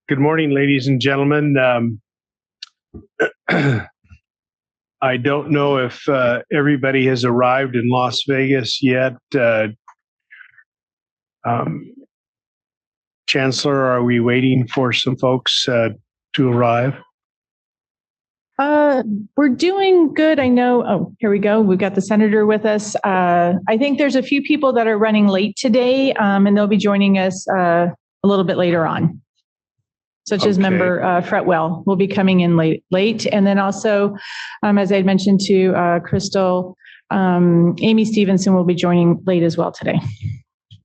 Good morning, ladies and gentlemen. I don't know if everybody has arrived in Las Vegas yet. Chancellor, are we waiting for some folks to arrive? We're doing good. I know. Oh, here we go. We've got the senator with us. I think there's a few people that are running late today, and they'll be joining us a little bit later on. Such as member Fretwell will be coming in late. And then also, as I had mentioned to Crystal, Amy Stevenson will be joining late as well today.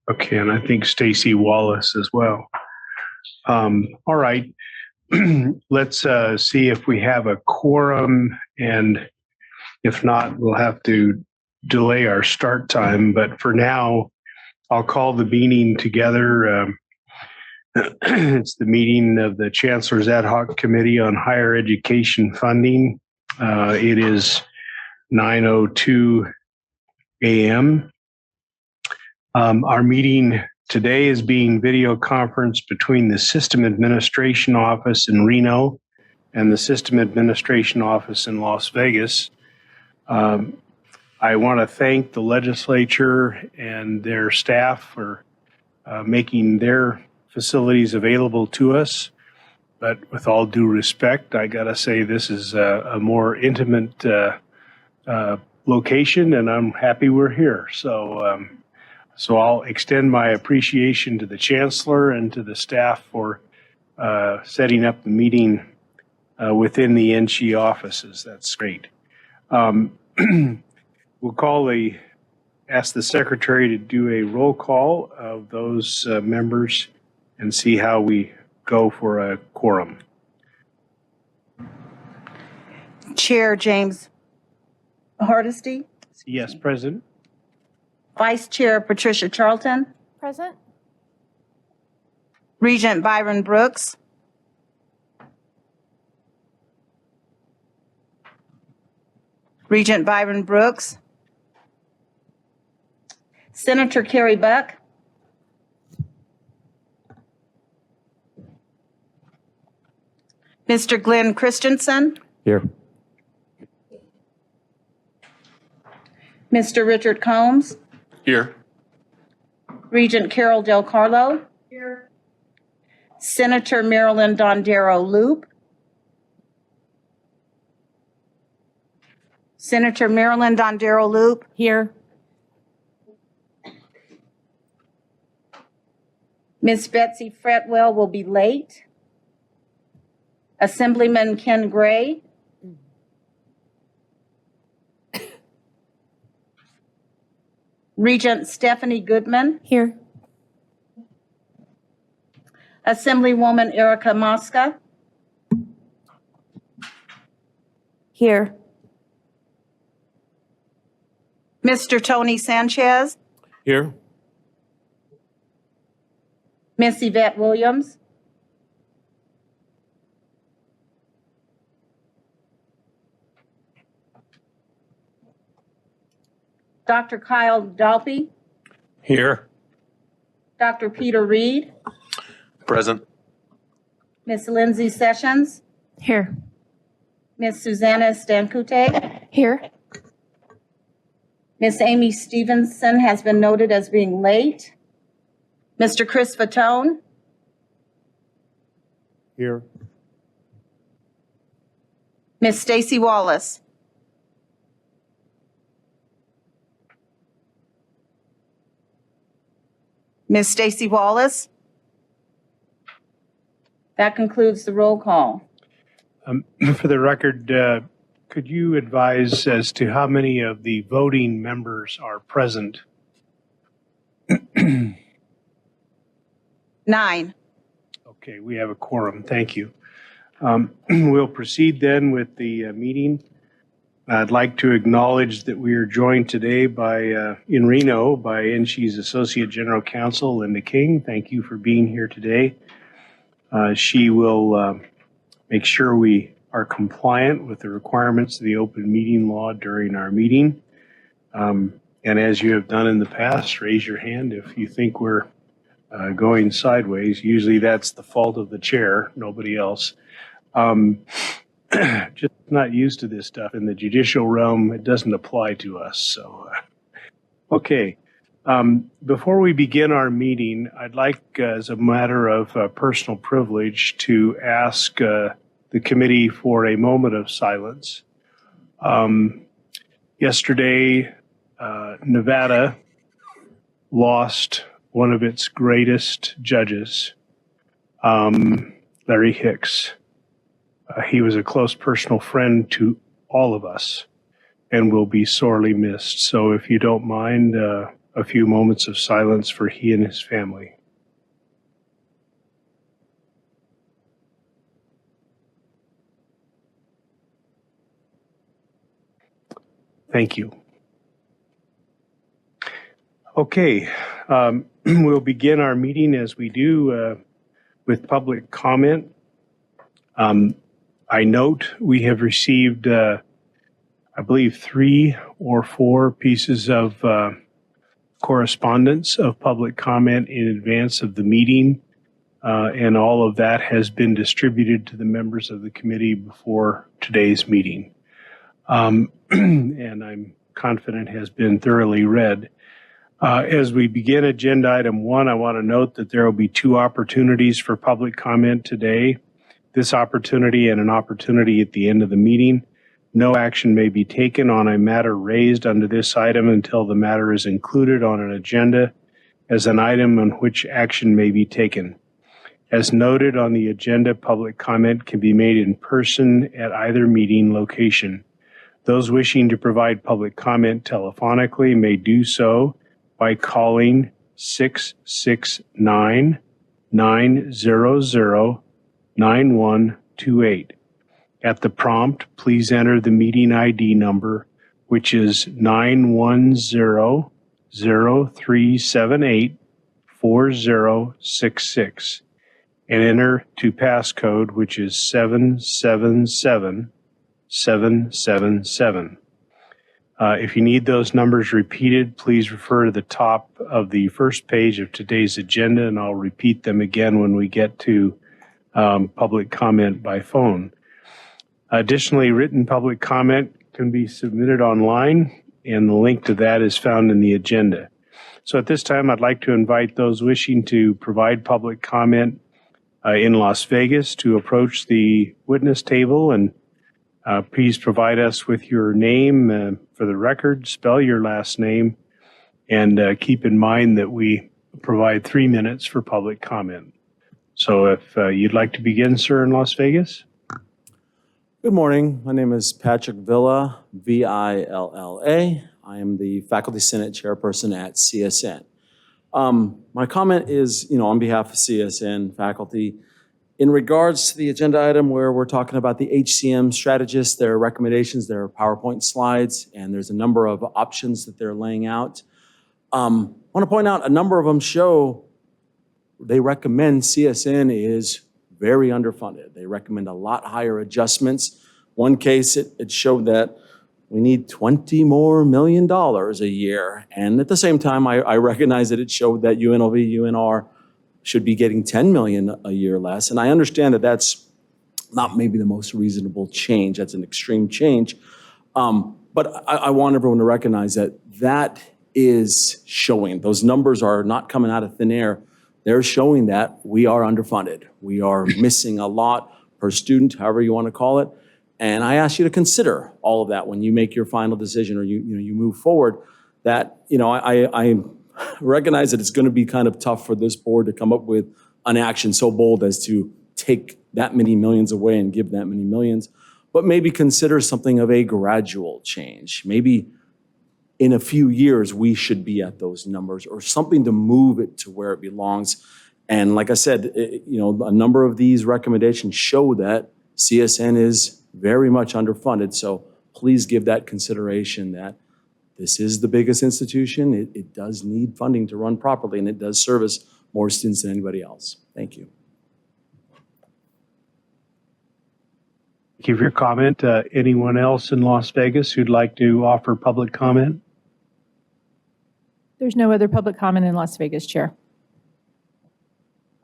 Okay, and I think Stacy Wallace as well. All right, let's see if we have a quorum, and if not, we'll have to delay our start time. But for now, I'll call the meeting together. It's the meeting of the Chancellor's Ad Hoc Committee on Higher Education Funding. It is 9:02 a.m. Our meeting today is being video conferenced between the System Administration Office in Reno and the System Administration Office in Las Vegas. I want to thank the legislature and their staff for making their facilities available to us. But with all due respect, I got to say this is a more intimate location, and I'm happy we're here. So I'll extend my appreciation to the Chancellor and to the staff for setting up the meeting within the NSHE offices. That's great. We'll ask the Secretary to do a roll call of those members and see how we go for a quorum. Chair James Hardesty. Yes, present. Vice Chair Patricia Charlton. Present. Regent Byron Brooks. Regent Byron Brooks. Senator Carrie Buck. Mr. Glenn Christensen. Here. Mr. Richard Combs. Here. Regent Carol Del Carlo. Here. Senator Marilyn Dondero Loop. Senator Marilyn Dondero Loop. Here. Miss Betsy Fretwell will be late. Assemblyman Ken Gray. Regent Stephanie Goodman. Here. Assemblywoman Erica Mosca. Here. Mr. Tony Sanchez. Here. Miss Yvette Williams. Dr. Kyle Dalpy. Here. Dr. Peter Reed. Present. Miss Lindsay Sessions. Here. Miss Susanna Stancute. Here. Miss Amy Stevenson has been noted as being late. Mr. Chris Fatone. Here. Miss Stacy Wallace. Miss Stacy Wallace. That concludes the roll call. For the record, could you advise as to how many of the voting members are present? 9. Okay, we have a quorum. Thank you. We'll proceed then with the meeting. I'd like to acknowledge that we are joined today in Reno by NSHE's Associate General Counsel, Linda King. Thank you for being here today. She will make sure we are compliant with the requirements of the open meeting law during our meeting. And as you have done in the past, raise your hand if you think we're going sideways. Usually that's the fault of the chair, nobody else. Just not used to this stuff. In the judicial realm, it doesn't apply to us. So, okay. Before we begin our meeting, I'd like, as a matter of personal privilege, to ask the committee for a moment of silence. Yesterday, Nevada lost one of its greatest judges, Larry Hicks. He was a close personal friend to all of us and will be sorely missed. So if you don't mind, a few moments of silence for he and his family. Thank you. Okay, we'll begin our meeting as we do with public comment. I note we have received, I believe, 3 or 4 pieces of correspondence of public comment in advance of the meeting, and all of that has been distributed to the members of the committee before today's meeting. And I'm confident has been thoroughly read. As we begin agenda item 1, I want to note that there will be 2 opportunities for public comment today. This opportunity and an opportunity at the end of the meeting. No action may be taken on a matter raised under this item until the matter is included on an agenda as an item on which action may be taken. As noted on the agenda, public comment can be made in person at either meeting location. Those wishing to provide public comment telephonically may do so by calling 669-900-9128. At the prompt, please enter the meeting ID number, which is 910-0378-4066, and enter to passcode, which is 777777. If you need those numbers repeated, please refer to the top of the first page of today's agenda, and I'll repeat them again when we get to public comment by phone. Additionally, written public comment can be submitted online, and the link to that is found in the agenda. So at this time, I'd like to invite those wishing to provide public comment in Las Vegas to approach the witness table, and please provide us with your name for the record, spell your last name, and keep in mind that we provide 3 minutes for public comment. So if you'd like to begin, sir, in Las Vegas. Good morning. My name is Patrick Villa, V-I-L-L-A. I am the Faculty Senate Chairperson at CSN. My comment is, on behalf of CSN faculty, in regards to the agenda item where we're talking about the HCM strategists, their recommendations, their PowerPoint slides, and there's a number of options that they're laying out. I want to point out a number of them show they recommend CSN is very underfunded. They recommend a lot higher adjustments. One case, it showed that we need $20 million more a year. And at the same time, I recognize that it showed that UNLV, UNR should be getting $10 million a year less. And I understand that that's not maybe the most reasonable change. That's an extreme change. But I want everyone to recognize that that is showing. Those numbers are not coming out of thin air. They're showing that we are underfunded. We are missing a lot per student, however you want to call it. And I ask you to consider all of that when you make your final decision or you move forward. That I recognize that it's going to be kind of tough for this board to come up with an action so bold as to take that many millions away and give that many millions, but maybe consider something of a gradual change. Maybe in a few years, we should be at those numbers or something to move it to where it belongs. And like I said, a number of these recommendations show that CSN is very much underfunded. So please give that consideration that this is the biggest institution. It does need funding to run properly, and it does service more students than anybody else. Thank you. Thank you for your comment. Anyone else in Las Vegas who'd like to offer public comment? There's no other public comment in Las Vegas, Chair.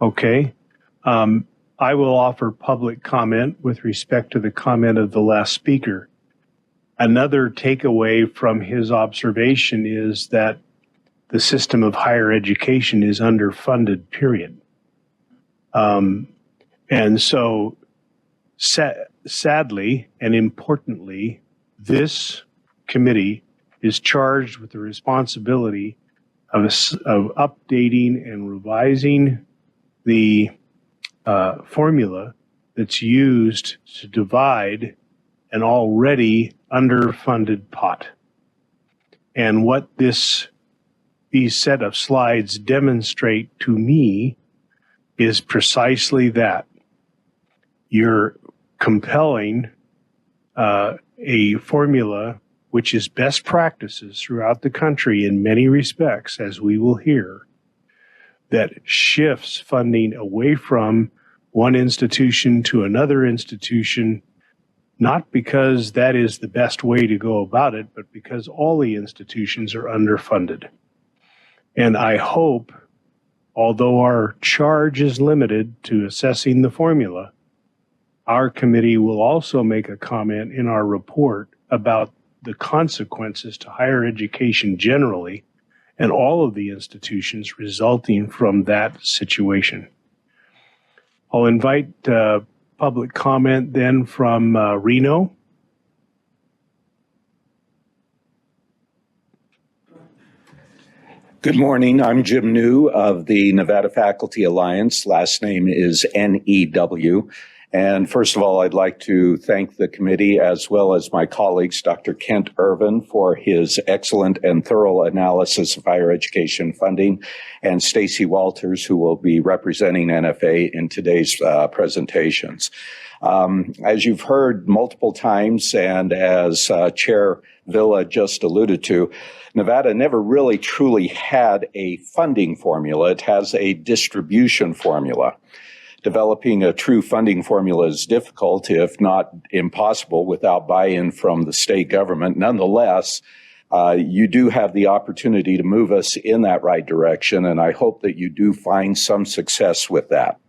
Okay. I will offer public comment with respect to the comment of the last speaker. Another takeaway from his observation is that the system of higher education is underfunded, period. And so sadly and importantly, this committee is charged with the responsibility of updating and revising the formula that's used to divide an already underfunded pot. And what these set of slides demonstrate to me is precisely that. You're compelling a formula which is best practices throughout the country in many respects, as we will hear, that shifts funding away from one institution to another institution, not because that is the best way to go about it, but because all the institutions are underfunded. And I hope, although our charge is limited to assessing the formula, our committee will also make a comment in our report about the consequences to higher education generally and all of the institutions resulting from that situation. I'll invite public comment then from Reno. Good morning. I'm Jim New of the Nevada Faculty Alliance. Last name is NEW. And first of all, I'd like to thank the committee as well as my colleagues, Dr. Kent Irvin, for his excellent and thorough analysis of higher education funding, and Stacy Walters, who will be representing NFA in today's presentations. As you've heard multiple times, and as Chair Villa just alluded to, Nevada never really truly had a funding formula. It has a distribution formula. Developing a true funding formula is difficult, if not impossible, without buy-in from the state government. Nonetheless, you do have the opportunity to move us in that right direction, and I hope that you do find some success with that.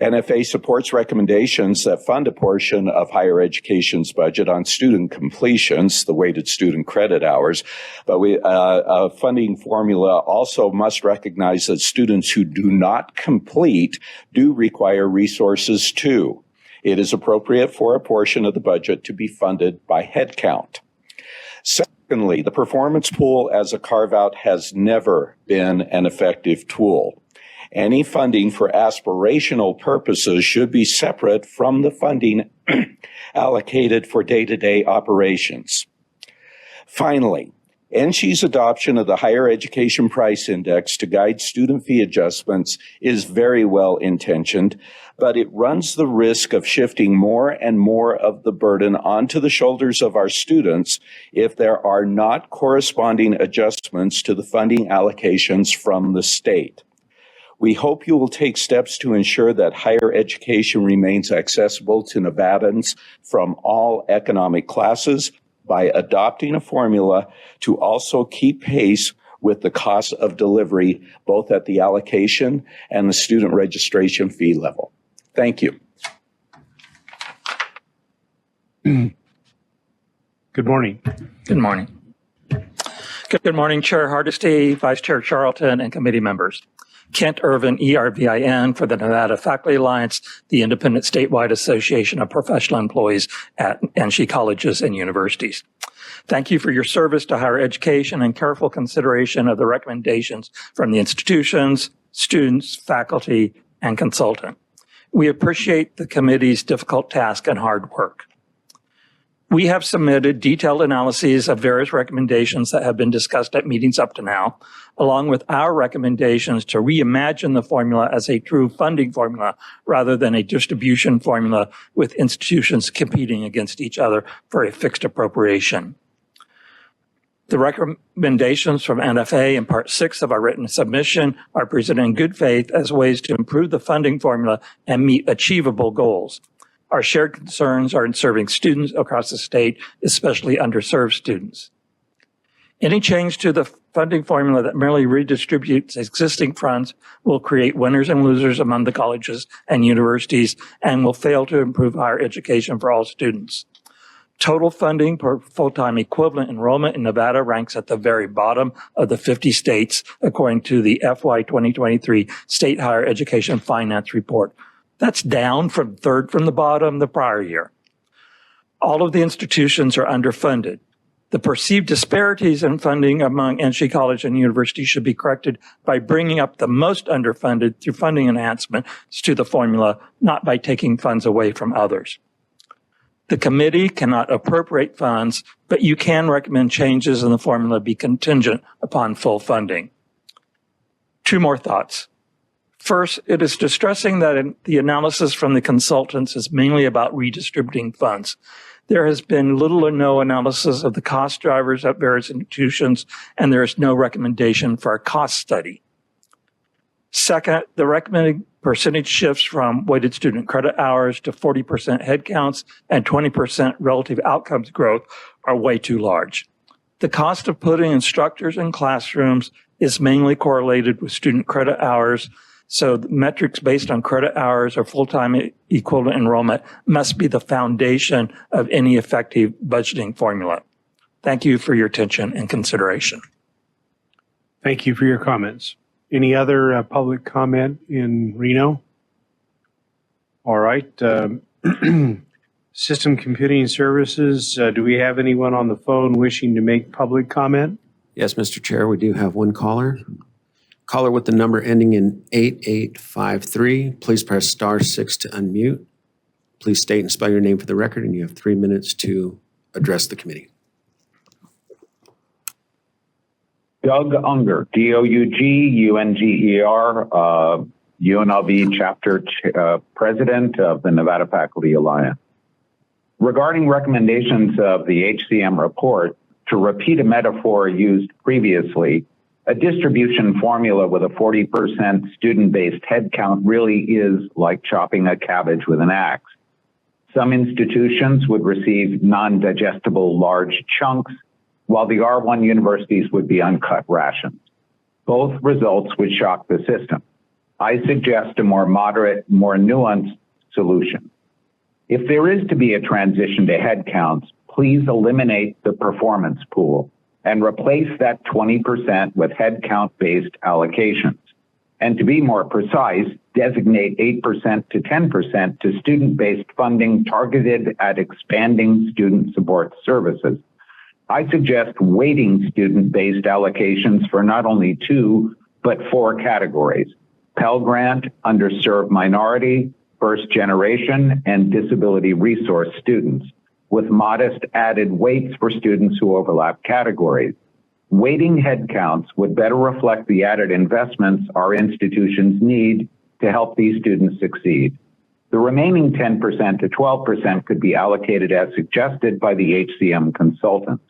NFA supports recommendations that fund a portion of higher education's budget on student completions, the weighted student credit hours. But a funding formula also must recognize that students who do not complete do require resources too. It is appropriate for a portion of the budget to be funded by headcount. Secondly, the performance pool as a carve-out has never been an effective tool. Any funding for aspirational purposes should be separate from the funding allocated for day-to-day operations. Finally, NSHE's adoption of the Higher Education Price Index to guide student fee adjustments is very well intentioned, but it runs the risk of shifting more and more of the burden onto the shoulders of our students if there are not corresponding adjustments to the funding allocations from the state. We hope you will take steps to ensure that higher education remains accessible to Nevadans from all economic classes by adopting a formula to also keep pace with the cost of delivery, both at the allocation and the student registration fee level. Thank you. Good morning. Good morning. Good morning, Chair Hardesty, Vice Chair Charlton, and committee members. Kent Irvin, ERVIN, for the Nevada Faculty Alliance, the independent statewide association of professional employees at NSHE colleges and universities. Thank you for your service to higher education and careful consideration of the recommendations from the institutions, students, faculty, and consultant. We appreciate the committee's difficult task and hard work. We have submitted detailed analyses of various recommendations that have been discussed at meetings up to now, along with our recommendations to reimagine the formula as a true funding formula rather than a distribution formula with institutions competing against each other for a fixed appropriation. The recommendations from NFA in Part 6 of our written submission are presented in good faith as ways to improve the funding formula and meet achievable goals. Our shared concerns are in serving students across the state, especially underserved students. Any change to the funding formula that merely redistributes existing funds will create winners and losers among the colleges and universities and will fail to improve higher education for all students. Total funding per full-time equivalent enrollment in Nevada ranks at the very bottom of the 50 states, according to the FY 2023 State Higher Education Finance Report. That's down from third from the bottom the prior year. All of the institutions are underfunded. The perceived disparities in funding among NC College and universities should be corrected by bringing up the most underfunded through funding enhancements to the formula, not by taking funds away from others. The committee cannot appropriate funds, but you can recommend changes in the formula be contingent upon full funding. Two more thoughts. First, it is distressing that the analysis from the consultants is mainly about redistributing funds. There has been little or no analysis of the cost drivers at various institutions, and there is no recommendation for a cost study. Second, the recommended percentage shifts from weighted student credit hours to 40% headcounts and 20% relative outcomes growth are way too large. The cost of putting instructors in classrooms is mainly correlated with student credit hours, so the metrics based on credit hours or full-time equivalent enrollment must be the foundation of any effective budgeting formula. Thank you for your attention and consideration. Thank you for your comments. Any other public comment in Reno? All right. System Computing Services, do we have anyone on the phone wishing to make public comment? Yes, Mr. Chair, we do have one caller. Caller with the number ending in 8853. Please press *6 to unmute. Please state and spell your name for the record, and you have 3 minutes to address the committee. Doug Unger, D-O-U-G-U-N-G-E-R, UNLV Chapter President of the Nevada Faculty Alliance. Regarding recommendations of the HCM report, to repeat a metaphor used previously, a distribution formula with a 40% student-based headcount really is like chopping a cabbage with an axe. Some institutions would receive non-digestible large chunks, while the R1 universities would be uncut rations. Both results would shock the system. I suggest a more moderate, more nuanced solution. If there is to be a transition to headcounts, please eliminate the performance pool and replace that 20% with headcount-based allocations. And to be more precise, designate 8% to 10% to student-based funding targeted at expanding student support services. I suggest weighting student-based allocations for not only 2, but 4 categories: Pell Grant, underserved minority, first generation, and disability resource students, with modest added weights for students who overlap categories. Weighting headcounts would better reflect the added investments our institutions need to help these students succeed. The remaining 10% to 12% could be allocated as suggested by the HCM consultants.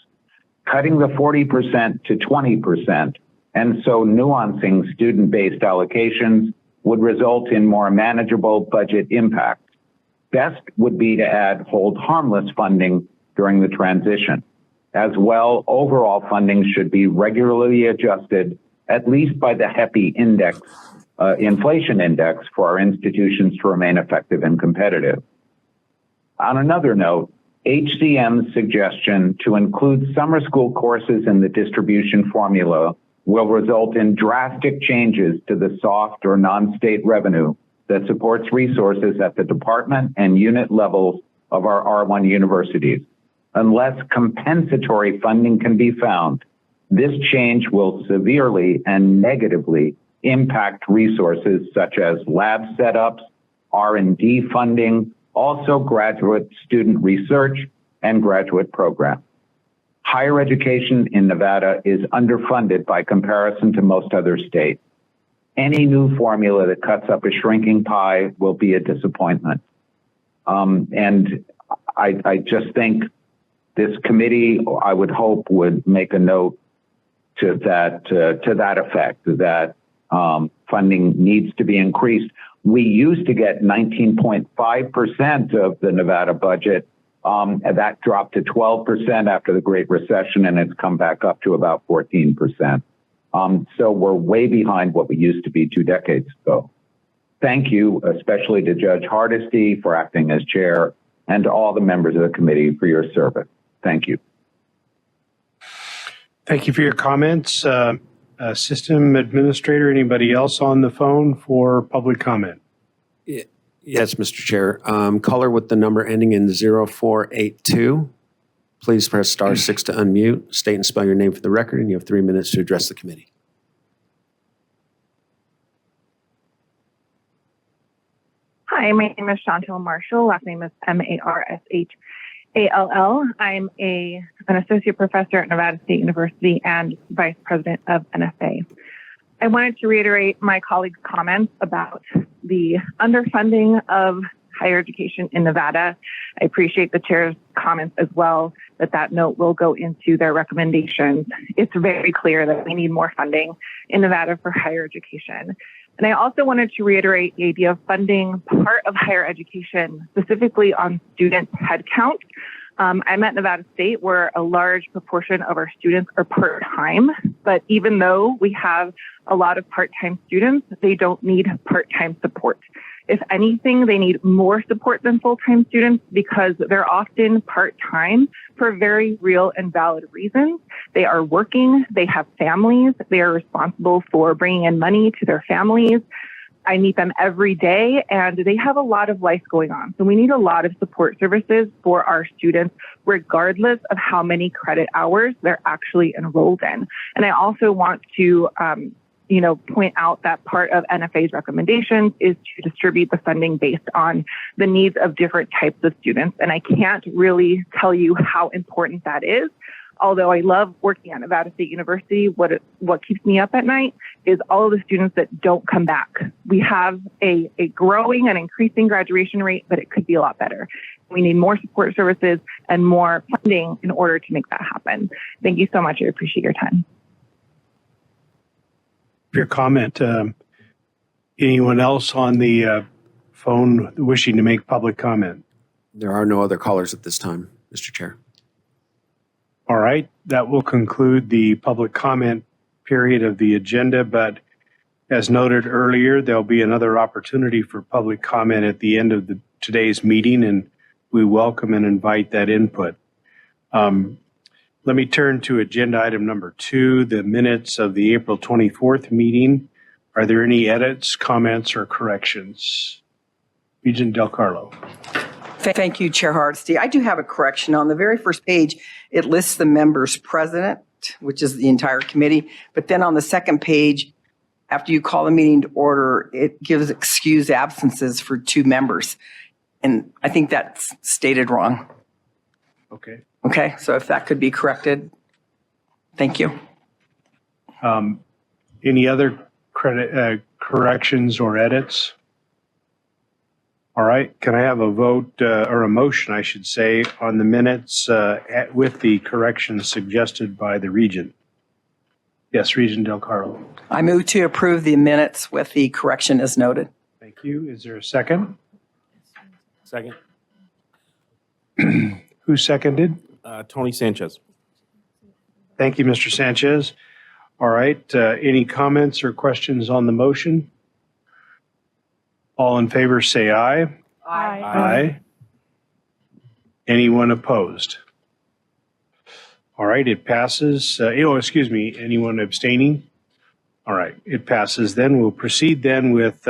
Cutting the 40% to 20% and so nuancing student-based allocations would result in more manageable budget impact. Best would be to add hold harmless funding during the transition. As well, overall funding should be regularly adjusted, at least by the HEPI index, inflation index, for our institutions to remain effective and competitive. On another note, HCM's suggestion to include summer school courses in the distribution formula will result in drastic changes to the soft or non-state revenue that supports resources at the department and unit levels of our R1 universities. Unless compensatory funding can be found, this change will severely and negatively impact resources such as lab setups, R&D funding, also graduate student research and graduate programs. Higher education in Nevada is underfunded by comparison to most other states. Any new formula that cuts up a shrinking pie will be a disappointment. And I just think this committee, I would hope, would make a note to that effect, that funding needs to be increased. We used to get 19.5% of the Nevada budget That dropped to 12% after the Great Recession, and it's come back up to about 14%. So we're way behind what we used to be 2 decades ago. Thank you, especially to Judge Hardesty for acting as chair and to all the members of the committee for your service. Thank you. Thank you for your comments. System administrator, anybody else on the phone for public comment? Yes, Mr. Chair. Caller with the number ending in 0482. Please press star 6 to unmute. State and spell your name for the record, and you have 3 minutes to address the committee. Hi, my name is Chantel Marshall. Last name is Marshall. I'm an associate professor at Nevada State University and vice president of NFA. I wanted to reiterate my colleagues' comments about the underfunding of higher education in Nevada. I appreciate the chair's comments as well, that note will go into their recommendations. It's very clear that we need more funding in Nevada for higher education. And I also wanted to reiterate the idea of funding part of higher education, specifically on student headcount. I'm at Nevada State, where a large proportion of our students are part-time, but even though we have a lot of part-time students, they don't need part-time support. If anything, they need more support than full-time students because they're often part-time for very real and valid reasons. They are working, they have families, they are responsible for bringing in money to their families. I meet them every day and they have a lot of life going on. So we need a lot of support services for our students, regardless of how many credit hours they're actually enrolled in. And I also want to point out that part of NFA's recommendations is to distribute the funding based on the needs of different types of students. And I can't really tell you how important that is. Although I love working at Nevada State University, what keeps me up at night is all of the students that don't come back. We have a growing and increasing graduation rate, but it could be a lot better. We need more support services and more funding in order to make that happen. Thank you so much. I appreciate your time. Your comment. Anyone else on the phone wishing to make public comment? There are no other callers at this time, Mr. Chair. All right, that will conclude the public comment period of the agenda, but as noted earlier, there'll be another opportunity for public comment at the end of today's meeting, and we welcome and invite that input. Let me turn to agenda item number 2, the minutes of the April 24th meeting. Are there any edits, comments, or corrections? Regent Del Carlo. Thank you, Chair Hardesty. I do have a correction. On the very first page, it lists the members present, which is the entire committee. But then on the second page, after you call the meeting to order, it gives excused absences for 2 members. And I think that's stated wrong. Okay. Okay, so if that could be corrected, thank you. Any other corrections or edits? All right, can I have a vote or a motion, I should say, on the minutes with the corrections suggested by the Regent? Yes, Regent Del Carlo. I move to approve the minutes with the correction as noted. Thank you. Is there a second? Second. Who seconded? Tony Sanchez. Thank you, Mr. Sanchez. All right, any comments or questions on the motion? All in favor say aye. Aye. Aye. Anyone opposed? All right, it passes. Anyone abstaining? All right, it passes. Then we'll proceed then with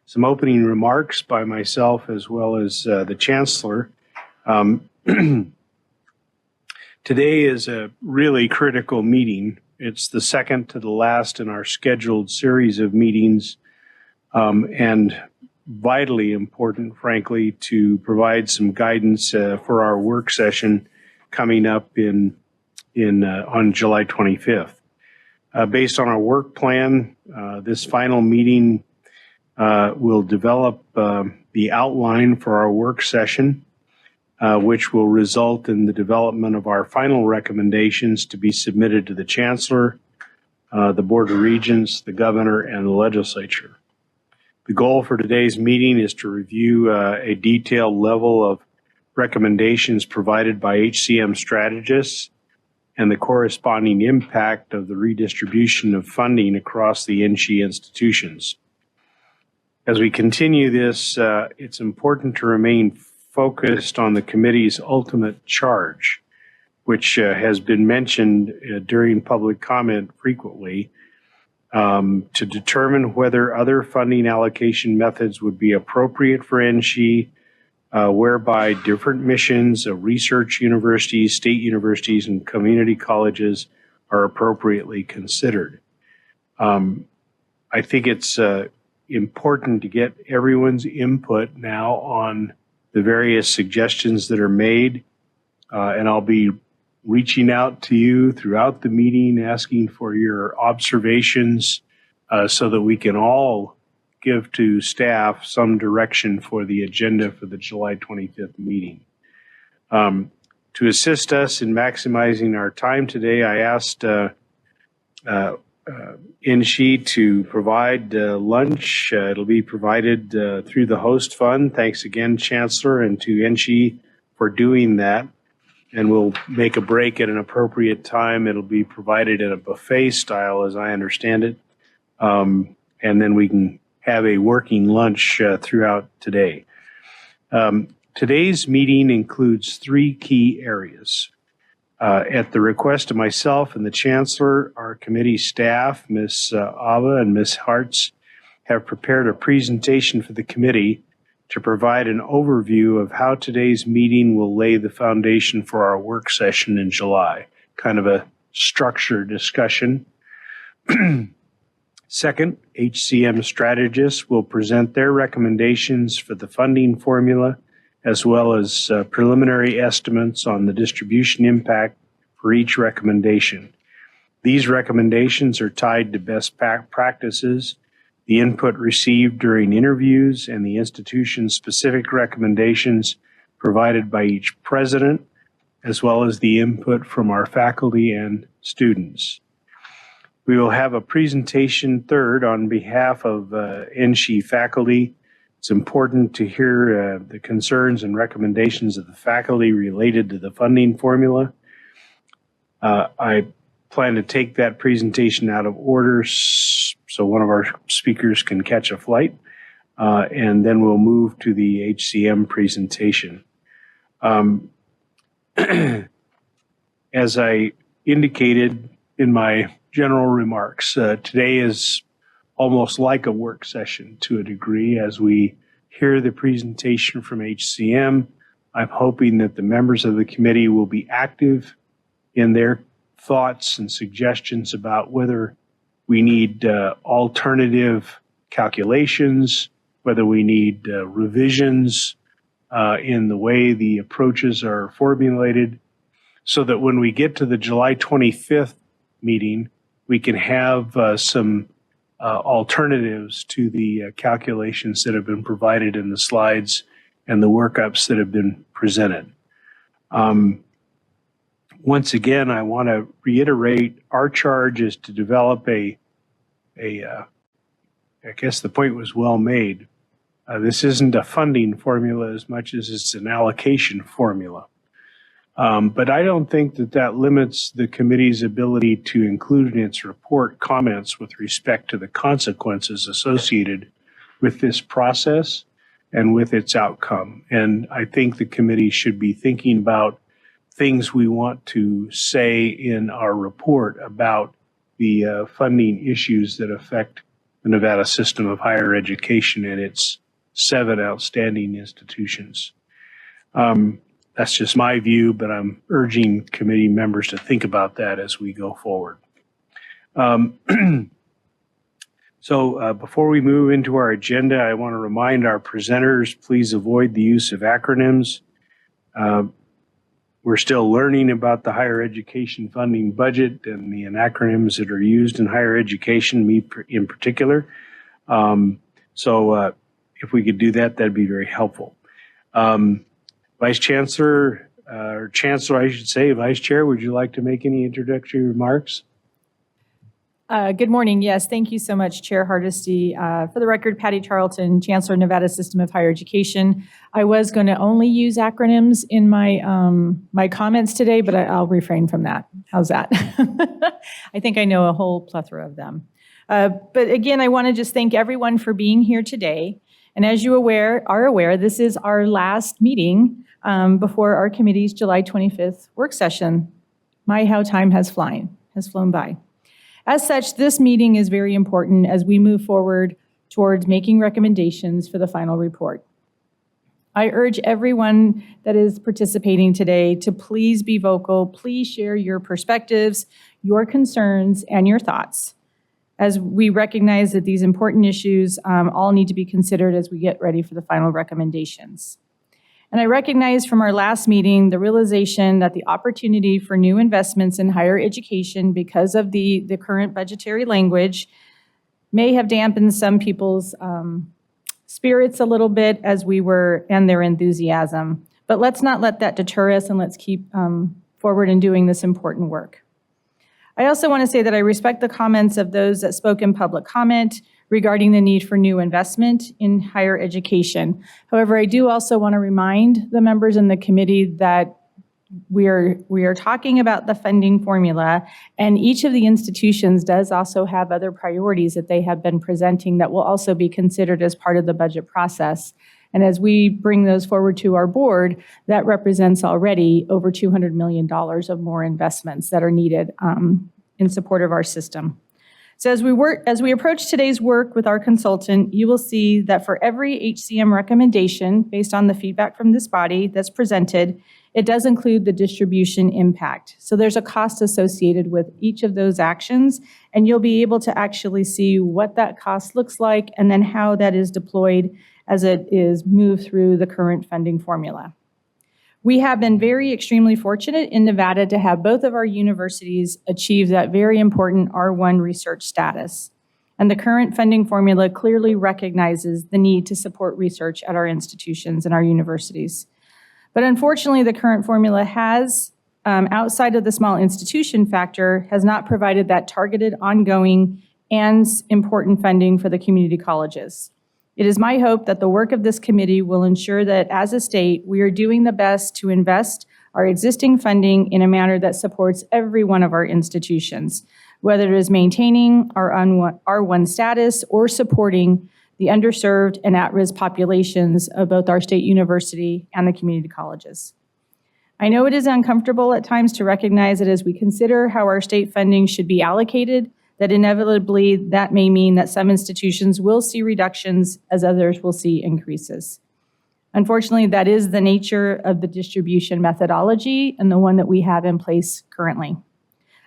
some opening remarks by myself as well as the Chancellor. Today is a really critical meeting. It's the second to the last in our scheduled series of meetings, and vitally important, frankly, to provide some guidance for our work session coming up on July 25th. Based on our work plan, this final meeting will develop the outline for our work session, which will result in the development of our final recommendations to be submitted to the Chancellor, the Board of Regents, the Governor, and the Legislature. The goal for today's meeting is to review a detailed level of recommendations provided by HCM strategists and the corresponding impact of the redistribution of funding across the NSHE institutions. As we continue this, it's important to remain focused on the committee's ultimate charge, which has been mentioned during public comment frequently, to determine whether other funding allocation methods would be appropriate for NSHE, whereby different missions of research universities, state universities, and community colleges are appropriately considered. I think it's important to get everyone's input now on the various suggestions that are made, and I'll be reaching out to you throughout the meeting, asking for your observations so that we can all give to staff some direction for the agenda for the July 25th meeting. To assist us in maximizing our time today, I asked NSHE to provide lunch. It'll be provided through the host fund. Thanks again, Chancellor, and to NSHE for doing that. And we'll make a break at an appropriate time. It'll be provided in a buffet style, as I understand it. And then we can have a working lunch throughout today. Today's meeting includes three key areas. At the request of myself and the Chancellor, our committee staff, Ms. Ava and Ms. Hartz, have prepared a presentation for the committee to provide an overview of how today's meeting will lay the foundation for our work session in July, kind of a structured discussion. Second, HCM strategists will present their recommendations for the funding formula, as well as preliminary estimates on the distribution impact for each recommendation. These recommendations are tied to best practices, the input received during interviews, and the institution's specific recommendations provided by each president, as well as the input from our faculty and students. We will have a presentation third on behalf of NSHE faculty. It's important to hear the concerns and recommendations of the faculty related to the funding formula. I plan to take that presentation out of order so one of our speakers can catch a flight, and then we'll move to the HCM presentation. As I indicated in my general remarks, today is almost like a work session to a degree as we hear the presentation from HCM. I'm hoping that the members of the committee will be active in their thoughts and suggestions about whether we need alternative calculations, whether we need revisions in the way the approaches are formulated, so that when we get to the July 25th meeting, we can have some alternatives to the calculations that have been provided in the slides and the workups that have been presented. Once again, I want to reiterate our charge is to develop I guess the point was well made. This isn't a funding formula as much as it's an allocation formula. But I don't think that limits the committee's ability to include in its report comments with respect to the consequences associated with this process and with its outcome. And I think the committee should be thinking about things we want to say in our report about the funding issues that affect the Nevada system of higher education and its 7 outstanding institutions. That's just my view, but I'm urging committee members to think about that as we go forward. So before we move into our agenda, I want to remind our presenters, please avoid the use of acronyms. We're still learning about the higher education funding budget and the acronyms that are used in higher education, me in particular. So if we could do that, that'd be very helpful. Vice Chancellor, or Chancellor, I should say, Vice Chair, would you like to make any introductory remarks? Good morning. Yes, thank you so much, Chair Hardesty. For the record, Patty Charlton, Chancellor, Nevada System of Higher Education. I was going to only use acronyms in my my comments today, but I'll refrain from that. How's that? I think I know a whole plethora of them. But again, I want to just thank everyone for being here today. And as you are aware, this is our last meeting before our committee's July 25th work session. My, how time has flown by. As such, this meeting is very important as we move forward towards making recommendations for the final report. I urge everyone that is participating today to please be vocal. Please share your perspectives, your concerns, and your thoughts, as we recognize that these important issues all need to be considered as we get ready for the final recommendations. And I recognize from our last meeting the realization that the opportunity for new investments in higher education because of the current budgetary language may have dampened some people's spirits a little bit and their enthusiasm. But let's not let that deter us, and let's keep forward in doing this important work. I also want to say that I respect the comments of those that spoke in public comment regarding the need for new investment in higher education. However, I do also want to remind the members in the committee that we are talking about the funding formula, and each of the institutions does also have other priorities that they have been presenting that will also be considered as part of the budget process. And as we bring those forward to our board, that represents already over $200 million of more investments that are needed in support of our system. So as we approach today's work with our consultant, you will see that for every HCM recommendation based on the feedback from this body that's presented, it does include the distribution impact. So there's a cost associated with each of those actions, and you'll be able to actually see what that cost looks like and then how that is deployed as it is moved through the current funding formula. We have been extremely fortunate in Nevada to have both of our universities achieve that very important R1 research status. And the current funding formula clearly recognizes the need to support research at our institutions and our universities. But unfortunately, the current formula has, outside of the small institution factor, has not provided that targeted, ongoing, and important funding for the community colleges. It is my hope that the work of this committee will ensure that as a state, we are doing the best to invest our existing funding in a manner that supports every one of our institutions, whether it is maintaining our R1 status or supporting the underserved and at-risk populations of both our state university and the community colleges. I know it is uncomfortable at times to recognize that as we consider how our state funding should be allocated, that inevitably that may mean that some institutions will see reductions as others will see increases. Unfortunately, that is the nature of the distribution methodology and the one that we have in place currently.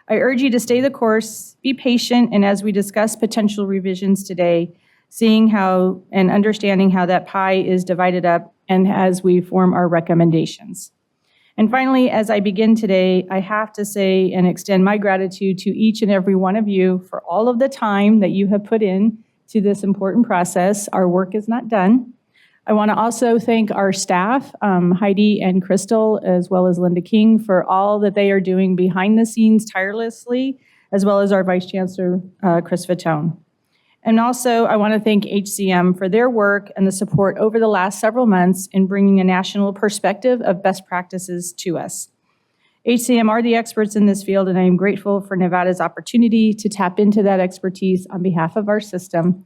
I urge you to stay the course, be patient, and as we discuss potential revisions today, seeing how and understanding how that pie is divided up and as we form our recommendations. And finally, as I begin today, I have to say and extend my gratitude to each and every one of you for all of the time that you have put in to this important process. Our work is not done. I want to also thank our staff, Heidi and Crystal, as well as Linda King, for all that they are doing behind the scenes tirelessly, as well as our Vice Chancellor, Chris Fatone. And also, I want to thank HCM for their work and the support over the last several months in bringing a national perspective of best practices to us. HCM are the experts in this field, and I am grateful for Nevada's opportunity to tap into that expertise on behalf of our system.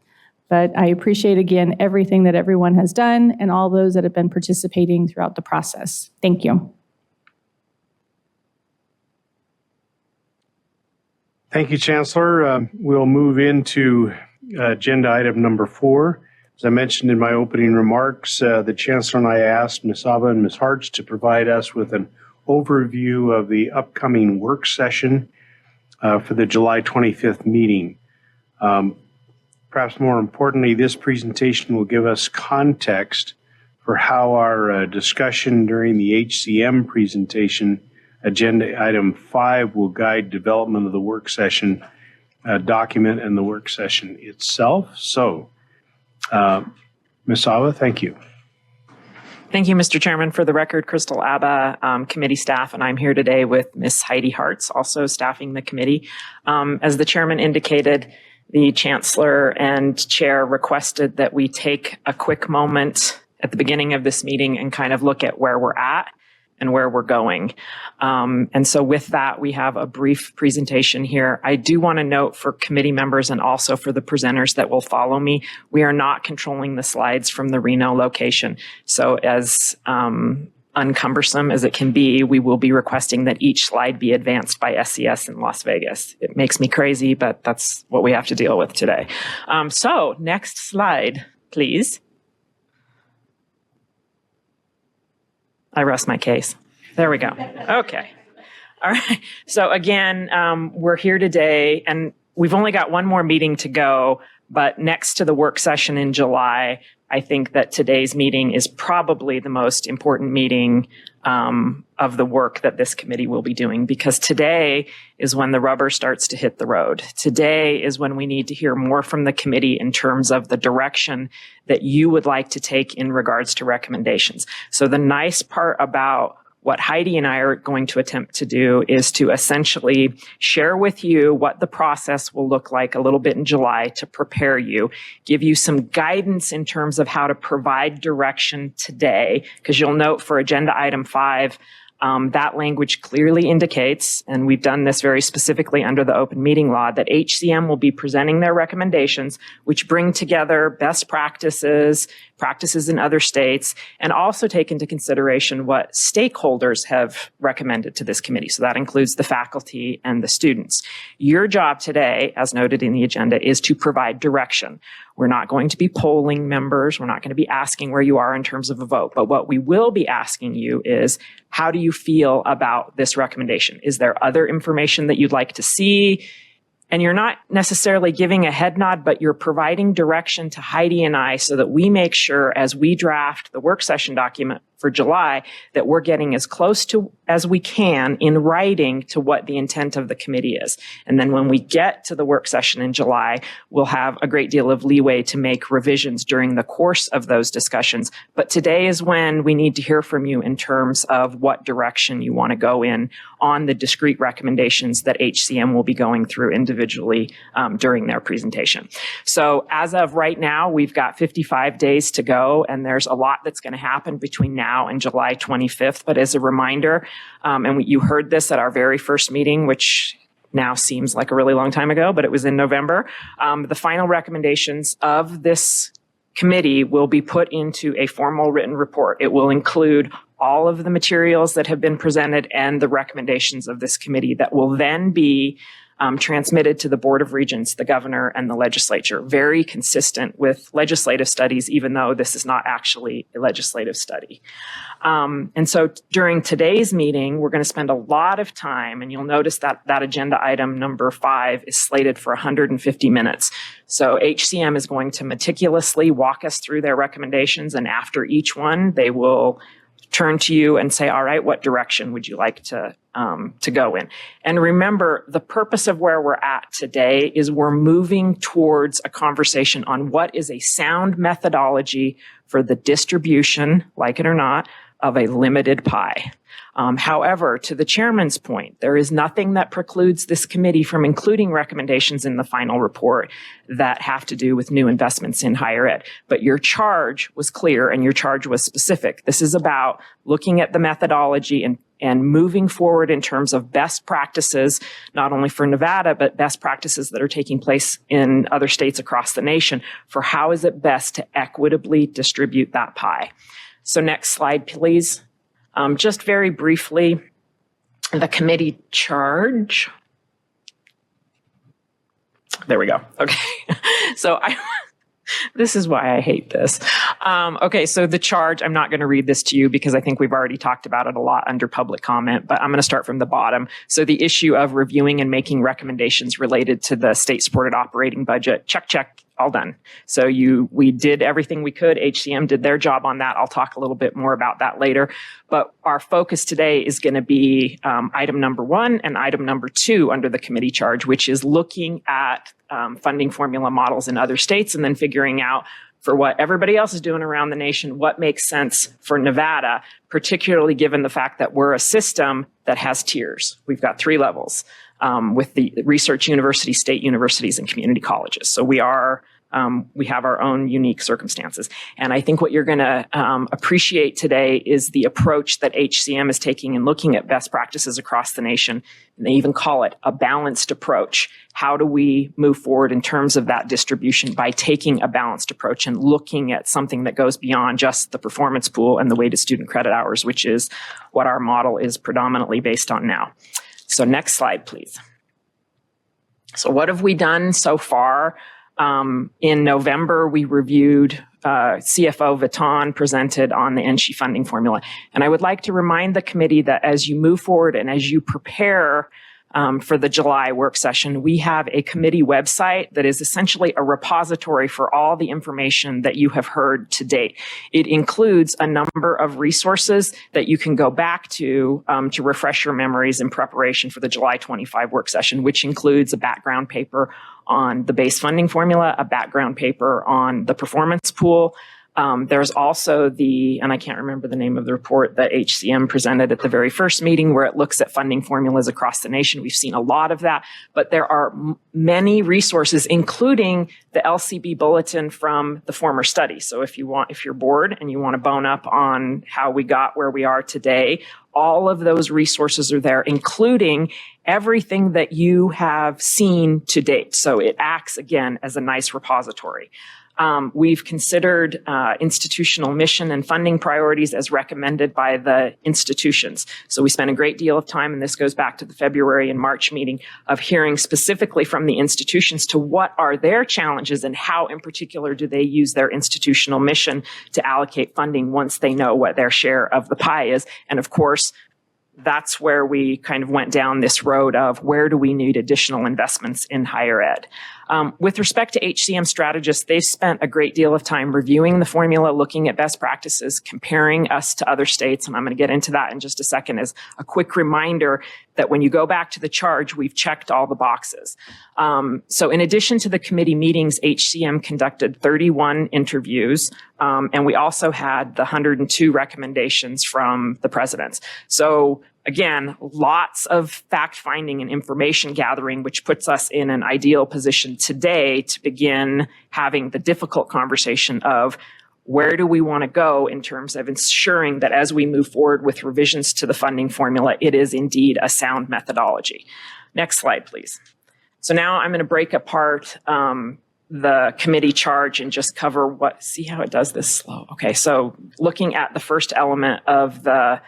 But I appreciate, again, everything that everyone has done and all those that have been participating throughout the process. Thank you. Thank you, Chancellor. We'll move into agenda item number 4. As I mentioned in my opening remarks, the Chancellor and I asked Ms. Ava and Ms. Hartz to provide us with an overview of the upcoming work session for the July 25th meeting. Perhaps more importantly, this presentation will give us context for how our discussion during the HCM presentation, agenda item 5, will guide development of the work session document and the work session itself. So, Ms. Ava, thank you. Thank you, Mr. Chairman. For the record, Crystal Abba, committee staff, and I'm here today with Ms. Heidi Hartz, also staffing the committee. As the chairman indicated, the chancellor and chair requested that we take a quick moment at the beginning of this meeting and kind of look at where we're at and where we're going. And so with that, we have a brief presentation here. I do want to note for committee members and also for the presenters that will follow me, we are not controlling the slides from the Reno location. So as uncumbersome as it can be, we will be requesting that each slide be advanced by SES in Las Vegas. It makes me crazy, but that's what we have to deal with today. So next slide, please. I rest my case. There we go. Okay. All right. So again, we're here today and we've only got one more meeting to go, but next to the work session in July, I think that today's meeting is probably the most important meeting of the work that this committee will be doing, because today is when the rubber starts to hit the road. Today is when we need to hear more from the committee in terms of the direction that you would like to take in regards to recommendations. So the nice part about what Heidi and I are going to attempt to do is to essentially share with you what the process will look like a little bit in July to prepare you, give you some guidance in terms of how to provide direction today, because you'll note for agenda item 5, that language clearly indicates, and we've done this very specifically under the open meeting law, that HCM will be presenting their recommendations, which bring together best practices in other states, and also take into consideration what stakeholders have recommended to this committee. So that includes the faculty and the students. Your job today, as noted in the agenda, is to provide direction. We're not going to be polling members. We're not going to be asking where you are in terms of a vote. But what we will be asking you is, how do you feel about this recommendation? Is there other information that you'd like to see? And you're not necessarily giving a head nod, but you're providing direction to Heidi and I so that we make sure as we draft the work session document for July that we're getting as close to as we can in writing to what the intent of the committee is. And then when we get to the work session in July, we'll have a great deal of leeway to make revisions during the course of those discussions. But today is when we need to hear from you in terms of what direction you want to go in on the discrete recommendations that HCM will be going through individually during their presentation. So as of right now, we've got 55 days to go, and there's a lot that's going to happen between now and July 25th. But as a reminder, you heard this at our very first meeting, which now seems like a really long time ago, but it was in November. The final recommendations of this committee will be put into a formal written report. It will include all of the materials that have been presented and the recommendations of this committee that will then be transmitted to the Board of Regents, the governor, and the legislature. Very consistent with legislative studies, even though this is not actually a legislative study. And so during today's meeting, we're going to spend a lot of time, and you'll notice that that agenda item number 5 is slated for 150 minutes. So HCM is going to meticulously walk us through their recommendations, and after each one, they will turn to you and say, all right, what direction would you like to go in? And remember, the purpose of where we're at today is we're moving towards a conversation on what is a sound methodology for the distribution, like it or not, of a limited pie. However, to the chairman's point, there is nothing that precludes this committee from including recommendations in the final report that have to do with new investments in higher ed. But your charge was clear and your charge was specific. This is about looking at the methodology and moving forward in terms of best practices, not only for Nevada, but best practices that are taking place in other states across the nation for how is it best to equitably distribute that pie. So next slide, please. Just very briefly, the committee charge. There we go. Okay. So this is why I hate this. Okay, so the charge, I'm not going to read this to you because I think we've already talked about it a lot under public comment, but I'm going to start from the bottom. So the issue of reviewing and making recommendations related to the state-supported operating budget, check, all done. So we did everything we could. HCM did their job on that. I'll talk a little bit more about that later. But our focus today is going to be item number 1 and item number 2 under the committee charge, which is looking at funding formula models in other states and then figuring out for what everybody else is doing around the nation, what makes sense for Nevada, particularly given the fact that we're a system that has tiers. We've got 3 levels with the research universities, state universities, and community colleges. So we have our own unique circumstances. And I think what you're going to appreciate today is the approach that HCM is taking in looking at best practices across the nation. And they even call it a balanced approach. How do we move forward in terms of that distribution by taking a balanced approach and looking at something that goes beyond just the performance pool and the weighted student credit hours, which is what our model is predominantly based on now. So next slide, please. So what have we done so far? In November, we reviewed CFO Vuitton presented on the NSHE funding formula. And I would like to remind the committee that as you move forward and as you prepare for the July work session, we have a committee website that is essentially a repository for all the information that you have heard to date. It includes a number of resources that you can go back to refresh your memories in preparation for the July 25 work session, which includes a background paper on the base funding formula, a background paper on the performance pool. There's also and I can't remember the name of the report that HCM presented at the very first meeting where it looks at funding formulas across the nation. We've seen a lot of that, but there are many resources, including the LCB bulletin from the former study. So if you're bored and you want to bone up on how we got where we are today, all of those resources are there, including everything that you have seen to date. So it acts, again, as a nice repository. We've considered institutional mission and funding priorities as recommended by the institutions. So we spent a great deal of time, and this goes back to the February and March meeting, of hearing specifically from the institutions to what are their challenges and how in particular do they use their institutional mission to allocate funding once they know what their share of the pie is. And of course, that's where we kind of went down this road of where do we need additional investments in higher ed. With respect to HCM strategists, they've spent a great deal of time reviewing the formula, looking at best practices, comparing us to other states, and I'm going to get into that in just a second as a quick reminder that when you go back to the charge, we've checked all the boxes. So in addition to the committee meetings, HCM conducted 31 interviews, and we also had the 102 recommendations from the presidents. So again, lots of fact-finding and information gathering, which puts us in an ideal position today to begin having the difficult conversation of where do we want to go in terms of ensuring that as we move forward with revisions to the funding formula, it is indeed a sound methodology. Next slide, please. So now I'm going to break apart the committee charge and just cover see how it does this slow. Okay, so looking at the first element of the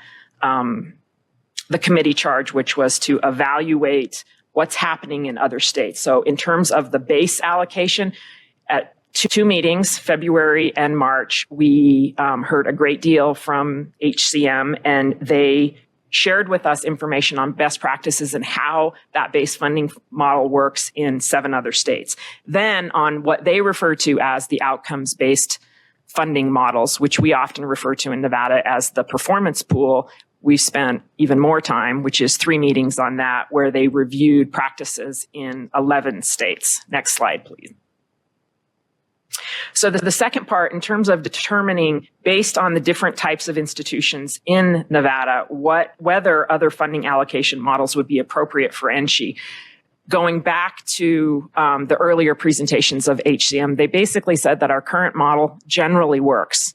committee charge, which was to evaluate what's happening in other states. So in terms of the base allocation, at two meetings, February and March, we heard a great deal from HCM, and they shared with us information on best practices and how that base funding model works in 7 other states. Then on what they refer to as the outcomes-based funding models, which we often refer to in Nevada as the performance pool, we spent even more time, which is 3 meetings on that, where they reviewed practices in 11 states. Next slide, please. So the second part, in terms of determining, based on the different types of institutions in Nevada, whether other funding allocation models would be appropriate for NSHE. Going back to the earlier presentations of HCM, they basically said that our current model generally works.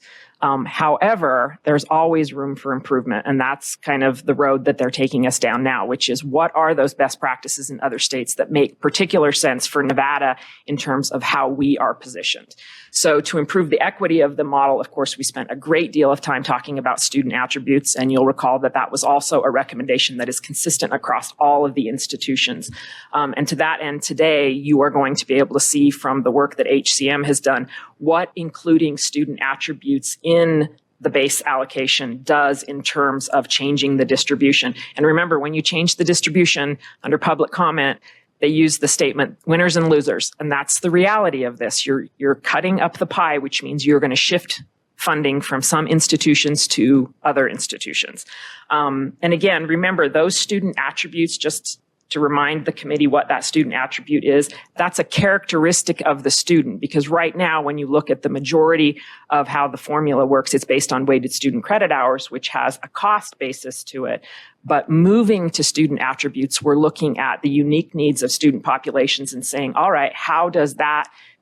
However, there's always room for improvement, and that's kind of the road that they're taking us down now, which is what are those best practices in other states that make particular sense for Nevada in terms of how we are positioned. So to improve the equity of the model, of course, we spent a great deal of time talking about student attributes, and you'll recall that that was also a recommendation that is consistent across all of the institutions. And to that end, today, you are going to be able to see from the work that HCM has done what including student attributes in the base allocation does in terms of changing the distribution. And remember, when you change the distribution under public comment, they use the statement winners and losers. And that's the reality of this. You're cutting up the pie, which means you're going to shift funding from some institutions to other institutions. And again, remember, those student attributes, just to remind the committee what that student attribute is. That's a characteristic of the student, because right now, when you look at the majority of how the formula works, it's based on weighted student credit hours, which has a cost basis to it. But moving to student attributes, we're looking at the unique needs of student populations and saying, all right,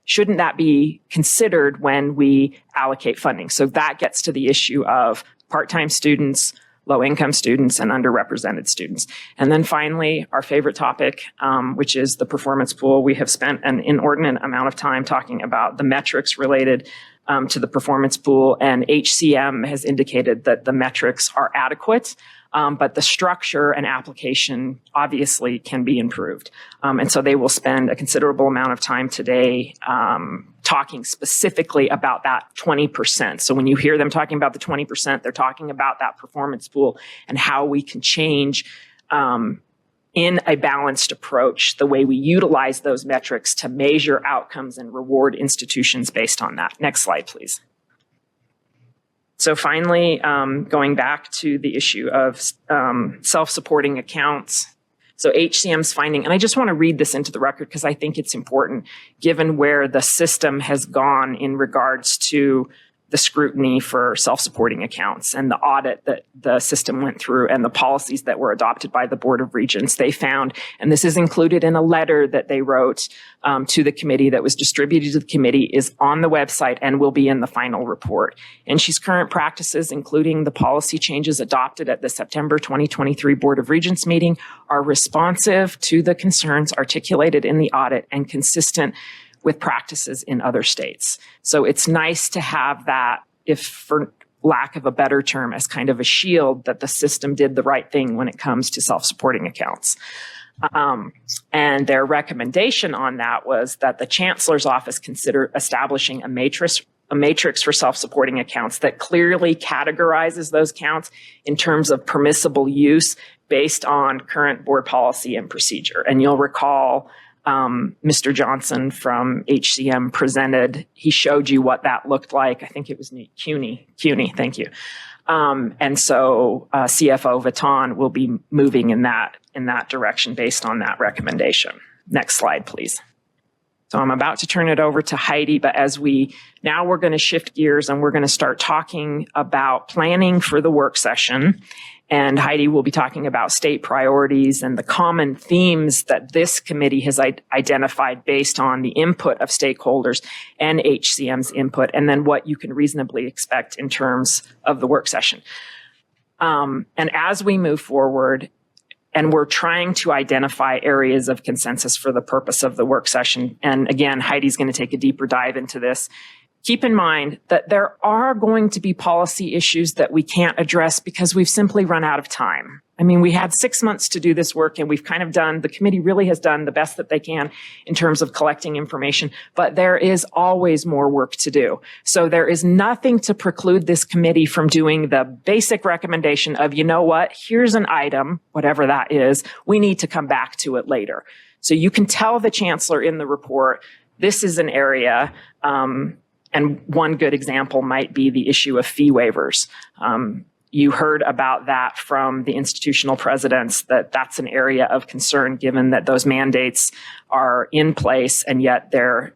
shouldn't that be considered when we allocate funding? So that gets to the issue of part-time students, low-income students, and underrepresented students. And then finally, our favorite topic, which is the performance pool. We have spent an inordinate amount of time talking about the metrics related to the performance pool, and HCM has indicated that the metrics are adequate, but the structure and application obviously can be improved. And so they will spend a considerable amount of time today talking specifically about that 20%. So when you hear them talking about the 20%, they're talking about that performance pool and how we can change in a balanced approach the way we utilize those metrics to measure outcomes and reward institutions based on that. Next slide, please. So finally, going back to the issue of self-supporting accounts. So HCM's finding, and I just want to read this into the record because I think it's important given where the system has gone in regards to the scrutiny for self-supporting accounts and the audit that the system went through and the policies that were adopted by the Board of Regents. They found, and this is included in a letter that they wrote to the committee that was distributed to the committee, is on the website and will be in the final report. And she's current practices, including the policy changes adopted at the September 2023 Board of Regents meeting, are responsive to the concerns articulated in the audit and consistent with practices in other states. So it's nice to have that, if for lack of a better term, as kind of a shield that the system did the right thing when it comes to self-supporting accounts. And their recommendation on that was that the Chancellor's office consider establishing a matrix for self-supporting accounts that clearly categorizes those accounts in terms of permissible use based on current board policy and procedure. And you'll recall Mr. Johnson from HCM presented, he showed you what that looked like. I think it was CUNY, thank you. And so CFO Vuitton will be moving in that direction based on that recommendation. Next slide, please. So I'm about to turn it over to Heidi, but now we're going to shift gears and we're going to start talking about planning for the work session. And Heidi will be talking about state priorities and the common themes that this committee has identified based on the input of stakeholders and HCM's input, and then what you can reasonably expect in terms of the work session. And as we move forward, and we're trying to identify areas of consensus for the purpose of the work session, and again, Heidi's going to take a deeper dive into this. Keep in mind that there are going to be policy issues that we can't address because we've simply run out of time. I mean, we had 6 months to do this work and we've kind of the committee really has done the best that they can in terms of collecting information, but there is always more work to do. So there is nothing to preclude this committee from doing the basic recommendation of, you know what, here's an item, whatever that is, we need to come back to it later. So you can tell the chancellor in the report, this is an area, and one good example might be the issue of fee waivers. You heard about that from the institutional presidents, that's an area of concern given that those mandates are in place and yet they're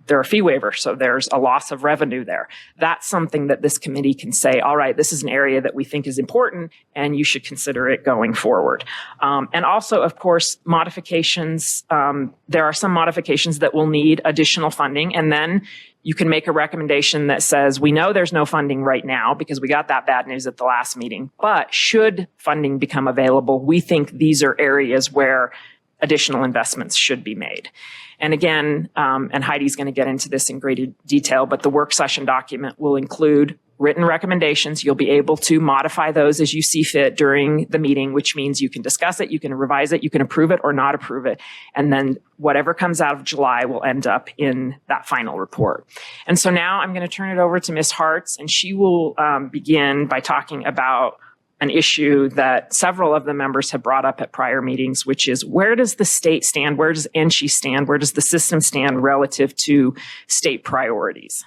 a fee waiver. So there's a loss of revenue there. That's something that this committee can say, all right, this is an area that we think is important and you should consider it going forward. And also, of course, modifications. There are some modifications that will need additional funding, and then you can make a recommendation that says, we know there's no funding right now because we got that bad news at the last meeting, but should funding become available, we think these are areas where additional investments should be made. And again, and Heidi's going to get into this in greater detail, but the work session document will include written recommendations. You'll be able to modify those as you see fit during the meeting, which means you can discuss it, you can revise it, you can approve it or not approve it. And then whatever comes out of July will end up in that final report. And so now I'm going to turn it over to Ms. Hartz, and she will begin by talking about an issue that several of the members have brought up at prior meetings, which is where does the state stand? Where does NSHE stand? Where does the system stand relative to state priorities?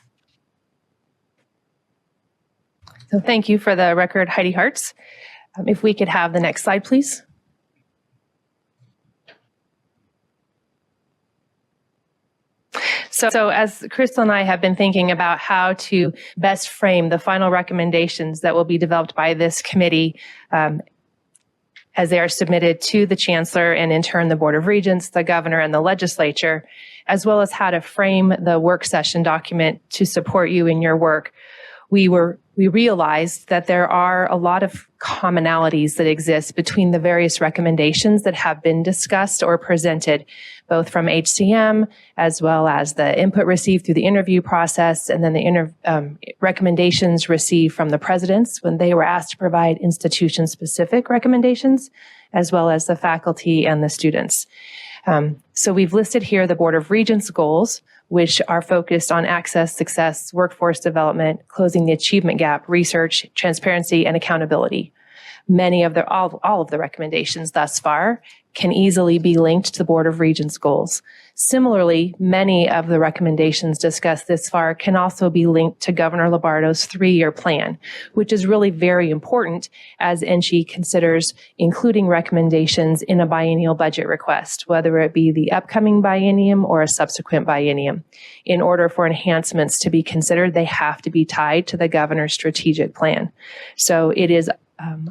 So thank you for the record, Heidi Hartz. If we could have the next slide, please. So as Crystal and I have been thinking about how to best frame the final recommendations that will be developed by this committee as they are submitted to the Chancellor and in turn the Board of Regents, the Governor, and the Legislature, as well as how to frame the work session document to support you in your work, we realized that there are a lot of commonalities that exist between the various recommendations that have been discussed or presented, both from HCM as well as the input received through the interview process, and then the recommendations received from the presidents when they were asked to provide institution-specific recommendations, as well as the faculty and the students. So we've listed here the Board of Regents goals, which are focused on access, success, workforce development, closing the achievement gap, research, transparency, and accountability. Many of all of the recommendations thus far can easily be linked to the Board of Regents goals. Similarly, many of the recommendations discussed this far can also be linked to Governor Lombardo's 3-year plan, which is really very important as NSHE considers including recommendations in a biennial budget request, whether it be the upcoming biennium or a subsequent biennium. In order for enhancements to be considered, they have to be tied to the governor's strategic plan. So it is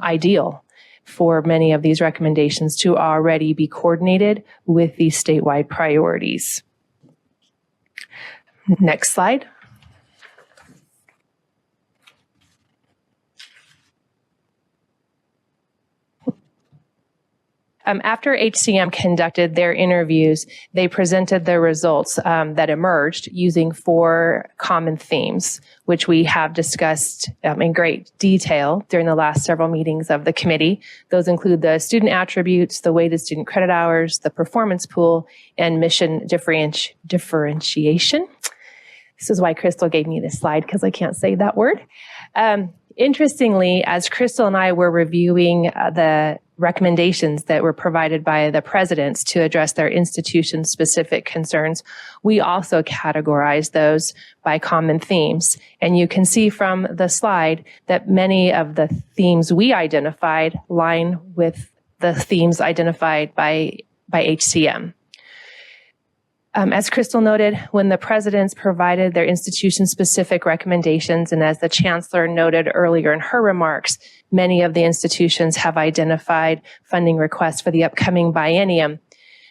ideal for many of these recommendations to already be coordinated with these statewide priorities. Next slide. After HCM conducted their interviews, they presented their results that emerged using 4 common themes, which we have discussed in great detail during the last several meetings of the committee. Those include the student attributes, the weighted student credit hours, the performance pool, and mission differentiation. This is why Crystal gave me this slide, because I can't say that word. Interestingly, as Crystal and I were reviewing the recommendations that were provided by the presidents to address their institution-specific concerns, we also categorized those by common themes. And you can see from the slide that many of the themes we identified line with the themes identified by HCM. As Crystal noted, when the presidents provided their institution-specific recommendations, and as the chancellor noted earlier in her remarks, many of the institutions have identified funding requests for the upcoming biennium.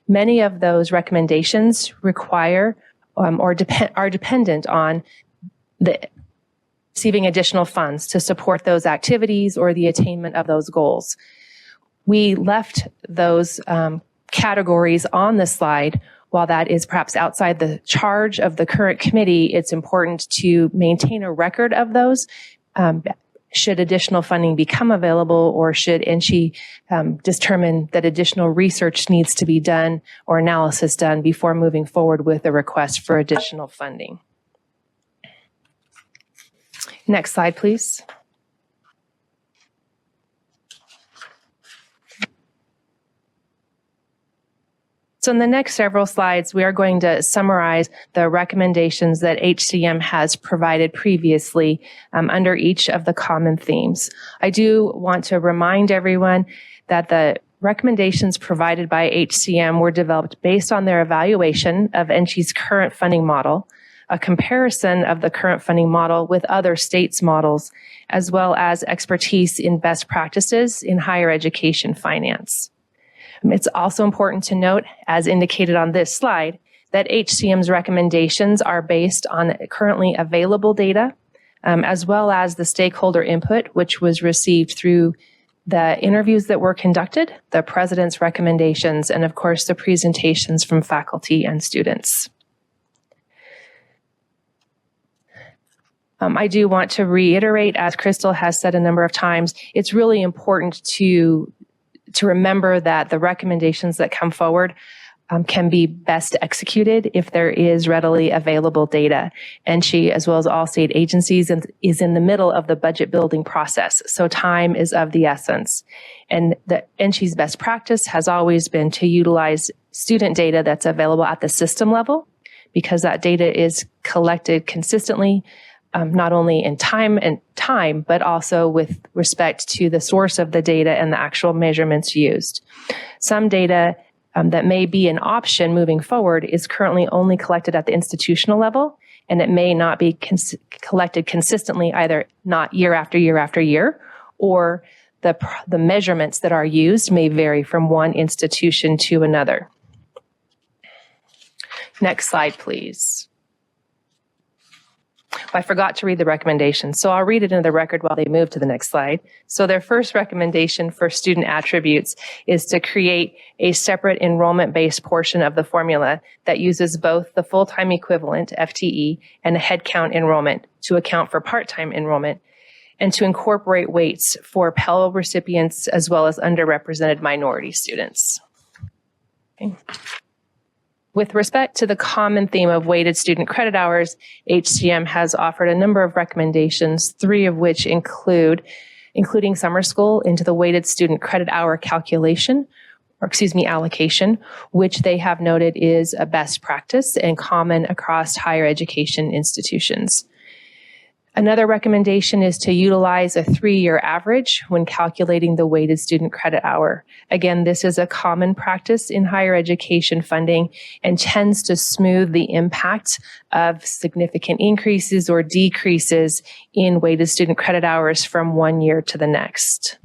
Many of those recommendations require are dependent on receiving additional funds to support those activities or the attainment of those goals. We left those categories on the slide. While that is perhaps outside the charge of the current committee, it's important to maintain a record of those should additional funding become available, or should NSHE determine that additional research needs to be done or analysis done before moving forward with a request for additional funding. Next slide, please. So in the next several slides, we are going to summarize the recommendations that HCM has provided previously under each of the common themes. I do want to remind everyone that the recommendations provided by HCM were developed based on their evaluation of NSHE's current funding model, a comparison of the current funding model with other states' models, as well as expertise in best practices in higher education finance. It's also important to note, as indicated on this slide, that HCM's recommendations are based on currently available data, as well as the stakeholder input, which was received through the interviews that were conducted, the president's recommendations, and of course, the presentations from faculty and students. I do want to reiterate, as Crystal has said a number of times, it's really important to remember that the recommendations that come forward can be best executed if there is readily available data. NSHE, as well as all state agencies, is in the middle of the budget building process, so time is of the essence. And the NSHE's best practice has always been to utilize student data that's available at the system level, because that data is collected consistently, not only in time, but also with respect to the source of the data and the actual measurements used. Some data that may be an option moving forward is currently only collected at the institutional level, and it may not be collected consistently, either not year after year after year, or the measurements that are used may vary from one institution to another. Next slide, please. I forgot to read the recommendation, so I'll read it into the record while they move to the next slide. So their first recommendation for student attributes is to create a separate enrollment-based portion of the formula that uses both the full-time equivalent, FTE, and a headcount enrollment to account for part-time enrollment, and to incorporate weights for Pell recipients as well as underrepresented minority students. Okay. With respect to the common theme of weighted student credit hours, HCM has offered a number of recommendations, 3 of which including summer school into the weighted student credit hour calculation, allocation, which they have noted is a best practice and common across higher education institutions. Another recommendation is to utilize a 3-year average when calculating the weighted student credit hour. Again, this is a common practice in higher education funding and tends to smooth the impact of significant increases or decreases in weighted student credit hours from one year to the next.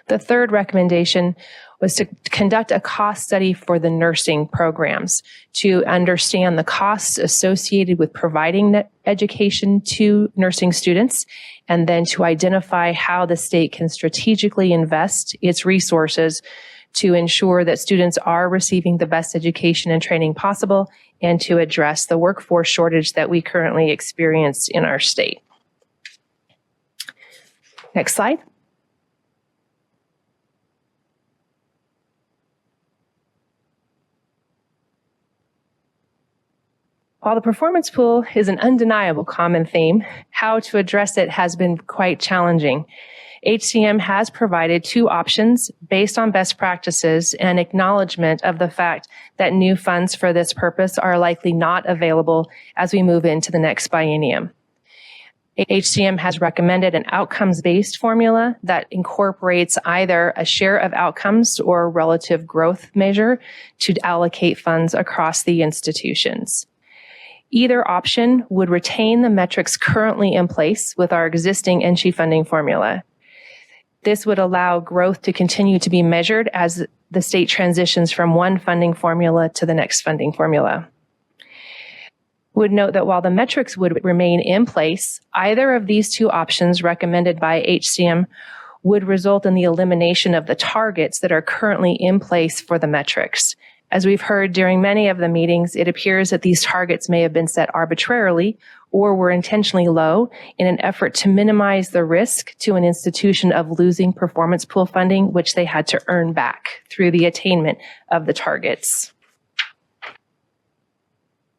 The third recommendation was to conduct a cost study for the nursing programs to understand the costs associated with providing education to nursing students, and then to identify how the state can strategically invest its resources to ensure that students are receiving the best education and training possible, and to address the workforce shortage that we currently experience in our state. Next slide. While the performance pool is an undeniable common theme, how to address it has been quite challenging. HCM has provided 2 options based on best practices and acknowledgement of the fact that new funds for this purpose are likely not available as we move into the next biennium. HCM has recommended an outcomes-based formula that incorporates either a share of outcomes or relative growth measure to allocate funds across the institutions. Either option would retain the metrics currently in place with our existing NSHE funding formula. This would allow growth to continue to be measured as the state transitions from one funding formula to the next funding formula. Would note that while the metrics would remain in place, either of these 2 options recommended by HCM would result in the elimination of the targets that are currently in place for the metrics. As we've heard during many of the meetings, it appears that these targets may have been set arbitrarily or were intentionally low in an effort to minimize the risk to an institution of losing performance pool funding, which they had to earn back through the attainment of the targets.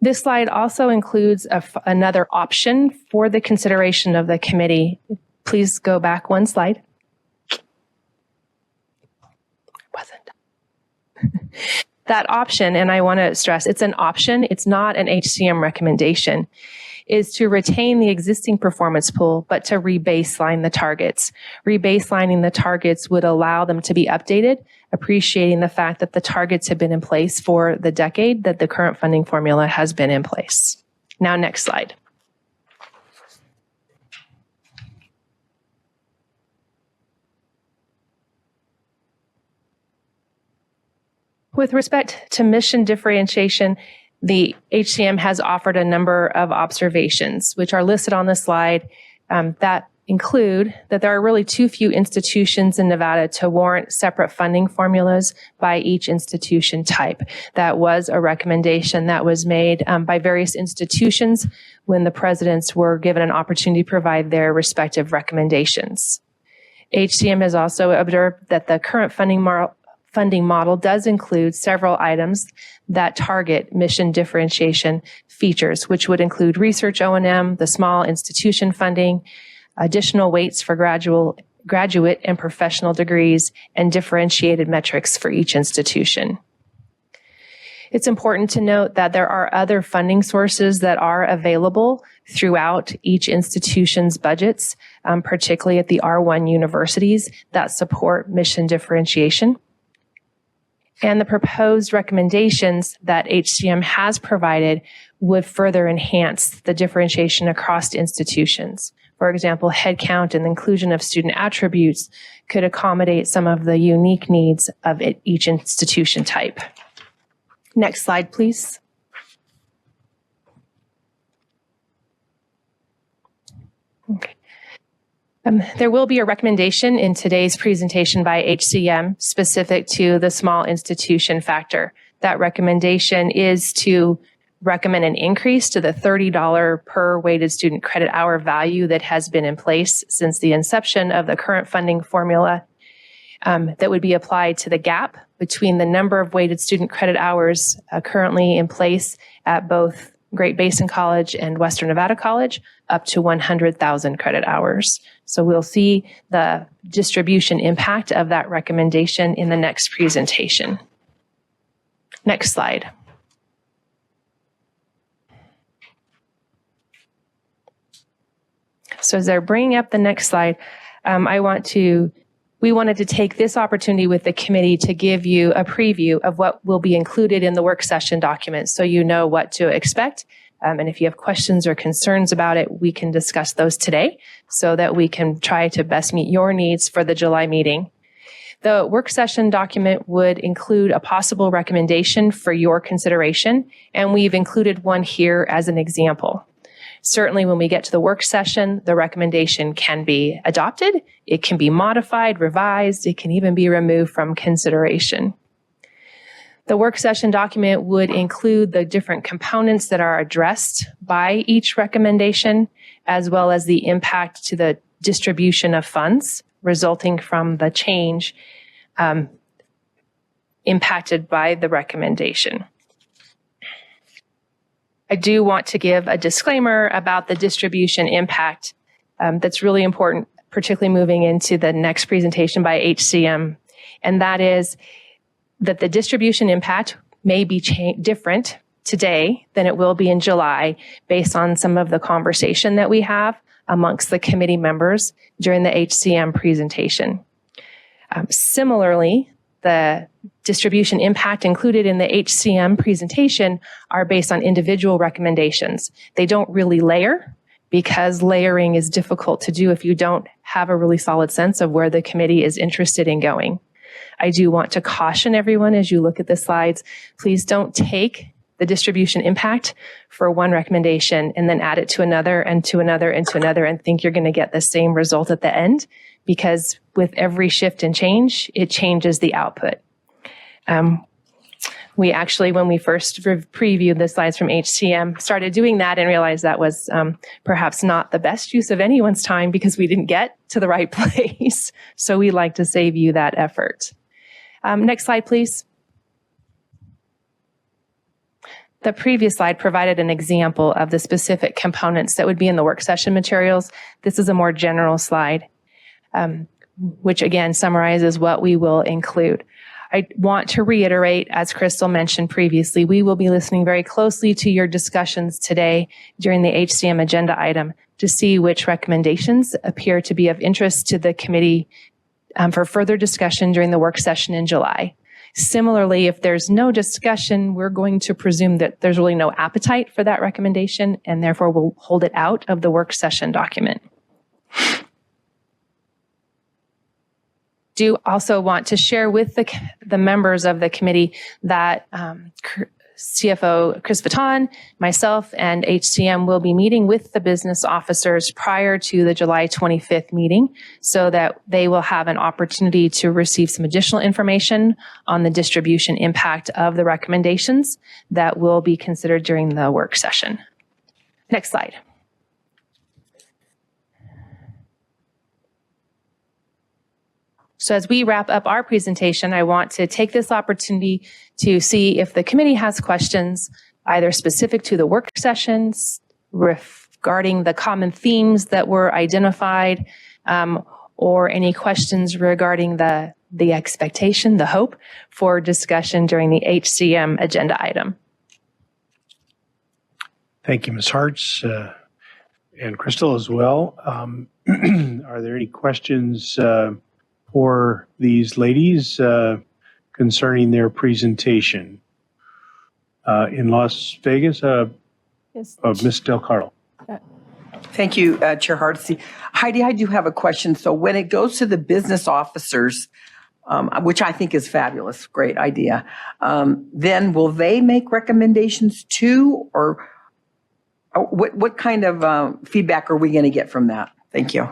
This slide also includes another option for the consideration of the committee. Please go back 1 slide. That option, and I want to stress, it's an option, it's not an HCM recommendation, is to retain the existing performance pool, but to rebaseline the targets. Rebaselining the targets would allow them to be updated, appreciating the fact that the targets have been in place for the decade that the current funding formula has been in place. Now, next slide. With respect to mission differentiation, the HCM has offered a number of observations, which are listed on the slide, that include that there are really too few institutions in Nevada to warrant separate funding formulas by each institution type. That was a recommendation that was made by various institutions when the presidents were given an opportunity to provide their respective recommendations. HCM has also observed that the current funding model does include several items that target mission differentiation features, which would include research O&M, the small institution funding, additional weights for graduate and professional degrees, and differentiated metrics for each institution. It's important to note that there are other funding sources that are available throughout each institution's budgets, particularly at the R1 universities that support mission differentiation. And the proposed recommendations that HCM has provided would further enhance the differentiation across institutions. For example, headcount and inclusion of student attributes could accommodate some of the unique needs of each institution type. Next slide, please. Okay. There will be a recommendation in today's presentation by HCM specific to the small institution factor. That recommendation is to recommend an increase to the $30 per weighted student credit hour value that has been in place since the inception of the current funding formula, that would be applied to the gap between the number of weighted student credit hours currently in place at both Great Basin College and Western Nevada College, up to 100,000 credit hours. So we'll see the distribution impact of that recommendation in the next presentation. Next slide. So as they're bringing up the next slide, we wanted to take this opportunity with the committee to give you a preview of what will be included in the work session document so you know what to expect. And if you have questions or concerns about it, we can discuss those today so that we can try to best meet your needs for the July meeting. The work session document would include a possible recommendation for your consideration, and we've included one here as an example. Certainly, when we get to the work session, the recommendation can be adopted, it can be modified, revised, it can even be removed from consideration. The work session document would include the different components that are addressed by each recommendation, as well as the impact to the distribution of funds resulting from the change impacted by the recommendation. I do want to give a disclaimer about the distribution impact that's really important, particularly moving into the next presentation by HCM, and that is that the distribution impact may be different today than it will be in July based on some of the conversation that we have amongst the committee members during the HCM presentation. Similarly, the distribution impact included in the HCM presentation are based on individual recommendations. They don't really layer because layering is difficult to do if you don't have a really solid sense of where the committee is interested in going. I do want to caution everyone as you look at the slides, please don't take the distribution impact for one recommendation and then add it to another and to another and to another and think you're going to get the same result at the end, because with every shift and change, it changes the output. We actually, when we first previewed the slides from HCM, started doing that and realized that was perhaps not the best use of anyone's time because we didn't get to the right place. So we like to save you that effort. Next slide, please. The previous slide provided an example of the specific components that would be in the work session materials. This is a more general slide, which again summarizes what we will include. I want to reiterate, as Crystal mentioned previously, we will be listening very closely to your discussions today during the HCM agenda item to see which recommendations appear to be of interest to the committee for further discussion during the work session in July. Similarly, if there's no discussion, we're going to presume that there's really no appetite for that recommendation, and therefore we'll hold it out of the work session document. Do also want to share with the members of the committee that CFO Chris Fatton, myself, and HCM will be meeting with the business officers prior to the July 25th meeting so that they will have an opportunity to receive some additional information on the distribution impact of the recommendations that will be considered during the work session. Next slide. So as we wrap up our presentation, I want to take this opportunity to see if the committee has questions, either specific to the work sessions, regarding the common themes that were identified, or any questions regarding the expectation, the hope for discussion during the HCM agenda item. Thank you, Ms. Hartz, and Crystal as well. Are there any questions for these ladies concerning their presentation. In Las Vegas, Yes. Ms. Del Carlo. Thank you, Chair Hardesty. Heidi, I do have a question. So when it goes to the business officers, which I think is fabulous, great idea, then will they make recommendations too, or what kind of feedback are we going to get from that? Thank you.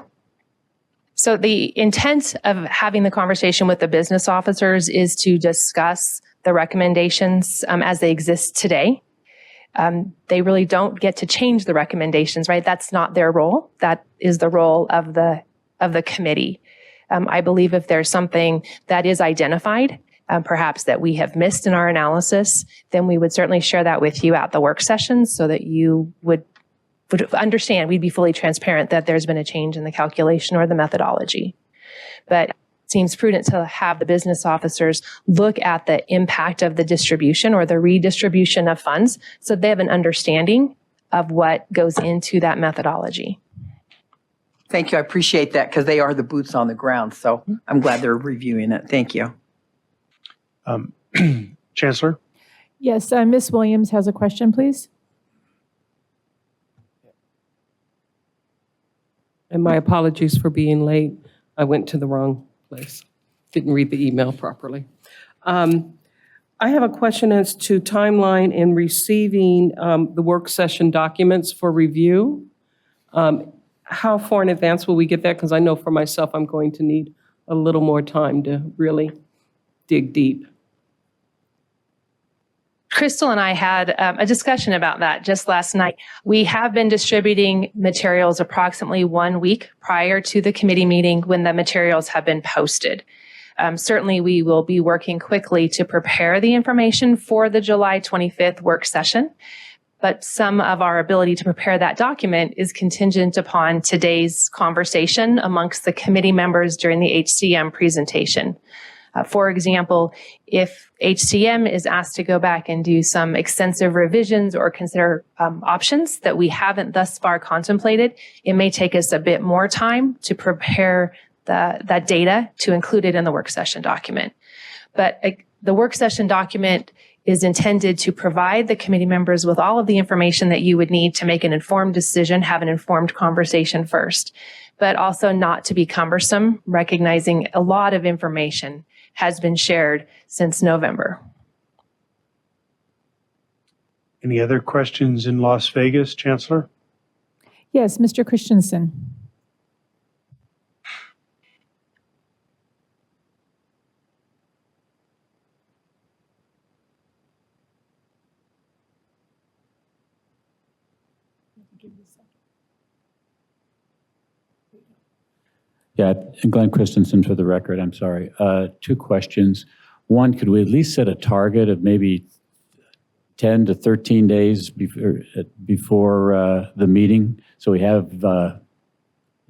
So the intent of having the conversation with the business officers is to discuss the recommendations as they exist today. They really don't get to change the recommendations, right? That's not their role. That is the role of the committee. I believe if there's something that is identified, perhaps that we have missed in our analysis, then we would certainly share that with you at the work session so that you would understand, we'd be fully transparent that there's been a change in the calculation or the methodology. But it seems prudent to have the business officers look at the impact of the distribution or the redistribution of funds so they have an understanding of what goes into that methodology. Thank you. I appreciate that because they are the boots on the ground. So I'm glad they're reviewing it. Thank you. Chancellor? Yes, Ms. Williams has a question, please. And my apologies for being late. I went to the wrong place. Didn't read the email properly. I have a question as to timeline in receiving the work session documents for review. How far in advance will we get that? Because I know for myself, I'm going to need a little more time to really dig deep. Crystal and I had a discussion about that just last night. We have been distributing materials approximately 1 week prior to the committee meeting when the materials have been posted. Certainly, we will be working quickly to prepare the information for the July 25th work session, but some of our ability to prepare that document is contingent upon today's conversation amongst the committee members during the HCM presentation. For example, if HCM is asked to go back and do some extensive revisions or consider options that we haven't thus far contemplated, it may take us a bit more time to prepare that data to include it in the work session document. But the work session document is intended to provide the committee members with all of the information that you would need to make an informed decision, have an informed conversation first, but also not to be cumbersome, recognizing a lot of information has been shared since November. Any other questions in Las Vegas, Chancellor? Yes, Mr. Christensen. Yeah, Glenn Christensen for the record, I'm sorry. 2 questions. One, could we at least set a target of maybe 10 to 13 days before the meeting? So we have,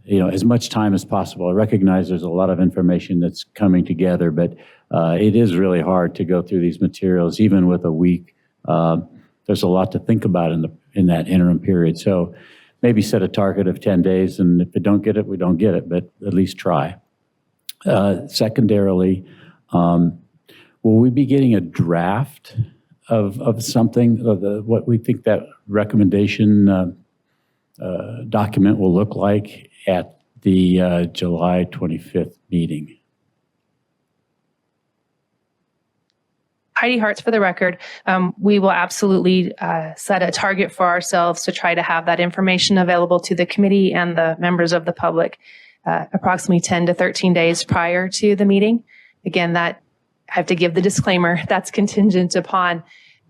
as much time as possible. I recognize there's a lot of information that's coming together, but it is really hard to go through these materials, even with a week. There's a lot to think about in that interim period. So maybe set a target of 10 days, and if we don't get it, we don't get it, but at least try. Secondarily, will we be getting a draft of something, of what we think that recommendation document will look like at the July 25th meeting? Heidi Hartz for the record. We will absolutely set a target for ourselves to try to have that information available to the committee and the members of the public approximately 10 to 13 days prior to the meeting. Again, that I have to give the disclaimer, that's contingent upon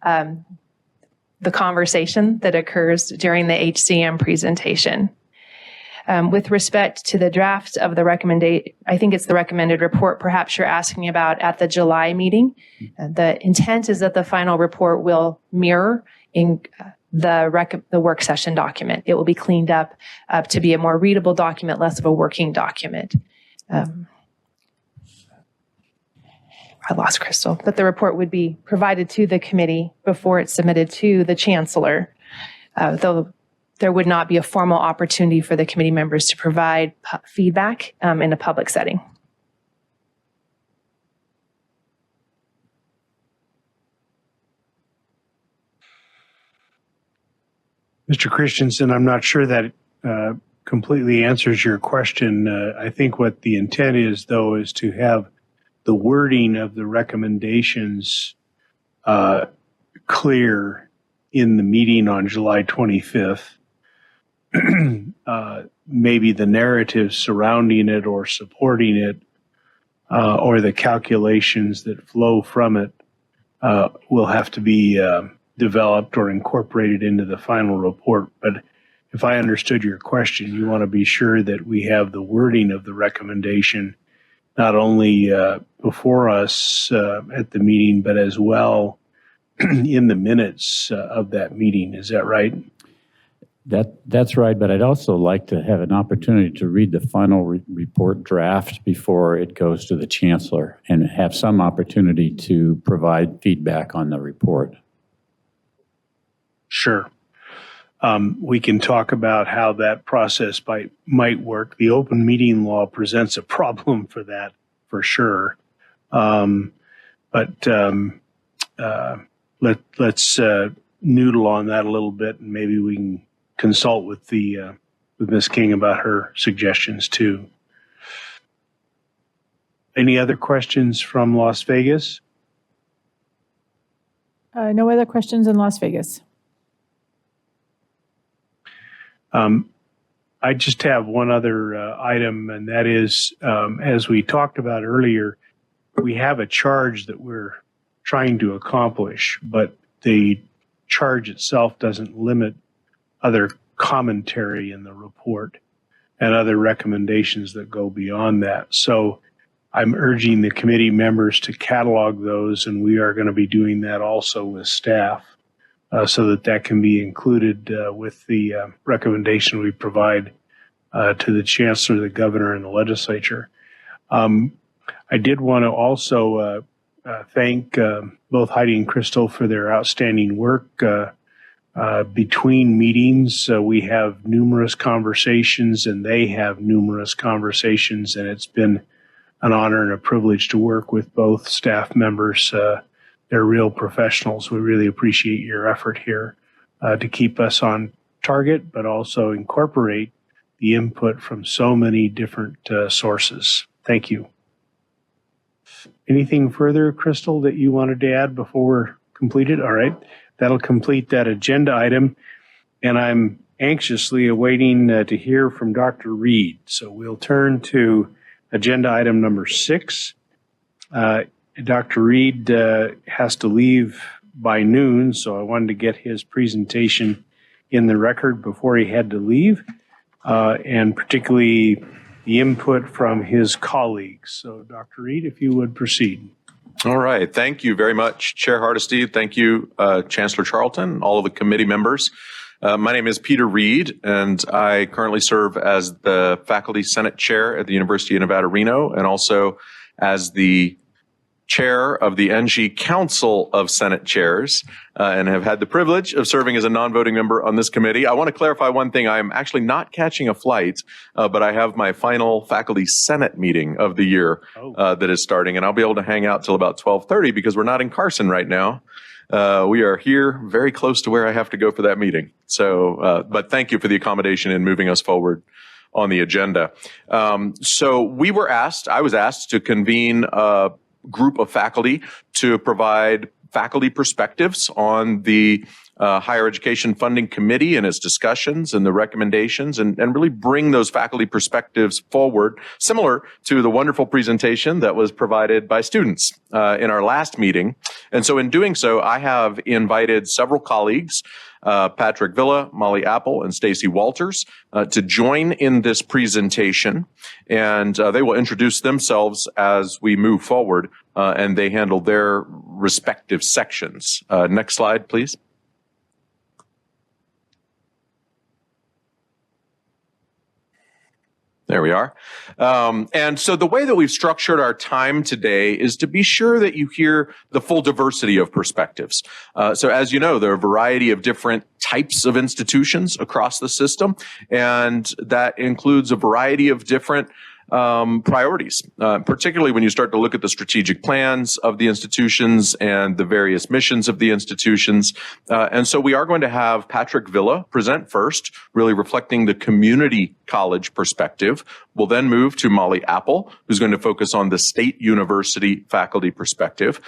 the conversation that occurs during the HCM presentation. With respect to the draft of the I think it's the recommended report, perhaps you're asking about at the July meeting. The intent is that the final report will mirror in the work session document. It will be cleaned up to be a more readable document, less of a working document. I lost Crystal, but the report would be provided to the committee before it's submitted to the chancellor, though there would not be a formal opportunity for the committee members to provide feedback in a public setting. Mr. Christensen, I'm not sure that completely answers your question. I think what the intent is, though, is to have the wording of the recommendations clear in the meeting on July 25th. Maybe the narrative surrounding it or supporting it, or the calculations that flow from it, will have to be developed or incorporated into the final report. But if I understood your question, you want to be sure that we have the wording of the recommendation not only before us at the meeting, but as well in the minutes of that meeting. Is that right? That's right, but I'd also like to have an opportunity to read the final report draft before it goes to the chancellor and have some opportunity to provide feedback on the report. Sure. We can talk about how that process might work. The open meeting law presents a problem for that, for sure. Let's noodle on that a little bit, and maybe we can consult with Ms. King about her suggestions too. Any other questions from Las Vegas? No other questions in Las Vegas. I just have one other item, and that is, as we talked about earlier, we have a charge that we're trying to accomplish, but the charge itself doesn't limit other commentary in the report and other recommendations that go beyond that. So I'm urging the committee members to catalog those, and we are going to be doing that also with staff. So that can be included with the recommendation we provide to the chancellor, the governor, and the legislature. I did want to also thank both Heidi and Crystal for their outstanding work. Between meetings, we have numerous conversations, and they have numerous conversations, and it's been an honor and a privilege to work with both staff members. They're real professionals. We really appreciate your effort here to keep us on target, but also incorporate the input from so many different sources. Thank you. Anything further, Crystal, that you wanted to add before we're completed? All right, that'll complete that agenda item. And I'm anxiously awaiting to hear from Dr. Reed. So we'll turn to agenda item number 6. Dr. Reed has to leave by noon, so I wanted to get his presentation in the record before he had to leave, and particularly the input from his colleagues. So, Dr. Reed, if you would proceed. All right. Thank you very much, Chair Hardesty. Thank you, Chancellor Charlton, all of the committee members. My name is Peter Reed, and I currently serve as the Faculty Senate Chair at the University of Nevada, Reno, and also as the Chair of the NG Council of Senate Chairs, and have had the privilege of serving as a non-voting member on this committee. I want to clarify one thing. I'm actually not catching a flight, but I have my final Faculty Senate meeting of the year that is starting, and I'll be able to hang out till about 12:30 because we're not in Carson right now. We are here very close to where I have to go for that meeting. So, but thank you for the accommodation in moving us forward on the agenda. So I was asked to convene a group of faculty to provide faculty perspectives on the Higher Education Funding Committee and its discussions and the recommendations, and really bring those faculty perspectives forward, similar to the wonderful presentation that was provided by students in our last meeting. And so in doing so, I have invited several colleagues, Patrick Villa, Molly Apple, and Stacy Walters, to join in this presentation. And they will introduce themselves as we move forward, and they handle their respective sections. Next slide, please. There we are. And so the way that we've structured our time today is to be sure that you hear the full diversity of perspectives. So as you know, there are a variety of different types of institutions across the system, and that includes a variety of different priorities, particularly when you start to look at the strategic plans of the institutions and the various missions of the institutions. And so we are going to have Patrick Villa present first, really reflecting the community college perspective. We'll then move to Molly Apple, who's going to focus on the state university faculty perspective.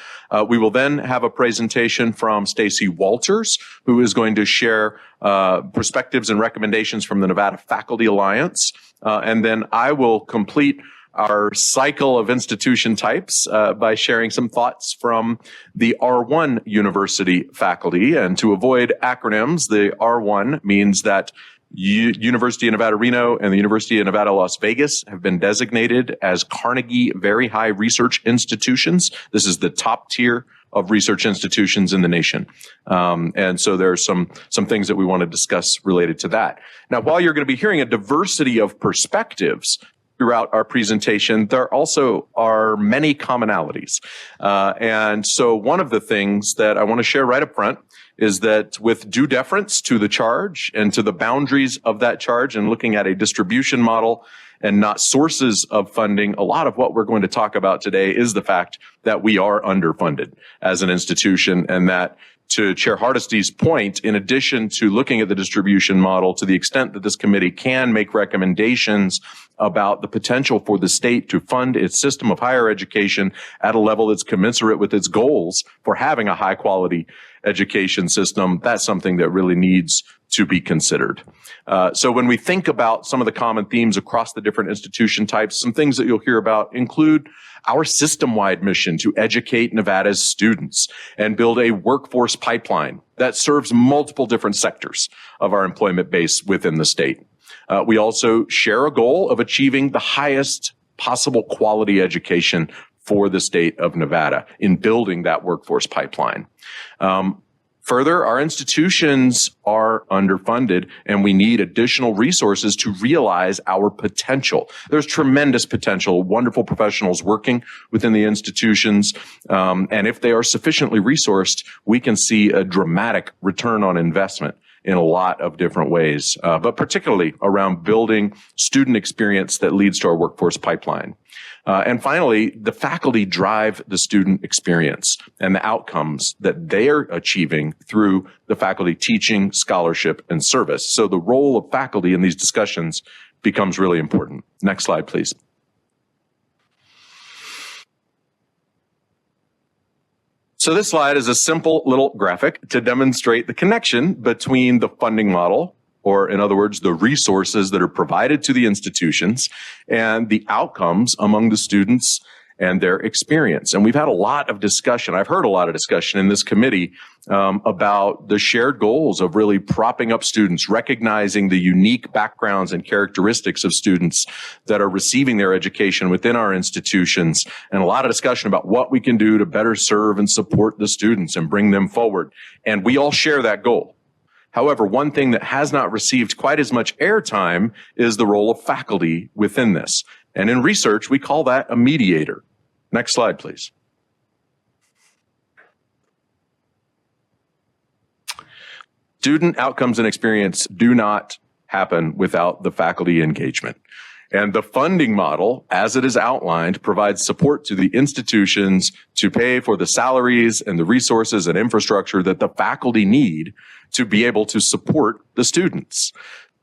We will then have a presentation from Stacy Walters, who is going to share perspectives and recommendations from the Nevada Faculty Alliance. And then I will complete our cycle of institution types by sharing some thoughts from the R1 University faculty. And to avoid acronyms, the R1 means that University of Nevada, Reno and the University of Nevada, Las Vegas have been designated as Carnegie Very High Research Institutions. This is the top tier of research institutions in the nation. And so there are some things that we want to discuss related to that. Now, while you're going to be hearing a diversity of perspectives throughout our presentation, there also are many commonalities. And so one of the things that I want to share right up front is that with due deference to the charge and to the boundaries of that charge and looking at a distribution model and not sources of funding, a lot of what we're going to talk about today is the fact that we are underfunded as an institution, and that, to Chair Hardesty's point, in addition to looking at the distribution model, to the extent that this committee can make recommendations about the potential for the state to fund its system of higher education at a level that's commensurate with its goals for having a high quality education system, that's something that really needs to be considered. So when we think about some of the common themes across the different institution types, some things that you'll hear about include our system-wide mission to educate Nevada's students and build a workforce pipeline that serves multiple different sectors of our employment base within the state. We also share a goal of achieving the highest possible quality education for the state of Nevada in building that workforce pipeline. Further, our institutions are underfunded, and we need additional resources to realize our potential. There's tremendous potential, wonderful professionals working within the institutions, and if they are sufficiently resourced, we can see a dramatic return on investment in a lot of different ways, but particularly around building student experience that leads to our workforce pipeline. And finally, the faculty drive the student experience and the outcomes that they are achieving through the faculty teaching, scholarship, and service. So the role of faculty in these discussions becomes really important. Next slide, please. So this slide is a simple little graphic to demonstrate the connection between the funding model, or in other words, the resources that are provided to the institutions, and the outcomes among the students and their experience. And we've had a lot of discussion. I've heard a lot of discussion in this committee about the shared goals of really propping up students, recognizing the unique backgrounds and characteristics of students that are receiving their education within our institutions, and a lot of discussion about what we can do to better serve and support the students and bring them forward. And we all share that goal. However, one thing that has not received quite as much airtime is the role of faculty within this. And in research, we call that a mediator. Next slide, please. Student outcomes and experience do not happen without the faculty engagement. And the funding model, as it is outlined, provides support to the institutions to pay for the salaries and the resources and infrastructure that the faculty need to be able to support the students.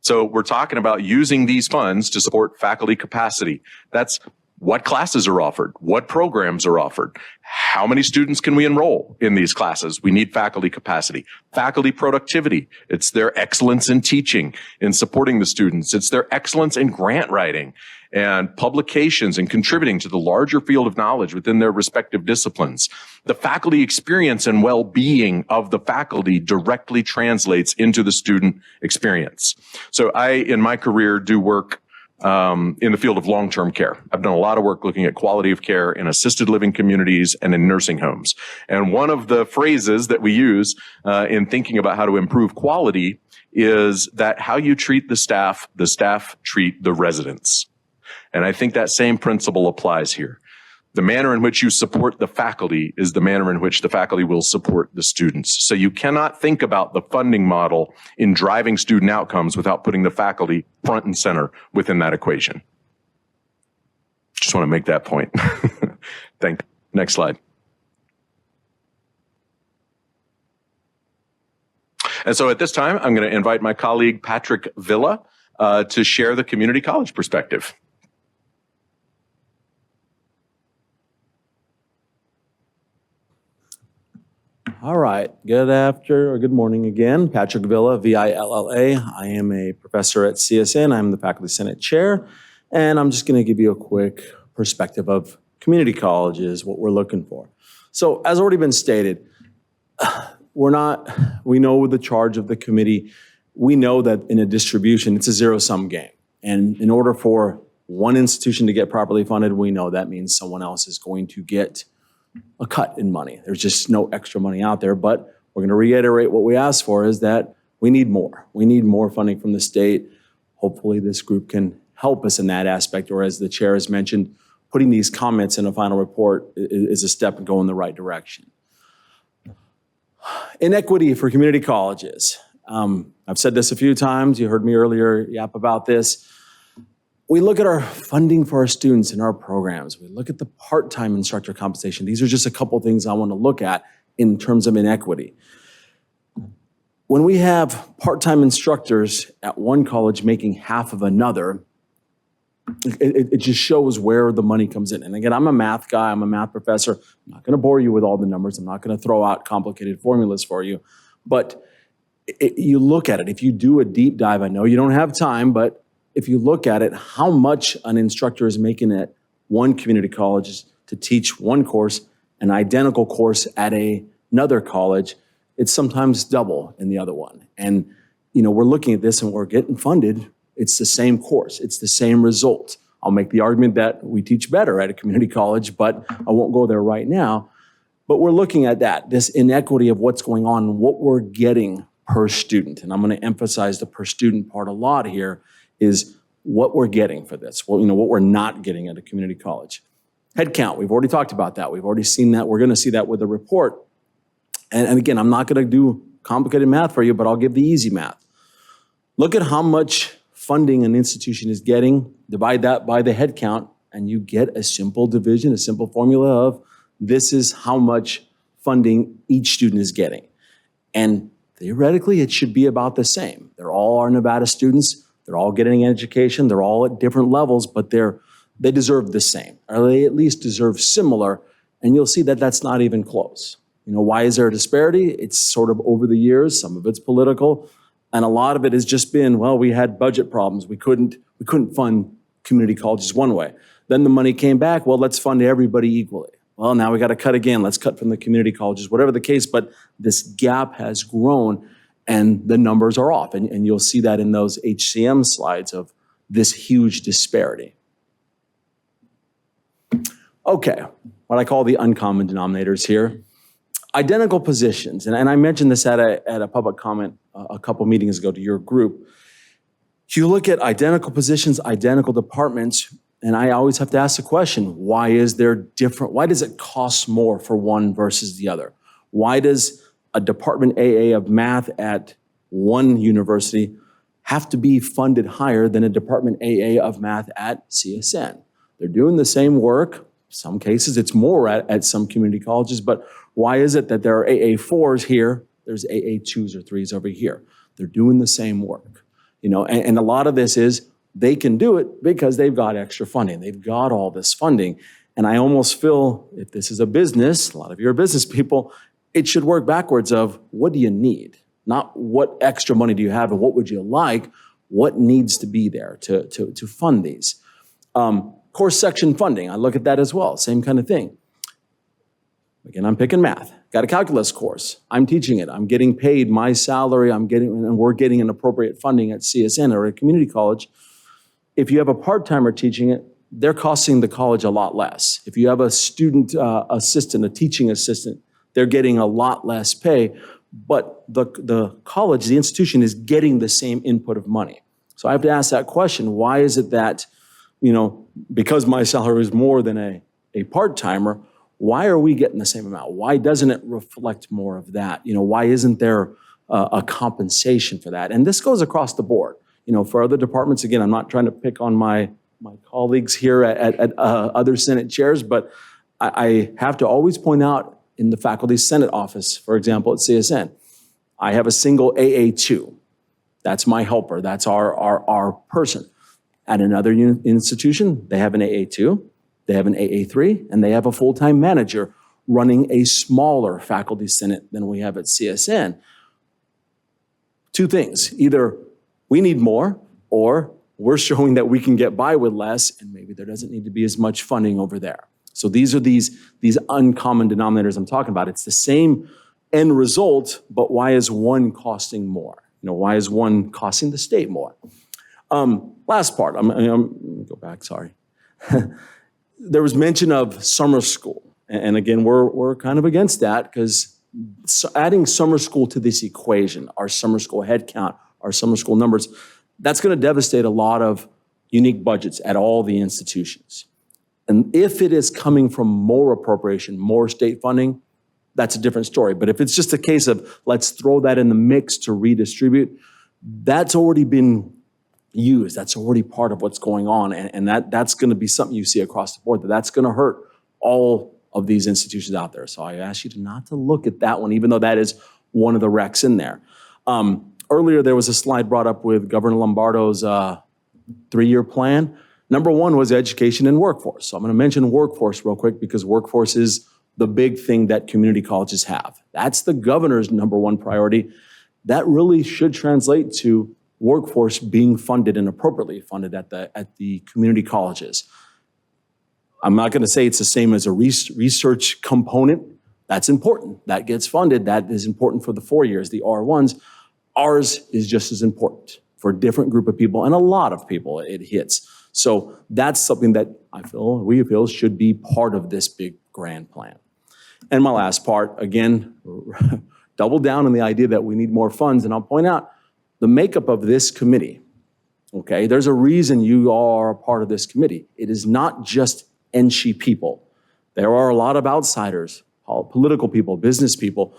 So we're talking about using these funds to support faculty capacity. That's what classes are offered, what programs are offered, how many students can we enroll in these classes? We need faculty capacity. Faculty productivity, it's their excellence in teaching, in supporting the students. It's their excellence in grant writing and publications and contributing to the larger field of knowledge within their respective disciplines. The faculty experience and well-being of the faculty directly translates into the student experience. So I, in my career, do work in the field of long-term care. I've done a lot of work looking at quality of care in assisted living communities and in nursing homes. And one of the phrases that we use in thinking about how to improve quality is that how you treat the staff treat the residents. And I think that same principle applies here. The manner in which you support the faculty is the manner in which the faculty will support the students. So you cannot think about the funding model in driving student outcomes without putting the faculty front and center within that equation. Just want to make that point. Next slide. And so at this time, I'm going to invite my colleague, Patrick Villa, to share the community college perspective. All right. Good morning again. Patrick Villa, V-I-L-L-A. I am a professor at CSN. I'm the Faculty Senate Chair. And I'm just going to give you a quick perspective of community colleges, what we're looking for. So as already been stated, we know the charge of the committee. We know that in a distribution, it's a zero-sum game. And in order for one institution to get properly funded, we know that means someone else is going to get a cut in money. There's just no extra money out there, but we're going to reiterate what we asked for is that we need more. We need more funding from the state. Hopefully this group can help us in that aspect, or as the chair has mentioned, putting these comments in a final report is a step and go in the right direction. Inequity for community colleges. I've said this a few times. You heard me earlier yap about this. We look at our funding for our students in our programs. We look at the part-time instructor compensation. These are just a couple things I want to look at in terms of inequity. When we have part-time instructors at one college making half of another, it just shows where the money comes in. And again, I'm a math guy. I'm a math professor. I'm not going to bore you with all the numbers. I'm not going to throw out complicated formulas for you. But you look at it. If you do a deep dive, I know you don't have time, but if you look at it, how much an instructor is making at one community college to teach one course, an identical course at another college, it's sometimes double in the other one. And, we're looking at this and we're getting funded. It's the same course. It's the same result. I'll make the argument that we teach better at a community college, but I won't go there right now. But we're looking at that, this inequity of what's going on and what we're getting per student. And I'm going to emphasize the per student part a lot here is what we're getting for this. Well, what we're not getting at a community college. Headcount, we've already talked about that. We've already seen that. We're going to see that with the report. And again, I'm not going to do complicated math for you, but I'll give the easy math. Look at how much funding an institution is getting, divide that by the headcount, and you get a simple division, a simple formula of this is how much funding each student is getting. And theoretically, it should be about the same. They're all our Nevada students. They're all getting an education. They're all at different levels, but they deserve the same, or they at least deserve similar. And you'll see that that's not even close. Why is there a disparity? It's sort of over the years. Some of it's political, and a lot of it has just been, well, we had budget problems. We couldn't fund community colleges one way. Then the money came back. Well, let's fund everybody equally. Well, now we got to cut again. Let's cut from the community colleges, whatever the case. But this gap has grown. And the numbers are off. And you'll see that in those HCM slides of this huge disparity. Okay, what I call the uncommon denominators here. Identical positions. And I mentioned this at a public comment a couple meetings ago to your group. You look at identical positions, identical departments, and I always have to ask the question, why is there different? Why does it cost more for one versus the other? Why does a Department AA of math at one university have to be funded higher than a Department AA of math at CSN? They're doing the same work. Some cases it's more at some community colleges, but why is it that there are AA4s here, there's AA2s or 3s over here? They're doing the same work. And a lot of this is they can do it because they've got extra funding. They've got all this funding. And I almost feel if this is a business, a lot of you are business people, it should work backwards of what do you need? Not what extra money do you have and what would you like? What needs to be there to fund these? Course section funding, I look at that as well, same kind of thing. Again, I'm picking math. Got a calculus course. I'm teaching it. I'm getting paid my salary. And we're getting an appropriate funding at CSN or a community college. If you have a part-timer teaching it, they're costing the college a lot less. If you have a student assistant, a teaching assistant, they're getting a lot less pay, but the college, the institution is getting the same input of money. So I have to ask that question, why is it that, because my salary is more than a part-timer, why are we getting the same amount? Why doesn't it reflect more of that? Why isn't there a compensation for that? And this goes across the board. For other departments, again, I'm not trying to pick on my my colleagues here at other Senate chairs, but I have to always point out in the Faculty Senate office, for example, at CSN, I have a single AA2. That's my helper. That's our person. At another institution, they have an AA2, they have an AA3, and they have a full-time manager running a smaller Faculty Senate than we have at CSN. Two things: either we need more, or we're showing that we can get by with less, and maybe there doesn't need to be as much funding over there. So these are these uncommon denominators I'm talking about. It's the same end result, but why is one costing more? Why is one costing the state more? Last part, let me go back, sorry. There was mention of summer school. And again, we're kind of against that, because adding summer school to this equation, our summer school headcount, our summer school numbers, that's going to devastate a lot of unique budgets at all the institutions. And if it is coming from more appropriation, more state funding, that's a different story. But if it's just a case of let's throw that in the mix to redistribute, that's already been used. That's already part of what's going on. And that's going to be something you see across the board, that's going to hurt all of these institutions out there. So I ask you not to look at that one, even though that is one of the recs in there. Earlier, there was a slide brought up with Governor Lombardo's 3-year plan. Number one was education and workforce. So I'm going to mention workforce real quick, because workforce is the big thing that community colleges have. That's the governor's number one priority. That really should translate to workforce being funded and appropriately funded at the community colleges. I'm not going to say it's the same as a research component. That's important. That gets funded. That is important for the 4 years, the R1s. Ours is just as important for a different group of people, and a lot of people it hits. So that's something that we feel should be part of this big grand plan. And my last part, again, double down on the idea that we need more funds. And I'll point out the makeup of this committee. Okay, there's a reason you are a part of this committee. It is not just NSHE people. There are a lot of outsiders, political people, business people.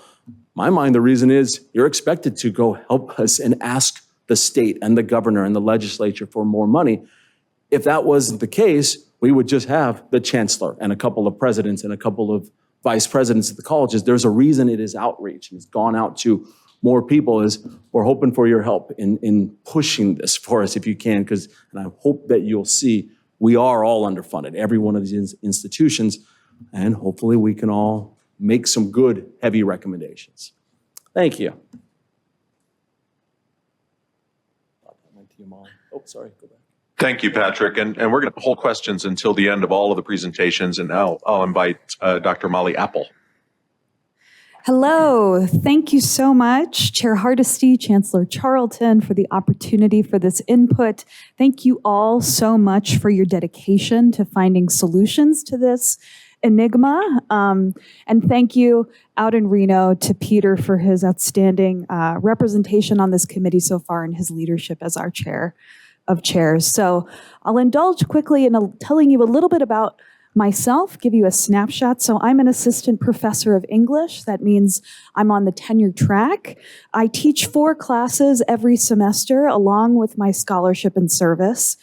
My mind, the reason is you're expected to go help us and ask the state and the governor and the legislature for more money. If that wasn't the case, we would just have the chancellor and a couple of presidents and a couple of vice presidents of the colleges. There's a reason it is outreach and it's gone out to more people. Is we're hoping for your help in pushing this for us if you can, and I hope that you'll see we are all underfunded, every one of these institutions, and hopefully we can all make some good, heavy recommendations. Thank you. Oh, sorry, go back. Thank you, Patrick. And we're going to hold questions until the end of all of the presentations. And now I'll invite Dr. Molly Apple. Hello. Thank you so much, Chair Hardesty, Chancellor Charlton, for the opportunity for this input. Thank you all so much for your dedication to finding solutions to this enigma. And thank you out in Reno to Peter for his outstanding representation on this committee so far and his leadership as our chair of chairs. So I'll indulge quickly in telling you a little bit about myself, give you a snapshot. So I'm an assistant professor of English. That means I'm on the tenure track. I teach 4 classes every semester along with my scholarship and service.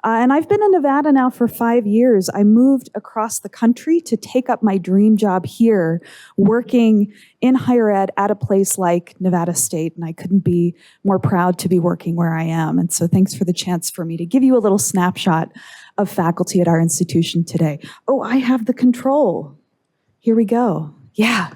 And I've been in Nevada now for 5 years. I moved across the country to take up my dream job here, working in higher ed at a place like Nevada State. And I couldn't be more proud to be working where I am. And so thanks for the chance for me to give you a little snapshot of faculty at our institution today. Oh, I have the control. Here we go. Yeah.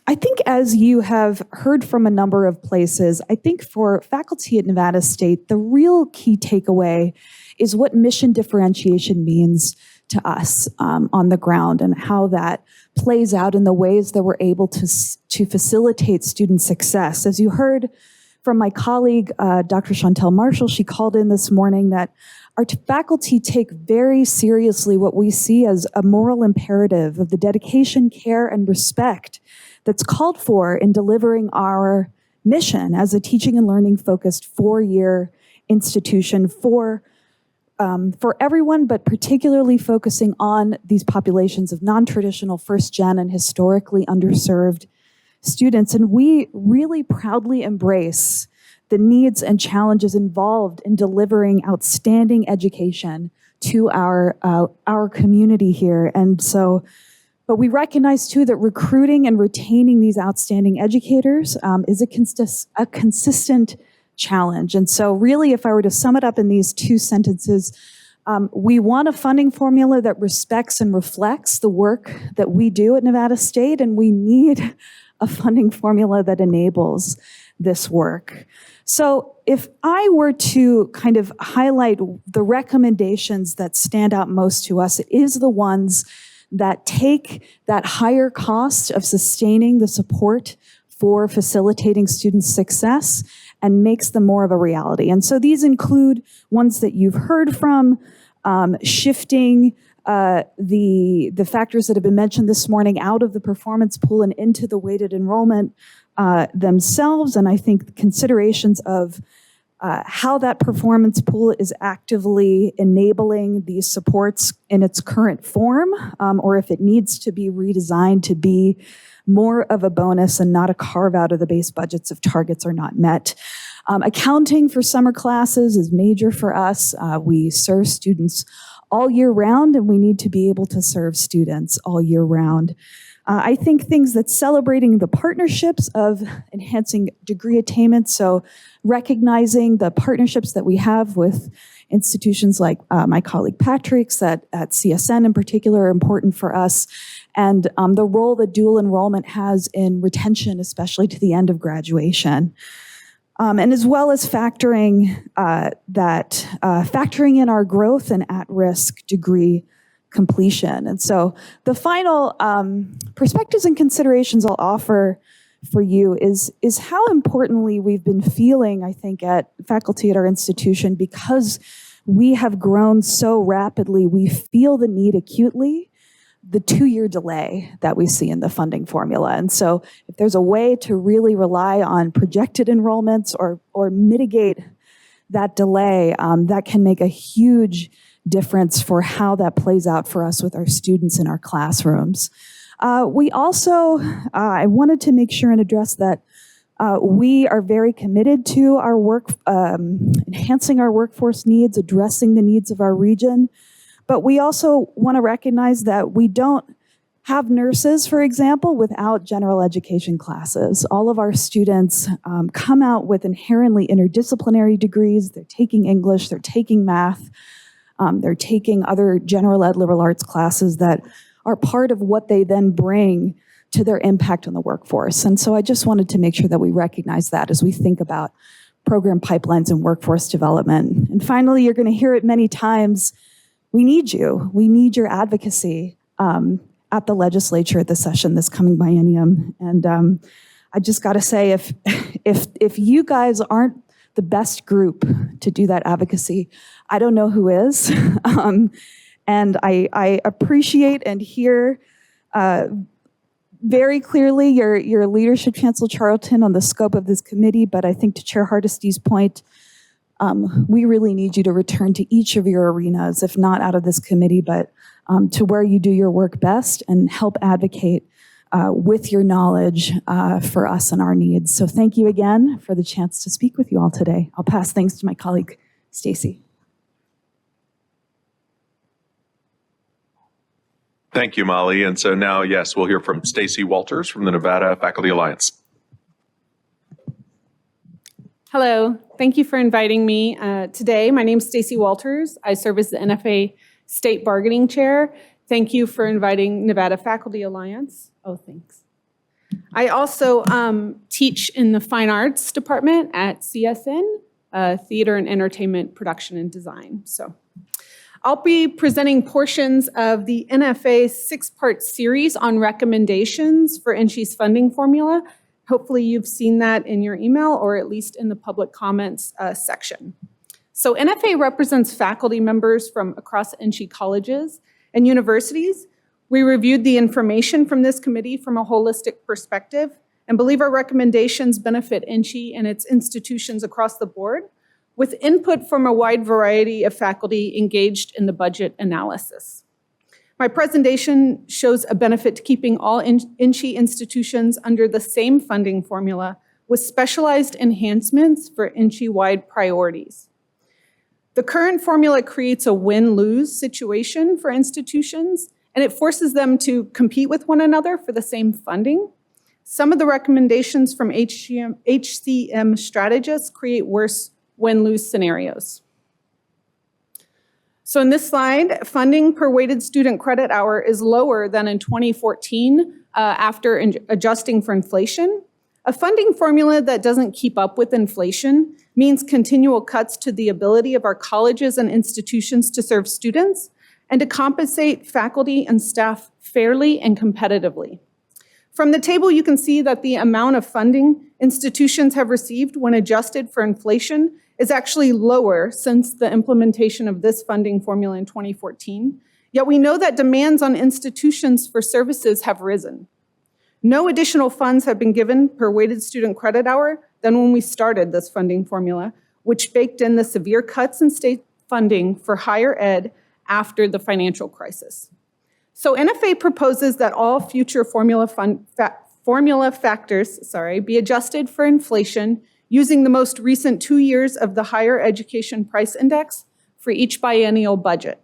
I think as you have heard from a number of places, I think for faculty at Nevada State, the real key takeaway is what mission differentiation means to us on the ground and how that plays out in the ways that we're able to facilitate student success. As you heard from my colleague, Dr. Chantel Marshall, she called in this morning that our faculty take very seriously what we see as a moral imperative of the dedication, care, and respect that's called for in delivering our mission as a teaching and learning focused 4-year institution for everyone, but particularly focusing on these populations of non-traditional, first-gen, and historically underserved students. And we really proudly embrace the needs and challenges involved in delivering outstanding education to our community here. And so, but we recognize too that recruiting and retaining these outstanding educators is a consistent challenge. And so really, if I were to sum it up in these two sentences, we want a funding formula that respects and reflects the work that we do at Nevada State, and we need a funding formula that enables this work. So if I were to kind of highlight the recommendations that stand out most to us, it is the ones that take that higher cost of sustaining the support for facilitating student success and makes them more of a reality. And so these include ones that you've heard from, shifting the factors that have been mentioned this morning out of the performance pool and into the weighted enrollment themselves. And I think considerations of how that performance pool is actively enabling these supports in its current form, or if it needs to be redesigned to be more of a bonus and not a carve out of the base budgets if targets are not met. Accounting for summer classes is major for us. We serve students all year round, and we need to be able to serve students all year round. I think things that celebrating the partnerships of enhancing degree attainment, so recognizing the partnerships that we have with institutions like my colleague Patrick's at CSN in particular are important for us, and the role that dual enrollment has in retention, especially to the end of graduation. And as well as factoring in our growth and at-risk degree completion. And so the final perspectives and considerations I'll offer for you is how importantly we've been feeling, I think, at faculty at our institution, because we have grown so rapidly, we feel the need acutely, the 2-year delay that we see in the funding formula. And so if there's a way to really rely on projected enrollments or mitigate that delay, that can make a huge difference for how that plays out for us with our students in our classrooms. We also, I wanted to make sure and address that we are very committed to our work, enhancing our workforce needs, addressing the needs of our region. But we also want to recognize that we don't have nurses, for example, without general education classes. All of our students come out with inherently interdisciplinary degrees. They're taking English, they're taking math, they're taking other general ed liberal arts classes that are part of what they then bring to their impact on the workforce. And so I just wanted to make sure that we recognize that as we think about program pipelines and workforce development. And finally, you're going to hear it many times, we need you. We need your advocacy at the legislature at the session this coming biennium. And I just got to say, if you guys aren't the best group to do that advocacy, I don't know who is. And I appreciate and hear very clearly your leadership, Chancellor Charlton, on the scope of this committee. But I think to Chair Hardesty's point, we really need you to return to each of your arenas, if not out of this committee, but to where you do your work best and help advocate with your knowledge for us and our needs. So thank you again for the chance to speak with you all today. I'll pass things to my colleague, Stacy. Thank you, Molly. And so now, yes, we'll hear from Stacy Walters from the Nevada Faculty Alliance. Hello, thank you for inviting me today. My name is Stacy Walters. I serve as the NFA State Bargaining Chair. Thank you for inviting Nevada Faculty Alliance. Oh, thanks. I also teach in the Fine Arts Department at CSN, Theater and Entertainment Production and Design. So I'll be presenting portions of the NFA 6-part series on recommendations for NSHE's funding formula. Hopefully you've seen that in your email or at least in the public comments section. So NFA represents faculty members from across NSHE colleges and universities. We reviewed the information from this committee from a holistic perspective and believe our recommendations benefit NSHE and its institutions across the board, with input from a wide variety of faculty engaged in the budget analysis. My presentation shows a benefit to keeping all NSHE institutions under the same funding formula with specialized enhancements for INCHE-wide priorities. The current formula creates a win-lose situation for institutions, and it forces them to compete with one another for the same funding. Some of the recommendations from HCM strategists create worse win-lose scenarios. So in this slide, funding per weighted student credit hour is lower than in 2014 after adjusting for inflation. A funding formula that doesn't keep up with inflation means continual cuts to the ability of our colleges and institutions to serve students and to compensate faculty and staff fairly and competitively. From the table, you can see that the amount of funding institutions have received when adjusted for inflation is actually lower since the implementation of this funding formula in 2014. Yet we know that demands on institutions for services have risen. No additional funds have been given per weighted student credit hour than when we started this funding formula, which baked in the severe cuts in state funding for higher ed after the financial crisis. So NFA proposes that all future formula factors be adjusted for inflation using the most recent 2 years of the Higher Education Price Index for each biennial budget.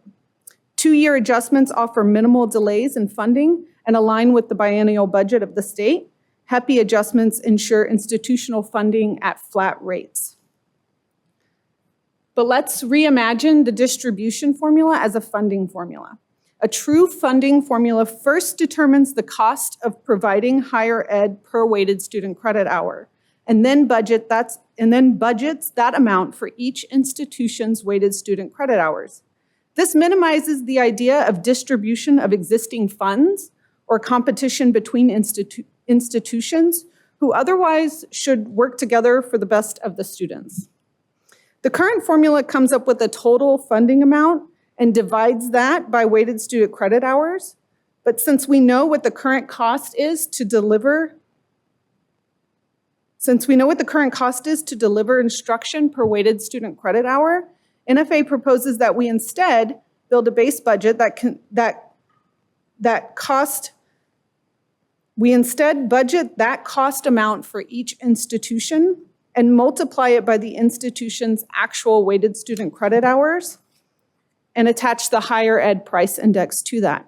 2-year adjustments offer minimal delays in funding and align with the biennial budget of the state. HEPI adjustments ensure institutional funding at flat rates. But let's reimagine the distribution formula as a funding formula. A true funding formula first determines the cost of providing higher ed per weighted student credit hour, and then budgets that amount for each institution's weighted student credit hours. This minimizes the idea of distribution of existing funds or competition between institutions who otherwise should work together for the best of the students. The current formula comes up with a total funding amount and divides that by weighted student credit hours. But since we know what the current cost is to deliver instruction per weighted student credit hour, NFA proposes that we instead build a base budget we instead budget that cost amount for each institution and multiply it by the institution's actual weighted student credit hours and attach the higher ed price index to that.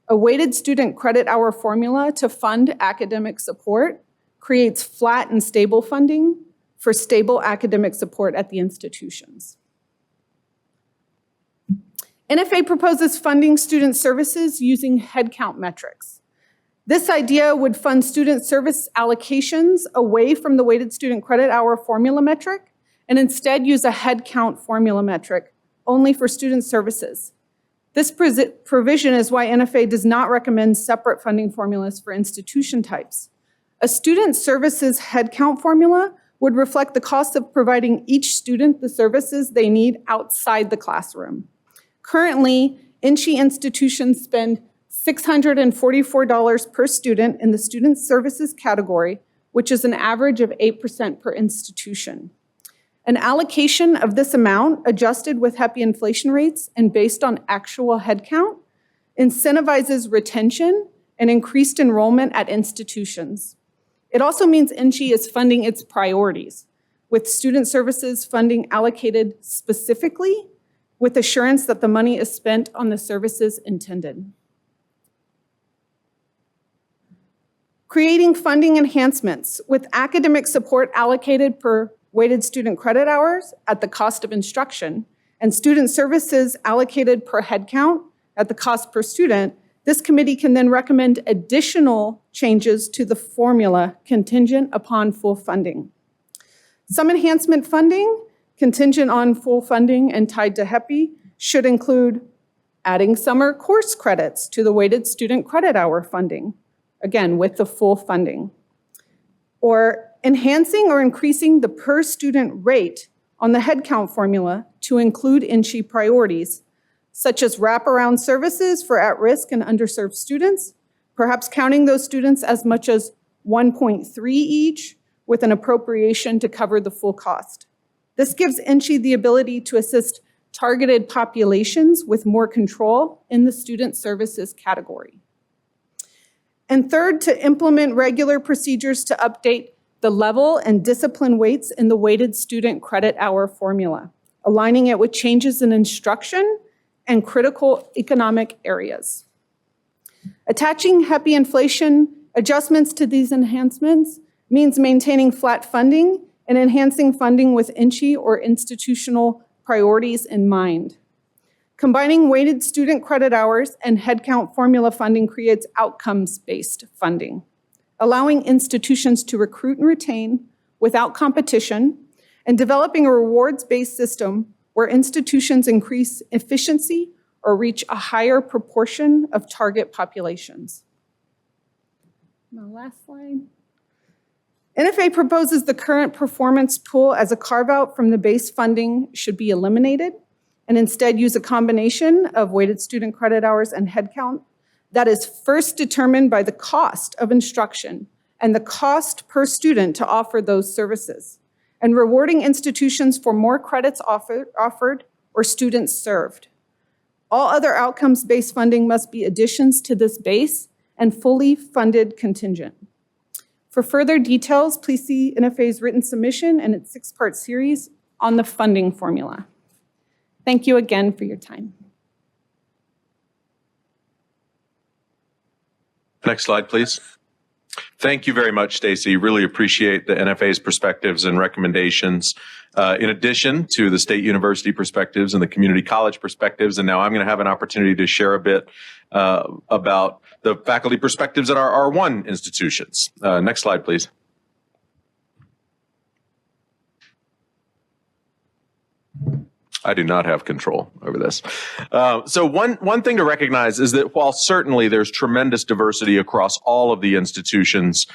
A weighted student credit hour formula to fund academic support creates flat and stable funding for stable academic support at the institutions. NFA proposes funding student services using headcount metrics. This idea would fund student service allocations away from the weighted student credit hour formula metric and instead use a headcount formula metric only for student services. This provision is why NFA does not recommend separate funding formulas for institution types. A student services headcount formula would reflect the cost of providing each student the services they need outside the classroom. Currently, INCHE institutions spend $644 per student in the student services category, which is an average of 8% per institution. An allocation of this amount, adjusted with HEPI inflation rates and based on actual headcount, incentivizes retention and increased enrollment at institutions. It also means INCHE is funding its priorities, with student services funding allocated specifically with assurance that the money is spent on the services intended. Creating funding enhancements with academic support allocated per weighted student credit hours at the cost of instruction and student services allocated per headcount at the cost per student, this committee can then recommend additional changes to the formula contingent upon full funding. Some enhancement funding, contingent on full funding and tied to HEPI, should include adding summer course credits to the weighted student credit hour funding, again, with the full funding, or enhancing or increasing the per student rate on the headcount formula to include INCHE priorities, such as wraparound services for at-risk and underserved students, perhaps counting those students as much as 1.3 each with an appropriation to cover the full cost. This gives INCHE the ability to assist targeted populations with more control in the student services category. And third, to implement regular procedures to update the level and discipline weights in the weighted student credit hour formula, aligning it with changes in instruction and critical economic areas. Attaching HEPI inflation adjustments to these enhancements means maintaining flat funding and enhancing funding with INCHE or institutional priorities in mind. Combining weighted student credit hours and headcount formula funding creates outcomes-based funding, allowing institutions to recruit and retain without competition, and developing a rewards-based system where institutions increase efficiency or reach a higher proportion of target populations. My last slide. NFA proposes the current performance pool as a carve-out from the base funding should be eliminated and instead use a combination of weighted student credit hours and headcount that is first determined by the cost of instruction and the cost per student to offer those services, and rewarding institutions for more credits offered or students served. All other outcomes-based funding must be additions to this base and fully funded contingent. For further details, please see NFA's written submission and its 6-part series on the funding formula. Thank you again for your time. Next slide, please. Thank you very much, Stacy. Really appreciate the NFA's perspectives and recommendations, in addition to the state university perspectives and the community college perspectives. And now I'm going to have an opportunity to share a bit about the faculty perspectives at our R1 institutions. Next slide, please. I do not have control over this. So one thing to recognize is that while certainly there's tremendous diversity across all of the institutions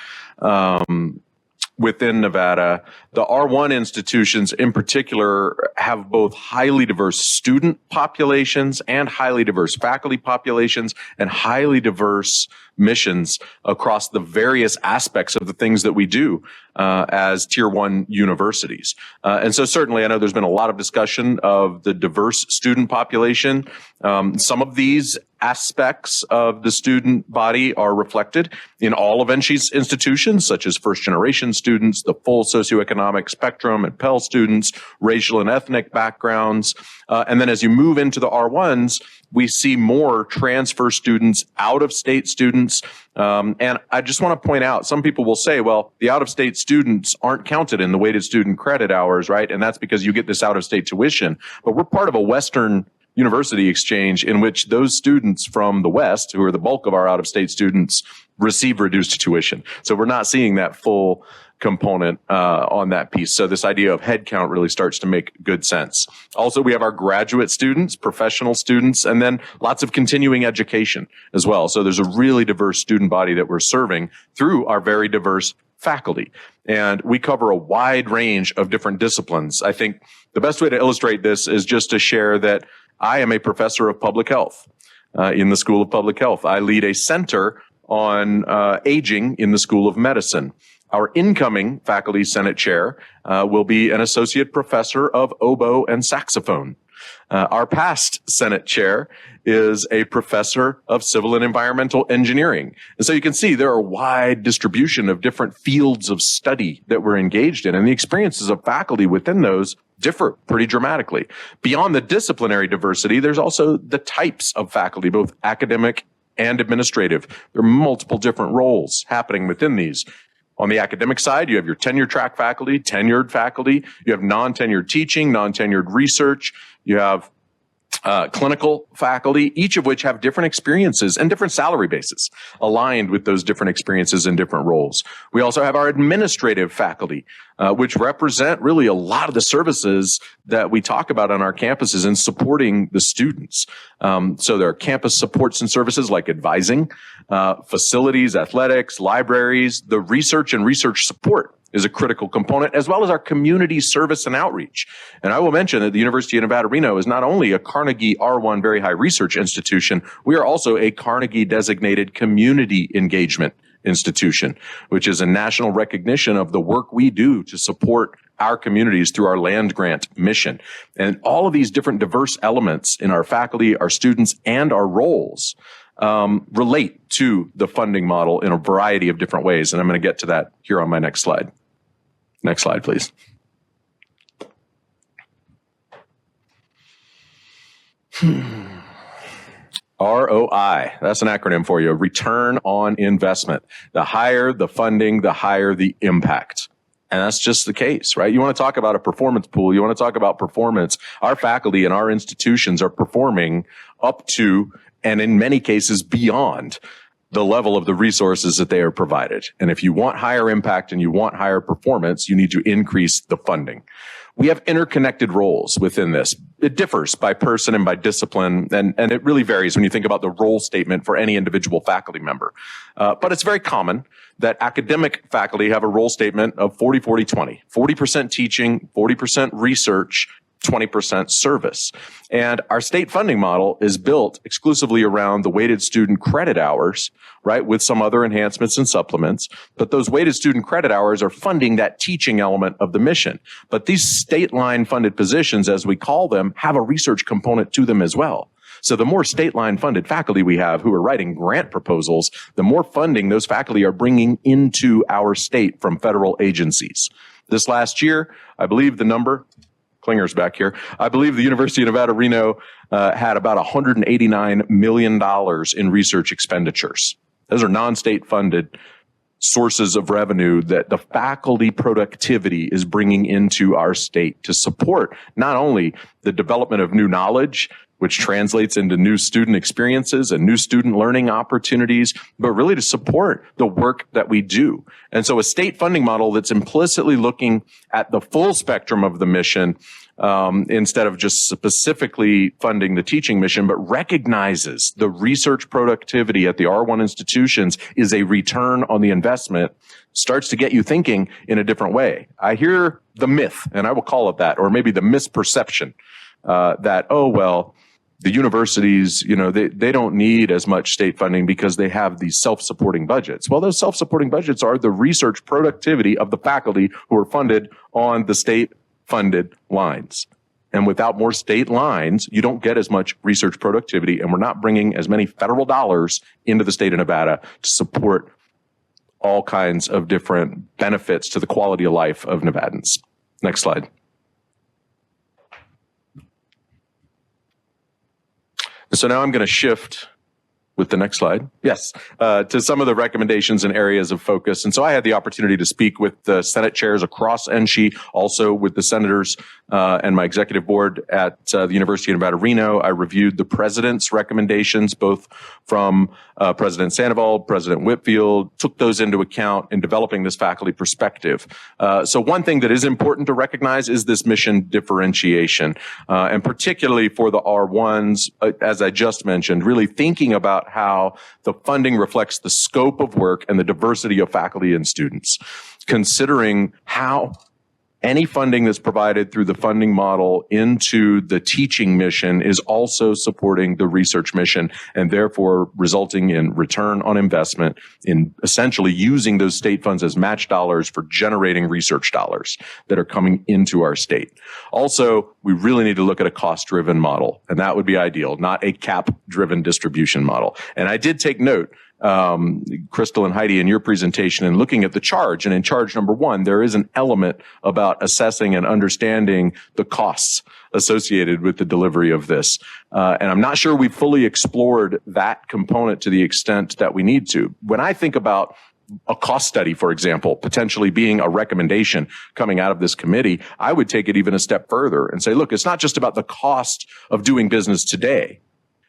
within Nevada, the R1 institutions in particular have both highly diverse student populations and highly diverse faculty populations and highly diverse missions across the various aspects of the things that we do as Tier 1 universities. And so certainly I know there's been a lot of discussion of the diverse student population. Some of these aspects of the student body are reflected in all of NSHE's institutions, such as first-generation students, the full socioeconomic spectrum, and Pell students, racial and ethnic backgrounds. And then as you move into the R1s, we see more transfer students, out-of-state students. And I just want to point out, some people will say, well, the out-of-state students aren't counted in the weighted student credit hours, right? And that's because you get this out-of-state tuition. But we're part of a Western university exchange in which those students from the West, who are the bulk of our out-of-state students, receive reduced tuition. So we're not seeing that full component on that piece. So this idea of headcount really starts to make good sense. Also, we have our graduate students, professional students, and then lots of continuing education as well. So there's a really diverse student body that we're serving through our very diverse faculty. And we cover a wide range of different disciplines. I think the best way to illustrate this is just to share that I am a professor of public health in the School of Public Health. I lead a center on aging in the School of Medicine. Our incoming faculty senate chair will be an associate professor of oboe and saxophone. Our past senate chair is a professor of civil and environmental engineering. And so you can see there are a wide distribution of different fields of study that we're engaged in, and the experiences of faculty within those differ pretty dramatically. Beyond the disciplinary diversity, there's also the types of faculty, both academic and administrative. There are multiple different roles happening within these. On the academic side, you have your tenure track faculty, tenured faculty, you have non-tenured teaching, non-tenured research, you have clinical faculty, each of which have different experiences and different salary bases aligned with those different experiences and different roles. We also have our administrative faculty, which represent really a lot of the services that we talk about on our campuses in supporting the students. So there are campus supports and services like advising, facilities, athletics, libraries. The research and research support is a critical component, as well as our community service and outreach. And I will mention that the University of Nevada, Reno is not only a Carnegie R1 Very High Research Institution, we are also a Carnegie designated community engagement institution, which is a national recognition of the work we do to support our communities through our land grant mission. And all of these different diverse elements in our faculty, our students, and our roles relate to the funding model in a variety of different ways. And I'm going to get to that here on my next slide. Next slide, please. ROI, that's an acronym for you, return on investment. The higher the funding, the higher the impact. And that's just the case, right? You want to talk about a performance pool. You want to talk about performance. Our faculty and our institutions are performing up to, and in many cases beyond, the level of the resources that they are provided. And if you want higher impact and you want higher performance, you need to increase the funding. We have interconnected roles within this. It differs by person and by discipline, and it really varies when you think about the role statement for any individual faculty member. But it's very common that academic faculty have a role statement of 40-40-20, 40% teaching, 40% research, 20% service. And our state funding model is built exclusively around the weighted student credit hours, right, with some other enhancements and supplements. But those weighted student credit hours are funding that teaching element of the mission. But these state line funded positions, as we call them, have a research component to them as well. So the more state line funded faculty we have who are writing grant proposals, the more funding those faculty are bringing into our state from federal agencies. This last year, I believe the number, Klinger's back here. I believe the University of Nevada, Reno had about $189 million in research expenditures. Those are non-state funded sources of revenue that the faculty productivity is bringing into our state to support not only the development of new knowledge, which translates into new student experiences and new student learning opportunities, but really to support the work that we do. And so a state funding model that's implicitly looking at the full spectrum of the mission, instead of just specifically funding the teaching mission, but recognizes the research productivity at the R1 institutions is a return on the investment, starts to get you thinking in a different way. I hear the myth, and I will call it that, or maybe the misperception, that, oh, well, the universities, they don't need as much state funding because they have these self-supporting budgets. Well, those self-supporting budgets are the research productivity of the faculty who are funded on the state-funded lines. And without more state lines, you don't get as much research productivity, and we're not bringing as many federal dollars into the state of Nevada to support all kinds of different benefits to the quality of life of Nevadans. Next slide. So now I'm going to shift with the next slide. Yes, to some of the recommendations and areas of focus. And so I had the opportunity to speak with the Senate chairs across NSHE, also with the senators and my executive board at the University of Nevada, Reno. I reviewed the president's recommendations, both from President Sandoval, President Whitfield, took those into account in developing this faculty perspective. So one thing that is important to recognize is this mission differentiation, and particularly for the R1s, as I just mentioned, really thinking about how the funding reflects the scope of work and the diversity of faculty and students, considering how any funding that's provided through the funding model into the teaching mission is also supporting the research mission, and therefore resulting in return on investment in essentially using those state funds as match dollars for generating research dollars that are coming into our state. Also, we really need to look at a cost-driven model, and that would be ideal, not a cap-driven distribution model. And I did take note, Crystal and Heidi, in your presentation and looking at the charge, and in charge number 1, there is an element about assessing and understanding the costs associated with the delivery of this. And I'm not sure we've fully explored that component to the extent that we need to. When I think about a cost study, for example, potentially being a recommendation coming out of this committee, I would take it even a step further and say, look, it's not just about the cost of doing business today.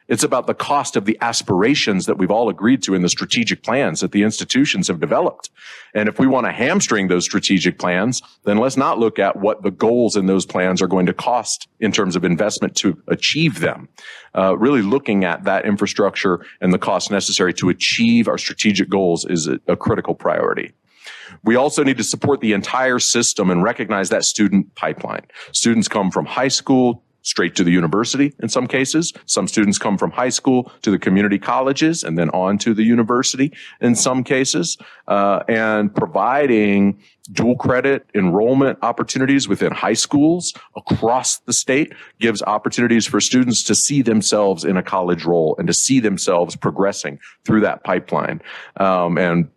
It's about the cost of the aspirations that we've all agreed to in the strategic plans that the institutions have developed. And if we want to hamstring those strategic plans, then let's not look at what the goals in those plans are going to cost in terms of investment to achieve them. Really looking at that infrastructure and the cost necessary to achieve our strategic goals is a critical priority. We also need to support the entire system and recognize that student pipeline. Students come from high school straight to the university in some cases. Some students come from high school to the community colleges and then on to the university in some cases. And providing dual credit enrollment opportunities within high schools across the state gives opportunities for students to see themselves in a college role and to see themselves progressing through that pipeline. And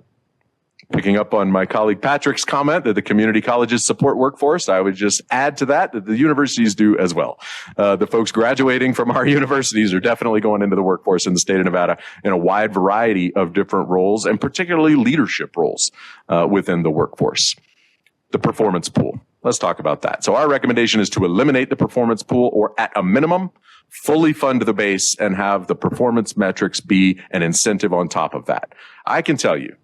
Picking up on my colleague Patrick's comment that the community colleges support workforce, I would just add to that the universities do as well. The folks graduating from our universities are definitely going into the workforce in the state of Nevada in a wide variety of different roles, and particularly leadership roles within the workforce. The performance pool. Let's talk about that. So our recommendation is to eliminate the performance pool, or at a minimum, fully fund the base and have the performance metrics be an incentive on top of that. I can tell you,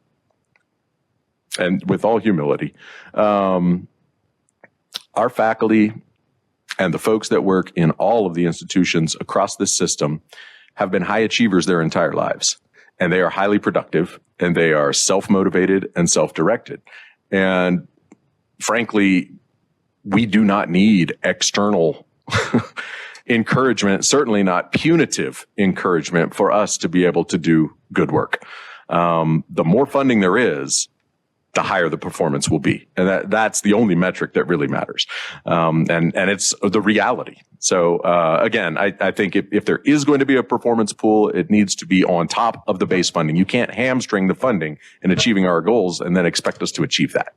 and with all humility, our faculty and the folks that work in all of the institutions across this system have been high achievers their entire lives. And they are highly productive, and they are self-motivated and self-directed. And frankly, we do not need external encouragement, certainly not punitive encouragement, for us to be able to do good work. The more funding there is, the higher the performance will be. And that's the only metric that really matters. And it's the reality. So again, I think if there is going to be a performance pool, it needs to be on top of the base funding. You can't hamstring the funding in achieving our goals and then expect us to achieve that.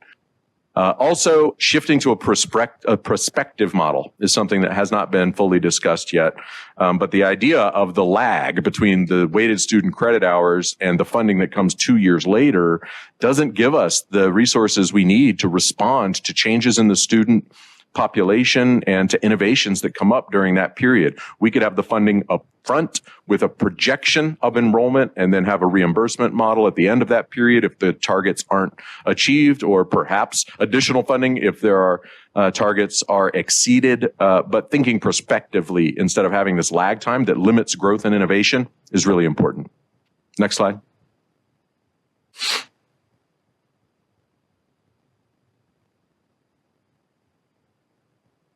Also, shifting to a prospective model is something that has not been fully discussed yet. But the idea of the lag between the weighted student credit hours and the funding that comes 2 years later doesn't give us the resources we need to respond to changes in the student population and to innovations that come up during that period. We could have the funding up front with a projection of enrollment and then have a reimbursement model at the end of that period if the targets aren't achieved, or perhaps additional funding if there are targets are exceeded. But thinking prospectively instead of having this lag time that limits growth and innovation is really important. Next slide.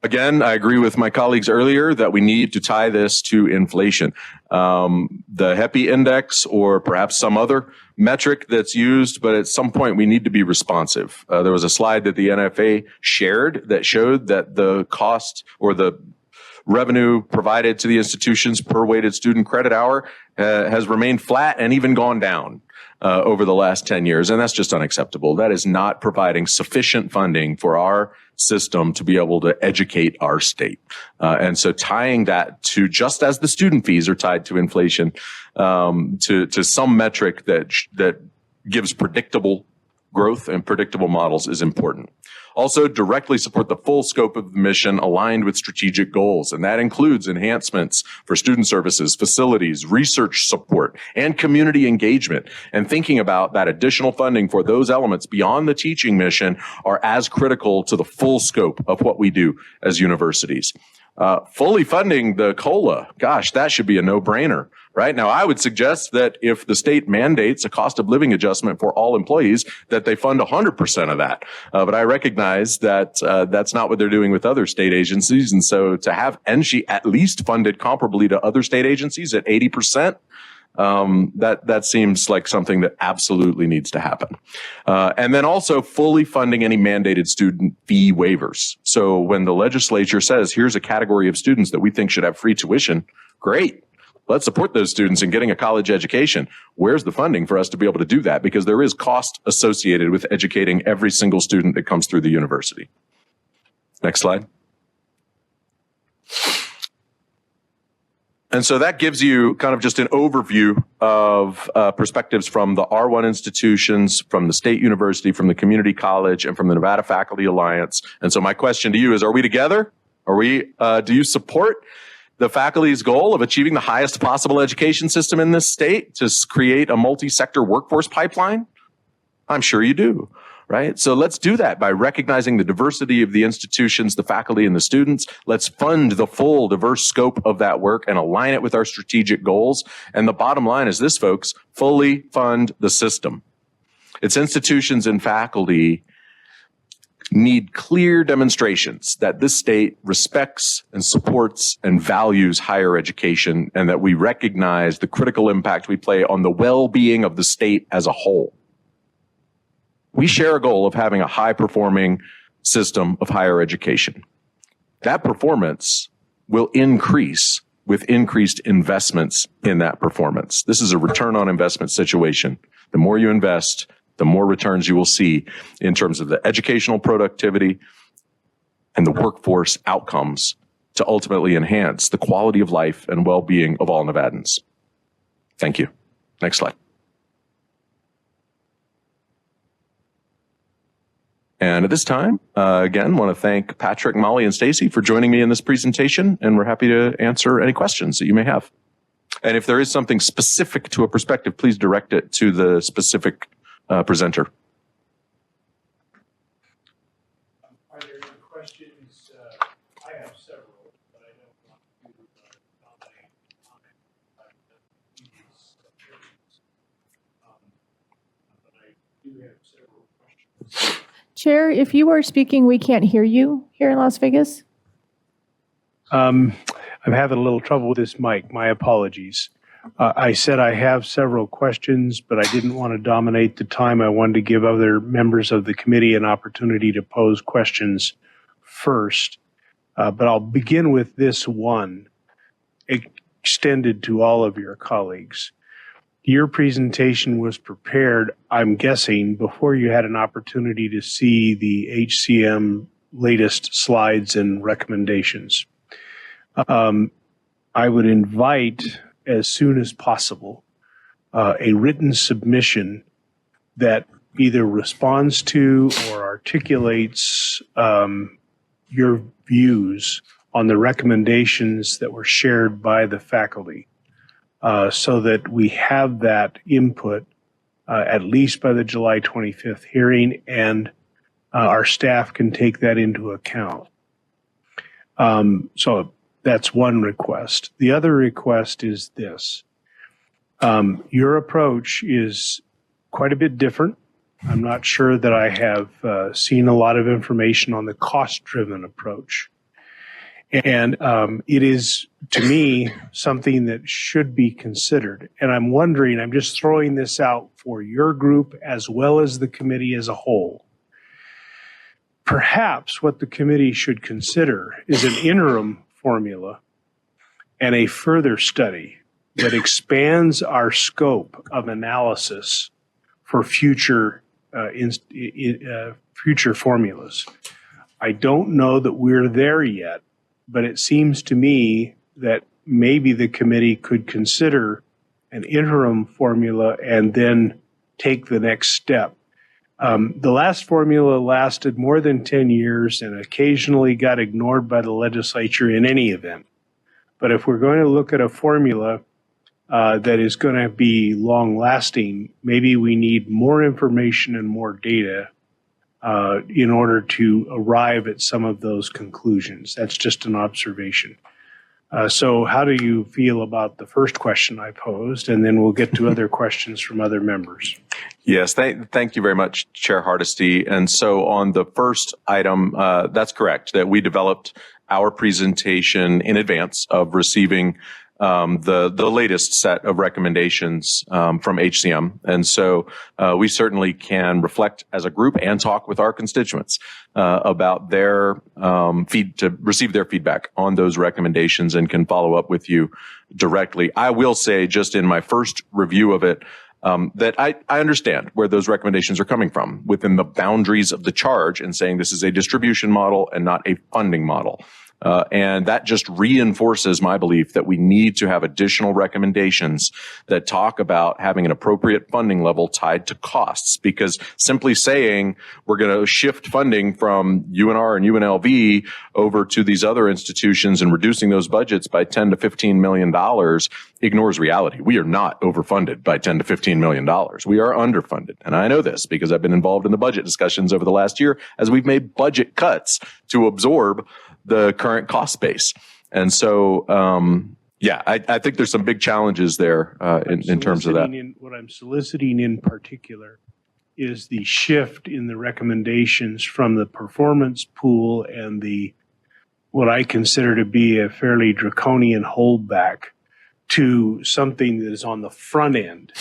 Again, I agree with my colleagues earlier that we need to tie this to inflation. The HEPI index, or perhaps some other metric that's used, but at some point we need to be responsive. There was a slide that the NFA shared that showed that the cost or the revenue provided to the institutions per weighted student credit hour has remained flat and even gone down over the last 10 years. And that's just unacceptable. That is not providing sufficient funding for our system to be able to educate our state. And so tying that to, just as the student fees are tied to inflation, to some metric that gives predictable growth and predictable models is important. Also, directly support the full scope of the mission aligned with strategic goals, and that includes enhancements for student services, facilities, research support, and community engagement. And thinking about that additional funding for those elements beyond the teaching mission are as critical to the full scope of what we do as universities. Fully funding the COLA, gosh, that should be a no-brainer. Right now, I would suggest that if the state mandates a cost of living adjustment for all employees, that they fund 100% of that. But I recognize that that's not what they're doing with other state agencies. And so to have NSHE at least funded comparably to other state agencies at 80%, that seems like something that absolutely needs to happen. And then also fully funding any mandated student fee waivers. So when the legislature says, here's a category of students that we think should have free tuition, great. Let's support those students in getting a college education. Where's the funding for us to be able to do that? Because there is cost associated with educating every single student that comes through the university. Next slide. And so that gives you kind of just an overview of perspectives from the R1 institutions, from the state university, from the community college, and from the Nevada Faculty Alliance. And so my question to you is, are we together? Do you support the faculty's goal of achieving the highest possible education system in this state to create a multi-sector workforce pipeline? I'm sure you do, right? So let's do that by recognizing the diversity of the institutions, the faculty, and the students. Let's fund the full diverse scope of that work and align it with our strategic goals. And the bottom line is this, folks: fully fund the system. Its institutions and faculty need clear demonstrations that this state respects and supports and values higher education, and that we recognize the critical impact we play on the well-being of the state as a whole. We share a goal of having a high-performing system of higher education. That performance will increase with increased investments in that performance. This is a return on investment situation. The more you invest, the more returns you will see in terms of the educational productivity and the workforce outcomes to ultimately enhance the quality of life and well-being of all Nevadans. Thank you. Next slide. And at this time, again, want to thank Patrick, Molly, and Stacy for joining me in this presentation, and we're happy to answer any questions that you may have. And if there is something specific to a perspective, please direct it to the specific presenter. Are there any questions? I have several, but I don't want to dominate comment. But I do have several questions. Chair, if you are speaking, we can't hear you here in Las Vegas. I'm having a little trouble with this mic. My apologies. I said I have several questions, but I didn't want to dominate the time. I wanted to give other members of the committee an opportunity to pose questions first. But I'll begin with this one, extended to all of your colleagues. Your presentation was prepared, I'm guessing, before you had an opportunity to see the HCM latest slides and recommendations. I would invite, as soon as possible, a written submission that either responds to or articulates your views on the recommendations that were shared by the faculty, so that we have that input at least by the July 25th hearing, and our staff can take that into account. So that's one request. The other request is this. Your approach is quite a bit different. I'm not sure that I have seen a lot of information on the cost-driven approach. And it is, to me, something that should be considered. And I'm wondering, I'm just throwing this out for your group as well as the committee as a whole. Perhaps what the committee should consider is an interim formula and a further study that expands our scope of analysis for future formulas. I don't know that we're there yet, but it seems to me that maybe the committee could consider an interim formula and then take the next step. The last formula lasted more than 10 years and occasionally got ignored by the legislature in any event. But if we're going to look at a formula that is going to be long lasting, maybe we need more information and more data in order to arrive at some of those conclusions. That's just an observation. So how do you feel about the first question I posed? And then we'll get to other questions from other members. Yes, thank you very much, Chair Hardesty. And so on the first item, that's correct, that we developed our presentation in advance of receiving the latest set of recommendations from HCM. And so we certainly can reflect as a group and talk with our constituents about their to receive their feedback on those recommendations, and can follow up with you directly. I will say, just in my first review of it, that I understand where those recommendations are coming from within the boundaries of the charge, and saying this is a distribution model and not a funding model. And that just reinforces my belief that we need to have additional recommendations that talk about having an appropriate funding level tied to costs, because simply saying we're going to shift funding from UNR and UNLV over to these other institutions and reducing those budgets by $10 to $15 million ignores reality. We are not overfunded by $10 to $15 million. We are underfunded. And I know this because I've been involved in the budget discussions over the last year as we've made budget cuts to absorb the current cost base. And so, I think there's some big challenges there in terms of that. What I'm soliciting in particular is the shift in the recommendations from the performance pool and what I consider to be a fairly draconian holdback to something that is on the front end.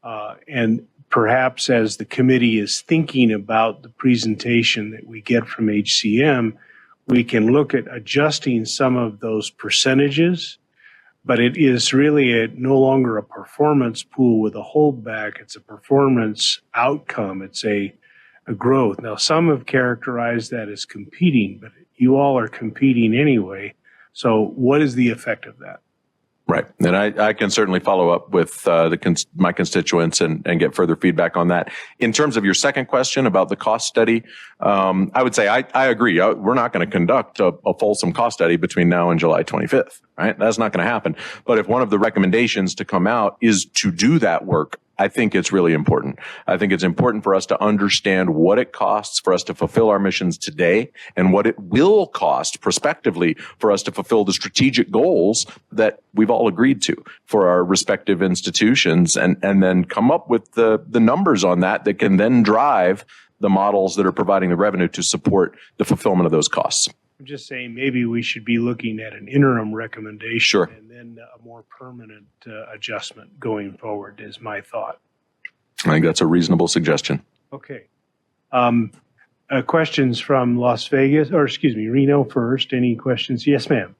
And perhaps as the committee is thinking about the presentation that we get from HCM, we can look at adjusting some of those percentages but it is really no longer a performance pool with a holdback. It's a performance outcome. It's a growth. Now, some have characterized that as competing, but you all are competing anyway. So what is the effect of that? Right. And I can certainly follow up with my constituents and get further feedback on that. In terms of your second question about the cost study, I would say I agree. We're not going to conduct a fulsome cost study between now and July 25th, right? That's not going to happen. But if one of the recommendations to come out is to do that work, I think it's really important. I think it's important for us to understand what it costs for us to fulfill our missions today and what it will cost prospectively for us to fulfill the strategic goals that we've all agreed to for our respective institutions, and then come up with the numbers on that can then drive the models that are providing the revenue to support the fulfillment of those costs. I'm just saying maybe we should be looking at an interim recommendation. Sure. And then a more permanent adjustment going forward is my thought. I think that's a reasonable suggestion. Okay. Questions from Las Vegas, or excuse me, Reno first. Any questions? Yes, ma'am.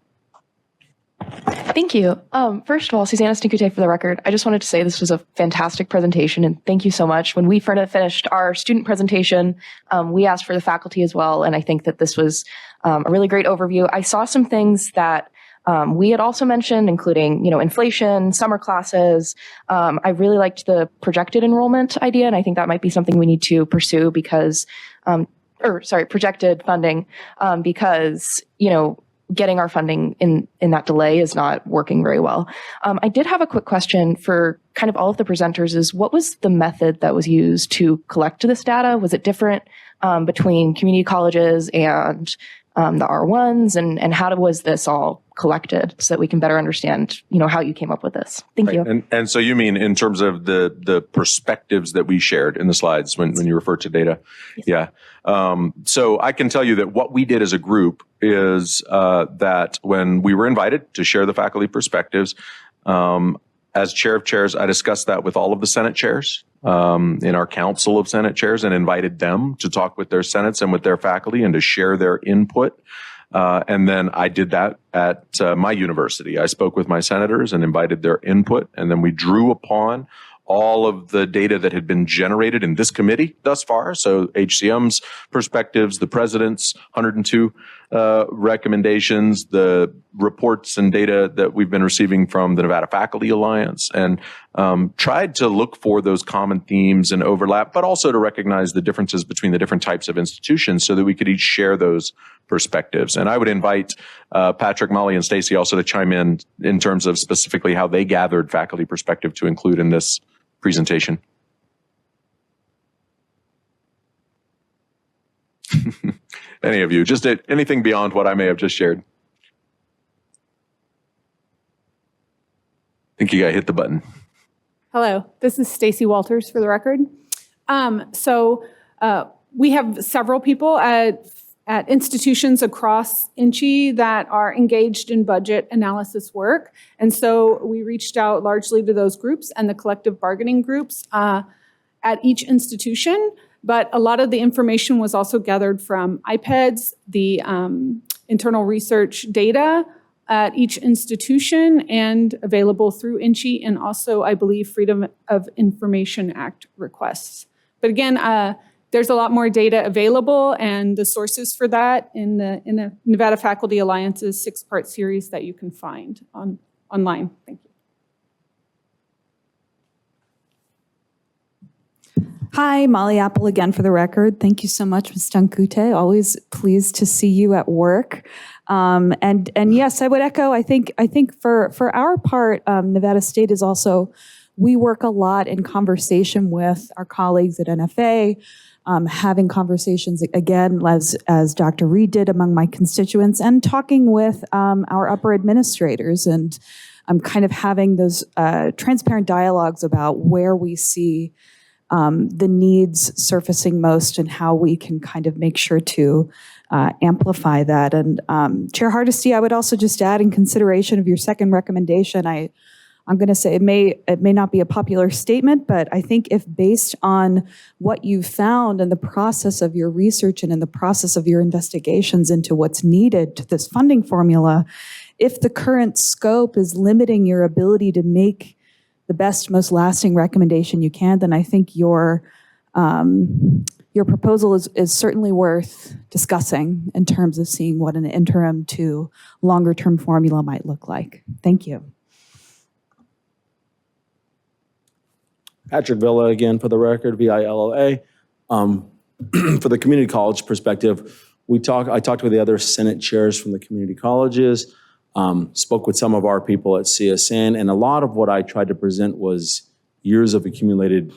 Thank you. First of all, Susanna Stinkute for the record. I just wanted to say this was a fantastic presentation, and thank you so much. When we finished our student presentation, we asked for the faculty as well, and I think that this was a really great overview. I saw some things that we had also mentioned, including, inflation, summer classes. I really liked the projected enrollment idea, and I think that might be something we need to pursue because, projected funding, because, getting our funding in that delay is not working very well. I did have a quick question for kind of all of the presenters is what was the method that was used to collect this data? Was it different between community colleges and the R1s, and how was this all collected so that we can better understand, how you came up with this? Thank you. And so you mean in terms of the perspectives that we shared in the slides when you refer to data? Yes. Yeah. So I can tell you that what we did as a group is that when we were invited to share the faculty perspectives, as chair of chairs, I discussed that with all of the Senate chairs in our council of Senate chairs and invited them to talk with their senates and with their faculty and to share their input. And then I did that at my university. I spoke with my senators and invited their input, and then we drew upon all of the data that had been generated in this committee thus far. So HCM's perspectives, the president's 102 recommendations, the reports and data that we've been receiving from the Nevada Faculty Alliance, and tried to look for those common themes and overlap, but also to recognize the differences between the different types of institutions so that we could each share those perspectives. And I would invite Patrick, Molly, and Stacy also to chime in terms of specifically how they gathered faculty perspective to include in this presentation. Any of you, just anything beyond what I may have just shared. I think you got to hit the button. Hello, this is Stacy Walters for the record. We have several people at institutions across INCHI that are engaged in budget analysis work. And so we reached out largely to those groups and the collective bargaining groups at each institution. But a lot of the information was also gathered from IPEDS, the internal research data at each institution, and available through INCHI, and also, I believe, Freedom of Information Act requests. But again, there's a lot more data available, and the sources for that in the Nevada Faculty Alliance's 6-part series that you can find online. Thank you. Hi, Molly Apple again for the record. Thank you so much, Ms. Stankute. Always pleased to see you at work. And yes, I would echo. I think for our part, Nevada State is also, we work a lot in conversation with our colleagues at NFA, having conversations again, as Dr. Reed did among my constituents, and talking with our upper administrators, and kind of having those transparent dialogues about where we see the needs surfacing most and how we can kind of make sure to amplify that. And Chair Hardesty, I would also just add, in consideration of your second recommendation, I I'm going to say it may not be a popular statement, but I think if based on what you found in the process of your research and in the process of your investigations into what's needed to this funding formula, if the current scope is limiting your ability to make the best, most lasting recommendation you can, then I think your proposal is certainly worth discussing in terms of seeing what an interim to longer term formula might look like. Thank you. Patrick Villa again for the record, VILLA. For the community college perspective, I talked with the other Senate chairs from the community colleges, spoke with some of our people at CSN, and a lot of what I tried to present was years of accumulated,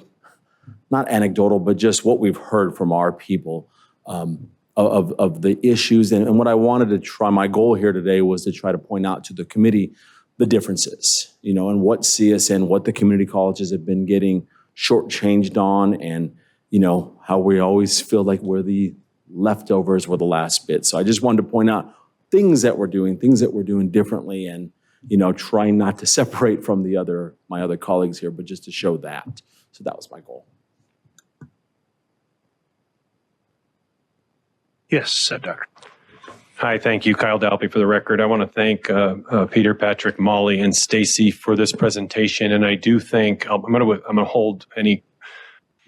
not anecdotal, but just what we've heard from our people of the issues. And what I wanted to try, my goal here today was to try to point out to the committee the differences, and what CSN, what the community colleges have been getting shortchanged on, and, how we always feel like we're the leftovers, we're the last bit. So I just wanted to point out things that we're doing differently, and, trying not to separate from my other colleagues here, but just to show that. So that was my goal. Yes, Doctor. Hi, thank you. Kyle Dalpy for the record. I want to thank Peter, Patrick, Molly, and Stacy for this presentation. And I do think I'm going to hold any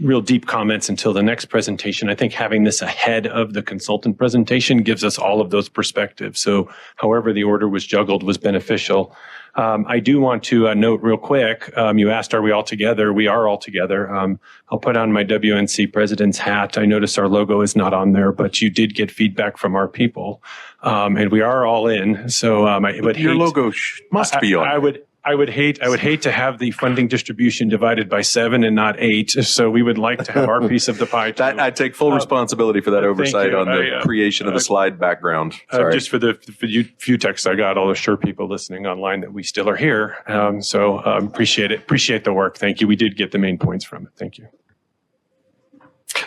real deep comments until the next presentation. I think having this ahead of the consultant presentation gives us all of those perspectives. So however the order was juggled was beneficial. I do want to note real quick, you asked, are we all together? We are all together. I'll put on my WNC president's hat. I notice our logo is not on there, but you did get feedback from our people. And we are all in. So I would Your hate, logo must be on. I would hate to have the funding distribution divided by 7 and not 8. So we would like to have our piece of the pie too. I take full responsibility for that oversight you. on the creation of the slide background. Sorry. Just for the few texts I got, I'll assure people listening online that we still are here. Appreciate it. Appreciate the work. Thank you. We did get the main points from it. Thank you.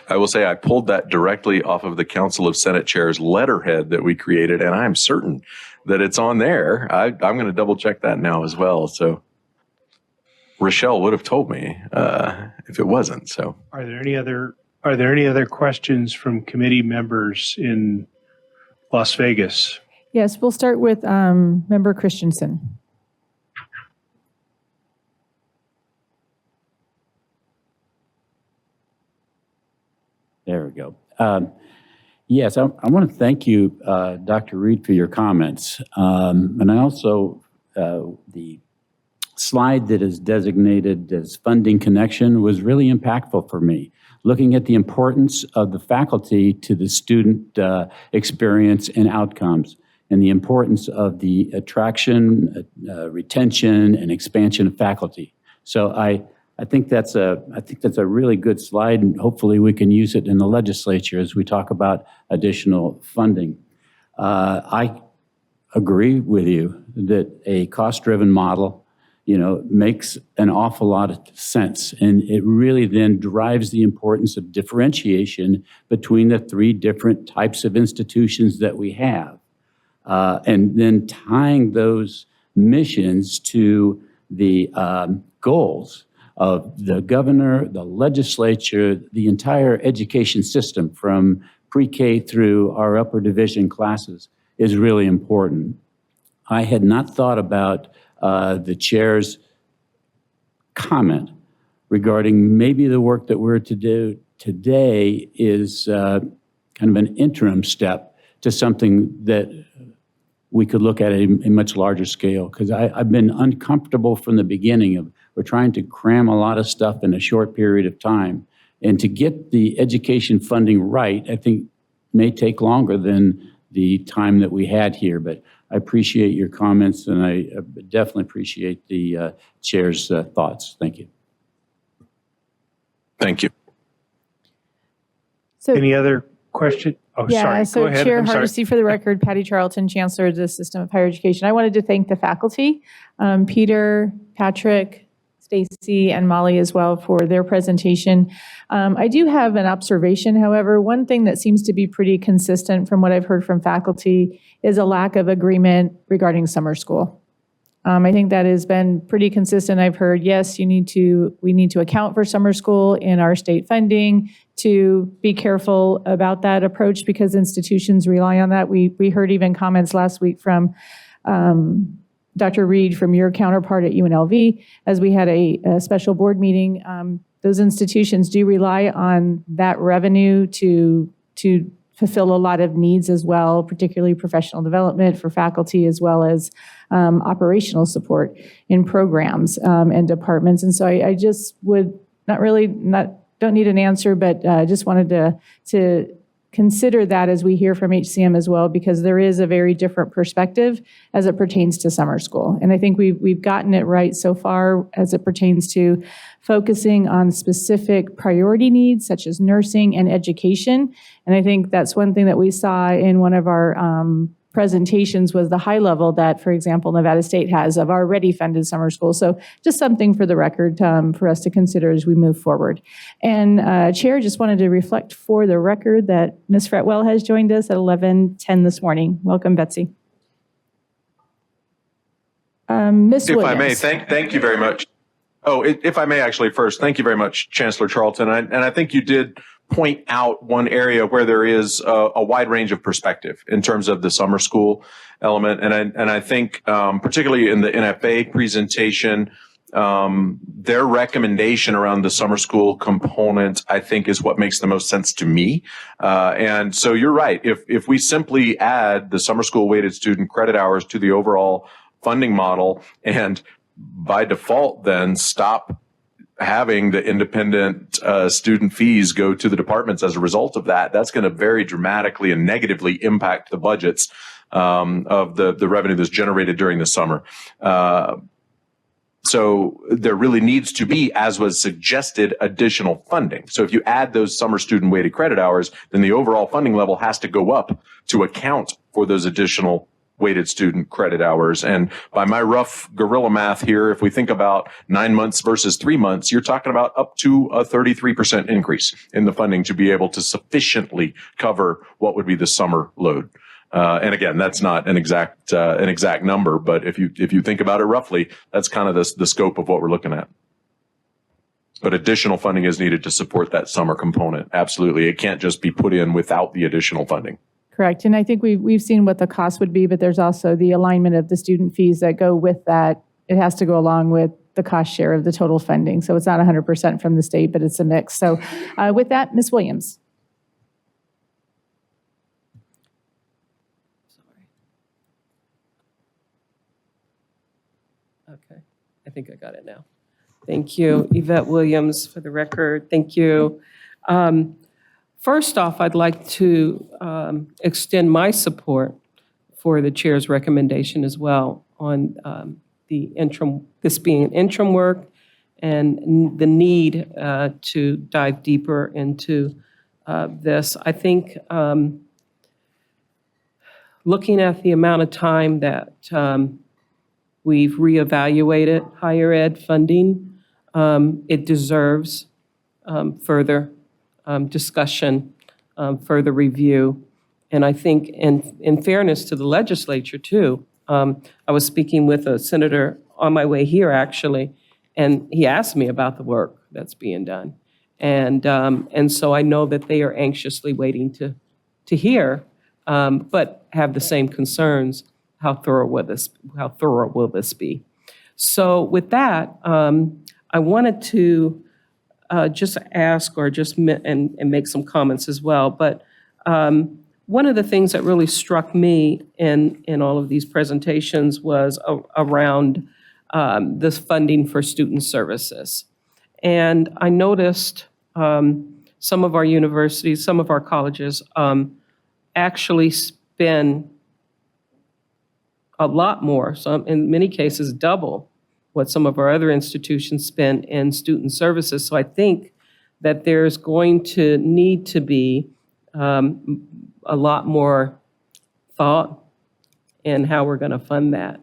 I will say I pulled that directly off of the Council of Senate Chairs letterhead that we created, and I'm certain that it's on there. I'm going to double check that now as well. So Rochelle would have told me if it wasn't. So Are there any other questions from committee members in Las Vegas? Yes, we'll start with Member Christensen. There we go. Yes, I want to thank you, Dr. Reed, for your comments. And I also, the slide that is designated as funding connection was really impactful for me. Looking at the importance of the faculty to the student experience and outcomes, and the importance of the attraction, retention, and expansion of faculty. So I think that's a really good slide, and hopefully we can use it in the legislature as we talk about additional funding. I agree with you that a cost-driven model, makes an awful lot of sense, and it really then drives the importance of differentiation between the 3 different types of institutions that we have, and then tying those missions to the goals of the governor, the legislature, the entire education system from pre-K through our upper division classes is really important. I had not thought about the chair's comment regarding maybe the work that we're to do today is kind of an interim step to something that we could look at a much larger scale, because I've been uncomfortable from the beginning of we're trying to cram a lot of stuff in a short period of time. And to get the education funding right, I think may take longer than the time that we had here. But I appreciate your comments, and I definitely appreciate the chair's thoughts. Thank you. Thank you. So, Any other question? Oh, yeah, sorry. so Go ahead. Chair I'm sorry. Hardesty, for the record, Patty Charlton, Chancellor of the System of Higher Education. I wanted to thank the faculty, Peter, Patrick, Stacy, and Molly as well for their presentation. I do have an observation, however. One thing that seems to be pretty consistent from what I've heard from faculty is a lack of agreement regarding summer school. I think that has been pretty consistent. I've heard, yes, we need to account for summer school in our state funding, to be careful about that approach because institutions rely on that. We heard even comments last week from Dr. Reed, from your counterpart at UNLV, as we had a special board meeting. Those institutions do rely on that revenue to fulfill a lot of needs as well, particularly professional development for faculty, as well as operational support in programs and departments. And so I just would don't need an answer, but just wanted to consider that as we hear from HCM as well, because there is a very different perspective as it pertains to summer school. And I think we've gotten it right so far as it pertains to focusing on specific priority needs such as nursing and education. And I think that's one thing that we saw in one of our presentations was the high level that, for example, Nevada State has of already funded summer school. So just something for the record for us to consider as we move forward. And Chair, just wanted to reflect for the record that Ms. Fretwell has joined us at 11:10 this morning. Welcome, Betsy. Ms. If Williams. I may, thank you very much. Oh, if I may actually first, thank you very much, Chancellor Charlton. And I think you did point out one area where there is a wide range of perspective in terms of the summer school element. And I think particularly in the NFA presentation, their recommendation around the summer school component, I think, is what makes the most sense to me. And so you're right. If we simply add the summer school weighted student credit hours to the overall funding model and by default then stop having the independent student fees go to the departments as a result of that, that's going to very dramatically and negatively impact the budgets of the revenue that's generated during the summer. So there really needs to be, as was suggested, additional funding. So if you add those summer student weighted credit hours, then the overall funding level has to go up to account for those additional weighted student credit hours. And by my rough guerrilla math here, if we think about 9 months versus 3 months, you're talking about up to a 33% increase in the funding to be able to sufficiently cover what would be the summer load. And again, that's not an exact number, but if you think about it roughly, that's kind of the scope of what we're looking at. But additional funding is needed to support that summer component. Absolutely. It can't just be put in without the additional funding. Correct. And I think we've seen what the cost would be, but there's also the alignment of the student fees that go with that. It has to go along with the cost share of the total funding. So it's not 100% from the state, but it's a mix. So with that, Ms. Williams. Okay, I think I got it now. Thank you, Yvette Williams, for the record. Thank you. First off, I'd like to extend my support for the chair's recommendation as well on this being interim work and the need to dive deeper into this. I think looking at the amount of time that we've reevaluated higher ed funding, it deserves further discussion, further review. And I think in fairness to the legislature too, I was speaking with a senator on my way here actually, and he asked me about the work that's being done. And so I know that they are anxiously waiting to hear, but have the same concerns. How thorough will this be? So with that, I wanted to just ask or and make some comments as well. But one of the things that really struck me in all of these presentations was around this funding for student services. And I noticed some of our universities, some of our colleges actually spend a lot more, some in many cases double what some of our other institutions spend in student services. So I think that there's going to need to be a lot more thought in how we're going to fund that,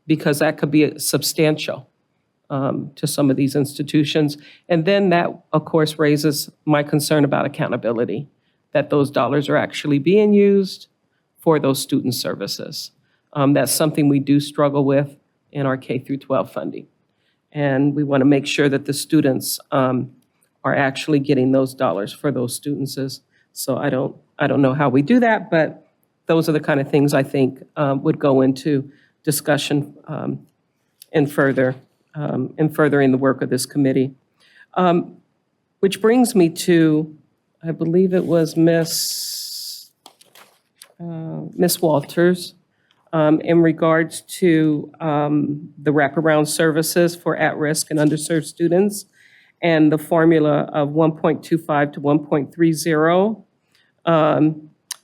because that could be substantial to some of these institutions. And then that, of course, raises my concern about accountability, that those dollars are actually being used for those student services. That's something we do struggle with in our K through 12 funding. And we want to make sure that the students are actually getting those dollars for those students. So I don't know how we do that, but those are the kind of things I think would go into discussion and furthering the work of this committee. Which brings me to, I believe it was Miss Walters, in regards to the wraparound services for at-risk and underserved students and the formula of 1.25 to 1.30.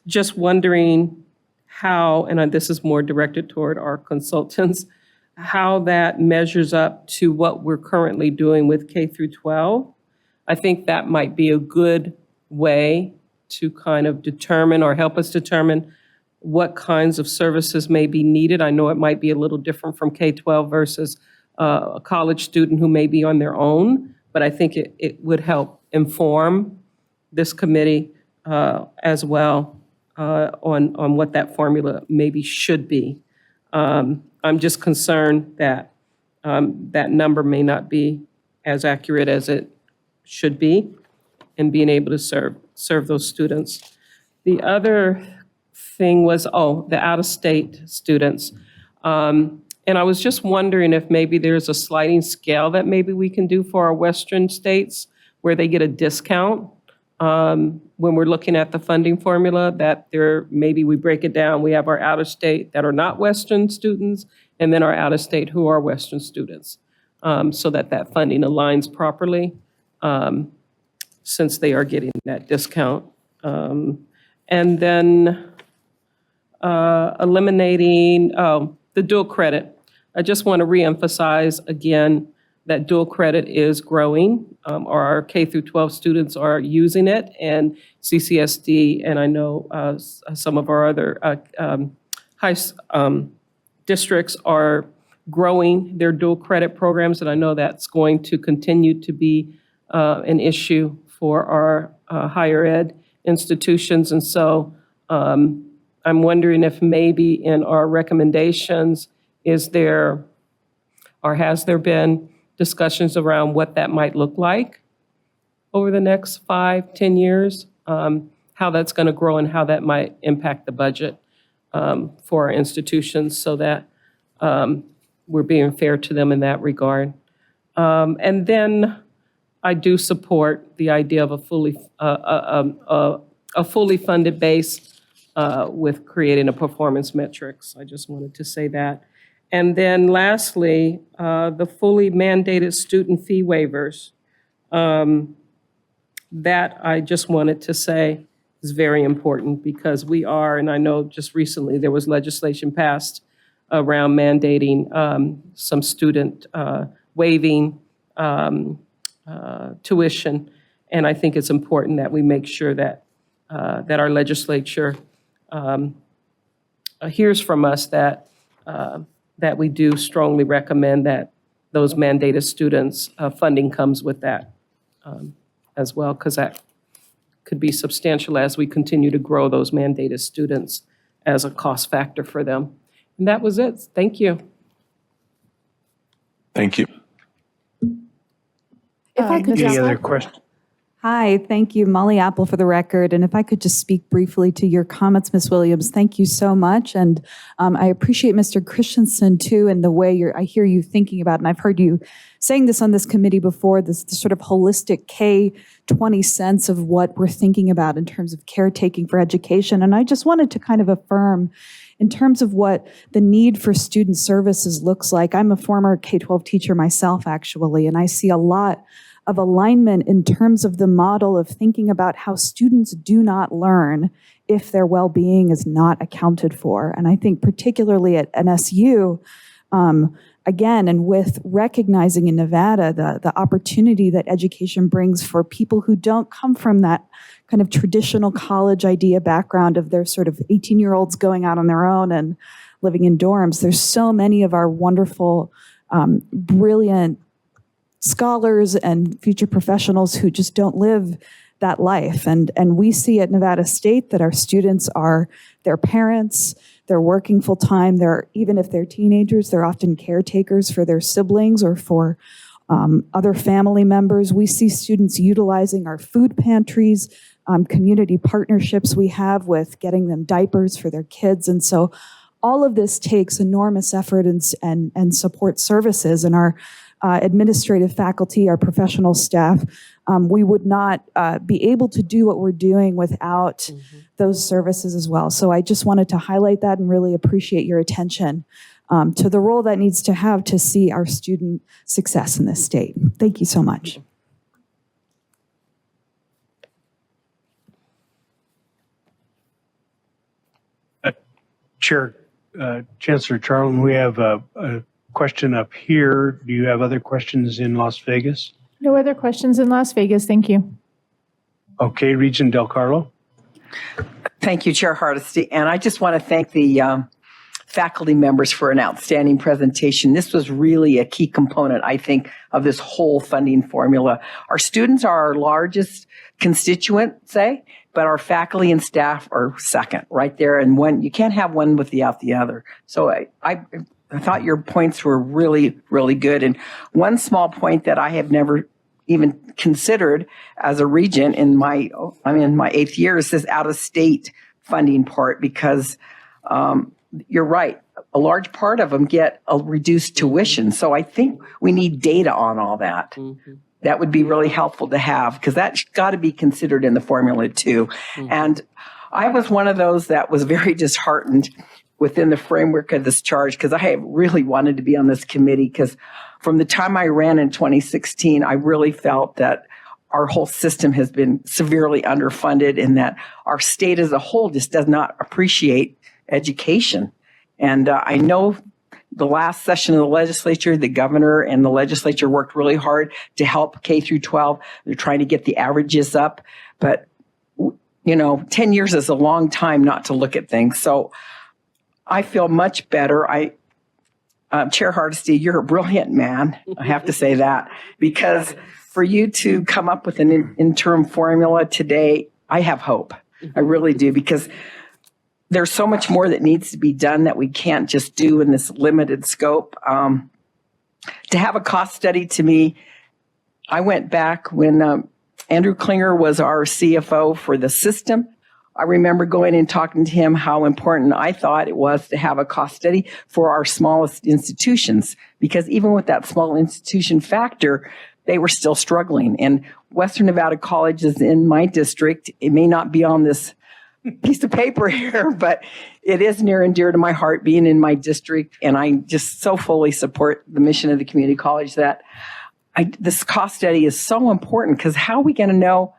Just wondering how, and this is more directed toward our consultants, how that measures up to what we're currently doing with K through 12. I think that might be a good way to kind of determine or help us determine what kinds of services may be needed. I know it might be a little different from K-12 versus a college student who may be on their own, but I think it would help inform this committee as well on what that formula maybe should be. I'm just concerned that that number may not be as accurate as it should be in being able to serve those students. The other thing was, the out-of-state students. And I was just wondering if maybe there's a sliding scale that maybe we can do for our Western states where they get a discount when we're looking at the funding formula, that maybe we break it down. We have our out-of-state that are not Western students, and then our out-of-state who are Western students, so that funding aligns properly since they are getting that discount. And then eliminating the dual credit. I just want to reemphasize again that dual credit is growing. Our K through 12 students are using it, and CCSD, and I know some of our other districts are growing their dual credit programs, and I know that's going to continue to be an issue for our higher ed institutions. And so I'm wondering if maybe in our recommendations, has there been discussions around what that might look like over the next 5-10 years, how that's going to grow and how that might impact the budget for our institutions, so that we're being fair to them in that regard. And then I do support the idea of a fully funded base with creating a performance metrics. I just wanted to say that. And then lastly, the fully mandated student fee waivers. That I just wanted to say is very important, because we are, and I know just recently there was legislation passed around mandating some student waiving tuition. And I think it's important that we make sure that our legislature hears from us that we do strongly recommend that those mandated students funding comes with that as well, because that could be substantial as we continue to grow those mandated students as a cost factor for them. And that was it. Thank you. Thank you. If I could Any other questions? Hi, thank you, Molly Apple for the record. And if I could just speak briefly to your comments, Ms. Williams, thank you so much. And I appreciate Mr. Christensen too, and the way I hear you thinking about, and I've heard you saying this on this committee before, this sort of holistic K-20 sense of what we're thinking about in terms of caretaking for education. And I just wanted to kind of affirm in terms of what the need for student services looks like. I'm a former K-12 teacher myself, actually, and I see a lot of alignment in terms of the model of thinking about how students do not learn if their well-being is not accounted for. And I think particularly at NSU, again, and with recognizing in Nevada the opportunity that education brings for people who don't come from that kind of traditional college idea background of their sort of 18-year-olds going out on their own and living in dorms. There's so many of our wonderful, brilliant scholars and future professionals who just don't live that life. And we see at Nevada State that our students are their parents, they're working full time. Even if they're teenagers, they're often caretakers for their siblings or for other family members. We see students utilizing our food pantries, community partnerships we have with getting them diapers for their kids. And so all of this takes enormous effort and support services. And our administrative faculty, our professional staff, we would not be able to do what we're doing without those services as well. So I just wanted to highlight that and really appreciate your attention to the role that needs to have to see our student success in this state. Thank you so much. Chancellor Charlton, we have a question up here. Do you have other questions in Las Vegas? No other questions in Las Vegas. Thank you. Okay, Regent Del Carlo. Thank you, Chair Hardesty. And I just want to thank the faculty members for an outstanding presentation. This was really a key component, I think, of this whole funding formula. Our students are our largest constituent, say, but our faculty and staff are second, right there. And one, you can't have one without the other. So I thought your points were really, really good. And one small point that I have never even considered as a regent in my 8th year is this out-of-state funding part, because you're right. A large part of them get a reduced tuition. So I think we need data on all that. Mm-hmm. That would be really helpful to have, because that's got to be considered in the formula too. Mm-hmm. And I was one of those that was very disheartened within the framework of this charge, because I really wanted to be on this committee, because from the time I ran in 2016, I really felt that our whole system has been severely underfunded, and that our state as a whole just does not appreciate education. And I know the last session of the legislature, the governor and the legislature worked really hard to help K through 12. They're trying to get the averages up, but 10 years is a long time not to look at things. So I feel much better. Chair Hardesty, you're a brilliant man. I have to say that, because for you to come up with an interim formula today, I have hope. I really do, because there's so much more that needs to be done that we can't just do in this limited scope. To have a cost study, to me, I went back when Andrew Klinger was our CFO for the system. I remember going and talking to him how important I thought it was to have a cost study for our smallest institutions, because even with that small institution factor, they were still struggling. And Western Nevada College is in my district. It may not be on this piece of paper here, but it is near and dear to my heart being in my district. And I just so fully support the mission of the community college that this cost study is so important, because how are we going to know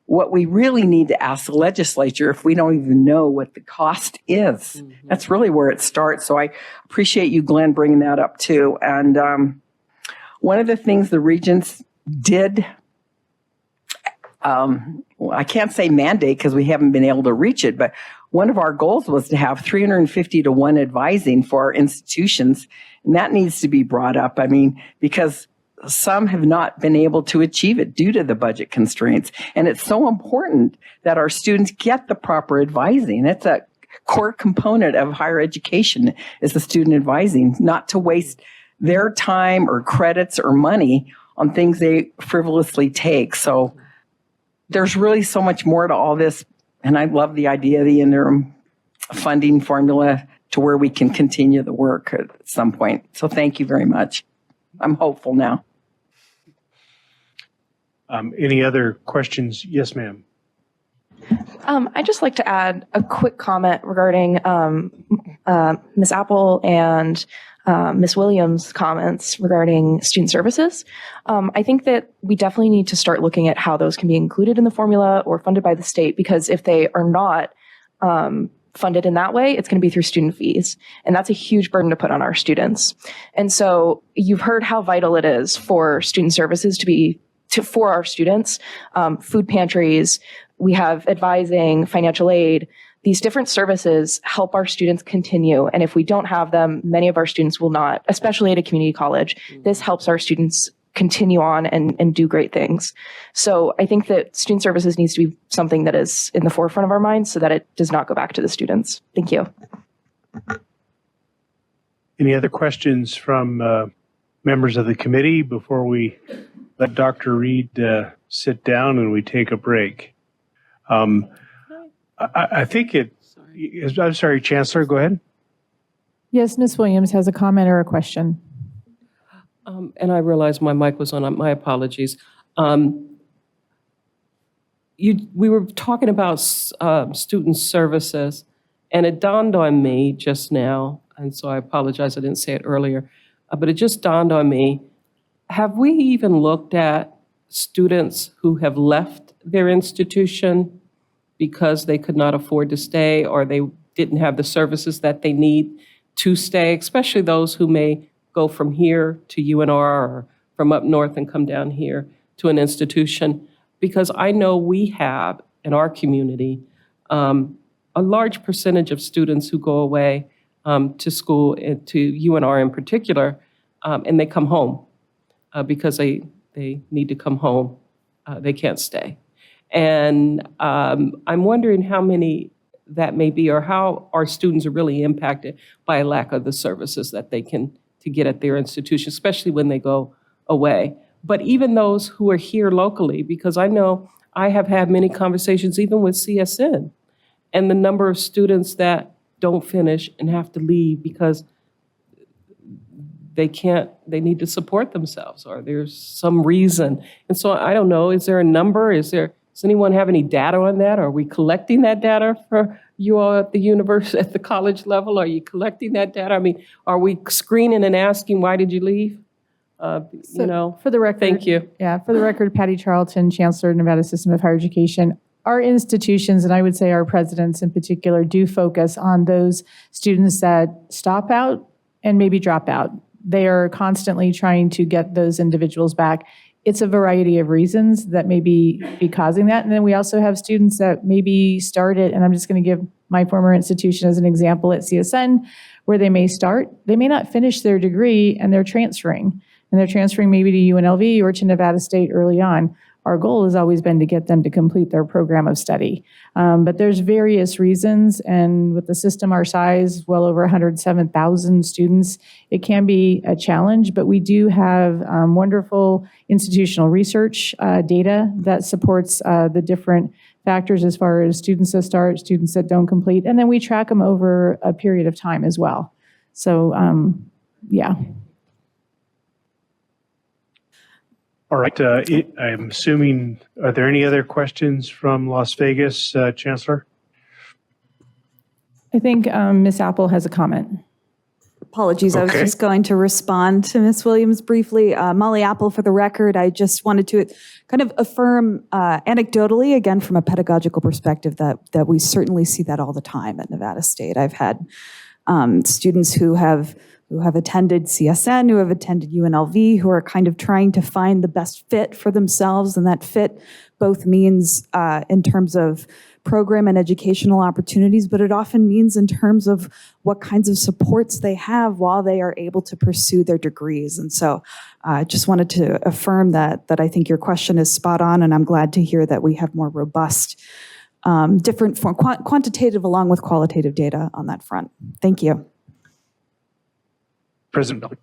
what we really need to ask the legislature if we don't even know what the cost is? Mm-hmm. That's really where it starts. So I appreciate you, Glenn, bringing that up too. And one of the things the regents did, I can't say mandate because we haven't been able to reach it, but one of our goals was to have 350-to-1 advising for our institutions. And that needs to be brought up. I mean, because some have not been able to achieve it due to the budget constraints. And it's so important that our students get the proper advising. It's a core component of higher education, is the student advising, not to waste their time or credits or money on things they frivolously take. So there's really so much more to all this. And I love the idea of the interim funding formula to where we can continue the work at some point. So thank you very much. I'm hopeful now. Any other questions? Yes, ma'am. I'd just like to add a quick comment regarding Ms. Apple and Ms. Williams' comments regarding student services. I think that we definitely need to start looking at how those can be included in the formula or funded by the state, because if they are not funded in that way, it's going to be through student fees. And that's a huge burden to put on our students. And so you've heard how vital it is for student services for our students, food pantries, we have advising, financial aid. These different services help our students continue. And if we don't have them, many of our students will not, especially at a community college. This helps our students continue on and do great things. So I think that student services needs to be something that is in the forefront of our minds so that it does not go back to the students. Thank you. Any other questions from members of the committee before we let Dr. Reed sit down and we take a break? I think I'm sorry, Chancellor, go ahead. Yes, Ms. Williams has a comment or a question. And I realized my mic was on. My apologies. We were talking about student services, and it dawned on me just now, and so I apologize I didn't say it earlier, but it just dawned on me, have we even looked at students who have left their institution because they could not afford to stay or they didn't have the services that they need to stay, especially those who may go from here to UNR or from up north and come down here to an institution? Because I know we have in our community a large percentage of students who go away to school, to UNR in particular, and they come home because they need to come home. They can't stay. And I'm wondering how many that may be, or how our students are really impacted by a lack of the services that they can to get at their institution, especially when they go away. But even those who are here locally, because I know I have had many conversations even with CSN, and the number of students that don't finish and have to leave because they need to support themselves or there's some reason. And so I don't know, is there a number? Does anyone have any data on that? Are we collecting that data for you all at the university, at the college level? Are you collecting that data? I mean, are we screening and asking, why did you leave? For the record, thank you. Yeah, for the record, Patty Charlton, Chancellor, Nevada System of Higher Education. Our institutions, and I would say our presidents in particular, do focus on those students that stop out and maybe drop out. They are constantly trying to get those individuals back. It's a variety of reasons that may be causing that. And then we also have students that maybe started, and I'm just going to give my former institution as an example at CSN, where they may start, they may not finish their degree, and they're transferring. And they're transferring maybe to UNLV or to Nevada State early on. Our goal has always been to get them to complete their program of study. But there's various reasons, and with the system our size, well over 107,000 students, it can be a challenge, but we do have wonderful institutional research data that supports the different factors as far as students that start, students that don't complete, and then we track them over a period of time as well. So, yeah. All right. I'm assuming, are there any other questions from Las Vegas, Chancellor? I think Ms. Apple has a comment. Apologies, I was Okay. just going to respond to Ms. Williams briefly. Molly Apple, for the record, I just wanted to kind of affirm anecdotally, again, from a pedagogical perspective, that we certainly see that all the time at Nevada State. I've had students who have attended CSN, who have attended UNLV, who are kind of trying to find the best fit for themselves. And that fit both means in terms of program and educational opportunities, but it often means in terms of what kinds of supports they have while they are able to pursue their degrees. And so I just wanted to affirm that I think your question is spot on, and I'm glad to hear that we have more robust, different form, quantitative along with qualitative data on that front. Thank you. President Miller.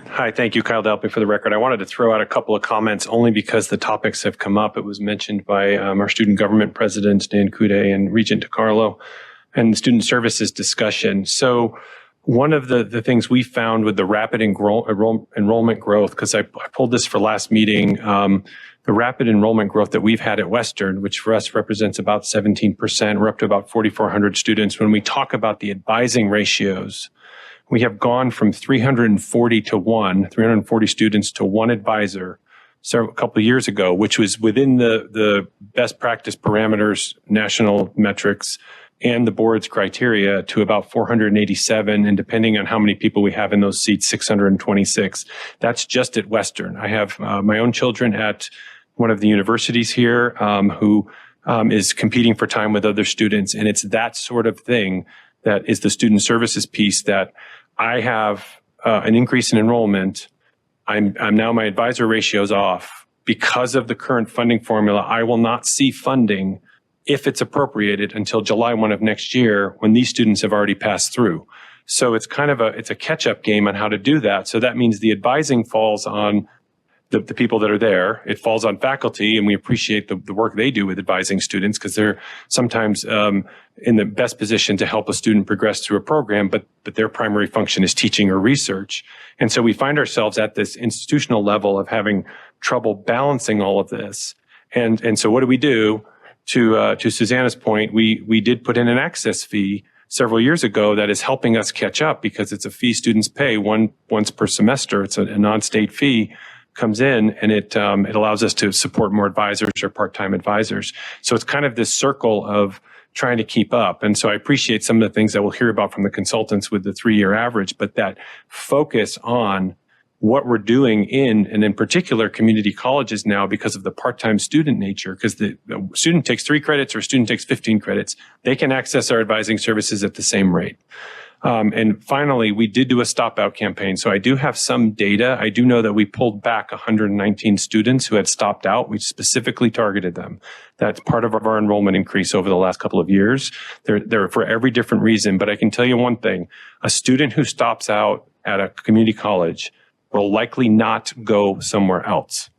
Hi, thank you, Kyle Dalpy, for the record. I wanted to throw out a couple of comments only because the topics have come up. It was mentioned by our student government president, Dan Kude, and Regent DiCarlo, and the student services discussion. So one of the things we found with the rapid enrollment growth, because I pulled this for last meeting, the rapid enrollment growth that we've had at Western, which for us represents about 17%, we're up to about 4,400 students. When we talk about the advising ratios, we have gone from 340 to 1, 340 students to one advisor a couple of years ago, which was within the best practice parameters, national metrics, and the board's criteria, to about 487. And depending on how many people we have in those seats, 626. That's just at Western. I have my own children at one of the universities here who is competing for time with other students. And it's that sort of thing that is the student services piece that I have an increase in enrollment. I'm now, my advisor ratio is off because of the current funding formula. I will not see funding if it's appropriated, until July 1 of next year when these students have already passed through. So it's kind of it's a catch-up game on how to do that. So that means the advising falls on the people that are there. It falls on faculty, and we appreciate the work they do with advising students because they're sometimes in the best position to help a student progress through a program, but their primary function is teaching or research. And so we find ourselves at this institutional level of having trouble balancing all of this. And so what do? To Susanna's point, we did put in an access fee several years ago that is helping us catch up because it's a fee students pay once per semester. It's a non-state fee comes in, and it allows us to support more advisors or part-time advisors. So it's kind of this circle of trying to keep up. And so I appreciate some of the things that we'll hear about from the consultants with the 3-year average, but that focus on what we're doing and in particular community colleges now because of the part-time student nature, because the student takes 3 credits or a student takes 15 credits, they can access our advising services at the same rate. And finally, we did do a stop out campaign. So I do have some data. I do know that we pulled back 119 students who had stopped out. We specifically targeted them. That's part of our enrollment increase over the last couple of years. They're for every different reason. But I can tell you one thing, a student who stops out at a community college will likely not go somewhere else.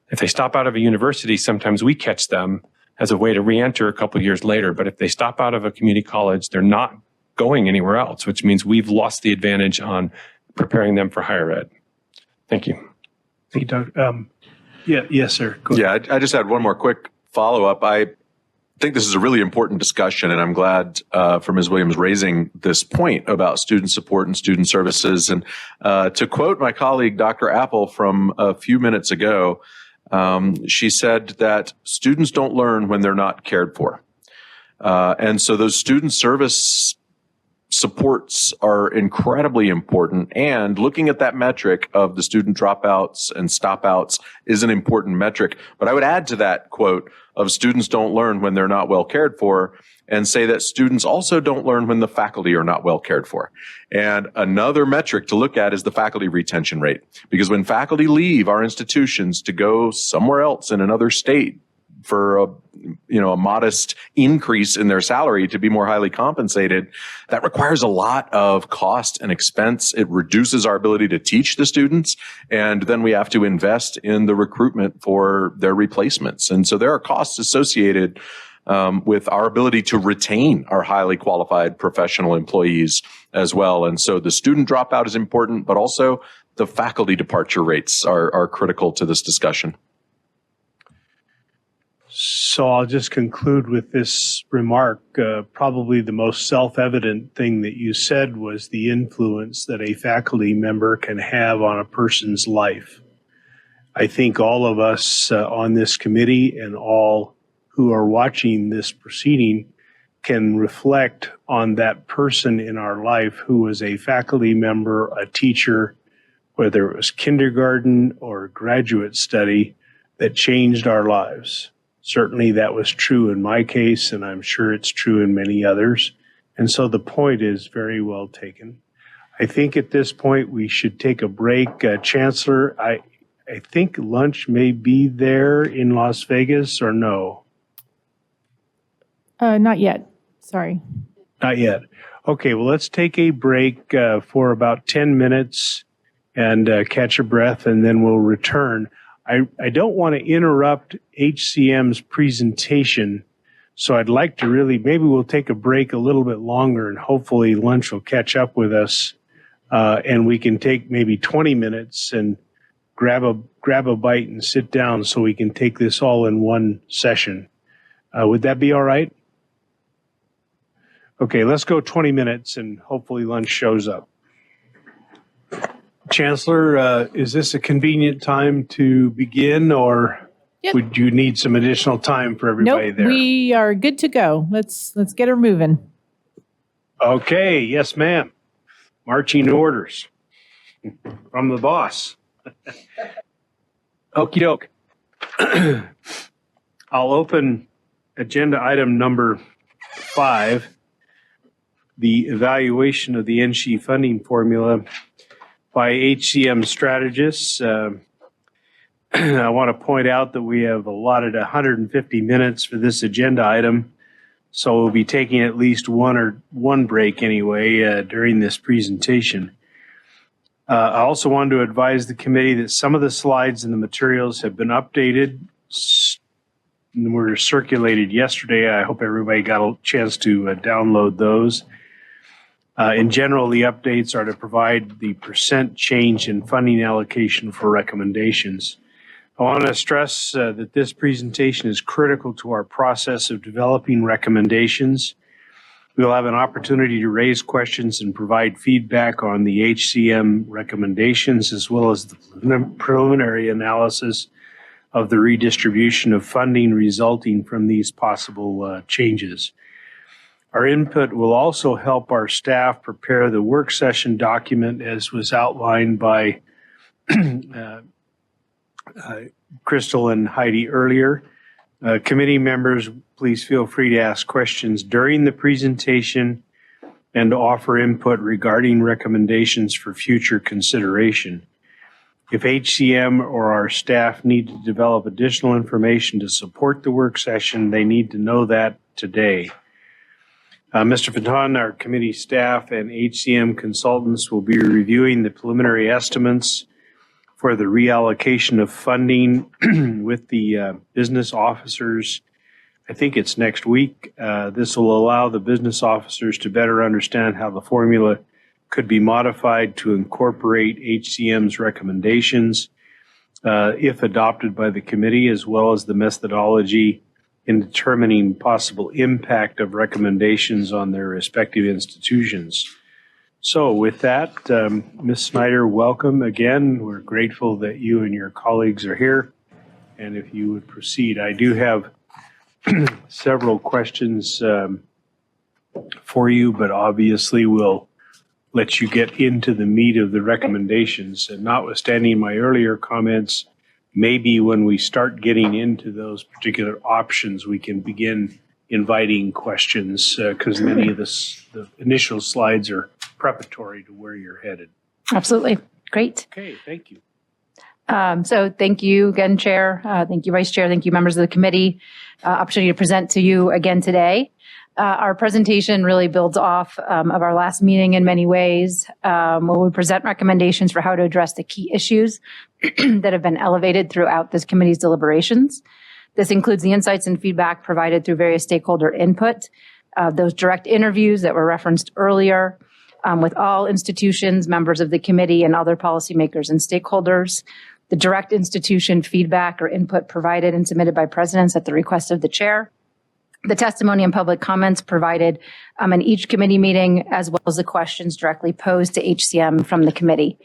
If they stop out of a university, sometimes we catch them as a way to re-enter a couple of years later. But if they stop out of a community college, they're not going anywhere else, which means we've lost the advantage on preparing them for higher ed. Thank you. Thank you, Doug. Yes, sir. Go ahead. Yeah, I just had one more quick follow-up. I think this is a really important discussion, and I'm glad for Ms. Williams raising this point about student support and student services. And to quote my colleague, Dr. Apple, from a few minutes ago, she said that students don't learn when they're not cared for. And so those student service supports are incredibly important, and looking at that metric of the student dropouts and stopouts is an important metric. But I would add to that quote of students don't learn when they're not well cared for and say that students also don't learn when the faculty are not well cared for. And another metric to look at is the faculty retention rate, because when faculty leave our institutions to go somewhere else in another state for a modest increase in their salary to be more highly compensated, that requires a lot of cost and expense. It reduces our ability to teach the students, and then we have to invest in the recruitment for their replacements. And so there are costs associated with our ability to retain our highly qualified professional employees as well. And so the student dropout is important, but also the faculty departure rates are critical to this discussion. So I'll just conclude with this remark. Probably the most self-evident thing that you said was the influence that a faculty member can have on a person's life. I think all of us on this committee and all who are watching this proceeding can reflect on that person in our life who was a faculty member, a teacher, whether it was kindergarten or graduate study, that changed our lives. Certainly that was true in my case, and I'm sure it's true in many others. And so the point is very well taken. I think at this point we should take a break. Chancellor, I think lunch may be there in Las Vegas, or no? Not yet. Sorry. Not yet. Okay, well, let's take a break for about 10 minutes and catch a breath, and then we'll return. I don't want to interrupt HCM's presentation, so I'd like to maybe we'll take a break a little bit longer, and hopefully lunch will catch up with us, and we can take maybe 20 minutes and grab a bite and sit down so we can take this all in one session. Would that be all right? Okay, let's go 20 minutes, and hopefully lunch shows up. Chancellor, is this a convenient time to begin, or would you need some additional time for everybody there? We are good to go. Let's get her moving. Okay, yes, ma'am. Marching orders from the boss. Okie doke. I'll open agenda item number 5, the evaluation of the NSHE funding formula by HCM strategists. I want to point out that we have allotted 150 minutes for this agenda item. So we'll be taking at least one break anyway during this presentation. I also wanted to advise the committee that some of the slides in the materials have been updated and were circulated yesterday. I hope everybody got a chance to download those. In general, the updates are to provide the percent change in funding allocation for recommendations. I want to stress that this presentation is critical to our process of developing recommendations. We'll have an opportunity to raise questions and provide feedback on the HCM recommendations, as well as the preliminary analysis of the redistribution of funding resulting from these possible changes. Our input will also help our staff prepare the work session document as was outlined by Crystal and Heidi earlier. Committee members, please feel free to ask questions during the presentation and to offer input regarding recommendations for future consideration. If HCM or our staff need to develop additional information to support the work session, they need to know that today. Mr. Fatton, our committee staff and HCM consultants will be reviewing the preliminary estimates for the reallocation of funding with the business officers. I think it's next week. This will allow the business officers to better understand how the formula could be modified to incorporate HCM's recommendations if adopted by the committee, as well as the methodology in determining possible impact of recommendations on their respective institutions. So with that, Ms. Snyder, welcome again. We're grateful that you and your colleagues are here. And if you would proceed, I do have several questions for you, but obviously we'll let you get into the meat of the recommendations. And notwithstanding my earlier comments, maybe when we start getting into those particular options, we can begin inviting questions because many of the initial slides are preparatory to where you're headed. Absolutely. Great. Okay, thank you. So thank you again, Chair. Thank you, Vice Chair. Thank you, members of the committee. Opportunity to present to you again today. Our presentation really builds off of our last meeting in many ways, where we present recommendations for how to address the key issues that have been elevated throughout this committee's deliberations. This includes the insights and feedback provided through various stakeholder input, those direct interviews that were referenced earlier with all institutions, members of the committee, and other policymakers and stakeholders, the direct institution feedback or input provided and submitted by presidents at the request of the chair, the testimony and public comments provided in each committee meeting, as well as the questions directly posed to HCM from the committee.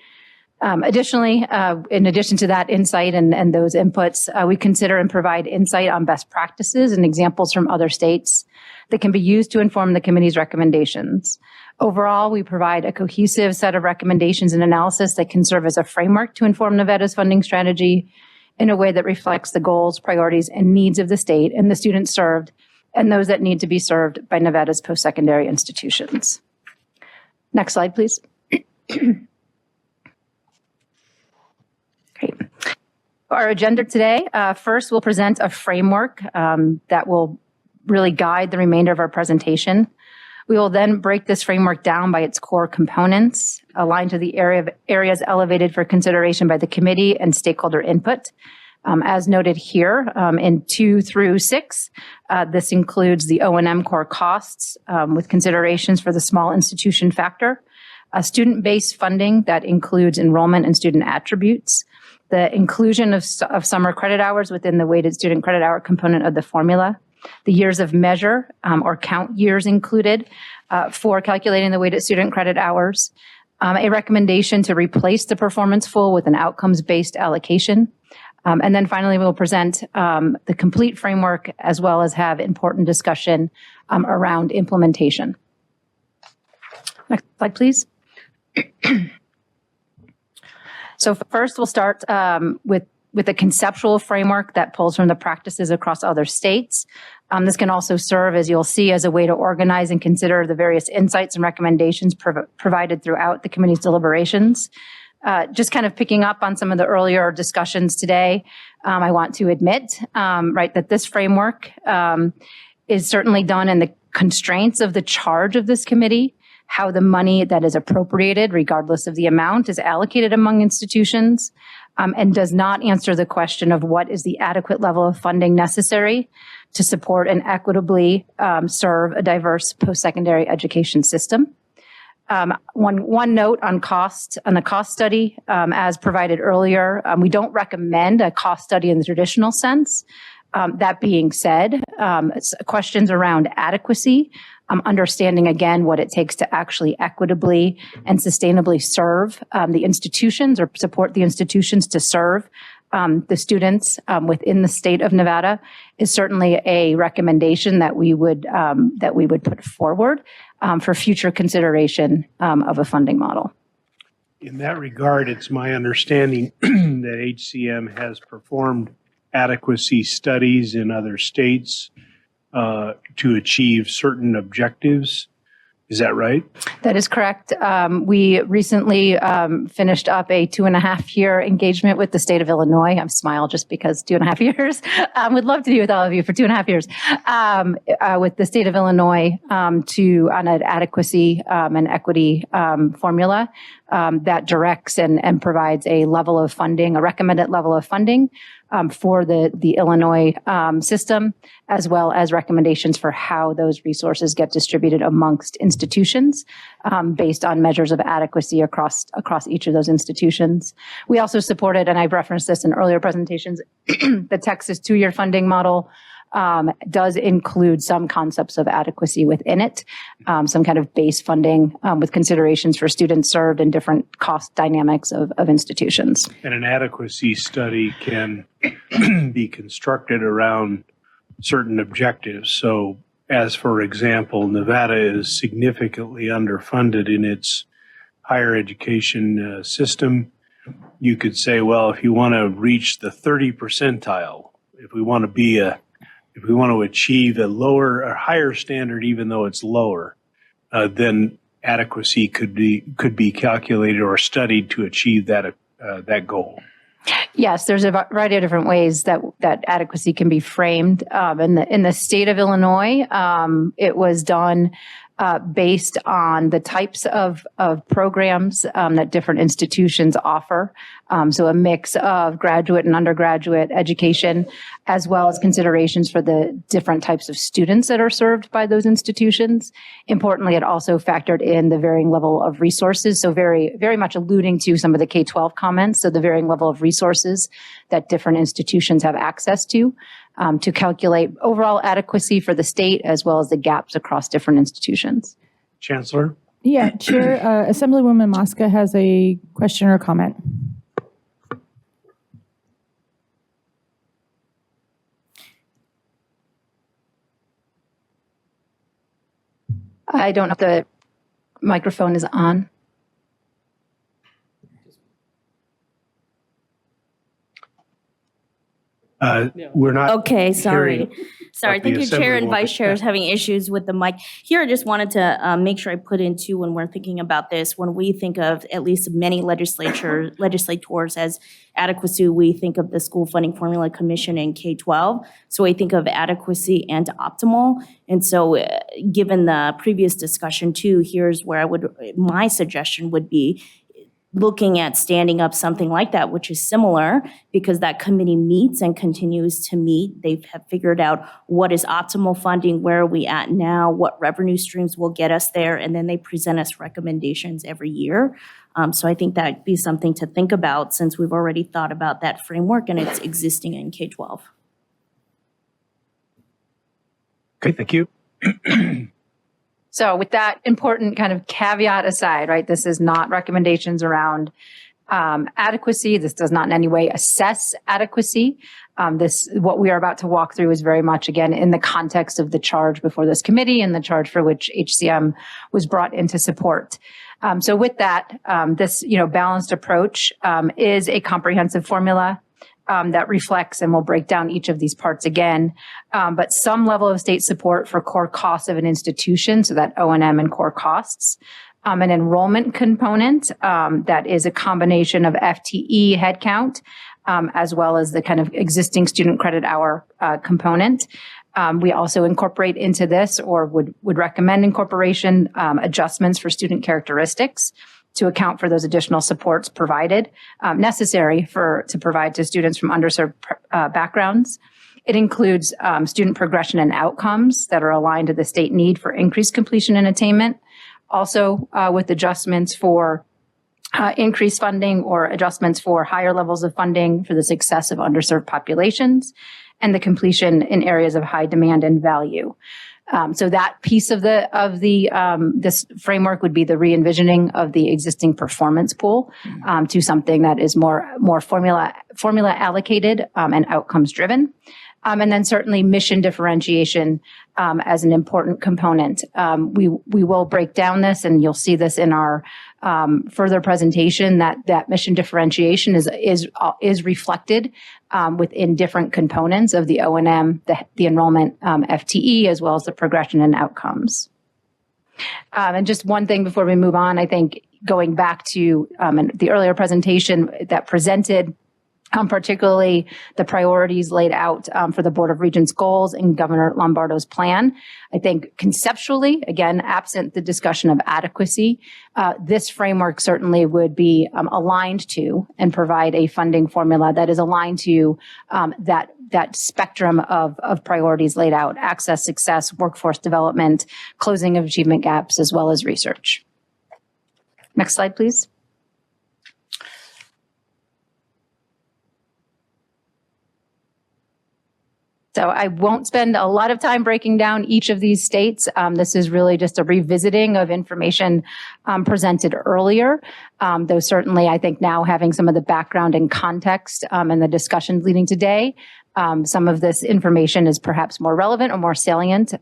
Additionally, in addition to that insight and those inputs, we consider and provide insight on best practices and examples from other states that can be used to inform the committee's recommendations. Overall, we provide a cohesive set of recommendations and analysis that can serve as a framework to inform Nevada's funding strategy in a way that reflects the goals, priorities, and needs of the state and the students served, and those that need to be served by Nevada's post-secondary institutions. Next slide, please. Great. Our agenda today, first we'll present a framework that will really guide the remainder of our presentation. We will then break this framework down by its core components, aligned to the areas elevated for consideration by the committee and stakeholder input. As noted here in 2 through 6, this includes the O&M core costs with considerations for the small institution factor, student-based funding that includes enrollment and student attributes, the inclusion of summer credit hours within the weighted student credit hour component of the formula, the years of measure or count years included for calculating the weighted student credit hours, a recommendation to replace the performance full with an outcomes-based allocation. And then finally, we'll present the complete framework as well as have important discussion around implementation. Next slide, please. So first, we'll start with a conceptual framework that pulls from the practices across other states. This can also serve, as you'll see, as a way to organize and consider the various insights and recommendations provided throughout the committee's deliberations. Just kind of picking up on some of the earlier discussions today, I want to admit, right, that this framework is certainly done in the constraints of the charge of this committee, how the money that is appropriated, regardless of the amount, is allocated among institutions, and does not answer the question of what is the adequate level of funding necessary to support and equitably serve a diverse post-secondary education system. One note on the cost study, as provided earlier, we don't recommend a cost study in the traditional sense. That being said, questions around adequacy, understanding again what it takes to actually equitably and sustainably serve the institutions or support the institutions to serve the students within the state of Nevada is certainly a recommendation that we would put forward for future consideration of a funding model. In that regard, it's my understanding that HCM has performed adequacy studies in other states to achieve certain objectives. Is that right? That is correct. We recently finished up a 2.5-year engagement with the state of Illinois. I'm smile just because 2.5 years. Would love to be with all of you for 2.5 years with the state of Illinois on an adequacy and equity formula that directs and provides a level of funding, a recommended level of funding for the Illinois system, as well as recommendations for how those resources get distributed amongst institutions based on measures of adequacy across each of those institutions. We also supported, and I've referenced this in earlier presentations, the Texas 2-year funding model does include some concepts of adequacy within it, some kind of base funding with considerations for students served and different cost dynamics of institutions. And an adequacy study can be constructed around certain objectives. So, as for example, Nevada is significantly underfunded in its higher education system. You could say, well, if you want to reach the 30 percentile, if we want to achieve a lower or higher standard, even though it's lower, then adequacy could be calculated or studied to achieve that goal. Yes, there's a variety of different ways that adequacy can be framed. In the state of Illinois, it was done based on the types of programs that different institutions offer. So a mix of graduate and undergraduate education, as well as considerations for the different types of students that are served by those institutions. Importantly, it also factored in the varying level of resources. So very, very much alluding to some of the K-12 comments. So the varying level of resources that different institutions have access to calculate overall adequacy for the state, as well as the gaps across different institutions. Chancellor? Yeah, Chair, Assemblywoman Mosca has a question or comment. I don't know if the microphone is on. We're not. Okay, sorry. hearing Sorry, what the thank you, Chair and Assemblywoman Vice Chair is said. having issues with the mic. Here, I just wanted to make sure I put in too, when we're thinking about this, when we think of at least many legislators as adequacy, we think of the School Funding Formula Commission and K-12. So we think of adequacy and optimal. And so given the previous discussion too, here's where my suggestion would be looking at standing up something like that, which is similar, because that committee meets and continues to meet. They have figured out what is optimal funding, where are we at now, what revenue streams will get us there, and then they present us recommendations every year. So I think that'd be something to think about, since we've already thought about that framework and it's existing in K-12. Okay, thank you. So with that important kind of caveat aside, right, this is not recommendations around adequacy. This does not in any way assess adequacy. What we are about to walk through is very much, again, in the context of the charge before this committee and the charge for which HCM was brought into support. So with that, this balanced approach is a comprehensive formula that reflects, and we'll break down each of these parts again, but some level of state support for core costs of an institution, so that O&M and core costs, an enrollment component that is a combination of FTE headcount as well as the kind of existing student credit hour component. We also incorporate into this, or would recommend incorporation, adjustments for student characteristics to account for those additional supports provided, necessary to provide to students from underserved backgrounds. It includes student progression and outcomes that are aligned to the state need for increased completion and attainment. Also, with adjustments for increased funding or adjustments for higher levels of funding for the success of underserved populations and the completion in areas of high demand and value. So that piece of this framework would be the re-envisioning of the existing performance pool to something that is more formula allocated and outcomes driven. And then certainly mission differentiation as an important component. We will break down this, and you'll see this in our further presentation, that mission differentiation is reflected within different components of the O&M, the enrollment FTE, as well as the progression and outcomes. And just one thing before we move on, I think going back to the earlier presentation that presented particularly the priorities laid out for the Board of Regents goals in Governor Lombardo's plan. I think conceptually, again, absent the discussion of adequacy, this framework certainly would be aligned to and provide a funding formula that is aligned to that spectrum of priorities laid out: access, success, workforce development, closing of achievement gaps, as well as research. Next slide, please. So I won't spend a lot of time breaking down each of these states. This is really just a revisiting of information presented earlier, though certainly I think now having some of the background and context and the discussions leading today, some of this information is perhaps more relevant or more salient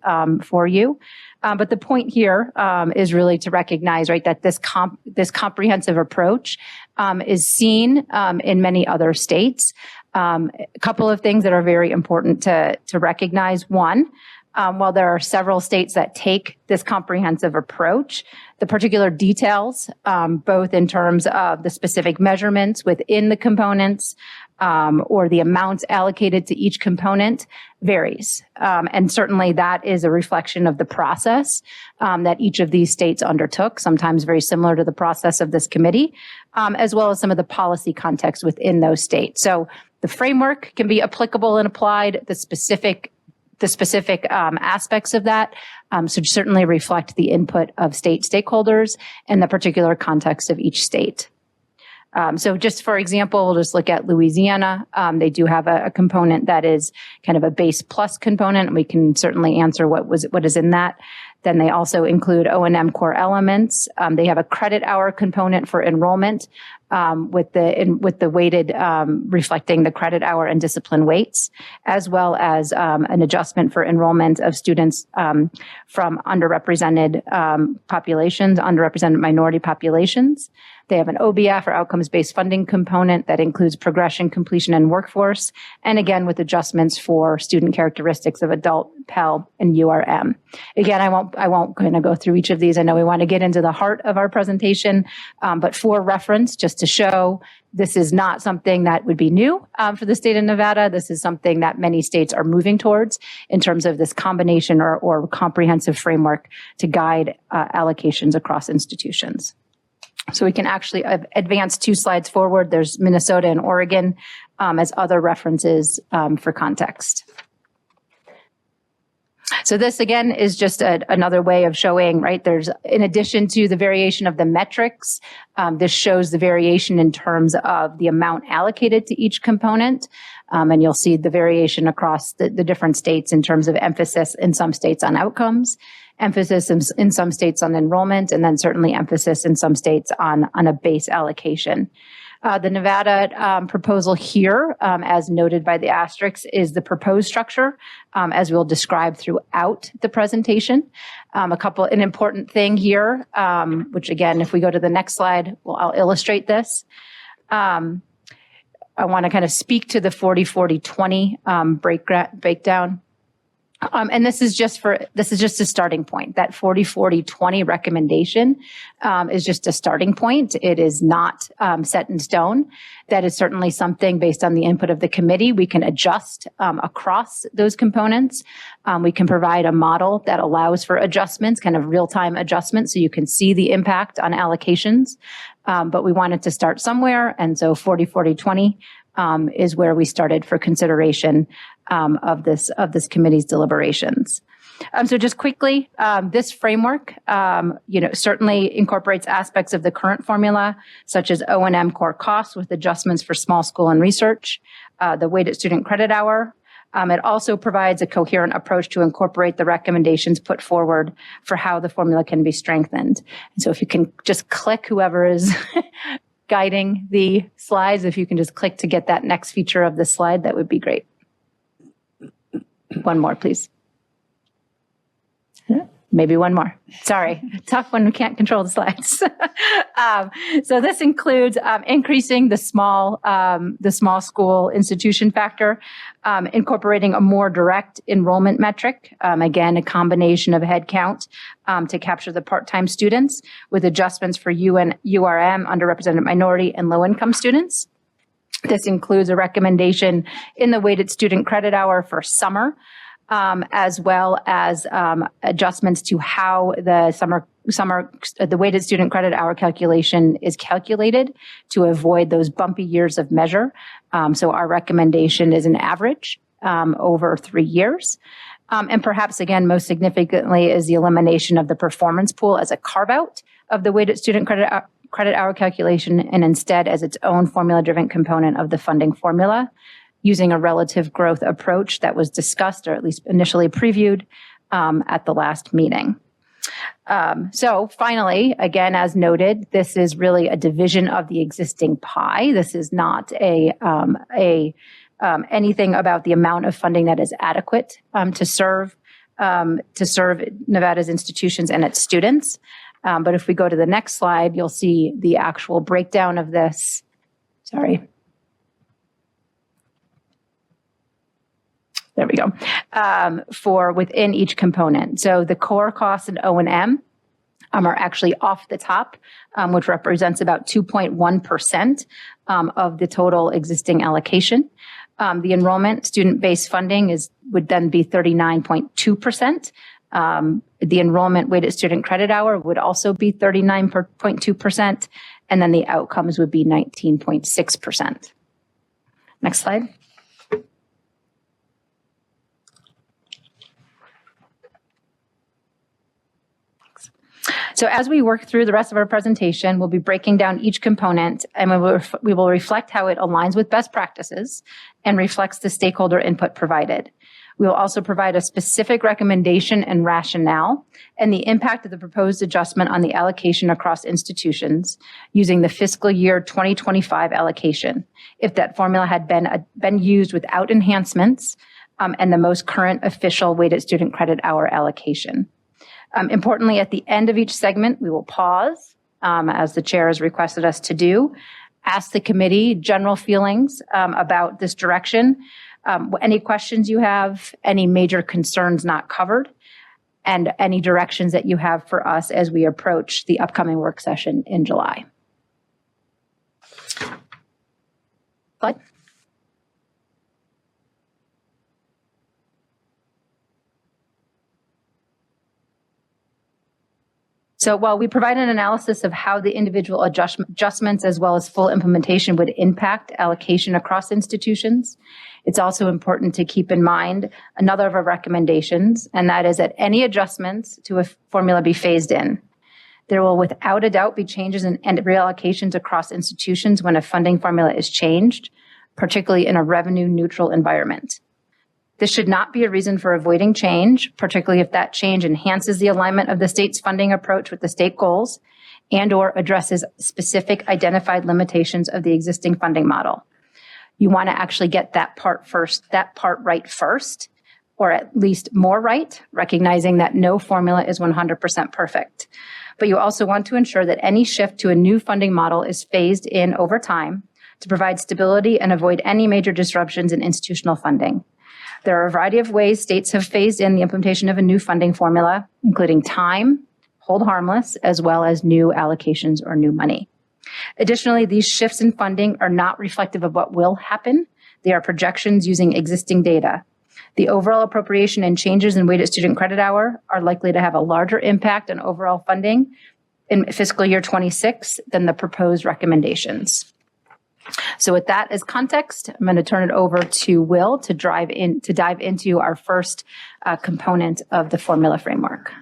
for you. But the point here is really to recognize, right, that this comprehensive approach is seen in many other states. A couple of things that are very important to recognize. One, while there are several states that take this comprehensive approach, the particular details, both in terms of the specific measurements within the components or the amounts allocated to each component, varies. And certainly that is a reflection of the process that each of these states undertook, sometimes very similar to the process of this committee, as well as some of the policy context within those states. So the framework can be applicable and applied. The specific aspects of that should certainly reflect the input of state stakeholders and the particular context of each state. So just for example, we'll just look at Louisiana. They do have a component that is kind of a base plus component, and we can certainly answer what is in that. Then they also include O&M core elements. They have a credit hour component for enrollment with the weighted reflecting the credit hour and discipline weights, as well as an adjustment for enrollment of students from underrepresented populations, underrepresented minority populations. They have an OBF or outcomes-based funding component that includes progression, completion, and workforce, and again with adjustments for student characteristics of adult, Pell, and URM. Again, I won't kind of go through each of these. I know we want to get into the heart of our presentation, but for reference, just to show this is not something that would be new for the state of Nevada. This is something that many states are moving towards in terms of this combination or comprehensive framework to guide allocations across institutions. So we can actually advance 2 slides forward. There's Minnesota and Oregon as other references for context. So this again is just another way of showing, right, there's, in addition to the variation of the metrics, this shows the variation in terms of the amount allocated to each component. And you'll see the variation across the different states in terms of emphasis in some states on outcomes, emphasis in some states on enrollment, and then certainly emphasis in some states on a base allocation. The Nevada proposal here, as noted by the asterisks, is the proposed structure, as we'll describe throughout the presentation. An important thing here, which again, if we go to the next slide, I'll illustrate this. I want to kind of speak to the 40-40-20 breakdown. And this is just a starting point. That 40-40-20 recommendation is just a starting point. It is not set in stone. That is certainly something based on the input of the committee. We can adjust across those components. We can provide a model that allows for adjustments, kind of real-time adjustments, so you can see the impact on allocations. But we wanted to start somewhere, and so 40-40-20 is where we started for consideration of this committee's deliberations. So just quickly, this framework, certainly incorporates aspects of the current formula, such as O&M core costs with adjustments for small school and research, the weighted student credit hour. It also provides a coherent approach to incorporate the recommendations put forward for how the formula can be strengthened. And so if you can just click, whoever is guiding the slides, if you can just click to get that next feature of the slide, that would be great. One more, please. Maybe one more. Sorry, tough when we can't control the slides. So this includes increasing the small school institution factor, incorporating a more direct enrollment metric. Again, a combination of head count to capture the part-time students with adjustments for URM, underrepresented minority, and low-income students. This includes a recommendation in the weighted student credit hour for summer, as well as adjustments to how the weighted student credit hour calculation is calculated to avoid those bumpy years of measure. So our recommendation is an average over 3 years. And perhaps, again, most significantly is the elimination of the performance pool as a carve-out of the weighted student credit hour calculation, and instead as its own formula-driven component of the funding formula, using a relative growth approach that was discussed, or at least initially previewed, at the last meeting. So finally, again, as noted, this is really a division of the existing pie. This is not anything about the amount of funding that is adequate to serve Nevada's institutions and its students. But if we go to the next slide, you'll see the actual breakdown of this. Sorry. There we go. For within each component. So the core costs and O&M are actually off the top, which represents about 2.1% of the total existing allocation. The enrollment student-based funding would then be 39.2%. The enrollment weighted student credit hour would also be 39.2%, and then the outcomes would be 19.6%. Next slide. So as we work through the rest of our presentation, we'll be breaking down each component, and we will reflect how it aligns with best practices and reflects the stakeholder input provided. We will also provide a specific recommendation and rationale and the impact of the proposed adjustment on the allocation across institutions using the fiscal year 2025 allocation, if that formula had been used without enhancements, and the most current official weighted student credit hour allocation. Importantly, at the end of each segment, we will pause, as the chair has requested us to do, ask the committee general feelings about this direction, any questions you have, any major concerns not covered, and any directions that you have for us as we approach the upcoming work session in July. Slide. So while we provide an analysis of how the individual adjustments as well as full implementation would impact allocation across institutions, it's also important to keep in mind another of our recommendations, and that is that any adjustments to a formula be phased in. There will without a doubt be changes and reallocations across institutions when a funding formula is changed, particularly in a revenue neutral environment. This should not be a reason for avoiding change, particularly if that change enhances the alignment of the state's funding approach with the state goals and/or addresses specific identified limitations of the existing funding model. You want to actually get that part right first, or at least more right, recognizing that no formula is 100% perfect. But you also want to ensure that any shift to a new funding model is phased in over time to provide stability and avoid any major disruptions in institutional funding. There are a variety of ways states have phased in the implementation of a new funding formula, including time, hold harmless, as well as new allocations or new money. Additionally, these shifts in funding are not reflective of what will happen. They are projections using existing data. The overall appropriation and changes in weighted student credit hour are likely to have a larger impact on overall funding in fiscal year 26 than the proposed recommendations. So with that as context, I'm going to turn it over to Will to dive into our first component of the formula framework.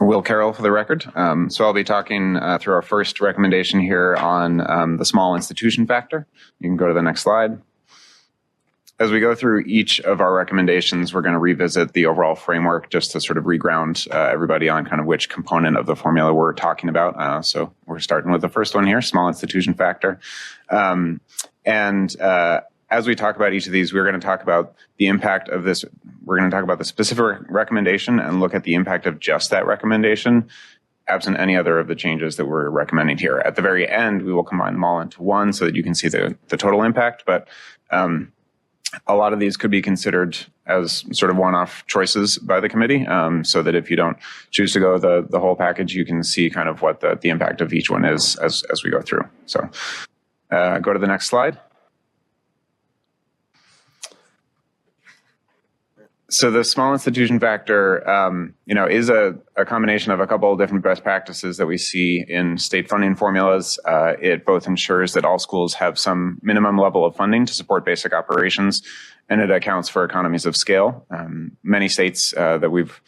Will Carroll for the record. So I'll be talking through our first recommendation here on the small institution factor. You can go to the next slide. As we go through each of our recommendations, we're going to revisit the overall framework just to sort of reground everybody on kind of which component of the formula we're talking about. So we're starting with the first one here, small institution factor. As we talk about each of these, we're going to talk about the impact of this. We're going to talk about the specific recommendation and look at the impact of just that recommendation, absent any other of the changes that we're recommending here. At the very end, we will combine them all into one so that you can see the total impact. But a lot of these could be considered as sort of one-off choices by the committee, so that if you don't choose to go the whole package, you can see kind of what the impact of each one is as we go through. So go to the next slide. So the small institution factor, is a combination of a couple of different best practices that we see in state funding formulas. It both ensures that all schools have some minimum level of funding to support basic operations, and it accounts for economies of scale. Many states that we've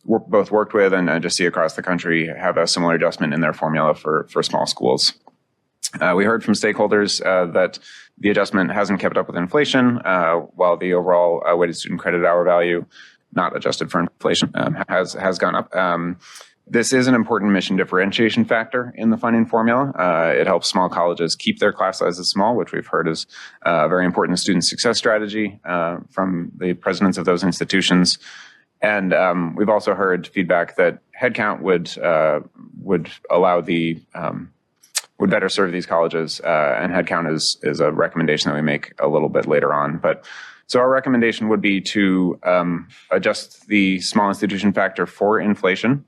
both worked with and just see across the country have a similar adjustment in their formula for small schools. We heard from stakeholders that the adjustment hasn't kept up with inflation, while the overall weighted student credit hour value, not adjusted for inflation, has gone up. This is an important mission differentiation factor in the funding formula. It helps small colleges keep their class sizes small, which we've heard is a very important student success strategy from the presidents of those institutions. And we've also heard feedback that headcount would allow would better serve these colleges, and headcount is a recommendation that we make a little bit later on. But so our recommendation would be to adjust the small institution factor for inflation,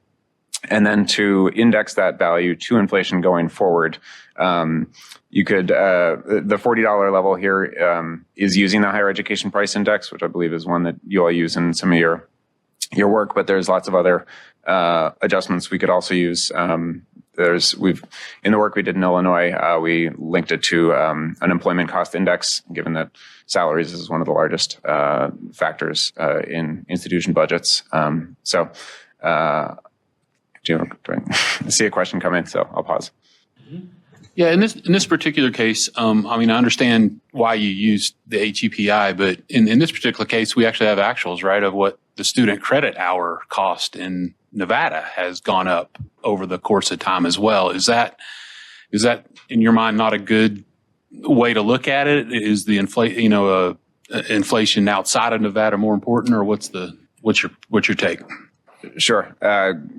and then to index that value to inflation going forward. You could, the $40 level here is using the higher education price index, which I believe is one that you all use in some of your work, but there's lots of other adjustments we could also use. In the work we did in Illinois, we linked it to an employment cost index, given that salaries is one of the largest factors in institution budgets. Do I see a question come in? So I'll pause. Yeah, in this particular case, I understand why you used the HEPI, but in this particular case, we actually have actuals, right, of what the student credit hour cost in Nevada has gone up over the course of time as well. Is that in your mind not a good way to look at it? Is the inflation outside of Nevada more important, or what's your take? Sure.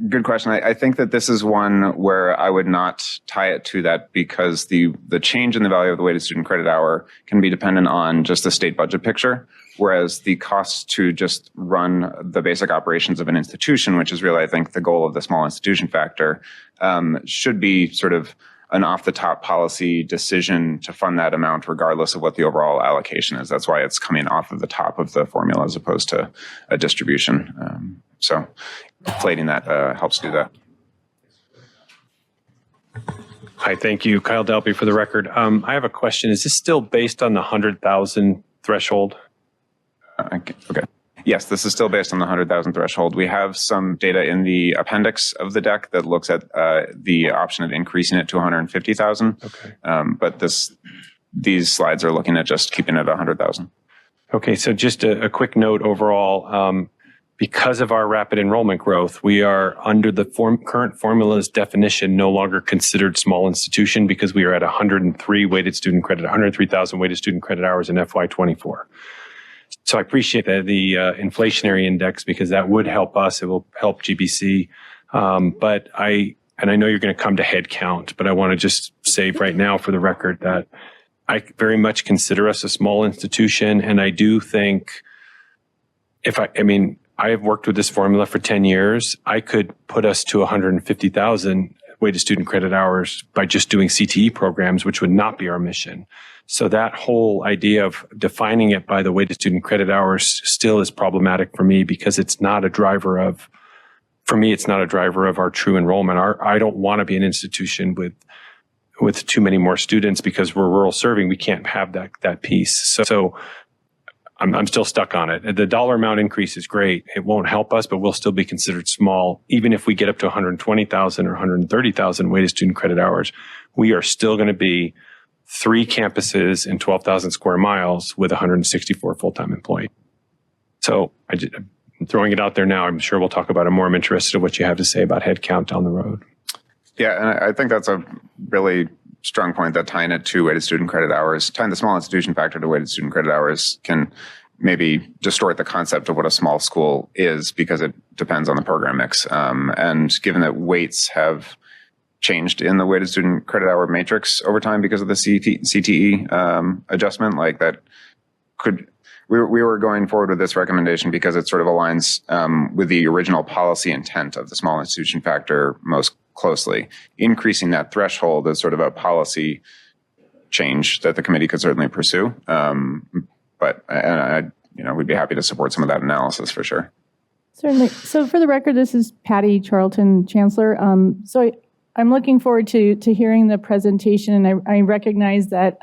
Good question. I think that this is one where I would not tie it to that, because the change in the value of the weighted student credit hour can be dependent on just the state budget picture, whereas the cost to just run the basic operations of an institution, which is really, I think, the goal of the small institution factor, should be sort of an off-the-top policy decision to fund that amount regardless of what the overall allocation is. That's why it's coming off of the top of the formula as opposed to a distribution. So inflating that helps do that. Hi, thank you. Kyle Delpy for the record. I have a question. Is this still based on the 100,000 threshold? Okay. Yes, this is still based on the 100,000 threshold. We have some data in the appendix of the deck that looks at the option of increasing it to 150,000. Okay. But these slides are looking at just keeping it at 100,000. Okay, so just a quick note overall. Because of our rapid enrollment growth, we are under the current formula's definition no longer considered small institution, because we are at 103,000 weighted student credit hours in FY24. So I appreciate the inflationary index, because that would help us. It will help GBC. But I and I know you're going to come to head count, but I want to just say right now for the record that I very much consider us a small institution. And I do think I have worked with this formula for 10 years. I could put us to 150,000 weighted student credit hours by just doing CTE programs, which would not be our mission. So that whole idea of defining it by the weighted student credit hours still is problematic for me because it's not a driver of, for me, it's not a driver of our true enrollment. I don't want to be an institution with too many more students because we're rural serving. We can't have that piece. So I'm still stuck on it. The dollar amount increase is great. It won't help us, but we'll still be considered small. Even if we get up to 120,000 or 130,000 weighted student credit hours, we are still going to be 3 campuses in 12,000 square miles with 164 full-time employees. So I'm throwing it out there now. I'm sure we'll talk about it more. I'm interested in what you have to say about headcount down the road. Yeah, and I think that's a really strong point that tying it to weighted student credit hours, tying the small institution factor to weighted student credit hours can maybe distort the concept of what a small school is because it depends on the program mix. And given that weights have changed in the weighted student credit hour matrix over time because of the CTE adjustment, like that we were going forward with this recommendation because it sort of aligns with the original policy intent of the small institution factor most closely. Increasing that threshold is sort of a policy change that the committee could certainly pursue. But we'd be happy to support some of that analysis for sure. Certainly. So for the record, this is Patty Charlton, Chancellor. So I'm looking forward to hearing the presentation, and I recognize that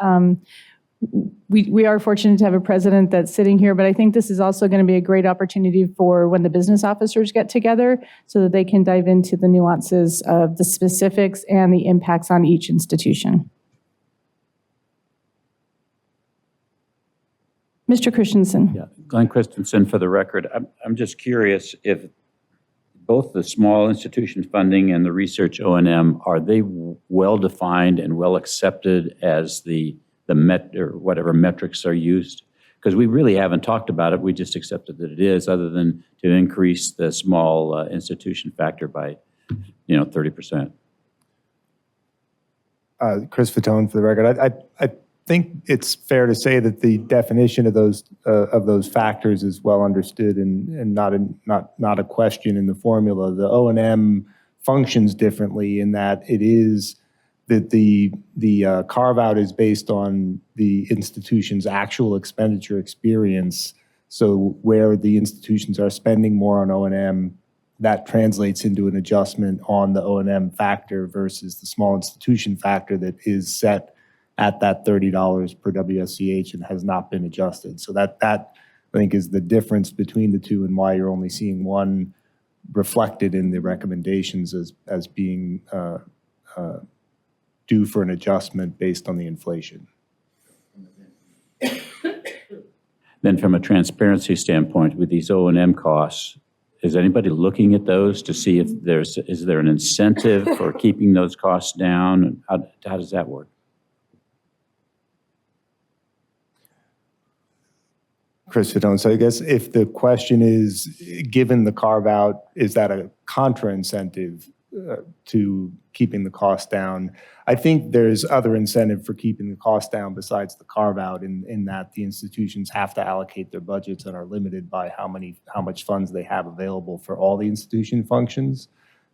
we are fortunate to have a president that's sitting here, but I think this is also going to be a great opportunity for when the business officers get together so that they can dive into the nuances of the specifics and the impacts on each institution. Mr. Christensen. Yeah, Glenn Christensen for the record. I'm just curious if both the small institution funding and the research O&M, are they well defined and well accepted as the or whatever metrics are used? Because we really haven't talked about it. We just accepted that it is, other than to increase the small institution factor by, 30%. Chris Fatone for the record. I think it's fair to say that the definition of those factors is well understood and not a question in the formula. The O&M functions differently in that it is that the carve out is based on the institution's actual expenditure experience. So where the institutions are spending more on O&M, that translates into an adjustment on the O&M factor versus the small institution factor that is set at that $30 per WSCH and has not been adjusted. So that I think is the difference between the two and why you're only seeing one reflected in the recommendations as being due for an adjustment based on the inflation. Then from a transparency standpoint, with these O&M costs, is anybody looking at those to see if is there an incentive for keeping those costs down? How does that work? Chris Fatone, so I guess if the question is, given the carve out, is that a contra incentive to keeping the cost down? I think there's other incentive for keeping the cost down besides the carve out in that the institutions have to allocate their budgets and are limited by how much funds they have available for all the institution functions.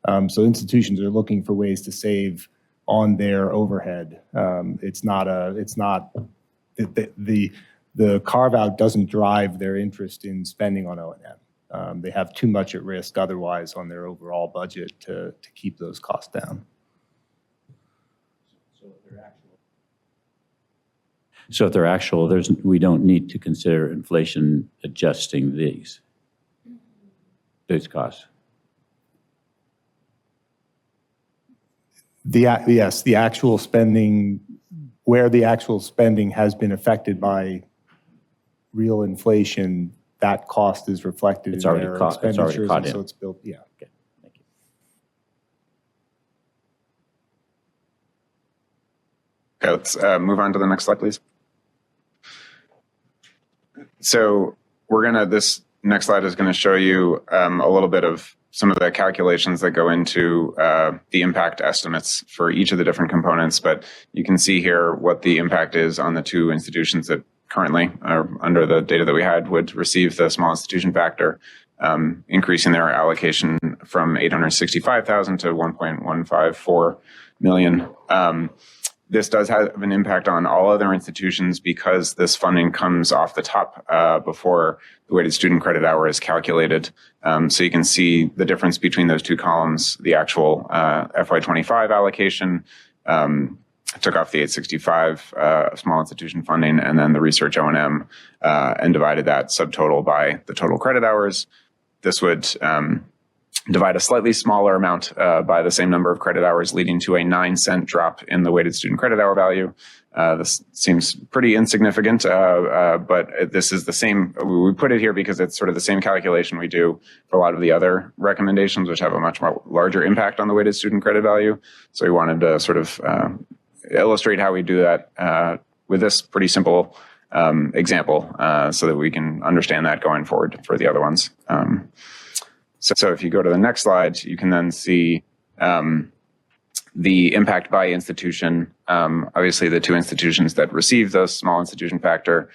So institutions are looking for ways to save on their overhead. The carve out doesn't drive their interest in spending on O&M. They have too much at risk otherwise on their overall budget to keep those costs down. So if they're actual, we don't need to consider inflation adjusting those costs. Yes, the actual spending, where the actual spending has been affected by real inflation, that cost is reflected in their expenditures, and so it's built. Yeah. Okay. Thank you. Okay, let's move on to the next slide, please. So this next slide is going to show you a little bit of some of the calculations that go into the impact estimates for each of the different components, but you can see here what the impact is on the two institutions that currently, under the data that we had, would receive the small institution factor, increasing their allocation from 865,000 to 1.154 million. This does have an impact on all other institutions because this funding comes off the top before the weighted student credit hour is calculated. So you can see the difference between those two columns, the actual FY25 allocation, took off the 865 small institution funding, and then the research O&M, and divided that subtotal by the total credit hours. This would divide a slightly smaller amount by the same number of credit hours, leading to a 9-cent drop in the weighted student credit hour value. This seems pretty insignificant, but this is the same. We put it here because it's sort of the same calculation we do for a lot of the other recommendations, which have a much more larger impact on the weighted student credit value. So we wanted to sort of illustrate how we do that with this pretty simple example, so that we can understand that going forward for the other ones. So if you go to the next slide, you can then see the impact by institution. Obviously, the two institutions that receive the small institution factor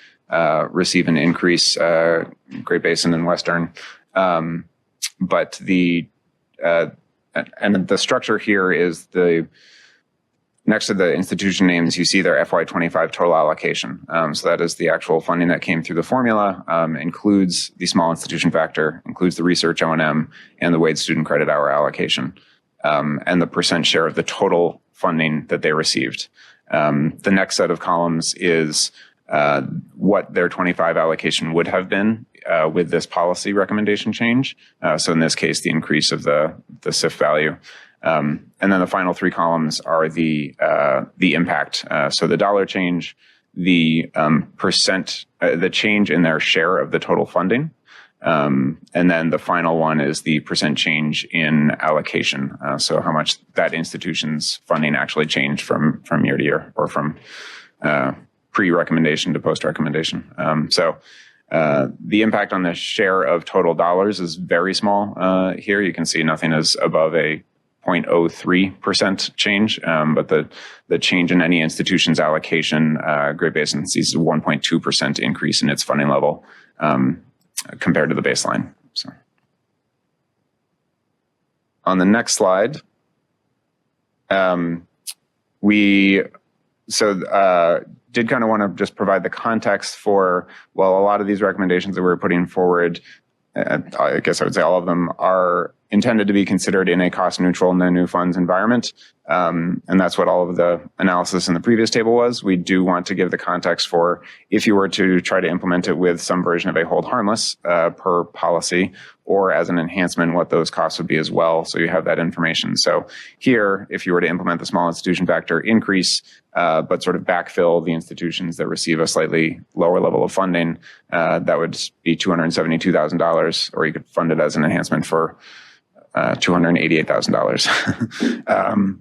receive an increase, Great Basin and Western. But the structure here is next to the institution names, you see their FY25 total allocation. So that is the actual funding that came through the formula, includes the small institution factor, includes the research O&M, and the weighted student credit hour allocation, and the percent share of the total funding that they received. The next set of columns is what their 25 allocation would have been with this policy recommendation change. So in this case, the increase of the SIF value. And then the final three columns are the impact. So the dollar change, the percent, the change in their share of the total funding. And then the final one is the percent change in allocation. So how much that institution's funding actually changed from year to year, or from pre-recommendation to post-recommendation. So the impact on the share of total dollars is very small here. You can see nothing is above a 0.03% change, but the change in any institution's allocation, Great Basin sees a 1.2% increase in its funding level compared to the baseline. So, on the next slide, we did kind of want to just provide the context for, well, a lot of these recommendations that we're putting forward, I guess I would say all of them, are intended to be considered in a cost neutral no new funds environment. And that's what all of the analysis in the previous table was. We do want to give the context for if you were to try to implement it with some version of a hold harmless per policy, or as an enhancement, what those costs would be as well. So you have that information. So here, if you were to implement the small institution factor increase, but sort of backfill the institutions that receive a slightly lower level of funding, that would be $272,000, or you could fund it as an enhancement for $288,000.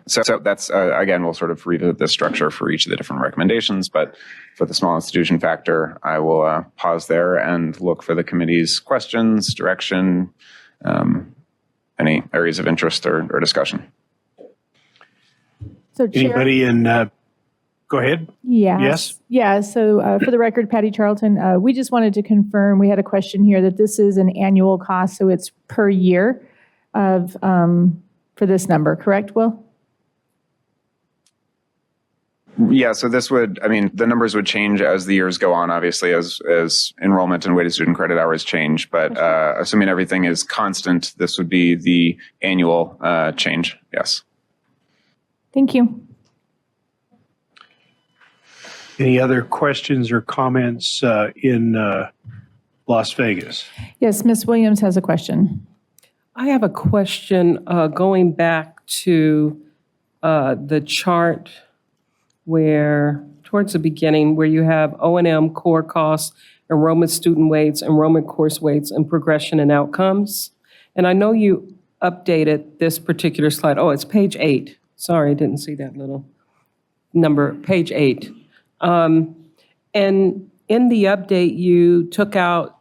So that's, again, we'll sort of revisit this structure for each of the different recommendations, but for the small institution factor, I will pause there and look for the committee's questions, direction, any areas of interest or discussion. So, Chair, anybody in, go ahead. Yeah. Yes. Yeah. So for the record, Patty Charlton, we just wanted to confirm, we had a question here that this is an annual cost, so it's per year of for this number, correct, Will? Yeah, so this would, I mean, the numbers would change as the years go on, obviously, as enrollment and weighted student credit hours change. But assuming everything is constant, this would be the annual change, yes. Thank you. Any other questions or comments in Las Vegas? Yes, Ms. Williams has a question. I have a question going back to the chart where, towards the beginning, where you have O&M core costs, enrollment student weights, enrollment course weights, and progression and outcomes. And I know you updated this particular slide. Oh, it's page 8. Sorry, I didn't see that little number, page 8. And in the update, you took out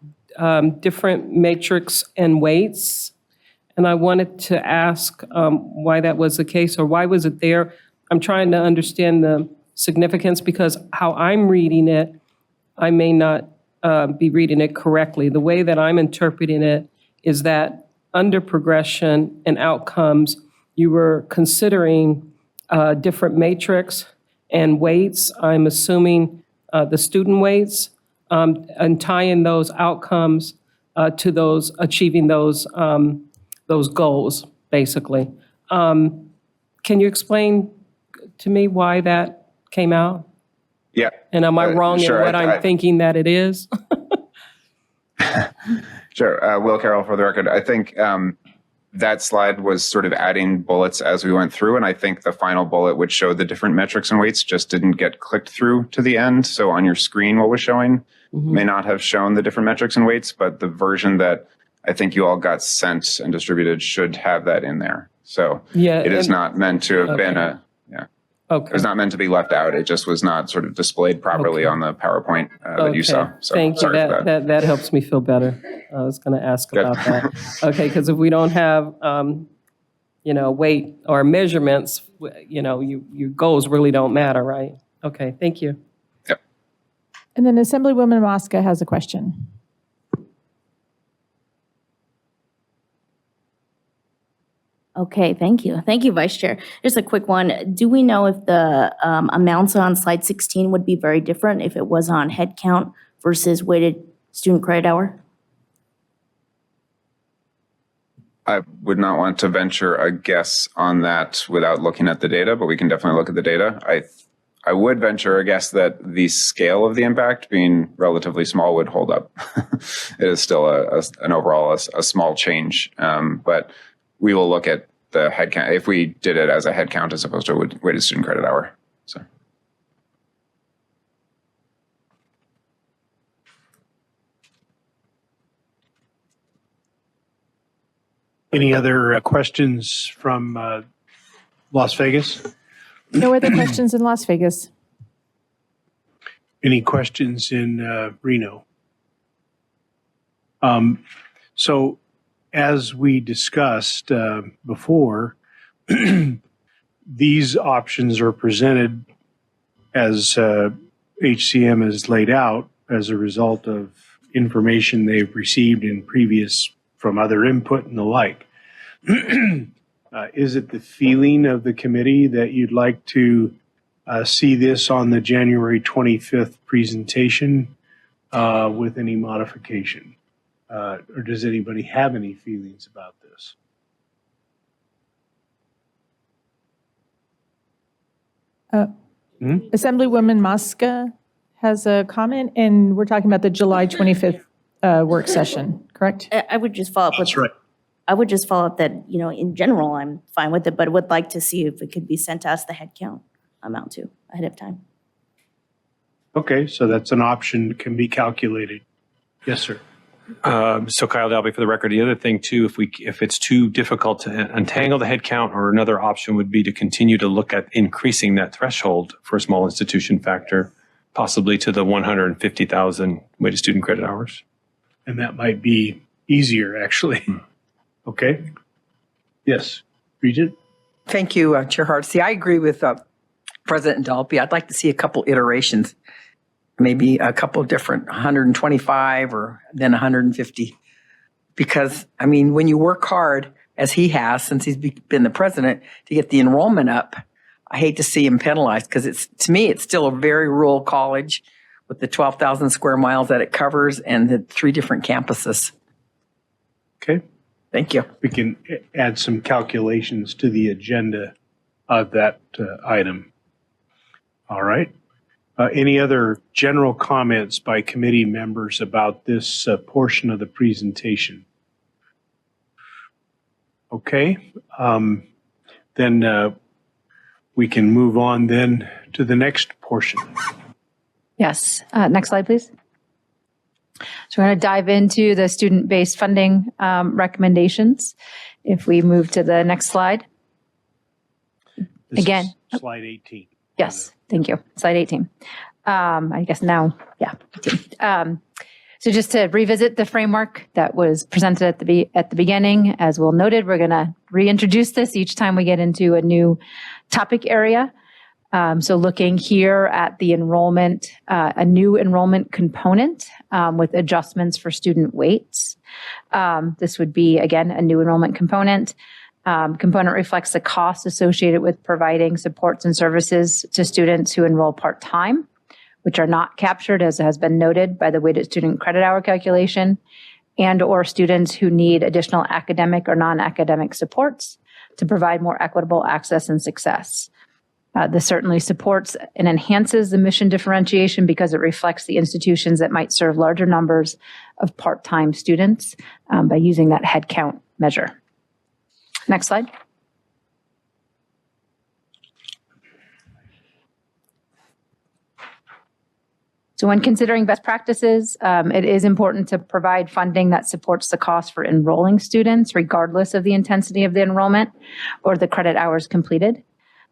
different matrix and weights. And I wanted to ask why that was the case, or why was it there? I'm trying to understand the significance, because how I'm reading it, I may not be reading it correctly. The way that I'm interpreting it is that under progression and outcomes, you were considering different matrix and weights. I'm assuming the student weights, and tying those outcomes to those, achieving those goals, basically. Can you explain to me why that came out? Yeah. And am I wrong sure, in what I'm thinking that it is? Sure. Will Carroll, for the record. I think that slide was sort of adding bullets as we went through, and I think the final bullet, which showed the different metrics and weights, just didn't get clicked through to the end. So on your screen, what was showing may not have shown the different metrics and weights, but the version that I think you all got sent and distributed should have that in there. So Yeah, it is and- not meant to have been Okay. it was not meant to be left out. It just was not sort of displayed properly on the PowerPoint that you saw. So Thank you. sorry for that. That helps me feel better. I was going to ask about that. Okay, because if we don't have, weight or measurements, your goals really don't matter, right? Okay, thank you. And then Assemblywoman Mosca has a question. Okay, thank you. Thank you, Vice Chair. Just a quick one. Do we know if the amounts on slide 16 would be very different if it was on head count versus weighted student credit hour? I would not want to venture a guess on that without looking at the data, but we can definitely look at the data. I would venture a guess that the scale of the impact, being relatively small, would hold up. It is still an overall a small change, but we will look at the head count if we did it as a head count as opposed to a weighted student credit hour. So. Any other questions from Las Vegas? No other questions in Las Vegas? Any questions in Reno? So as we discussed before, these options are presented as HCM has laid out as a result of information they've received in previous from other input and the like. Is it the feeling of the committee that you'd like to see this on the January 25th presentation with any modification? Or does anybody have any feelings about this? Assemblywoman Mosca has a comment, and we're talking about the July 25th work session, correct? I would just follow up with. That's right. I would just follow up that, in general, I'm fine with it, but would like to see if it could be sent to us the head count amount too ahead of time. Okay, so that's an option that can be calculated. Yes, sir. So Kyle Dalby, for the record, the other thing too, if it's too difficult to untangle the head count, or another option would be to continue to look at increasing that threshold for a small institution factor, possibly to the 150,000 weighted student credit hours. And that might be easier, actually. Okay. Yes, Regent? Thank you, Chair Hardesty. I agree with President Dalby. I'd like to see a couple iterations, maybe a couple of different 125 or then 150. Because, when you work hard, as he has since he's been the president, to get the enrollment up, I hate to see him penalized, because to me, it's still a very rural college with the 12,000 square miles that it covers and the 3 different campuses. Okay. Thank you. We can add some calculations to the agenda of that item. All right. Any other general comments by committee members about this portion of the presentation? Okay. Then we can move on then to the next portion. Yes. Next slide, please. So we're going to dive into the student-based funding recommendations. If we move to the next slide. This Again. is slide 18. Yes, thank you. Slide 18. I guess now, yeah. 18. So just to revisit the framework that was presented at the beginning, as Will noted, we're going to reintroduce this each time we get into a new topic area. So looking here at the enrollment, a new enrollment component with adjustments for student weights. This would be, again, a new enrollment component. Component reflects the costs associated with providing supports and services to students who enroll part-time, which are not captured, as has been noted, by the weighted student credit hour calculation, and or students who need additional academic or non-academic supports to provide more equitable access and success. This certainly supports and enhances the mission differentiation because it reflects the institutions that might serve larger numbers of part-time students by using that head count measure. Next slide. So when considering best practices, it is important to provide funding that supports the cost for enrolling students, regardless of the intensity of the enrollment or the credit hours completed.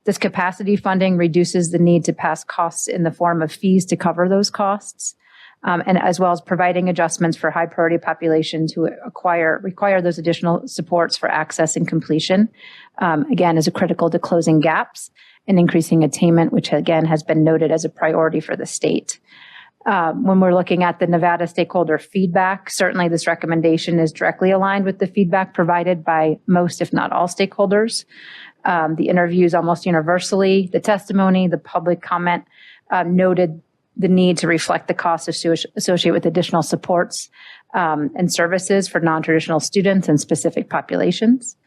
This capacity funding reduces the need to pass costs in the form of fees to cover those costs, and as well as providing adjustments for high priority populations who require those additional supports for access and completion, again, is critical to closing gaps and increasing attainment, which again has been noted as a priority for the state. When we're looking at the Nevada stakeholder feedback, certainly this recommendation is directly aligned with the feedback provided by most, if not all, stakeholders. The interviews almost universally, the testimony, the public comment noted the need to reflect the costs associated with additional supports and services for non-traditional students and specific populations.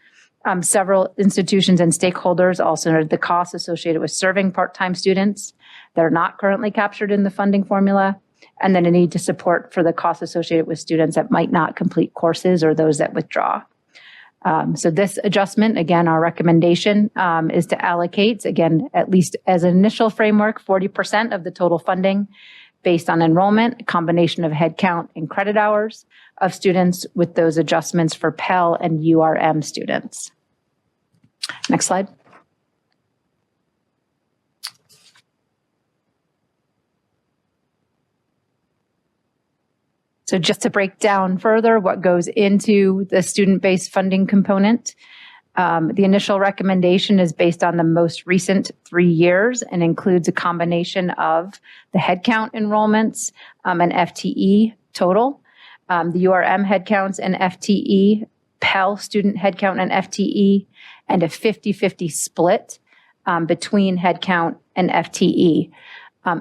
Several institutions and stakeholders also noted the costs associated with serving part-time students that are not currently captured in the funding formula, and then a need to support for the costs associated with students that might not complete courses or those that withdraw. So this adjustment, again, our recommendation is to allocate, again, at least as an initial framework, 40% of the total funding based on enrollment, a combination of headcount and credit hours of students with those adjustments for Pell and URM students. Next slide. So just to break down further what goes into the student-based funding component, the initial recommendation is based on the most recent 3 years and includes a combination of the headcount enrollments and FTE total, the URM headcounts and FTE, Pell student headcount and FTE, and a 50-50 split between headcount and FTE.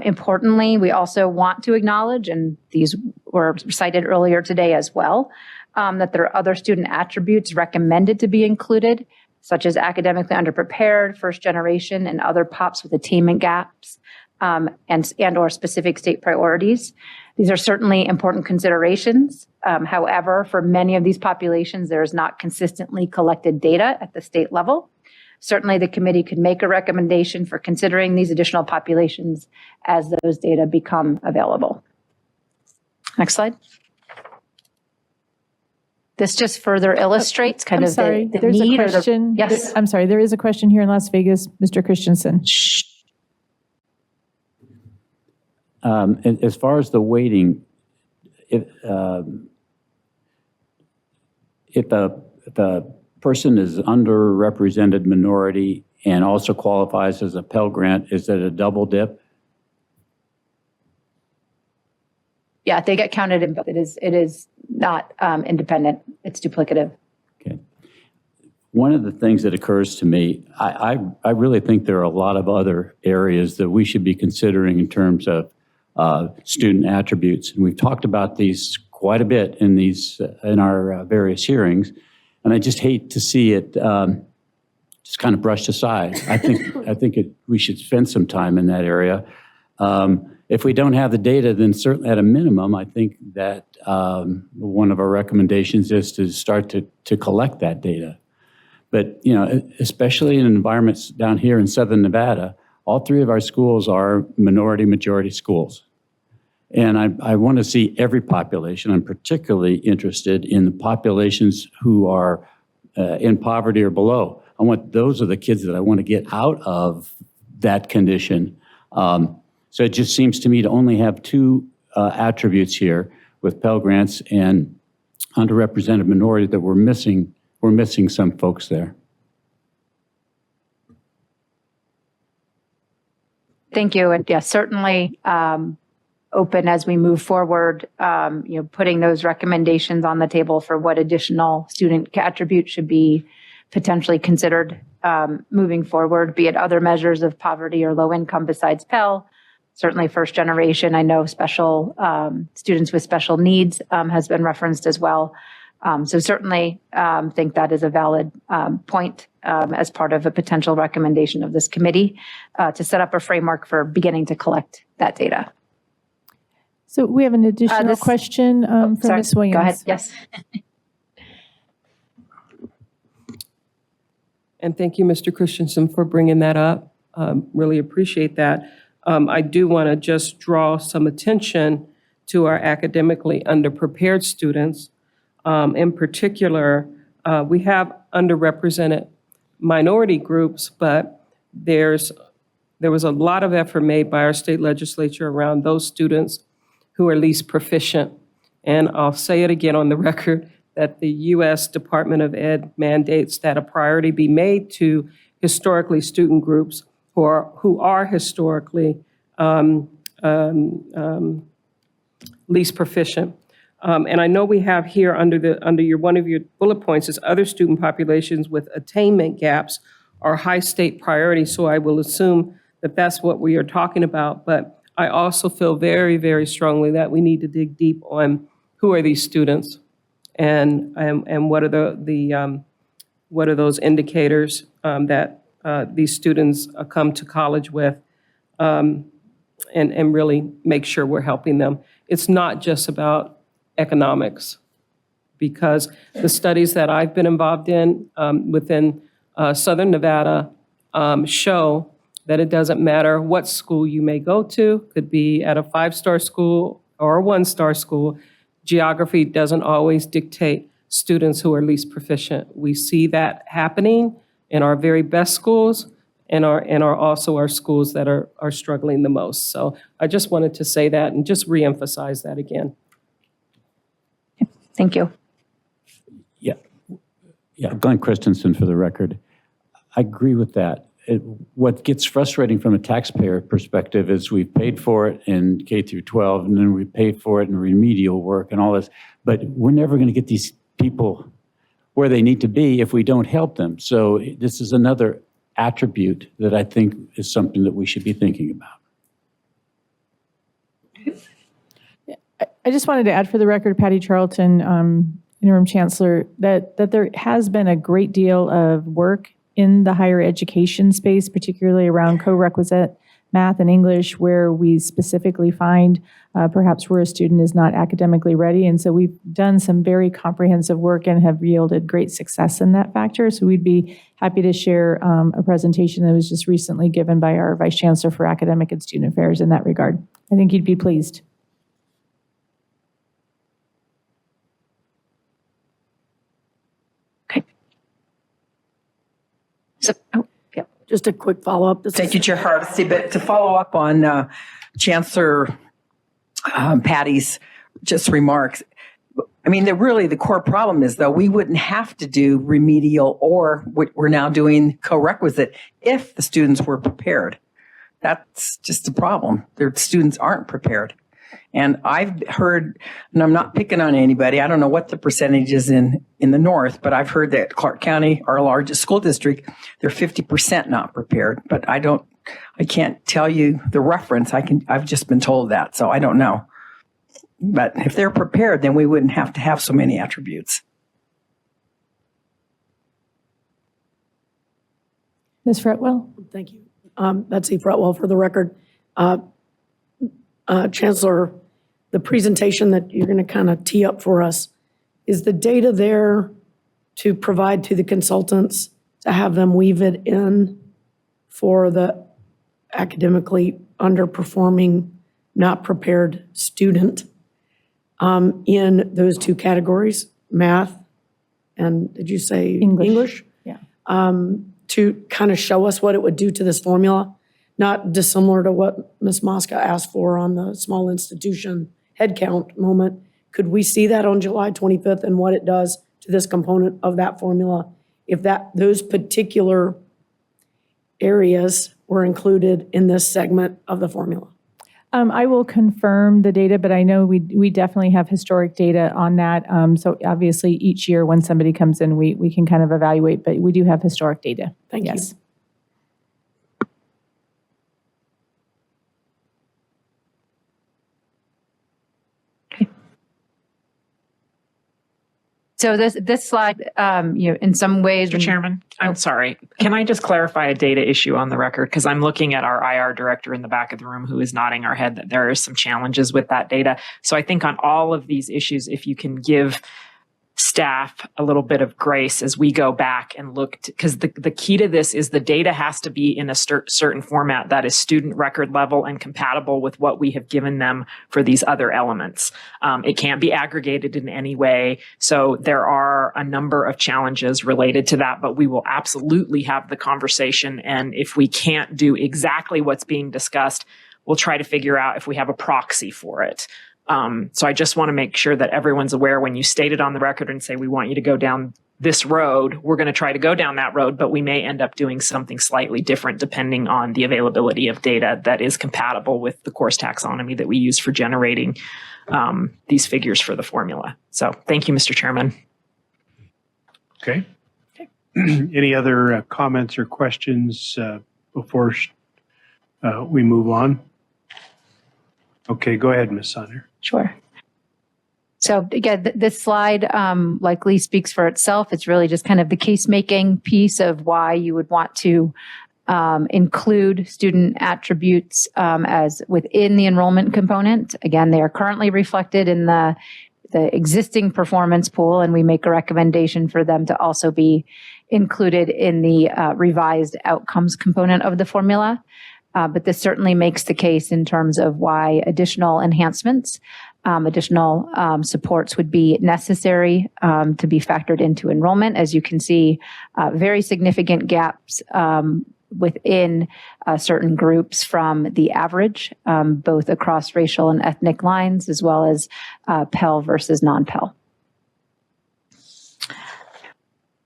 Importantly, we also want to acknowledge, and these were cited earlier today as well, that there are other student attributes recommended to be included, such as academically underprepared, first generation, and other POPs with attainment gaps, and or specific state priorities. These are certainly important considerations. However, for many of these populations, there is not consistently collected data at the state level. Certainly, the committee could make a recommendation for considering these additional populations as those data become available. Next slide. This just further illustrates kind I'm of sorry, the there's need a question. Yes. I'm sorry, there is a question here in Las Vegas, Mr. Christensen. As far as the weighting, if the person is underrepresented minority and also qualifies as a Pell Grant, is it a double dip? Yeah, they get counted in, but it is not independent. It's duplicative. Okay. One of the things that occurs to me, I really think there are a lot of other areas that we should be considering in terms of student attributes. And we've talked about these quite a bit in our various hearings. And I just hate to see it just kind of brushed aside. I think we should spend some time in that area. If we don't have the data, then certainly at a minimum, I think that one of our recommendations is to start to collect that data. But, you know, especially in environments down here in Southern Nevada, all three of our schools are minority-majority schools. And I want to see every population. I'm particularly interested in the populations who are in poverty or below. Those are the kids that I want to get out of that condition. So it just seems to me to only have two attributes here, with Pell Grants and underrepresented minority that we're missing some folks there. Thank you. And yes, certainly open as we move forward, putting those recommendations on the table for what additional student attributes should be potentially considered moving forward, be it other measures of poverty or low income besides Pell. Certainly first generation, I know special students with special needs has been referenced as well. So certainly think that is a valid point as part of a potential recommendation of this committee to set up a framework for beginning to collect that data. So we have an additional question from sorry, Ms. Williams. Go ahead, yes. And thank you, Mr. Christensen, for bringing that up. Really appreciate that. I do want to just draw some attention to our academically underprepared students. In particular, we have underrepresented minority groups, but there was a lot of effort made by our state legislature around those students who are least proficient. And I'll say it again on the record that the U.S. Department of Ed mandates that a priority be made to historically student groups who are historically least proficient. And I know we have here under your one of your bullet points is other student populations with attainment gaps are high state priority. So I will assume that that's what we are talking about. But I also feel very, very strongly that we need to dig deep on who are these students and what are what are those indicators that these students come to college with, and really make sure we're helping them. It's not just about economics, because the studies that I've been involved in within Southern Nevada show that it doesn't matter what school you may go to, could be at a 5-star school or a 1-star school. Geography doesn't always dictate students who are least proficient. We see that happening in our very best schools and are also our schools that are struggling the most. So I just wanted to say that and just reemphasize that again. Thank you. Yeah, Glenn Christensen for the record. I agree with that. What gets frustrating from a taxpayer perspective is we've paid for it in K through 12, and then we paid for it in remedial work and all this, but we're never going to get these people where they need to be if we don't help them. So this is another attribute that I think is something that we should be thinking about. I just wanted to add for the record, Patty Charlton, Interim Chancellor, that there has been a great deal of work in the higher education space, particularly around co-requisite math and English, where we specifically find perhaps where a student is not academically ready. And so we've done some very comprehensive work and have yielded great success in that factor. So we'd be happy to share a presentation that was just recently given by our Vice Chancellor for Academic and Student Affairs in that regard. I think you'd be pleased. Just a quick follow-up. Thank you, Chair Hardesty. But to follow up on Chancellor Patty's just remarks, I mean, the core problem is, though, we wouldn't have to do remedial or what we're now doing co-requisite if the students were prepared. That's just the problem. Their students aren't prepared. And I've heard, and I'm not picking on anybody, I don't know what the percentage is in the north, but I've heard that Clark County, our largest school district, they're 50% not prepared. But I can't tell you the reference. I've just been told that, so I don't know. But if they're prepared, then we wouldn't have to have so many attributes. Ms. Fretwell? Thank you. Betsy Fretwell for the record. Chancellor, the presentation that you're going to kind of tee up for us, is the data there to provide to the consultants to have them weave it in for the academically underperforming, not prepared student in those two categories, math and did you say English? Yeah. To kind of show us what it would do to this formula? Not dissimilar to what Ms. Mosca asked for on the small institution headcount moment. Could we see that on July 25th and what it does to this component of that formula? If those particular areas were included in this segment of the formula? I will confirm the data, but I know we definitely have historic data on that. So obviously each year when somebody comes in, we can kind of evaluate, but we do have historic data. Thank you. Yes. So this slide, in some ways. Mr. Chairman, I'm sorry. Can I just clarify a data issue on the record? Because I'm looking at our IR director in the back of the room who is nodding our head that there are some challenges with that data. So I think on all of these issues, if you can give staff a little bit of grace as we go back and look, because the key to this is the data has to be in a certain format that is student record level and compatible with what we have given them for these other elements. It can't be aggregated in any way. So there are a number of challenges related to that, but we will absolutely have the conversation. And if we can't do exactly what's being discussed, we'll try to figure out if we have a proxy for it. So I just want to make sure that everyone's aware when you state it on the record and say, we want you to go down this road, we're going to try to go down that road, but we may end up doing something slightly different depending on the availability of data that is compatible with the course taxonomy that we use for generating these figures for the formula. So thank you, Mr. Chairman. Okay. Any other comments or questions before we move on? Okay, go ahead, Ms. Sander. Sure. So again, this slide likely speaks for itself. It's really just kind of the case-making piece of why you would want to include student attributes as within the enrollment component. Again, they are currently reflected in the existing performance pool, and we make a recommendation for them to also be included in the revised outcomes component of the formula. But this certainly makes the case in terms of why additional enhancements, additional supports would be necessary to be factored into enrollment. As you can see, very significant gaps within certain groups from the average, both across racial and ethnic lines, as well as Pell versus non-Pell.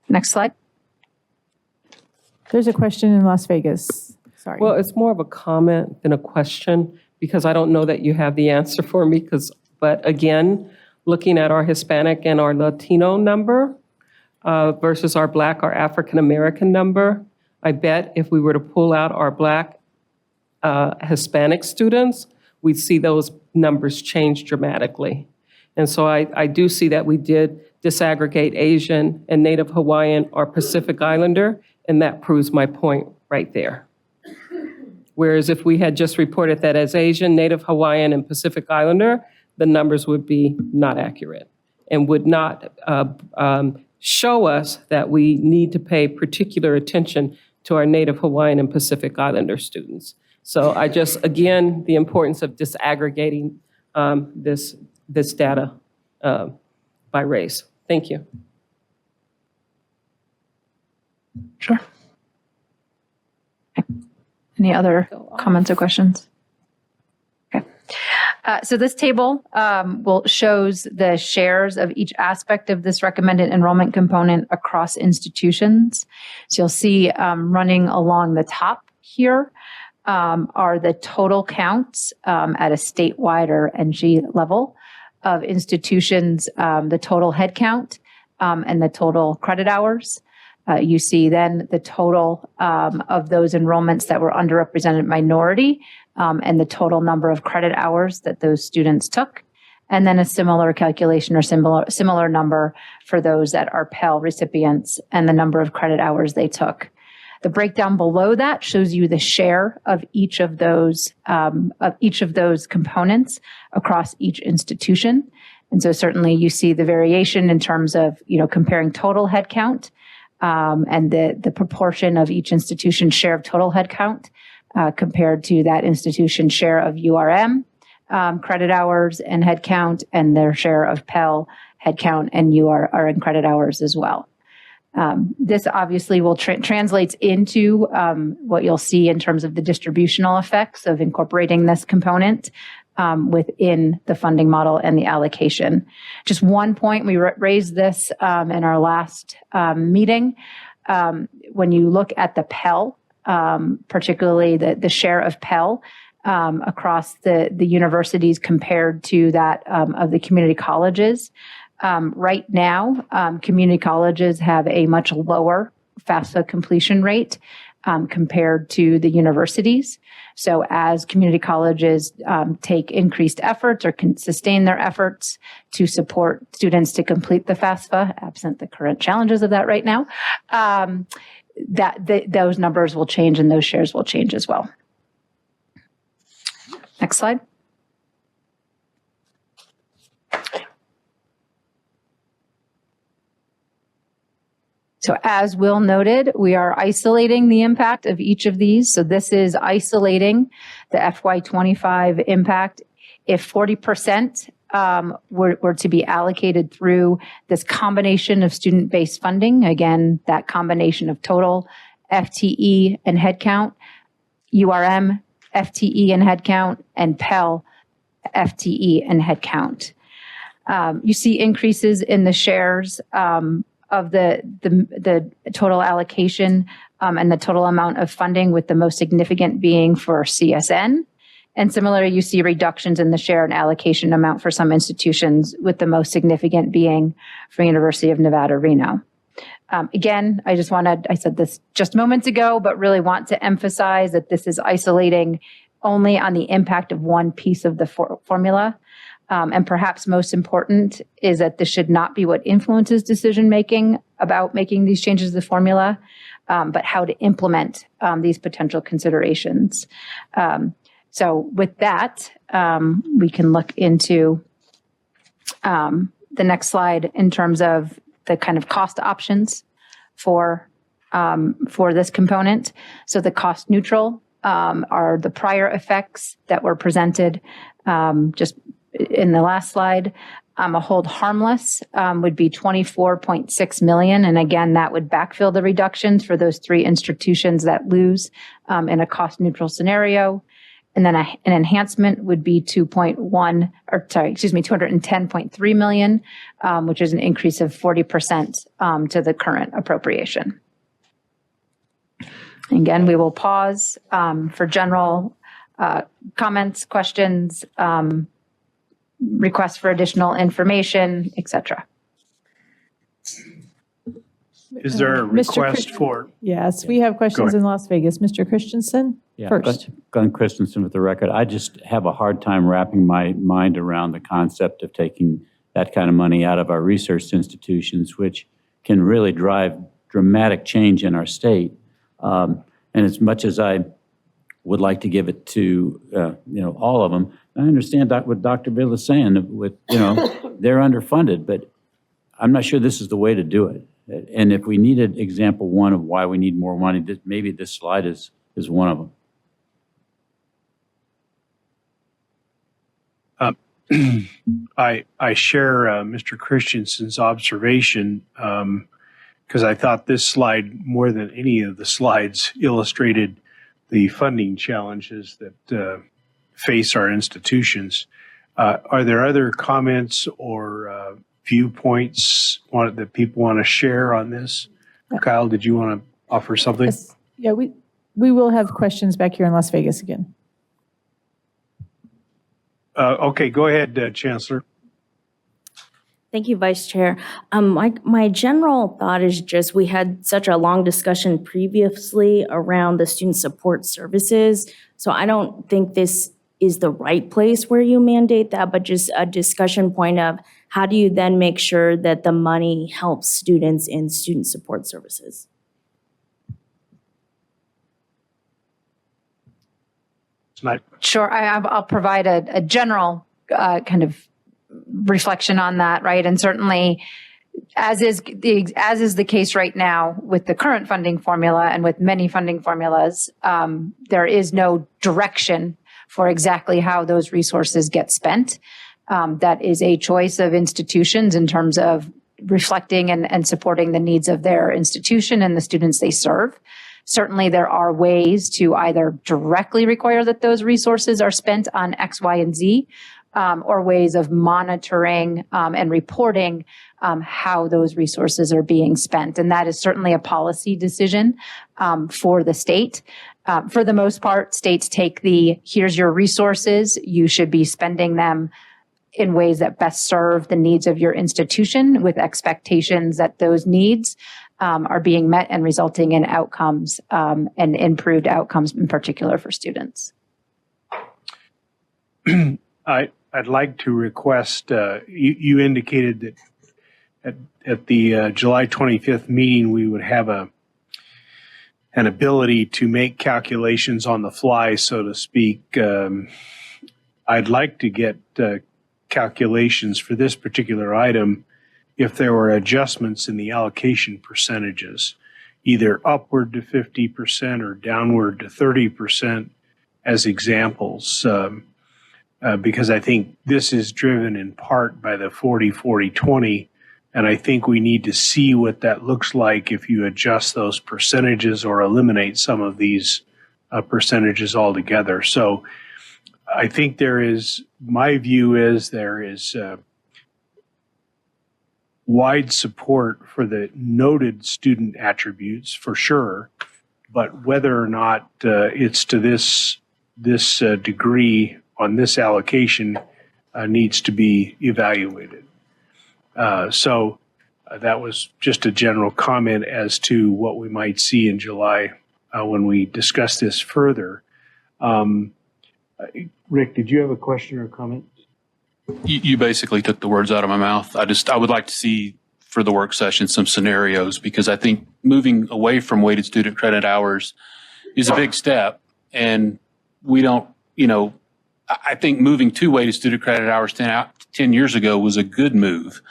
Next slide. There's a question in Las Vegas. Sorry. Well, it's more of a comment than a question because I don't know that you have the answer for me. But again, looking at our Hispanic and our Latino number versus our Black or African American number, I bet if we were to pull out our Black Hispanic students, we'd see those numbers change dramatically. And so I do see that we did disaggregate Asian and Native Hawaiian or Pacific Islander, and that proves my point right there. Whereas if we had just reported that as Asian, Native Hawaiian, and Pacific Islander, the numbers would be not accurate and would not show us that we need to pay particular attention to our Native Hawaiian and Pacific Islander students. So I just, again, the importance of disaggregating this data by race. Thank you. Sure. Any other comments or questions? Okay. So this table shows the shares of each aspect of this recommended enrollment component across institutions. So you'll see running along the top here are the total counts at a statewide or NG level of institutions, the total head count and the total credit hours. You see then the total of those enrollments that were underrepresented minority and the total number of credit hours that those students took. And then a similar calculation or similar number for those that are Pell recipients and the number of credit hours they took. The breakdown below that shows you the share of each of those components across each institution. And so certainly you see the variation in terms of, comparing total head count and the proportion of each institution's share of total head count compared to that institution's share of URM credit hours and head count, and their share of Pell head count and URN credit hours as well. This obviously will translates into what you'll see in terms of the distributional effects of incorporating this component within the funding model and the allocation. Just one point, we raised this in our last meeting. When you look at the Pell, particularly the share of Pell across the universities compared to that of the community colleges, right now, community colleges have a much lower FAFSA completion rate compared to the universities. So as community colleges take increased efforts or can sustain their efforts to support students to complete the FAFSA, absent the current challenges of that right now, those numbers will change and those shares will change as well. Next slide. So as Will noted, we are isolating the impact of each of these. So this is isolating the FY25 impact. If 40% were to be allocated through this combination of student-based funding, again, that combination of total FTE and headcount, URM, FTE and headcount, and Pell, FTE and headcount. You see increases in the shares of the total allocation and the total amount of funding, with the most significant being for CSN. And similarly, you see reductions in the share and allocation amount for some institutions, with the most significant being for University of Nevada, Reno. Again, I said this just moments ago, but really want to emphasize that this is isolating only on the impact of one piece of the formula. And perhaps most important is that this should not be what influences decision-making about making these changes to the formula, but how to implement these potential considerations. So with that, we can look into the next slide in terms of the kind of cost options for this component. So the cost neutral are the prior effects that were presented just in the last slide. A hold harmless would be $24.6 million. And again, that would backfill the reductions for those three institutions that lose in a cost neutral scenario. And then an enhancement would be $210.3 million, which is an increase of 40% to the current appropriation. Again, we will pause for general comments, questions, requests for additional information, etc. Is there a request for? Yes, we have questions in Las Vegas. Mr. Christensen, first. Glenn Christensen with the record. I just have a hard time wrapping my mind around the concept of taking that kind of money out of our research institutions, which can really drive dramatic change in our state. And as much as I would like to give it to all of them, I understand what Dr. Bill is saying. They're underfunded, but I'm not sure this is the way to do it. And if we needed example one of why we need more money, maybe this slide is one of them. I share Mr. Christensen's observation because I thought this slide, more than any of the slides, illustrated the funding challenges that face our institutions. Are there other comments or viewpoints that people want to share on this? Kyle, did you want to offer something? Yes. Yeah, we will have questions back here in Las Vegas again. Okay, go ahead, Chancellor. Thank you, Vice Chair. My general thought is just we had such a long discussion previously around the student support services. So I don't think this is the right place where you mandate that, but just a discussion point of how do you then make sure that the money helps students in student support services? Sure, I'll provide a general kind of reflection on that, right? And certainly, as is the case right now with the current funding formula and with many funding formulas, there is no direction for exactly how those resources get spent. That is a choice of institutions in terms of reflecting and supporting the needs of their institution and the students they serve. Certainly, there are ways to either directly require that those resources are spent on X, Y, and Z, or ways of monitoring and reporting how those resources are being spent. And that is certainly a policy decision for the state. For the most part, states take here's your resources, you should be spending them in ways that best serve the needs of your institution, with expectations that those needs are being met and resulting in outcomes and improved outcomes, in particular for students. I'd like to request, you indicated that at the July 25th meeting, we would have an ability to make calculations on the fly, so to speak. I'd like to get calculations for this particular item if there were adjustments in the allocation percentages, either upward to 50% or downward to 30% as examples. Because I think this is driven in part by the 40-40-20, and I think we need to see what that looks like if you adjust those percentages or eliminate some of these percentages altogether. So I think my view is there is wide support for the noted student attributes for sure, but whether or not it's to this degree on this allocation needs to be evaluated. So that was just a general comment as to what we might see in July when we discuss this further. Rick, did you have a question or comment? You basically took the words out of my mouth. I would like to see for the work session some scenarios, because I think moving away from weighted student credit hours is a big step. And we don't, I think moving to weighted student credit hours 10 years ago was a good move.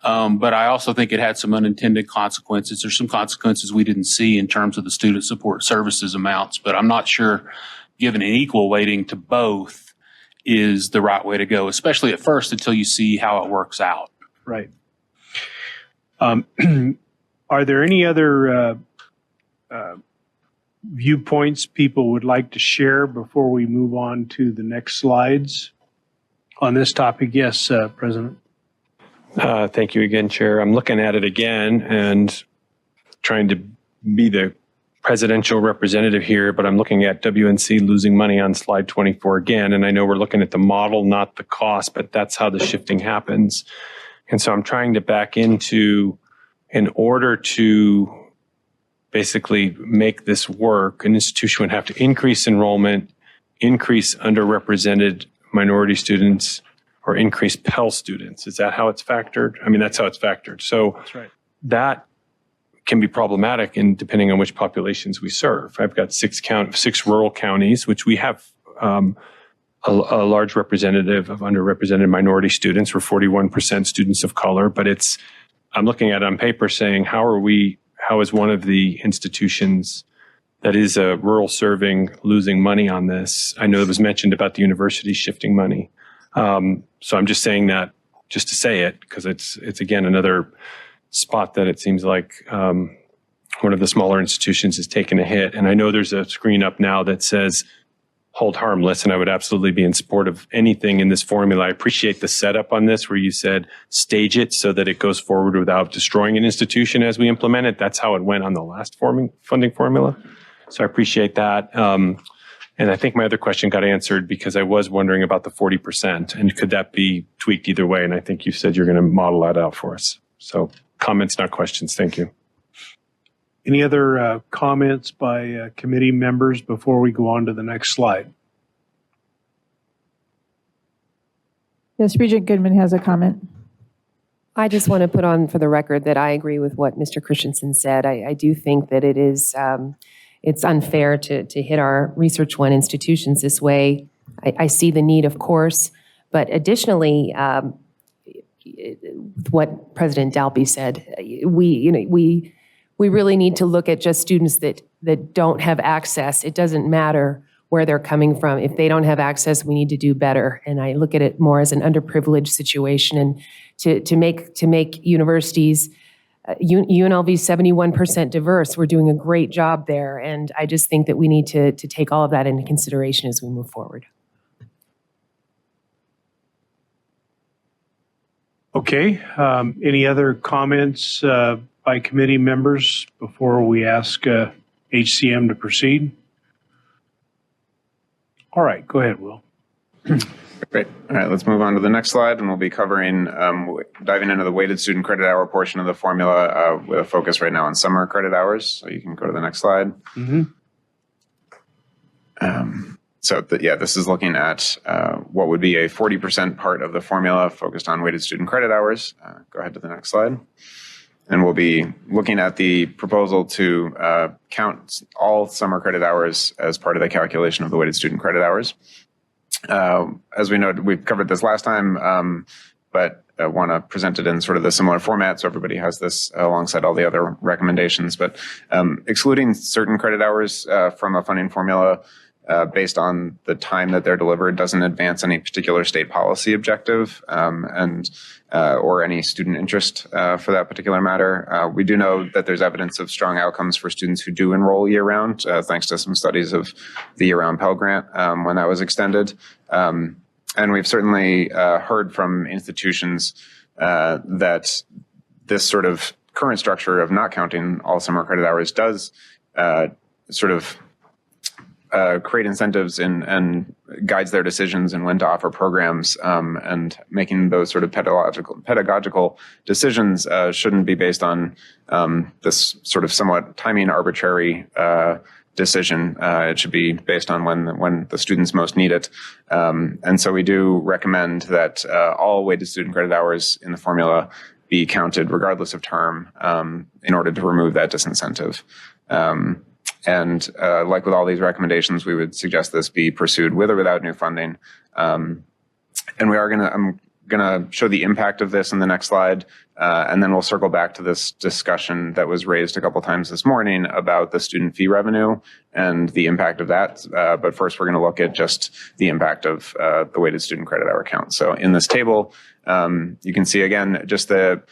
But I also think it had some unintended consequences. There's some consequences we didn't see in terms of the student support services amounts, but I'm not sure giving an equal weighting to both is the right way to go, especially at first until you see how it works out. Right. Are there any other viewpoints people would like to share before we move on to the next slides on this topic? Yes, President. Thank you again, Chair. I'm looking at it again and trying to be the presidential representative here, but I'm looking at WNC losing money on slide 24 again. And I know we're looking at the model, not the cost, but that's how the shifting happens. And so I'm trying to back into, in order to basically make this work, an institution would have to increase enrollment, increase underrepresented minority students, or increase Pell students. Is that how it's factored? I mean, that's how it's factored. So that's right. That can be problematic in depending on which populations we serve. I've got six rural counties, which we have a large representative of underrepresented minority students. We're 41% students of color, but I'm looking at it on paper saying, how is one of the institutions that is a rural serving losing money on this? I know it was mentioned about the university shifting money. So I'm just saying that just to say it, because it's again another spot that it seems like one of the smaller institutions is taking a hit. And I know there's a screen up now that says hold harmless, and I would absolutely be in support of anything in this formula. I appreciate the setup on this where you said stage it so that it goes forward without destroying an institution as we implement it. That's how it went on the last funding formula. So I appreciate that. And I think my other question got answered because I was wondering about the 40%, and could that be tweaked either way? And I think you said you're going to model that out for us. So comments, not questions. Thank you. Any other comments by committee members before we go on to the next slide? Yes, Regent Goodman has a comment. I just want to put on for the record that I agree with what Mr. Christensen said. I do think that it is it's unfair to hit our Research One institutions this way. I see the need, of course, but additionally, what President Dalby said, we really need to look at just students that don't have access. It doesn't matter where they're coming from. If they don't have access, we need to do better. And I look at it more as an underprivileged situation. And to make universities, UNLV is 71% diverse. We're doing a great job there. And I just think that we need to take all of that into consideration as we move forward. Okay, any other comments by committee members before we ask HCM to proceed? All right, go ahead, Will. Great. All right, let's move on to the next slide, and we'll be covering, diving into the weighted student credit hour portion of the formula with a focus right now on summer credit hours. So you can go to the next slide. This is looking at what would be a 40% part of the formula focused on weighted student credit hours. Go ahead to the next slide. And we'll be looking at the proposal to count all summer credit hours as part of the calculation of the weighted student credit hours. As we know, we've covered this last time, but I want to present it in sort of the similar format so everybody has this alongside all the other recommendations. But excluding certain credit hours from a funding formula based on the time that they're delivered doesn't advance any particular state policy objective or any student interest for that particular matter. We do know that there's evidence of strong outcomes for students who do enroll year-round, thanks to some studies of the year-round Pell Grant when that was extended. And we've certainly heard from institutions that this sort of current structure of not counting all summer credit hours does create incentives and guides their decisions and when to offer programs, and making those sort of pedagogical decisions shouldn't be based on this sort of somewhat timing arbitrary decision. It should be based on when the students most need it. And so we do recommend that all weighted student credit hours in the formula be counted regardless of term in order to remove that disincentive. And like with all these recommendations, we would suggest this be pursued with or without new funding. And I'm gonna show the impact of this in the next slide, and then we'll circle back to this discussion that was raised a couple times this morning about the student fee revenue and the impact of that. But first, we're gonna look at just the impact of the weighted student credit hour count. So in this table, you can see again, just a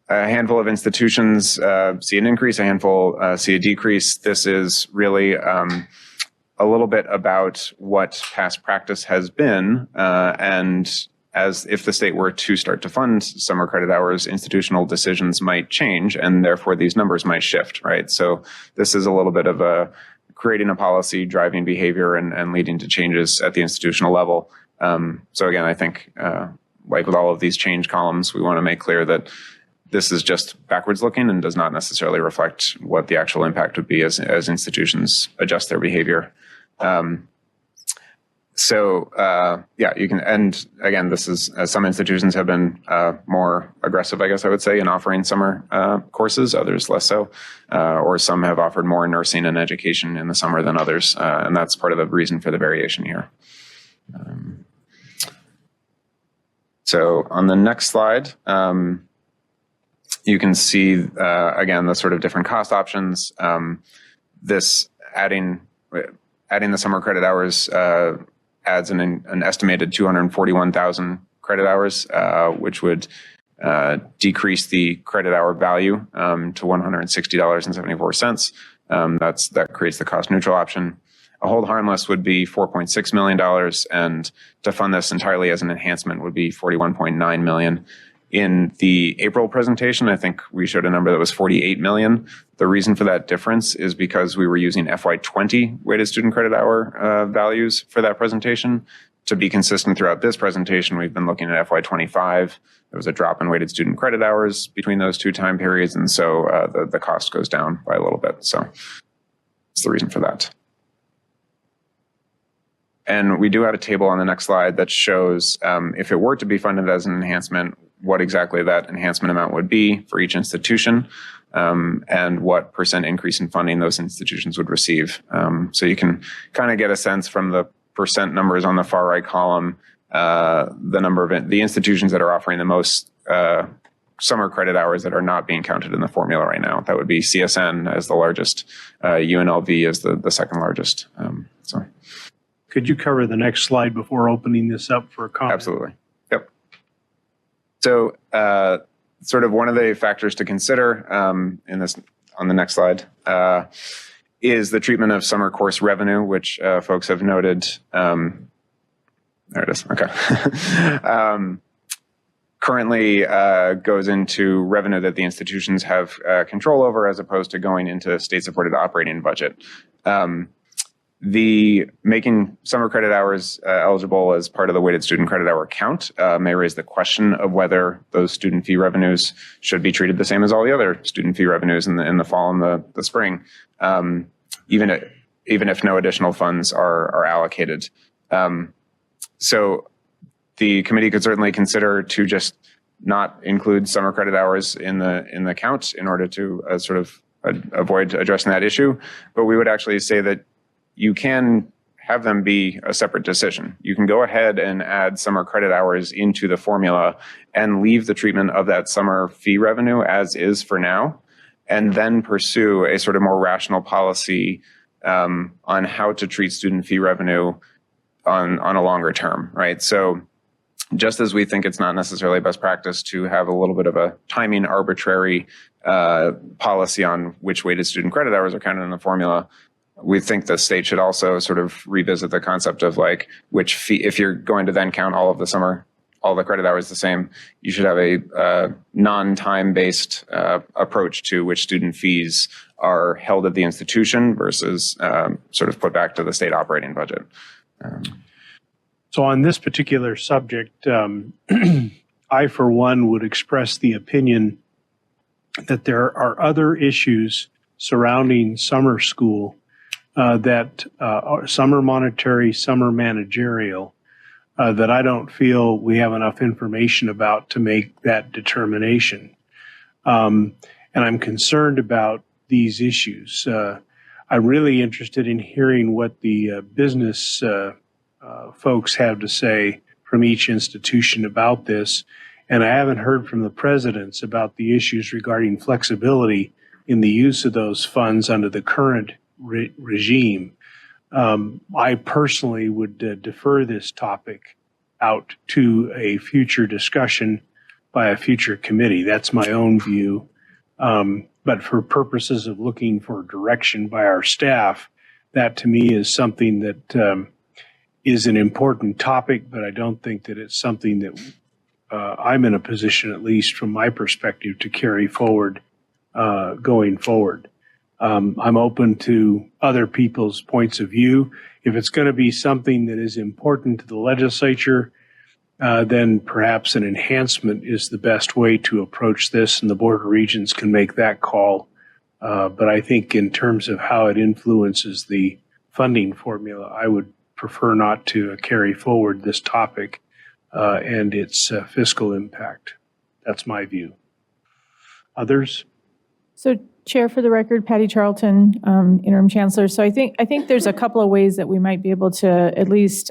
handful of institutions see an increase, a handful see a decrease. This is really a little bit about what past practice has been, and as if the state were to start to fund summer credit hours, institutional decisions might change, and therefore these numbers might shift, right? So this is a little bit of creating a policy, driving behavior, and leading to changes at the institutional level. So again, I think like with all of these change columns, we want to make clear that this is just backwards looking and does not necessarily reflect what the actual impact would be as institutions adjust their behavior. You can, and again, this is, some institutions have been more aggressive, I guess I would say, in offering summer courses, others less so, or some have offered more nursing and education in the summer than others, and that's part of the reason for the variation here. So on the next slide, you can see, again, the sort of different cost options. This adding the summer credit hours adds an estimated 241,000 credit hours, which would decrease the credit hour value to $160.74. That creates the cost neutral option. A hold harmless would be $4.6 million, and to fund this entirely as an enhancement would be $41.9 million. In the April presentation, I think we showed a number that was 48 million. The reason for that difference is because we were using FY20 weighted student credit hour values for that presentation. To be consistent throughout this presentation, we've been looking at FY25. There was a drop in weighted student credit hours between those two time periods, and so the cost goes down by a little bit. So that's the reason for that. And we do have a table on the next slide that shows if it were to be funded as an enhancement, what exactly that enhancement amount would be for each institution, and what percent increase in funding those institutions would receive. So you can kind of get a sense from the percent numbers on the far right column, the number of the institutions that are offering the most summer credit hours that are not being counted in the formula right now. That would be CSN as the largest, UNLV as the second largest. So, could you cover the next slide before opening this up for a comment? Absolutely. Yep. So, sort of one of the factors to consider on the next slide is the treatment of summer course revenue, which folks have noted. There it is. Okay. Currently goes into revenue that the institutions have control over, as opposed to going into state-supported operating budget. The making summer credit hours eligible as part of the weighted student credit hour count may raise the question of whether those student fee revenues should be treated the same as all the other student fee revenues in the fall and the spring, even if no additional funds are allocated. So the committee could certainly consider to just not include summer credit hours in the count in order to sort of avoid addressing that issue. But we would actually say that you can have them be a separate decision. You can go ahead and add summer credit hours into the formula and leave the treatment of that summer fee revenue as is for now, and then pursue a sort of more rational policy on how to treat student fee revenue on a longer term, right? So just as we think it's not necessarily best practice to have a little bit of a timing arbitrary policy on which weighted student credit hours are counted in the formula, we think the state should also sort of revisit the concept of like which fee, if you're going to then count all the credit hours the same, you should have a non-time based approach to which student fees are held at the institution versus sort of put back to the state operating budget. So on this particular subject, I, for one, would express the opinion that there are other issues surrounding summer school that are summer monetary, summer managerial, that I don't feel we have enough information about to make that determination. And I'm concerned about these issues. I'm really interested in hearing what the business folks have to say from each institution about this. And I haven't heard from the presidents about the issues regarding flexibility in the use of those funds under the current regime. I personally would defer this topic out to a future discussion by a future committee. That's my own view. But for purposes of looking for direction by our staff, that to me is something that is an important topic, but I don't think that it's something that I'm in a position, at least from my perspective, to carry forward going forward. I'm open to other people's points of view. If it's going to be something that is important to the legislature, then perhaps an enhancement is the best way to approach this, and the Board of Regents can make that call. But I think in terms of how it influences the funding formula, I would prefer not to carry forward this topic and its fiscal impact. That's my view. Others? So, Chair, for the record, Patty Charlton, Interim Chancellor. So I think there's a couple of ways that we might be able to at least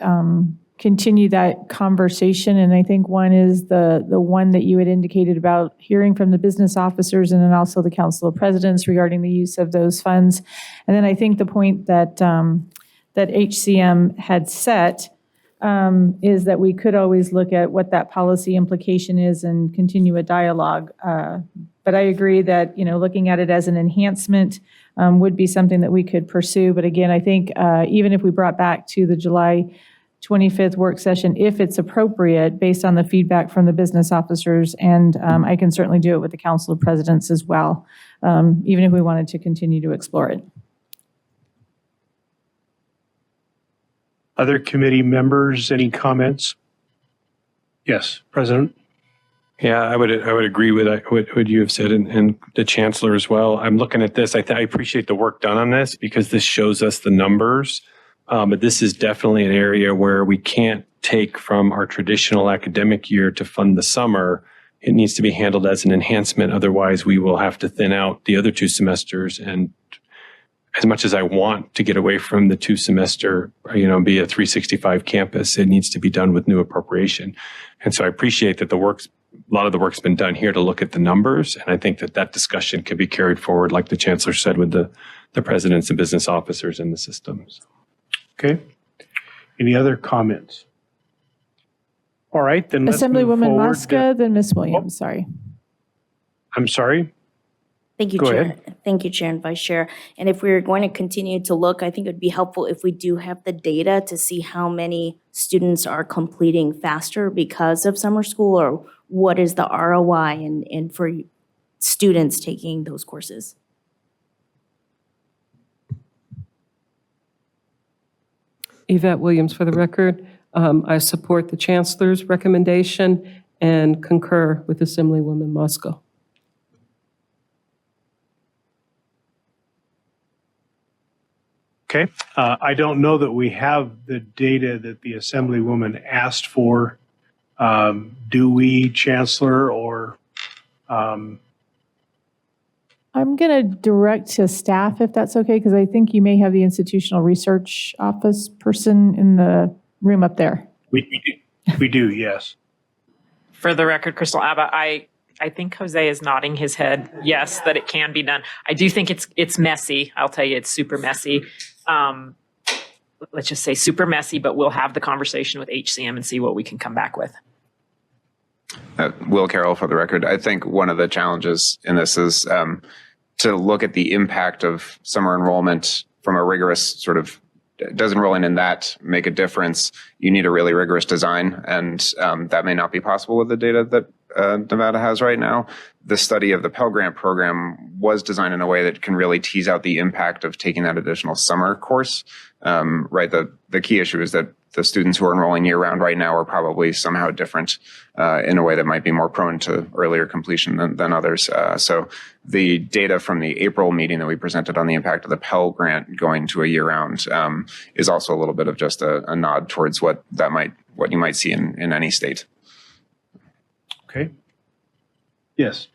continue that conversation. And I think one is the one that you had indicated about hearing from the business officers and then also the Council of Presidents regarding the use of those funds. And then I think the point that that HCM had set is that we could always look at what that policy implication is and continue a dialogue. But I agree that, looking at it as an enhancement would be something that we could pursue. But again, I think even if we brought back to the July 25th work session, if it's appropriate, based on the feedback from the business officers, and I can certainly do it with the Council of Presidents as well, even if we wanted to continue to explore it. Other committee members, any comments? Yes, President. Yeah, I would agree with what you have said, and the Chancellor as well. I'm looking at this. I appreciate the work done on this because this shows us the numbers. But this is definitely an area where we can't take from our traditional academic year to fund the summer. It needs to be handled as an enhancement. Otherwise, we will have to thin out the other 2 semesters. And as much as I want to get away from the 2-semester, be a 365 campus, it needs to be done with new appropriation. And so I appreciate that the work's a lot of the work's been done here to look at the numbers. And I think that that discussion can be carried forward, like the chancellor said, with the presidents and business officers in the systems. Okay. Any other comments? All right, then let's move Assemblywoman forward. Muska, then Ms. Williams, sorry. I'm sorry. Thank you, Go Chair. ahead. Thank you, Chair and Vice Chair. And if we're going to continue to look, I think it would be helpful if we do have the data to see how many students are completing faster because of summer school, or what is the ROI and for students taking those courses. Yvette Williams for the record. I support the chancellor's recommendation and concur with Assemblywoman Muska. Okay. I don't know that we have the data that the Assemblywoman asked for. Do we, Chancellor, or? I'm going to direct to staff if that's okay, because I think you may have the institutional research office person in the room up there. We do, yes. For the record, Crystal Abba, I think Jose is nodding his head, yes, that it can be done. I do think it's messy. I'll tell you, it's super messy. Let's just say super messy, but we'll have the conversation with HCM and see what we can come back with. Will Carroll for the record. I think one of the challenges in this is to look at the impact of summer enrollment from a rigorous sort of, does enrolling in that make a difference? You need a really rigorous design, and that may not be possible with the data that Nevada has right now. The study of the Pell Grant program was designed in a way that can really tease out the impact of taking that additional summer course. Right. The key issue is that the students who are enrolling year round right now are probably somehow different in a way that might be more prone to earlier completion than others. So the data from the April meeting that we presented on the impact of the Pell Grant going to a year round is also a little bit of just a nod towards what you might see in any state. Okay. Yes.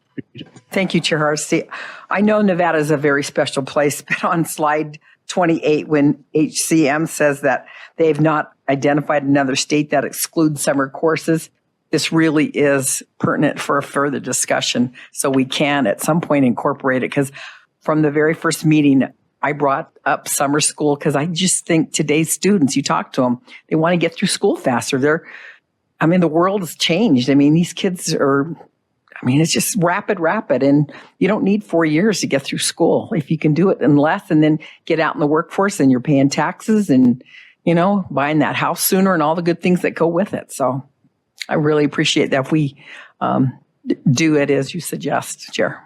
Thank you, Chair Hardesty. I know Nevada is a very special place, but on slide 28, when HCM says that they've not identified another state that excludes summer courses, this really is pertinent for a further discussion. So we can at some point incorporate it, because from the very first meeting, I brought up summer school because I just think today's students, you talk to them, they want to get through school faster. The world has changed. These kids are, it's just rapid. And you don't need 4 years to get through school. If you can do it in less and then get out in the workforce, and you're paying taxes and, buying that house sooner and all the good things that go with it. So I really appreciate that if we do it as you suggest, Chair.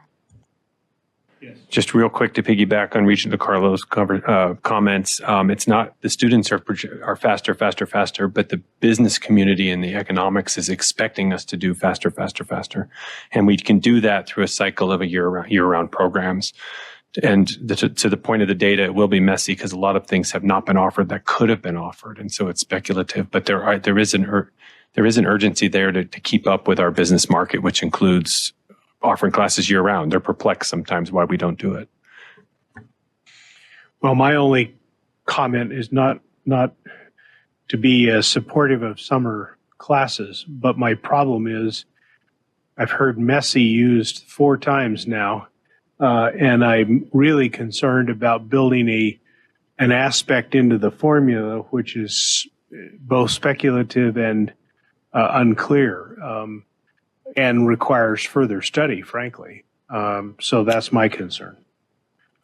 Just real quick to piggyback on Regent DiCarlo's comments, it's not the students are faster, but the business community and the economics is expecting us to do faster. And we can do that through a cycle of year-round programs. And to the point of the data, it will be messy because a lot of things have not been offered that could have been offered. And so it's speculative, but there is an urgency there to keep up with our business market, which includes offering classes year round. They're perplexed sometimes why we don't do it. Well, my only comment is not to be supportive of summer classes, but my problem is I've heard messy used 4 times now, and I'm really concerned about building an aspect into the formula which is both speculative and unclear. And requires further study, frankly. So that's my concern.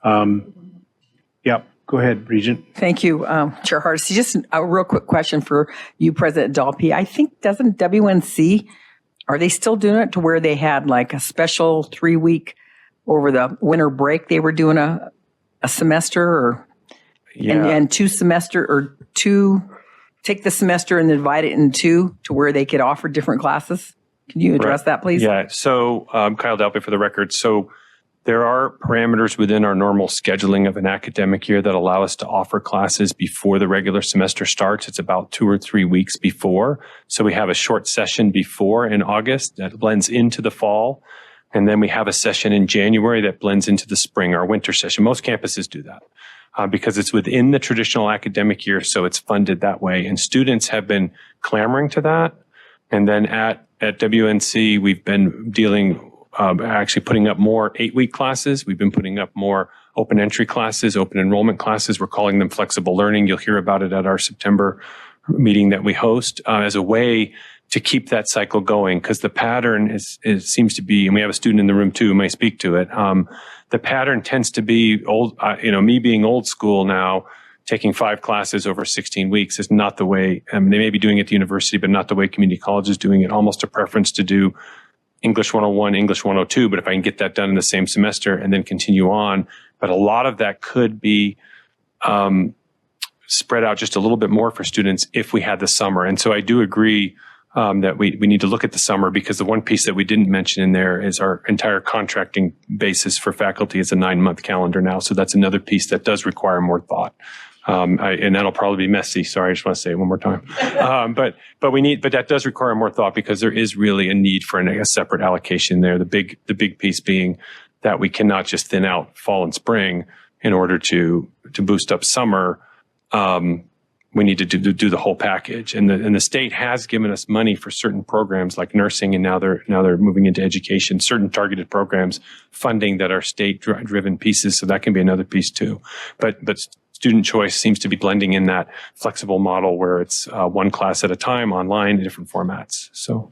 Yep, go ahead, Regent. Thank you, Chair Hardesty. Just a real quick question for you, President Dalpy. I think, doesn't WNC, are they still doing it to where they had like a special 3-week over the winter break? They were doing a semester or and 2 semester or 2, take the semester and divide it in 2 to where they could offer different classes? Can you address that, please? Yeah. So Kyle Dalpy for the record. So there are parameters within our normal scheduling of an academic year that allow us to offer classes before the regular semester starts. It's about 2 or 3 weeks before. So we have a short session before in August that blends into the fall. And then we have a session in January that blends into the spring, our winter session. Most campuses do that because it's within the traditional academic year. So it's funded that way. And students have been clamoring to that. And then at At WNC, we've been dealing, actually putting up more 8-week classes. We've been putting up more open entry classes, open enrollment classes. We're calling them flexible learning. You'll hear about it at our September meeting that we host as a way to keep that cycle going, because the pattern seems to be, and we have a student in the room too who may speak to it. The pattern tends to be old, me being old school now, taking 5 classes over 16 weeks is not the way, they may be doing it at the university, but not the way community college is doing it. Almost a preference to do English 101, English 102, but if I can get that done in the same semester and then continue on. But a lot of that could be spread out just a little bit more for students if we had the summer. And so I do agree that we need to look at the summer, because the one piece that we didn't mention in there is our entire contracting basis for faculty is a 9-month calendar now. So that's another piece that does require more thought. And that'll probably be messy. Sorry, I just want to say it one more time. But that does require more thought, because there is really a need for a separate allocation there. The big piece being that we cannot just thin out fall and spring in order to boost up summer. We need to do the whole package, and the state has given us money for certain programs like nursing, and now they're moving into education, certain targeted programs, funding that are state driven pieces. So that can be another piece too. But student choice seems to be blending in that flexible model where it's one class at a time, online, in different formats. So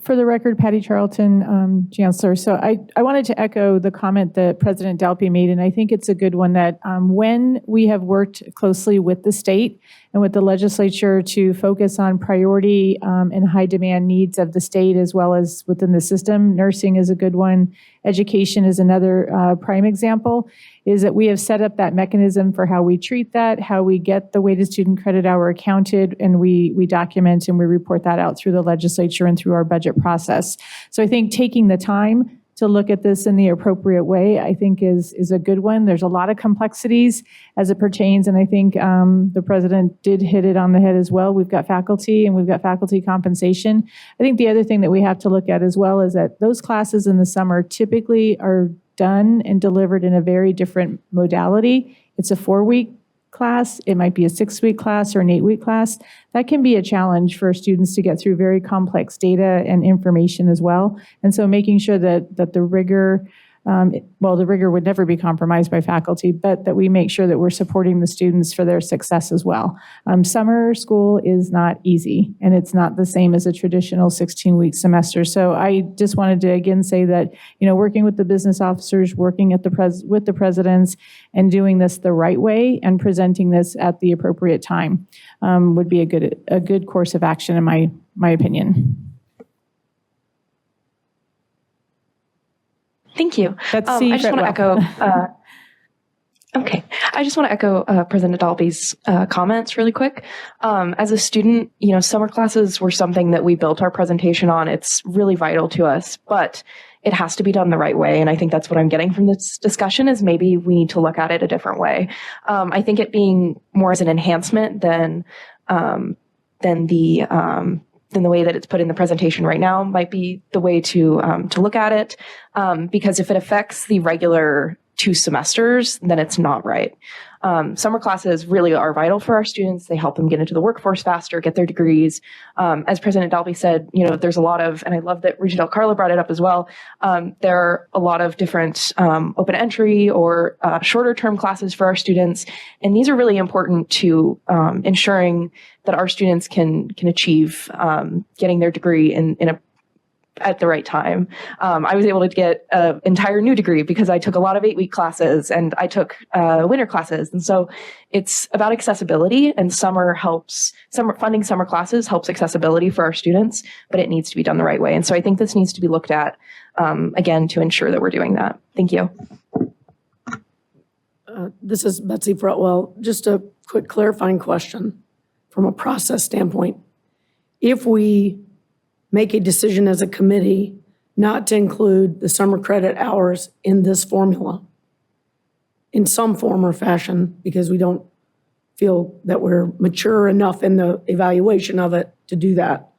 for the record, Patty Charlton, Chancellor. So I wanted to echo the comment that President Dalpy made, and I think it's a good one, that when we have worked closely with the state and with the legislature to focus on priority and high demand needs of the state as well as within the system, nursing is a good one, education is another prime example, is that we have set up that mechanism for how we treat that, how we get the weighted student credit hour accounted, and we document and we report that out through the legislature and through our budget process. So I think taking the time to look at this in the appropriate way, I think is a good one. There's a lot of complexities as it pertains, and I think the president did hit it on the head as well. We've got faculty and we've got faculty compensation. I think the other thing that we have to look at as well is that those classes in the summer typically are done and delivered in a very different modality. It's a 4-week class, it might be a 6-week class or an 8-week class. That can be a challenge for students to get through very complex data and information as well. And so making sure that the rigor, the rigor would never be compromised by faculty, but that we make sure that we're supporting the students for their success as well. Summer school is not easy, and it's not the same as a traditional 16-week semester. So I just wanted to again say that, working with the business officers, working at with the presidents, and doing this the right way and presenting this at the appropriate time would be a good course of action in my opinion. Thank you. I just want to echo. I just want to echo President Dalby's comments really quick. As a student, summer classes were something that we built our presentation on. It's really vital to us, but it has to be done the right way. And I think that's what I'm getting from this discussion is maybe we need to look at it a different way. I think it being more as an enhancement than the way that it's put in the presentation right now might be the way to look at it. Because if it affects the regular 2 semesters, then it's not right. Summer classes really are vital for our students. They help them get into the workforce faster, get their degrees. As President Dalby said, there's a lot of, and I love that Regent Carla brought it up as well. There are a lot of different open entry or shorter term classes for our students. And these are really important to ensuring that our students can achieve getting their degree at the right time. I was able to get an entire new degree because I took a lot of 8-week classes and I took winter classes. And so it's about accessibility, and funding summer classes helps accessibility for our students, but it needs to be done the right way. And so I think this needs to be looked at again to ensure that we're doing that. Thank you. This is Betsy Fretwell. Just a quick clarifying question from a process standpoint. If we make a decision as a committee not to include the summer credit hours in this formula in some form or fashion, because we don't feel that we're mature enough in the evaluation of it to do that,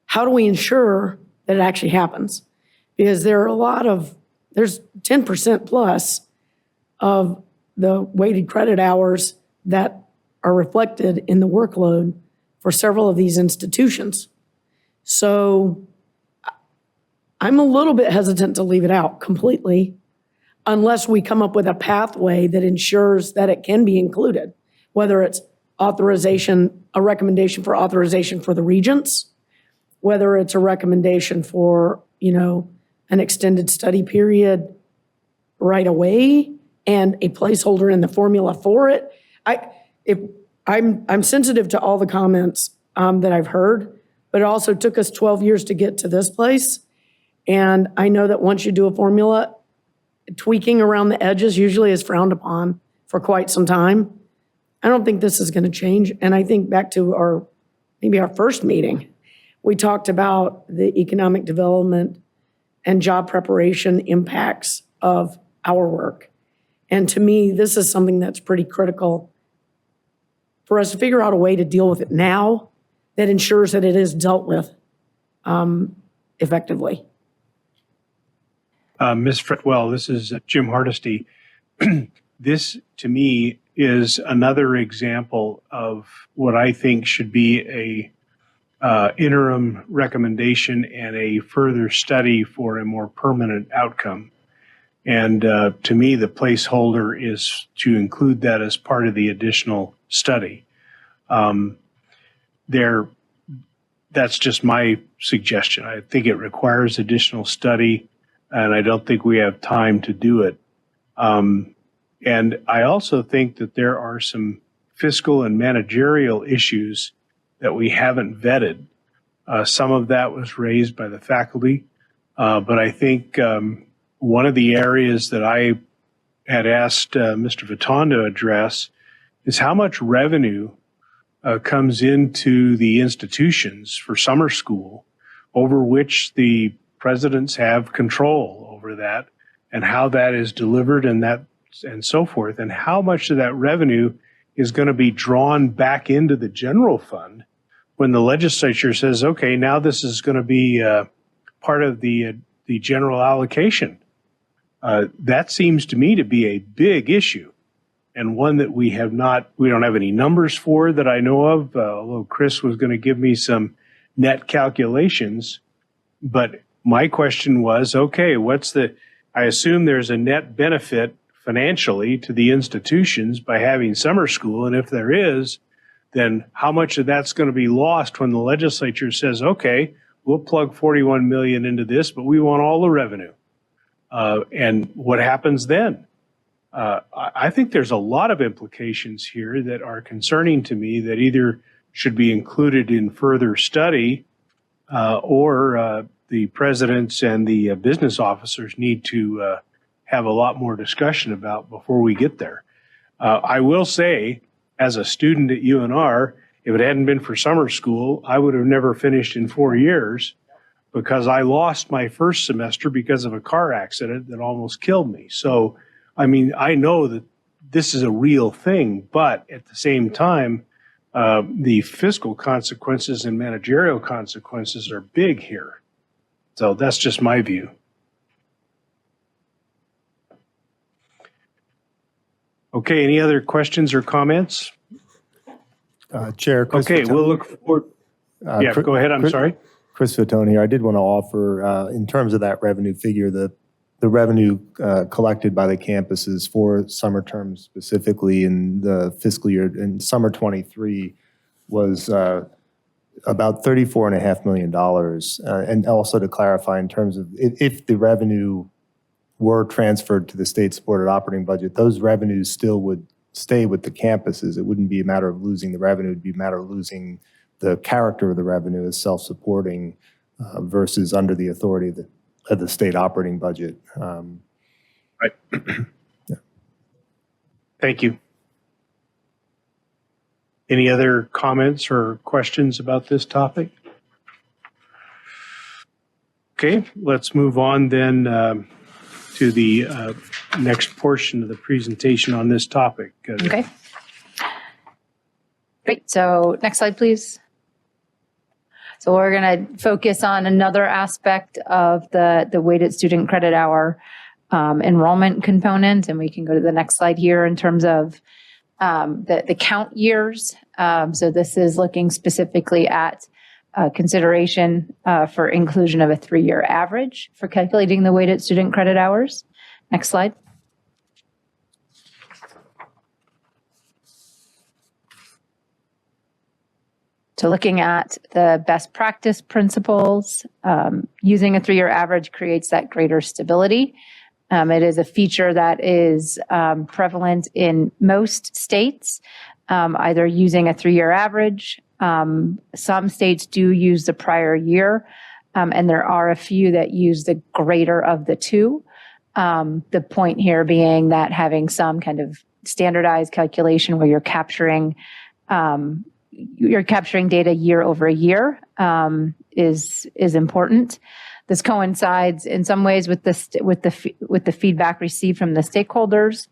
how do we ensure that it actually happens? Because there's 10% plus of the weighted credit hours that are reflected in the workload for several of these institutions. So I'm a little bit hesitant to leave it out completely unless we come up with a pathway that ensures that it can be included, whether it's authorization, a recommendation for authorization for the regents, whether it's a recommendation for, an extended study period right away and a placeholder in the formula for it. I'm sensitive to all the comments that I've heard, but it also took us 12 years to get to this place. And I know that once you do a formula, tweaking around the edges usually is frowned upon for quite some time. I don't think this is going to change. And I think back to maybe our first meeting, we talked about the economic development and job preparation impacts of our work. And to me, this is something that's pretty critical for us to figure out a way to deal with it now that ensures that it is dealt with effectively. Ms. Fretwell, this is Jim Hardesty. This, to me, is another example of what I think should be a interim recommendation and a further study for a more permanent outcome. And to me, the placeholder is to include that as part of the additional study. That's just my suggestion. I think it requires additional study, and I don't think we have time to do it. And I also think that there are some fiscal and managerial issues that we haven't vetted. Some of that was raised by the faculty, but I think one of the areas that I had asked Mr. Vuitton to address is how much revenue comes into the institutions for summer school over which the presidents have control over that, and how that is delivered and so forth, and how much of that revenue is going to be drawn back into the general fund when the legislature says, okay, now this is going to be part of the general allocation. That seems to me to be a big issue, and one that we don't have any numbers for that I know of, although Chris was going to give me some net calculations. But my question was, okay, I assume there's a net benefit financially to the institutions by having summer school, and if there is, then how much of that's going to be lost when the legislature says, okay, we'll plug 41 million into this, but we want all the revenue. And what happens then? I think there's a lot of implications here that are concerning to me that either should be included in further study or the presidents and the business officers need to have a lot more discussion about before we get there. I will say, as a student at UNR, if it hadn't been for summer school, I would have never finished in 4 years because I lost my first semester because of a car accident that almost killed me. So, I mean, I know that this is a real thing, but at the same time, the fiscal consequences and managerial consequences are big here. So that's just my view. Okay, any other questions or comments? Chair, Chris Okay, Vuitton. we'll look forward. Yeah, go ahead. I'm sorry. Chris Vuitton here. I did want to offer, in terms of that revenue figure, the revenue collected by the campuses for summer terms specifically in the fiscal year in summer 23 was about $34.5 million. And also to clarify in terms of if the revenue were transferred to the state-supported operating budget, those revenues still would stay with the campuses. It wouldn't be a matter of losing the revenue. It'd be a matter of losing the character of the revenue as self-supporting versus under the authority of the state operating budget. Right. Yeah. Thank you. Any other comments or questions about this topic? Okay, let's move on then to the next portion of the presentation on this topic. Okay. Great. So next slide, please. So we're going to focus on another aspect of the weighted student credit hour enrollment component. And we can go to the next slide here in terms of the count years So this is looking specifically at consideration for inclusion of a 3-year average for calculating the weighted student credit hours. Next slide. So looking at the best practice principles, using a 3-year average creates that greater stability. It is a feature that is prevalent in most states, either using a 3-year average. Some states do use the prior year, and there are a few that use the greater of the two. The point here being that having some kind of standardized calculation where you're capturing data year over year is important. This coincides in some ways with the feedback received from the stakeholders,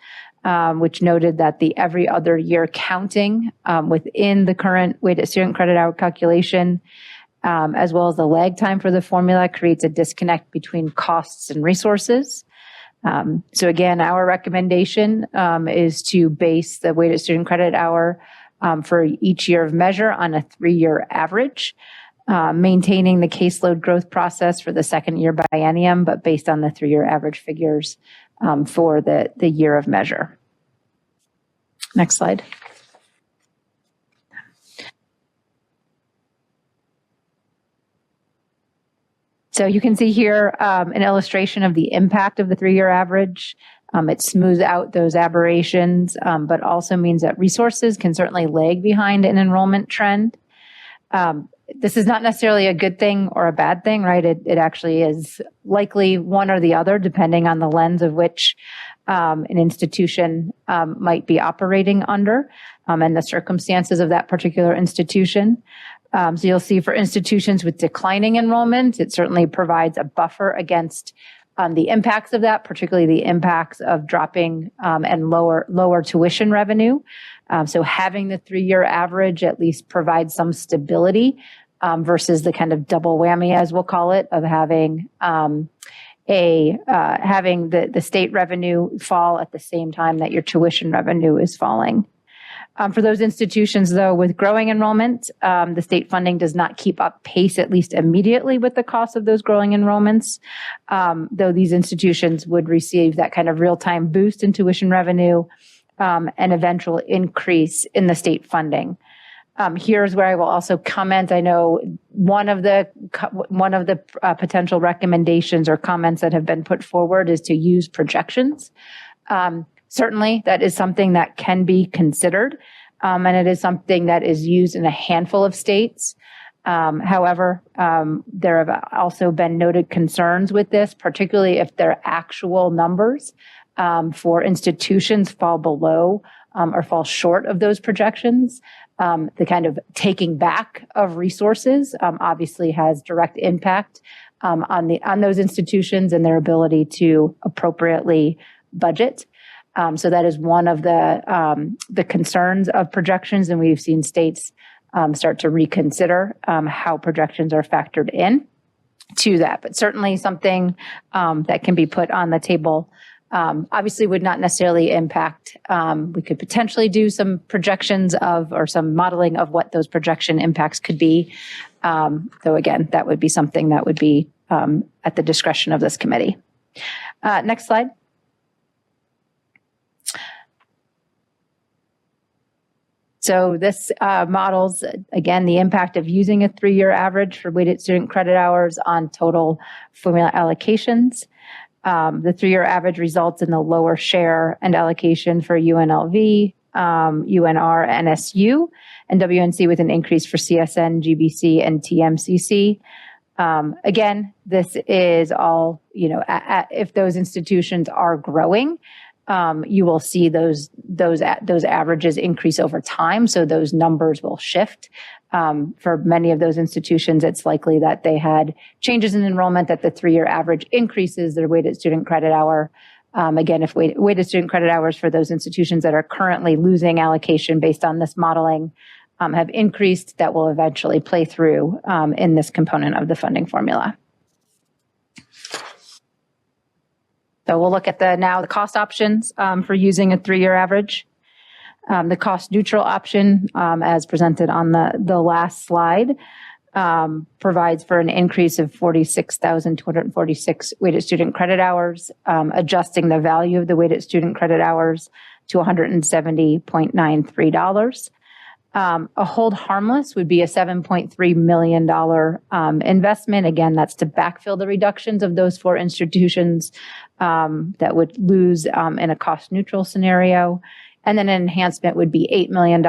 which noted that the every other year counting within the current weighted student credit hour calculation, as well as the lag time for the formula, creates a disconnect between costs and resources. So again, our recommendation is to base the weighted student credit hour for each year of measure on a 3-year average, maintaining the caseload growth process for the second year biennium, but based on the 3-year average figures for the year of measure. Next slide. So you can see here an illustration of the impact of the 3-year average. It smooths out those aberrations, but also means that resources can certainly lag behind an enrollment trend. This is not necessarily a good thing or a bad thing, right? It actually is likely one or the other, depending on the lens of which an institution might be operating under and the circumstances of that particular institution. So you'll see for institutions with declining enrollment, it certainly provides a buffer against the impacts of that, particularly the impacts of dropping and lower tuition revenue. So having the 3-year average at least provides some stability versus the kind of double whammy, as we'll call it, of having having the state revenue fall at the same time that your tuition revenue is falling. For those institutions, though, with growing enrollment, the state funding does not keep up pace, at least immediately, with the cost of those growing enrollments, though these institutions would receive that kind of real-time boost in tuition revenue and eventual increase in the state funding. Here's where I will also comment. I know one of the potential recommendations or comments that have been put forward is to use projections. Certainly, that is something that can be considered, and it is something that is used in a handful of states. However, there have also been noted concerns with this, particularly if their actual numbers for institutions fall below or fall short of those projections. The kind of taking back of resources obviously has direct impact on those institutions and their ability to appropriately budget. So that is one of the concerns of projections, and we've seen states start to reconsider how projections are factored in to that. But certainly something that can be put on the table. Obviously would not necessarily impact. We could potentially do some projections of or some modeling of what those projection impacts could be. Though again, that would be something that would be at the discretion of this committee. Next slide. So this models, again, the impact of using a 3-year average for weighted student credit hours on total formula allocations. The 3-year average results in the lower share and allocation for UNLV, UNR, NSU, and WNC with an increase for CSN, GBC, and TMCC. Again, this is all, if those institutions are growing, you will see those averages increase over time. So those numbers will shift. For many of those institutions, it's likely that they had changes in enrollment, that the 3-year average increases their weighted student credit hour. Again, if weighted student credit hours for those institutions that are currently losing allocation based on this modeling have increased, that will eventually play through in this component of the funding formula. So we'll look at the cost options for using a 3-year average. The cost neutral option, as presented on the last slide, provides for an increase of 46,246 weighted student credit hours, adjusting the value of the weighted student credit hours to $170.93. A hold harmless would be a $7.3 million investment. Again, that's to backfill the reductions of those 4 institutions that would lose in a cost neutral scenario. And then an enhancement would be $8 million.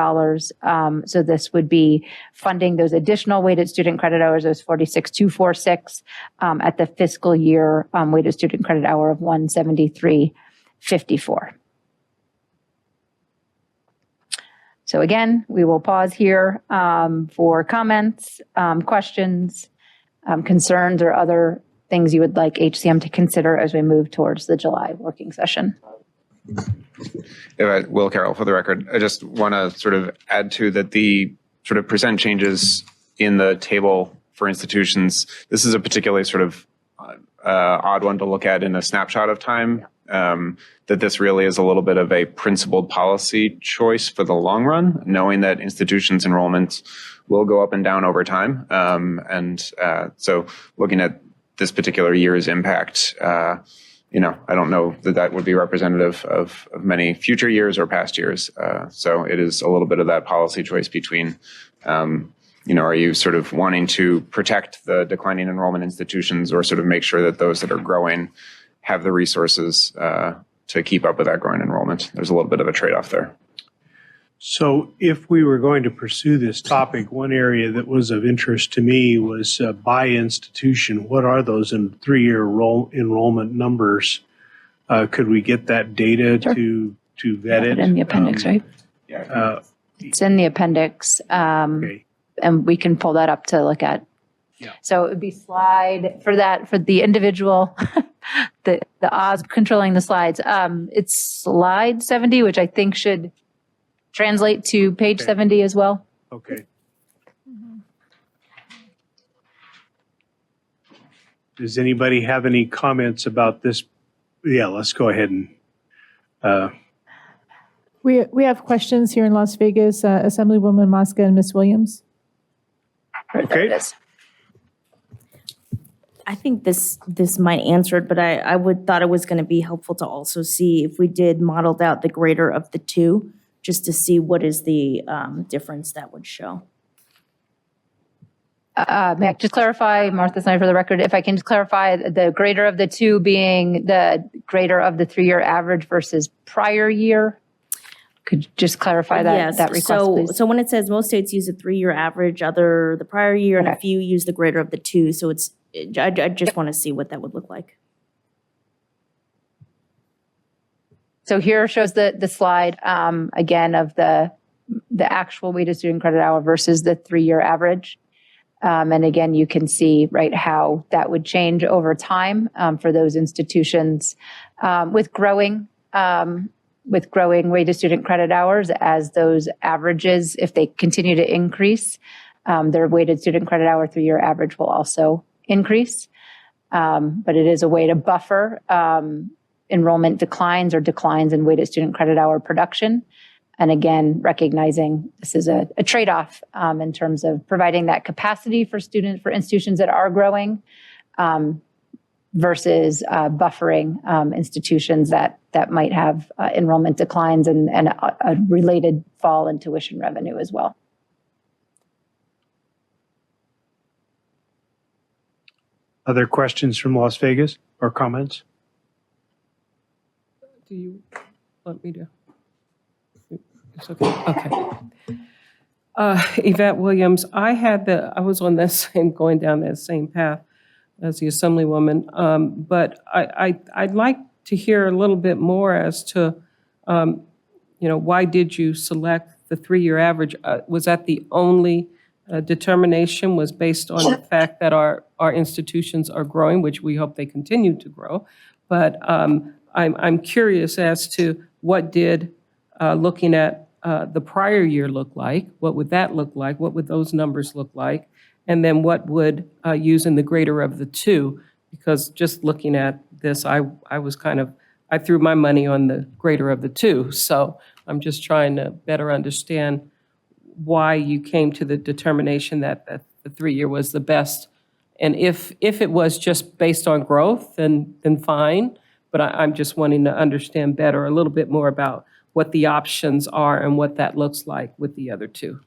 So this would be funding those additional weighted student credit hours, those 46,246 at the fiscal year weighted student credit hour of 173.54. So again, we will pause here for comments, questions, concerns, or other things you would like HCM to consider as we move towards the July working session. Will Carroll, for the record, I just want to sort of add to that the sort of percent changes in the table for institutions. This is a particularly sort of odd one to look at in a snapshot of time. That this really is a little bit of a principled policy choice for the long run, knowing that institutions' enrollment will go up and down over time. So looking at this particular year's impact, I don't know that would be representative of many future years or past years. So it is a little bit of that policy choice between, are you sort of wanting to protect the declining enrollment institutions or sort of make sure that those that are growing have the resources to keep up with that growing enrollment? There's a little bit of a trade-off there. So if we were going to pursue this topic, one area that was of interest to me was by institution. What are those in 3-year enrollment numbers? Could we get that data to vet it? In the appendix, right? Yeah. It's in the appendix, Okay. and we can pull that up to look at. Yeah. So it would be slide for the individual, the Oz controlling the slides. It's slide 70, which I think should translate to page 70 as well. Okay. Does anybody have any comments about this? Yeah, let's go ahead and. We have questions here in Las Vegas, Assemblywoman Mosca and Ms. Williams. Okay. I think this might answer it, but I thought it was going to be helpful to also see if we did modeled out the greater of the two, just to see what is the difference that would show. May I just clarify, Martha Snyder, for the record, if I can just clarify the greater of the two being the greater of the 3-year average versus prior year? Could you just clarify that request, please? So when it says most states use a 3-year average, the prior year, and a few use the greater of the two. So I just want to see what that would look like. So here shows the slide, again, of the actual weighted student credit hour versus the 3-year average. And again, you can see, right, how that would change over time for those institutions with growing weighted student credit hours as those averages, if they continue to increase, their weighted student credit hour 3-year average will also increase. But it is a way to buffer enrollment declines or declines in weighted student credit hour production. And again, recognizing this is a trade-off in terms of providing that capacity for institutions that are growing versus buffering institutions that might have enrollment declines and a related fall in tuition revenue as well. Other questions from Las Vegas or comments? Do you want me to? It's okay. Okay. Yvette Williams, I was on going down that same path as the Assemblywoman, but I'd like to hear a little bit more as to, why did you select the 3-year average? Was that the only determination was based on the fact that our institutions are growing, which we hope they continue to grow. But I'm curious as to what did looking at the prior year look like? What would that look like? What would those numbers look like? And then what would using the greater of the two? Because just looking at this, I threw my money on the greater of the two. So I'm just trying to better understand why you came to the determination that the 3-year was the best. And if it was just based on growth, then fine. But I'm just wanting to understand better, a little bit more about what the options are and what that looks like with the other two.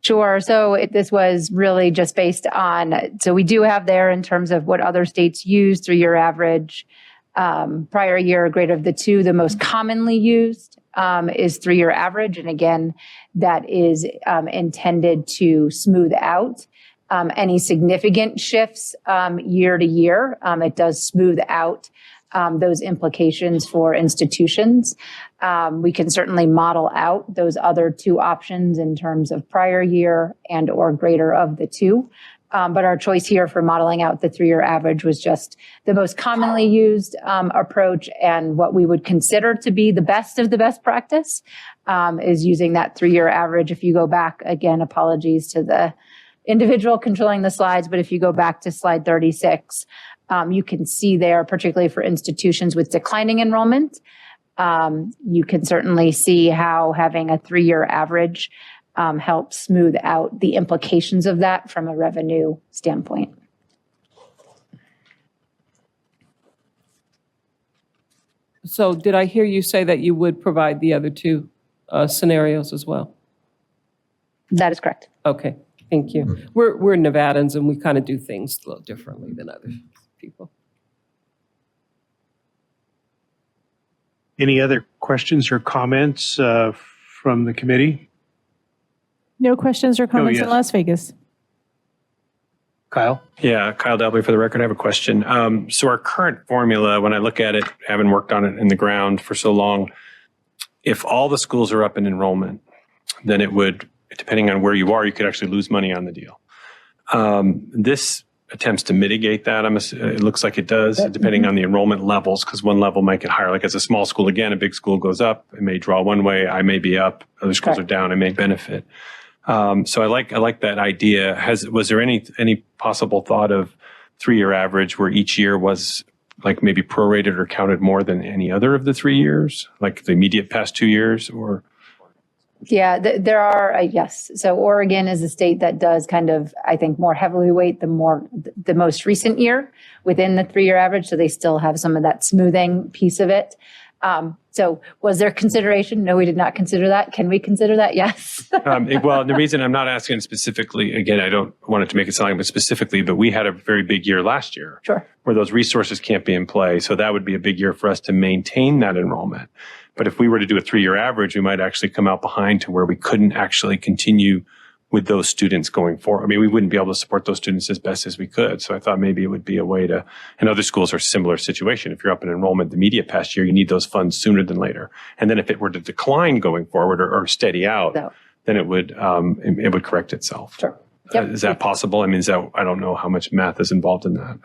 Sure. So this was really just based on, so we do have there in terms of what other states use, 3-year average, prior year, grade of the two. The most commonly used is 3-year average. And again, that is intended to smooth out any significant shifts year to year. It does smooth out those implications for institutions. We can certainly model out those other two options in terms of prior year and or greater of the two. But our choice here for modeling out the 3-year average was just the most commonly used approach, and what we would consider to be the best of the best practice is using that 3-year average. If you go back, again, apologies to the individual controlling the slides, but if you go back to slide 36, you can see there, particularly for institutions with declining enrollment, you can certainly see how having a 3-year average helps smooth out the implications of that from a revenue standpoint. So did I hear you say that you would provide the other two scenarios as well? That is correct. Okay, thank you. We're Nevadans and we kind of do things a little differently than other people. Any other questions or comments from the committee? No questions or comments yes. in Las Vegas. Kyle? Yeah, Kyle Dalby for the record. I have a question. So our current formula, when I look at it, having worked on it in the ground for so long, if all the schools are up in enrollment, then it would, depending on where you are, you could actually lose money on the deal. This attempts to mitigate that. It looks like it does, depending on the enrollment levels, because one level might get higher. Like as a small school, again, a big school goes up, it may draw one way, I may be up, other schools are down, I may benefit. So I like that idea. Was there any possible thought of 3-year average where each year was like maybe prorated or counted more than any other of the 3 years, like the immediate past 2 years, or? Yeah, there are, yes. So Oregon is a state that does kind of, I think, more heavily weight the most recent year within the 3-year average. So they still have some of that smoothing piece of it. So was there consideration? No, we did not consider that. Can we consider that? Yes. Well, the reason I'm not asking specifically, again, I don't want it to make it sound like, but specifically, but we had a very big year last year. Sure. Where those resources can't be in play. So that would be a big year for us to maintain that enrollment. But if we were to do a 3-year average, we might actually come out behind to where we couldn't actually continue with those students going forward. I mean, we wouldn't be able to support those students as best as we could. So I thought maybe it would be a way to, and other schools are a similar situation. If you're up in enrollment the immediate past year, you need those funds sooner than later. And then if it were to decline going forward or steady out, then it would correct itself. Sure. Yep. Is that possible? I mean, I don't know how much math is involved in that.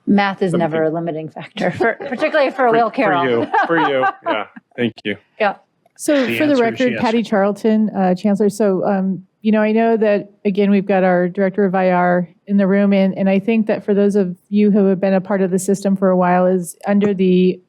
Math is never a limiting factor, particularly for Will Carroll. For you. Yeah. Thank you. Yeah. So The for the answer is record, yes. Patty Charlton, Chancellor. So, I know that, again, we've got our Director of IR in the room. And I think that for those of you who have been a part of the system for a while, is under the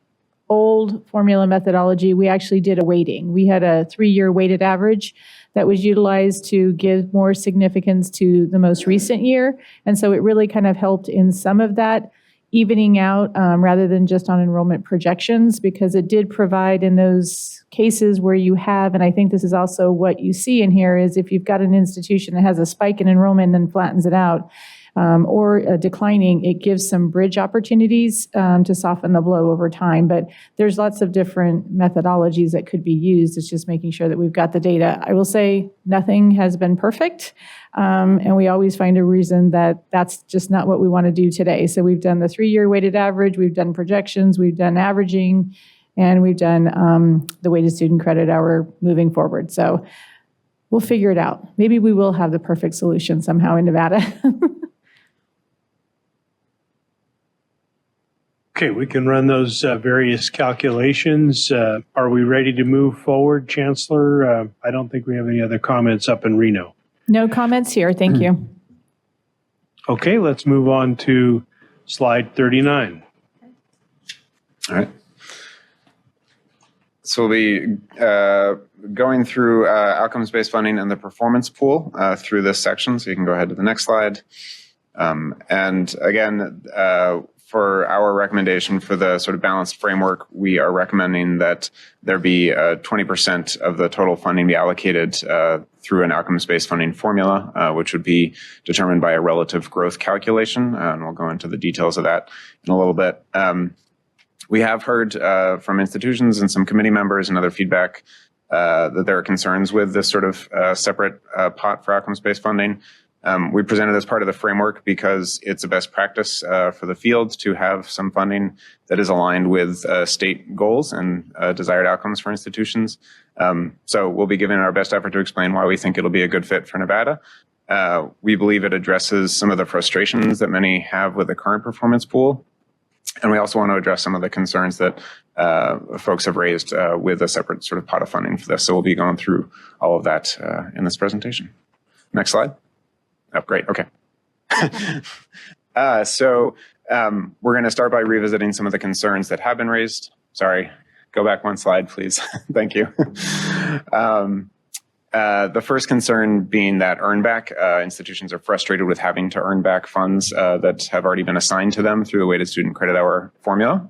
old formula methodology, we actually did a weighting. We had a 3-year weighted average that was utilized to give more significance to the most recent year. And so it really kind of helped in some of that evening out rather than just on enrollment projections, because it did provide in those cases where you have, and I think this is also what you see in here, is if you've got an institution that has a spike in enrollment and flattens it out, or declining, it gives some bridge opportunities to soften the blow over time. But there's lots of different methodologies that could be used. It's just making sure that we've got the data. I will say nothing has been perfect. And we always find a reason that that's just not what we want to do today. So we've done the 3-year weighted average, we've done projections, we've done averaging, and we've done the weighted student credit hour moving forward. So we'll figure it out. Maybe we will have the perfect solution somehow in Nevada. Okay, we can run those various calculations. Are we ready to move forward, Chancellor? I don't think we have any other comments up in Reno. No comments here. Thank you. Okay, let's move on to slide 39. All right. So we'll be going through outcomes-based funding and the performance pool through this section. So you can go ahead to the next slide. And again, for our recommendation for the sort of balanced framework, we are recommending that there be 20% of the total funding be allocated through an outcomes-based funding formula, which would be determined by a relative growth calculation. And we'll go into the details of that in a little bit. We have heard from institutions and some committee members and other feedback that there are concerns with this sort of separate pot for outcomes-based funding. We presented as part of the framework because it's a best practice for the field to have some funding that is aligned with state goals and desired outcomes for institutions. So we'll be giving our best effort to explain why we think it'll be a good fit for Nevada. We believe it addresses some of the frustrations that many have with the current performance pool. And we also want to address some of the concerns that folks have raised with a separate sort of pot of funding for this. So we'll be going through all of that in this presentation. Next slide. Oh, great. Okay. So we're going to start by revisiting some of the concerns that have been raised. Sorry, go back one slide, please. Thank you. The first concern being that earn back. Institutions are frustrated with having to earn back funds that have already been assigned to them through the weighted student credit hour formula.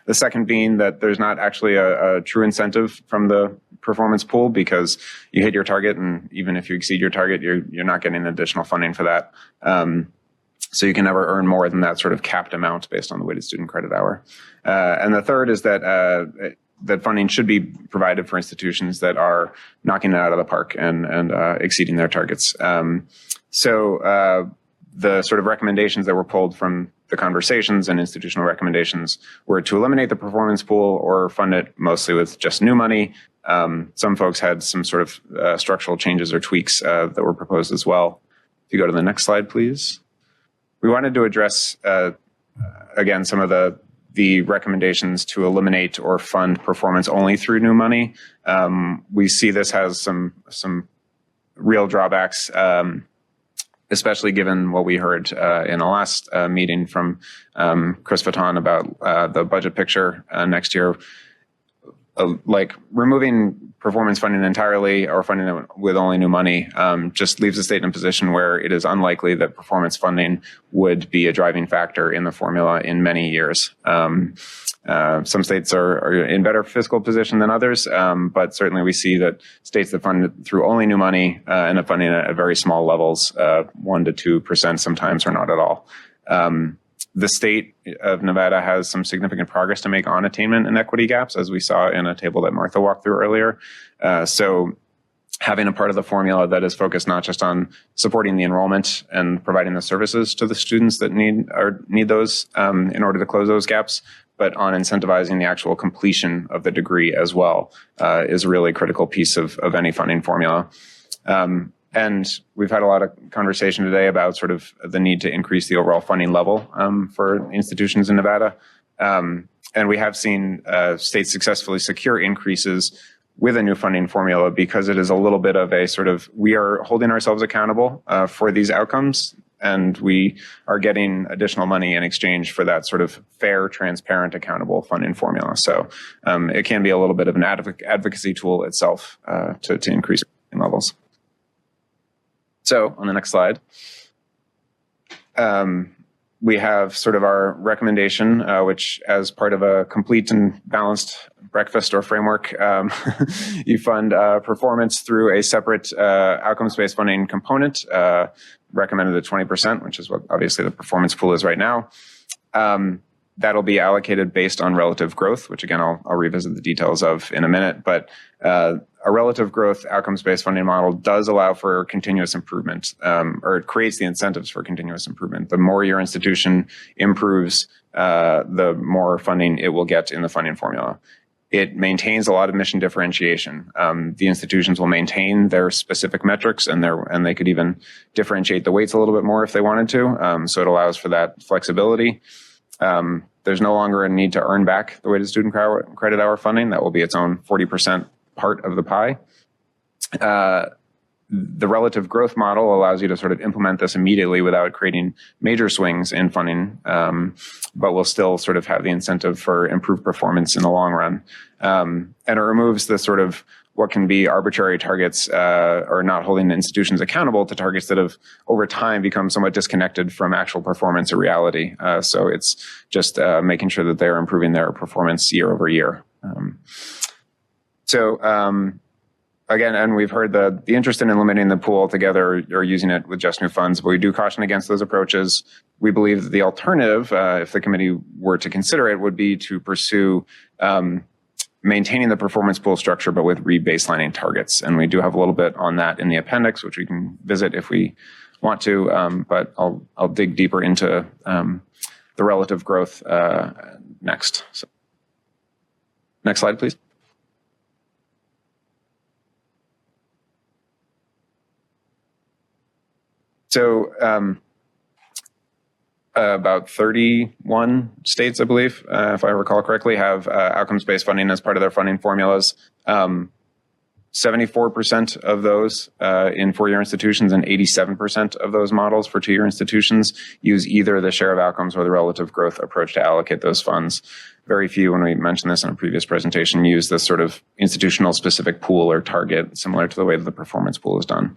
The second being that there's not actually a true incentive from the performance pool because you hit your target, and even if you exceed your target, you're not getting additional funding for that. So you can never earn more than that sort of capped amount based on the weighted student credit hour. And the third is that that funding should be provided for institutions that are knocking it out of the park and exceeding their targets. So the sort of recommendations that were pulled from the conversations and institutional recommendations were to eliminate the performance pool or fund it mostly with just new money. Some folks had some sort of structural changes or tweaks that were proposed as well. If you go to the next slide, please. We wanted to address, again, some of the recommendations to eliminate or fund performance only through new money. We see this has some real drawbacks, especially given what we heard in the last meeting from Chris Fatton about the budget picture next year. Like removing performance funding entirely or funding it with only new money just leaves the state in a position where it is unlikely that performance funding would be a driving factor in the formula in many years. Some states are in better fiscal position than others, but certainly we see that states that fund it through only new money end up funding it at very small levels, 1% to 2% sometimes, or not at all. The state of Nevada has some significant progress to make on attainment and equity gaps, as we saw in a table that Martha walked through earlier. So having a part of the formula that is focused not just on supporting the enrollment and providing the services to the students that need those in order to close those gaps, but on incentivizing the actual completion of the degree as well is a really critical piece of any funding formula. And we've had a lot of conversation today about sort of the need to increase the overall funding level for institutions in Nevada. And we have seen states successfully secure increases with a new funding formula because it is a little bit of a sort of, we are holding ourselves accountable for these outcomes, and we are getting additional money in exchange for that sort of fair, transparent, accountable funding formula. So it can be a little bit of an advocacy tool itself to increase levels. So on the next slide, we have sort of our recommendation, which as part of a complete and balanced breakfast or framework, you fund performance through a separate outcomes-based funding component, recommended at 20%, which is what obviously the performance pool is right now. That'll be allocated based on relative growth, which again, I'll revisit the details of in a minute, but a relative growth outcomes-based funding model does allow for continuous improvement, or it creates the incentives for continuous improvement. The more your institution improves, the more funding it will get in the funding formula. It maintains a lot of mission differentiation. The institutions will maintain their specific metrics, and they could even differentiate the weights a little bit more if they wanted to. So it allows for that flexibility. There's no longer a need to earn back the weighted student credit hour funding. That will be its own 40% part of the pie. the relative growth model allows you to sort of implement this immediately without creating major swings in funding, but will still sort of have the incentive for improved performance in the long run. And it removes the sort of what can be arbitrary targets or not holding institutions accountable to targets that have over time become somewhat disconnected from actual performance or reality. So it's just making sure that they're improving their performance year over year. Again, and we've heard the interest in eliminating the pool altogether or using it with just new funds, but we do caution against those approaches. We believe that the alternative, if the committee were to consider it, would be to pursue maintaining the performance pool structure, but with rebaselining targets. And we do have a little bit on that in the appendix, which we can visit if we want to, but I'll dig deeper into the relative growth next. So, next slide, please. So about 31 states, I believe, if I recall correctly, have outcomes-based funding as part of their funding formulas. 74% of those in four-year institutions and 87% of those models for two-year institutions use either the share of outcomes or the relative growth approach to allocate those funds. Very few, when we mentioned this in a previous presentation, use this sort of institutional specific pool or target, similar to the way that the performance pool is done.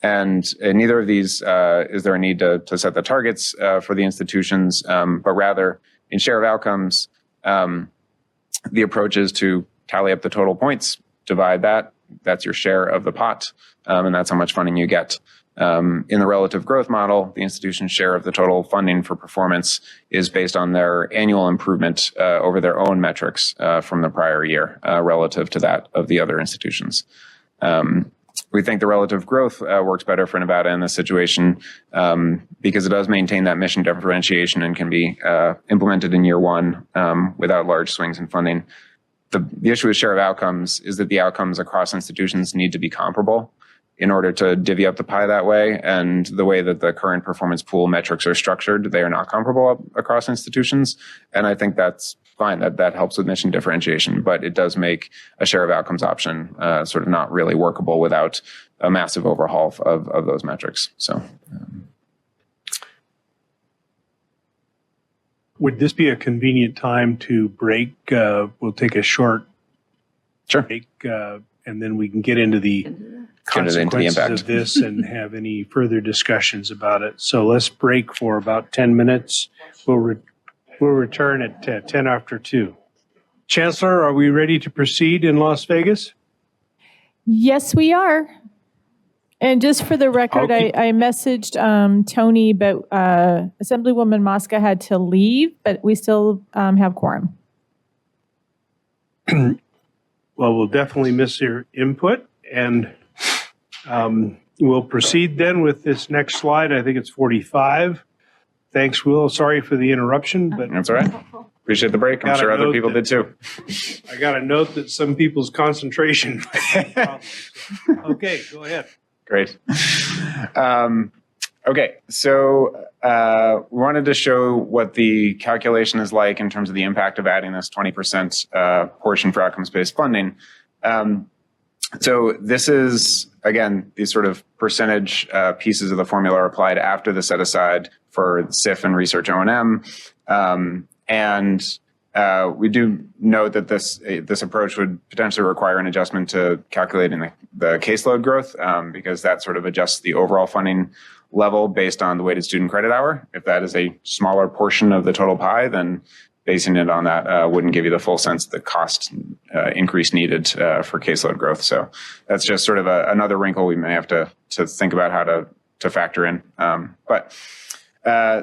And in neither of these is there a need to set the targets for the institutions, but rather in share of outcomes, the approach is to tally up the total points, divide that, that's your share of the pot, and that's how much funding you get. In the relative growth model, the institution's share of the total funding for performance is based on their annual improvement over their own metrics from the prior year relative to that of the other institutions. We think the relative growth works better for Nevada in this situation because it does maintain that mission differentiation and can be implemented in year one without large swings in funding. The issue with share of outcomes is that the outcomes across institutions need to be comparable in order to divvy up the pie that way. And the way that the current performance pool metrics are structured, they are not comparable across institutions. And I think that's fine, that helps with mission differentiation, but it does make a share of outcomes option sort of not really workable without a massive overhaul of those metrics. So, would this be a convenient time to break? We'll take a short break, and then we can get into the consequences of this and have any further discussions about it. So let's break for about 10 minutes. We'll return at 10 after 2. Chancellor, are we ready to proceed in Las Vegas? Yes, we are. And just for the record, I messaged Tony, but Assemblywoman Mosca had to leave, but we still have quorum. Well, we'll definitely miss your input, and we'll proceed then with this next slide. I think it's 45. Thanks, Will. Sorry for the interruption, but that's all right. Appreciate the break. I'm sure other people did too. I got to note that some people's concentration. Okay, go ahead. Great. Okay, so we wanted to show what the calculation is like in terms of the impact of adding this 20% portion for outcomes-based funding. So this is, again, these sort of percentage pieces of the formula are applied after the set aside for SIF and research O&M. And we do note that this approach would potentially require an adjustment to calculating the caseload growth because that sort of adjusts the overall funding level based on the weighted student credit hour. If that is a smaller portion of the total pie, then basing it on that wouldn't give you the full sense of the cost increase needed for caseload growth. So that's just sort of another wrinkle we may have to think about how to factor in.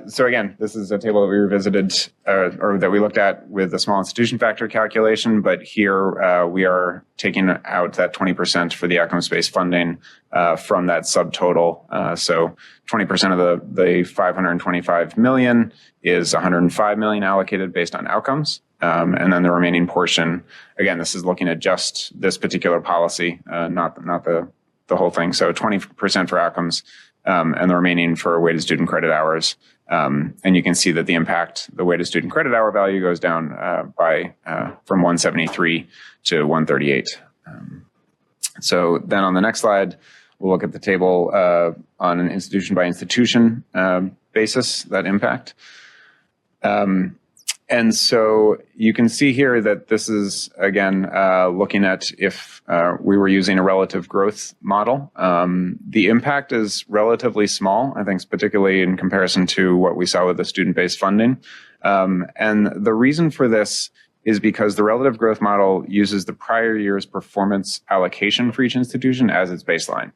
So again, this is a table that we revisited or that we looked at with the small institution factor calculation, but here we are taking out that 20% for the outcomes-based funding from that subtotal. So 20% of the 525 million is 105 million allocated based on outcomes. And then the remaining portion, again, this is looking at just this particular policy, not the whole thing. So 20% for outcomes, and the remaining for weighted student credit hours. And you can see that the impact, the weighted student credit hour value goes down from 173 to 138. So then on the next slide, we'll look at the table on an institution by institution basis, that impact. And so you can see here that this is, again, looking at if we were using a relative growth model. The impact is relatively small, I think, particularly in comparison to what we saw with the student-based funding. And the reason for this is because the relative growth model uses the prior year's performance allocation for each institution as its baseline,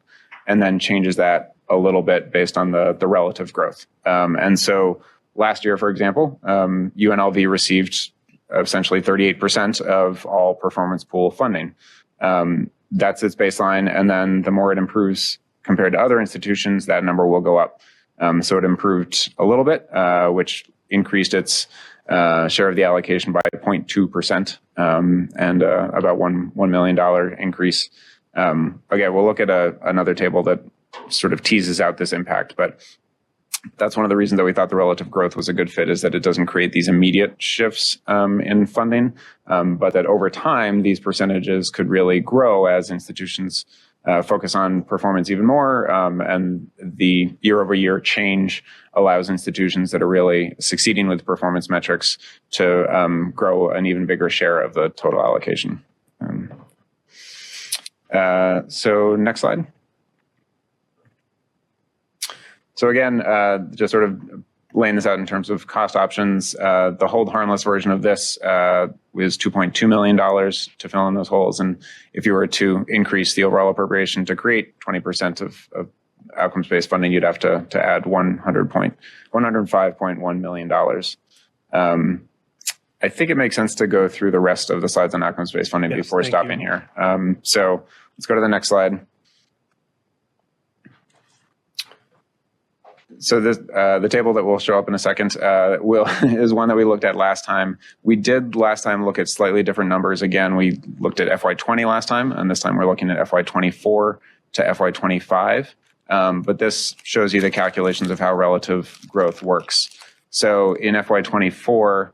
and then changes that a little bit based on the relative growth. And so last year, for example, UNLV received essentially 38% of all performance pool funding. That's its baseline, and then the more it improves compared to other institutions, that number will go up. So it improved a little bit, which increased its share of the allocation by 0.2%, and about $1 million increase. Again, we'll look at another table that sort of teases out this impact, but that's one of the reasons that we thought the relative growth was a good fit, is that it doesn't create these immediate shifts in funding, but that over time, these percentages could really grow as institutions focus on performance even more, and the year-over-year change allows institutions that are really succeeding with performance metrics to grow an even bigger share of the total allocation. So next slide. So again, just sort of laying this out in terms of cost options, the hold harmless version of this was $2.2 million to fill in those holes. And if you were to increase the overall appropriation to create 20% of outcomes-based funding, you'd have to add $105.1 million. I think it makes sense to go through the rest of the slides on outcomes-based funding before stopping here. So let's go to the next slide. So this, the table that will show up in a second is one that we looked at last time. We did last time look at slightly different numbers. Again, we looked at FY20 last time, and this time we're looking at FY24 to FY25. But this shows you the calculations of how relative growth works. So in FY24,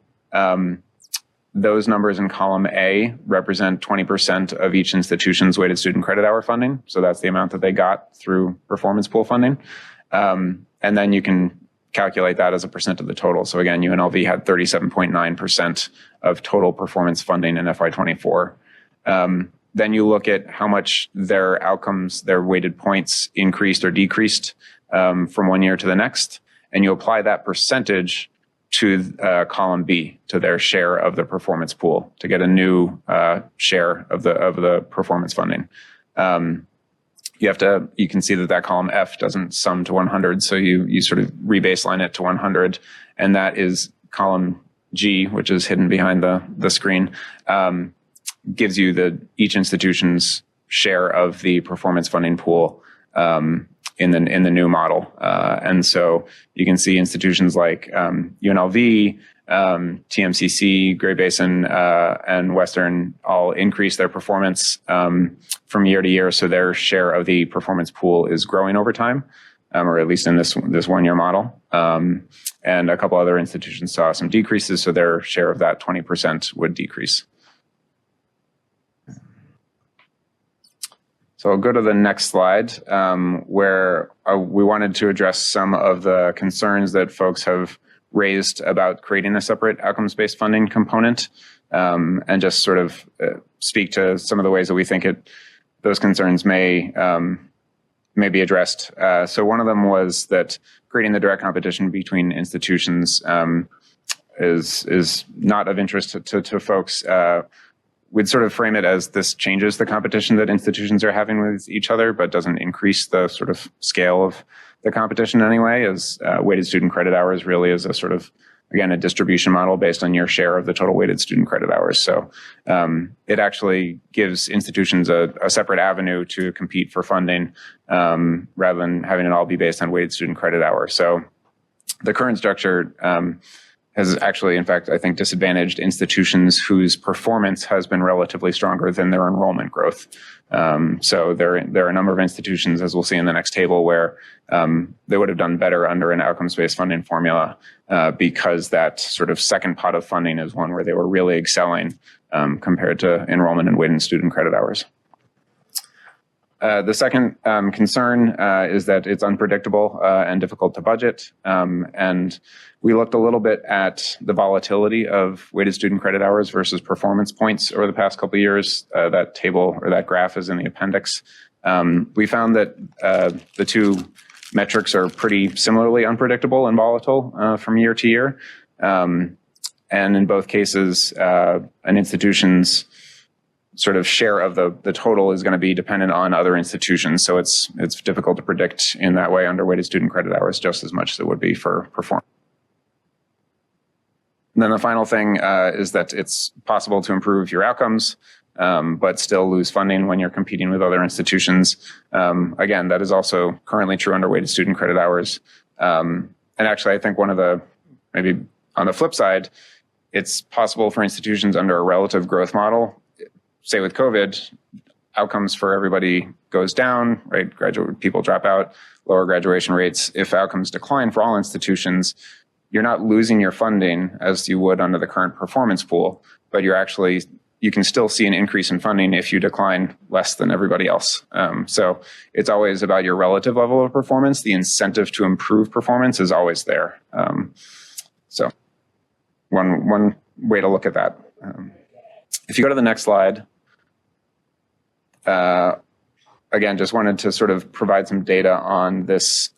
those numbers in column A represent 20% of each institution's weighted student credit hour funding. So that's the amount that they got through performance pool funding. And then you can calculate that as a percent of the total. So again, UNLV had 37.9% of total performance funding in FY24. Then you look at how much their outcomes, their weighted points increased or decreased from one year to the next. And you apply that percentage to column B, to their share of the performance pool, to get a new share of the performance funding. You can see that column F doesn't sum to 100, so you sort of rebaseline it to 100, and that is column G, which is hidden behind the screen, gives you each institution's share of the performance funding pool in the new model. And so you can see institutions like UNLV, TMCC, Great Basin, and Western all increase their performance from year to year. So their share of the performance pool is growing over time, or at least in this 1 year model. And a couple other institutions saw some decreases, so their share of that 20% would decrease. So I'll go to the next slide, where we wanted to address some of the concerns that folks have raised about creating a separate outcomes-based funding component, and just sort of speak to some of the ways that we think those concerns may be addressed. So one of them was that creating the direct competition between institutions is not of interest to folks. We'd sort of frame it as this changes the competition that institutions are having with each other, but doesn't increase the sort of scale of the competition in any way, as weighted student credit hours really is a sort of, again, a distribution model based on your share of the total weighted student credit hours. So it actually gives institutions a separate avenue to compete for funding rather than having it all be based on weighted student credit hours. So the current structure has actually, in fact, I think, disadvantaged institutions whose performance has been relatively stronger than their enrollment growth. So there are a number of institutions, as we'll see in the next table, where they would have done better under an outcomes-based funding formula because that sort of second pot of funding is one where they were really excelling compared to enrollment and weighted student credit hours. The second concern is that it's unpredictable and difficult to budget. And we looked a little bit at the volatility of weighted student credit hours versus performance points over the past couple of years. That table or that graph is in the appendix. We found that the two metrics are pretty similarly unpredictable and volatile from year to year. And in both cases, an institution's sort of share of the total is going to be dependent on other institutions. So it's difficult to predict in that way under weighted student credit hours just as much as it would be for performance. And then the final thing is that it's possible to improve your outcomes, but still lose funding when you're competing with other institutions. Again, that is also currently true under weighted student credit hours. And actually, I think one of the, maybe on the flip side, it's possible for institutions under a relative growth model, say with COVID, outcomes for everybody goes down, right? People drop out, lower graduation rates. If outcomes decline for all institutions, you're not losing your funding as you would under the current performance pool, but you can still see an increase in funding if you decline less than everybody else. So it's always about your relative level of performance. The incentive to improve performance is always there. So one way to look at that. If you go to the next slide, again, just wanted to sort of provide some data on this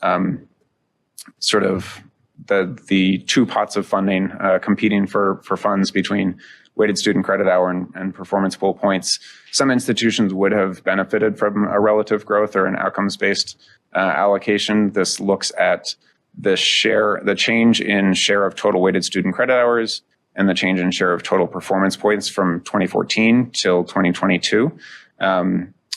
sort of the two pots of funding competing for funds between weighted student credit hour and performance pool points. Some institutions would have benefited from a relative growth or an outcomes-based allocation. This looks at the change in share of total weighted student credit hours and the change in share of total performance points from 2014 till 2022.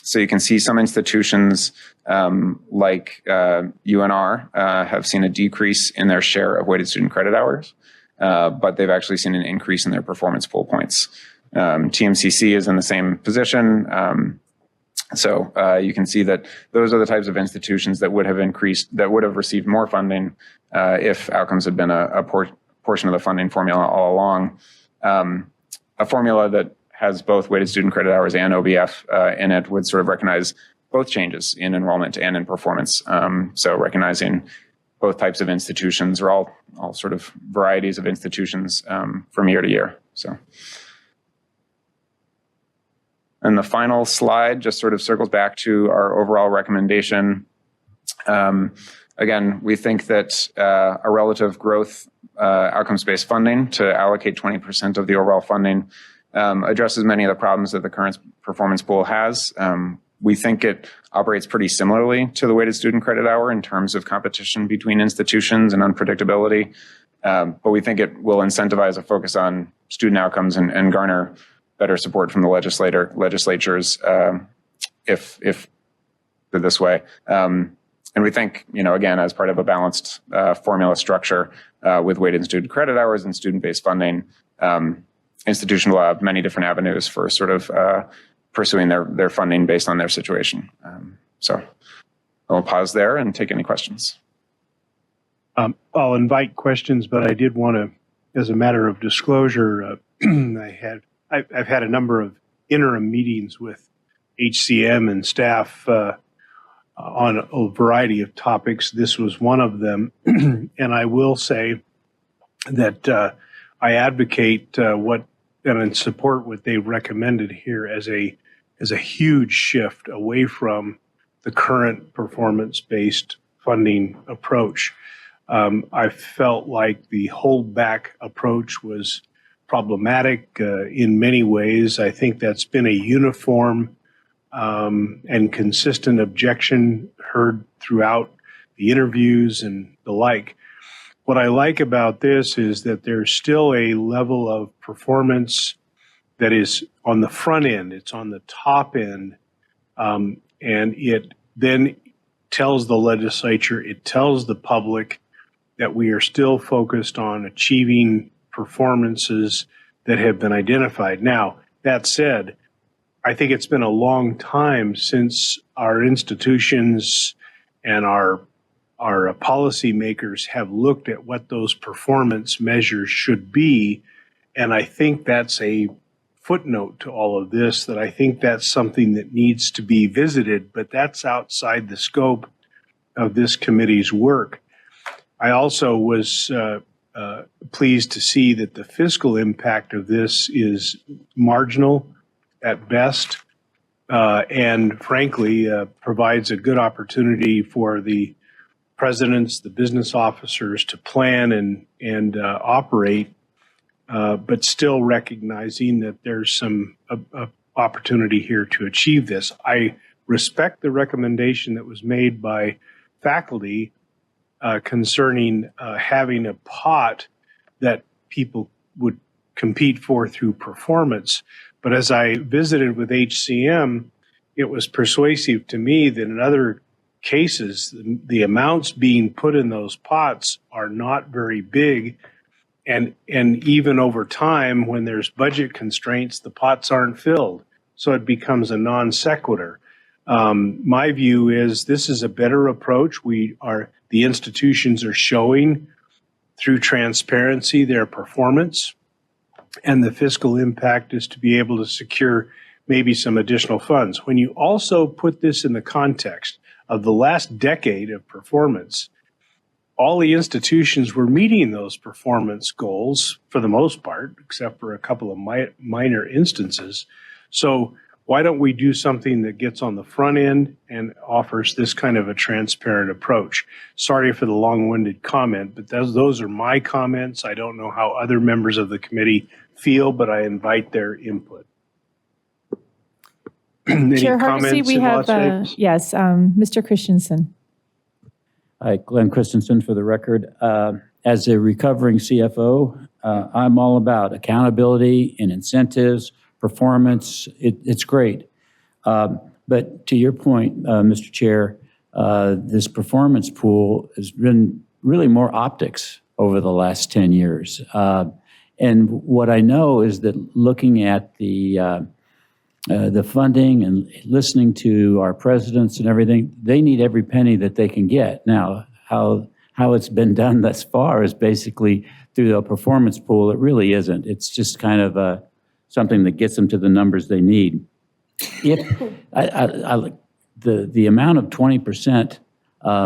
So you can see some institutions like UNR have seen a decrease in their share of weighted student credit hours, but they've actually seen an increase in their performance pool points. TMCC is in the same position. So you can see that those are the types of institutions that would have received more funding if outcomes had been a portion of the funding formula all along. A formula that has both weighted student credit hours and OBF in it would sort of recognize both changes in enrollment and in performance. So recognizing both types of institutions or all sort of varieties of institutions from year to year. So. And the final slide just sort of circles back to our overall recommendation. Again, we think that a relative growth outcomes-based funding to allocate 20% of the overall funding addresses many of the problems that the current performance pool has. We think it operates pretty similarly to the weighted student credit hour in terms of competition between institutions and unpredictability. But we think it will incentivize a focus on student outcomes and garner better support from the legislatures if this way. And we think, again, as part of a balanced formula structure with weighted student credit hours and student-based funding, institutions will have many different avenues for sort of pursuing their funding based on their situation. So I'll pause there and take any questions. I'll invite questions, but I did want to, as a matter of disclosure, I've had a number of interim meetings with HCM and staff on a variety of topics. This was one of them. And I will say that I advocate and support what they recommended here as a huge shift away from the current performance-based funding approach. I felt like the holdback approach was problematic in many ways. I think that's been a uniform and consistent objection heard throughout the interviews and the like. What I like about this is that there's still a level of performance that is on the front end, it's on the top end, and it then tells the legislature, it tells the public that we are still focused on achieving performances that have been identified. Now, that said, I think it's been a long time since our institutions and our policymakers have looked at what those performance measures should be. And I think that's a footnote to all of this that I think that's something that needs to be visited, but that's outside the scope of this committee's work. I also was pleased to see that the fiscal impact of this is marginal at best, and frankly, provides a good opportunity for the presidents, the business officers to plan and operate, but still recognizing that there's some opportunity here to achieve this. I respect the recommendation that was made by faculty concerning having a pot that people would compete for through performance. But as I visited with HCM, it was persuasive to me that in other cases, the amounts being put in those pots are not very big. And even over time, when there's budget constraints, the pots aren't filled. So it becomes a non sequitur. My view is this is a better approach. The institutions are showing through transparency their performance, and the fiscal impact is to be able to secure maybe some additional funds. When you also put this in the context of the last decade of performance, all the institutions were meeting those performance goals for the most part, except for a couple of minor instances. So why don't we do something that gets on the front end and offers this kind of a transparent approach? Sorry for the long-winded comment, but those are my comments. I don't know how other members of the committee feel, but I invite their input. Any Chair Hardesty, comments we in have, Las Vegas? yes, Mr. Christensen. Hi, Glenn Christensen for the record. As a recovering CFO, I'm all about accountability and incentives, performance. It's great. But to your point, Mr. Chair, this performance pool has been really more optics over the last 10 years. And what I know is that looking at the funding and listening to our presidents and everything, they need every penny that they can get. Now, how it's been done thus far is basically through the performance pool. It really isn't. It's just kind of something that gets them to the numbers they need. If the amount of 20%,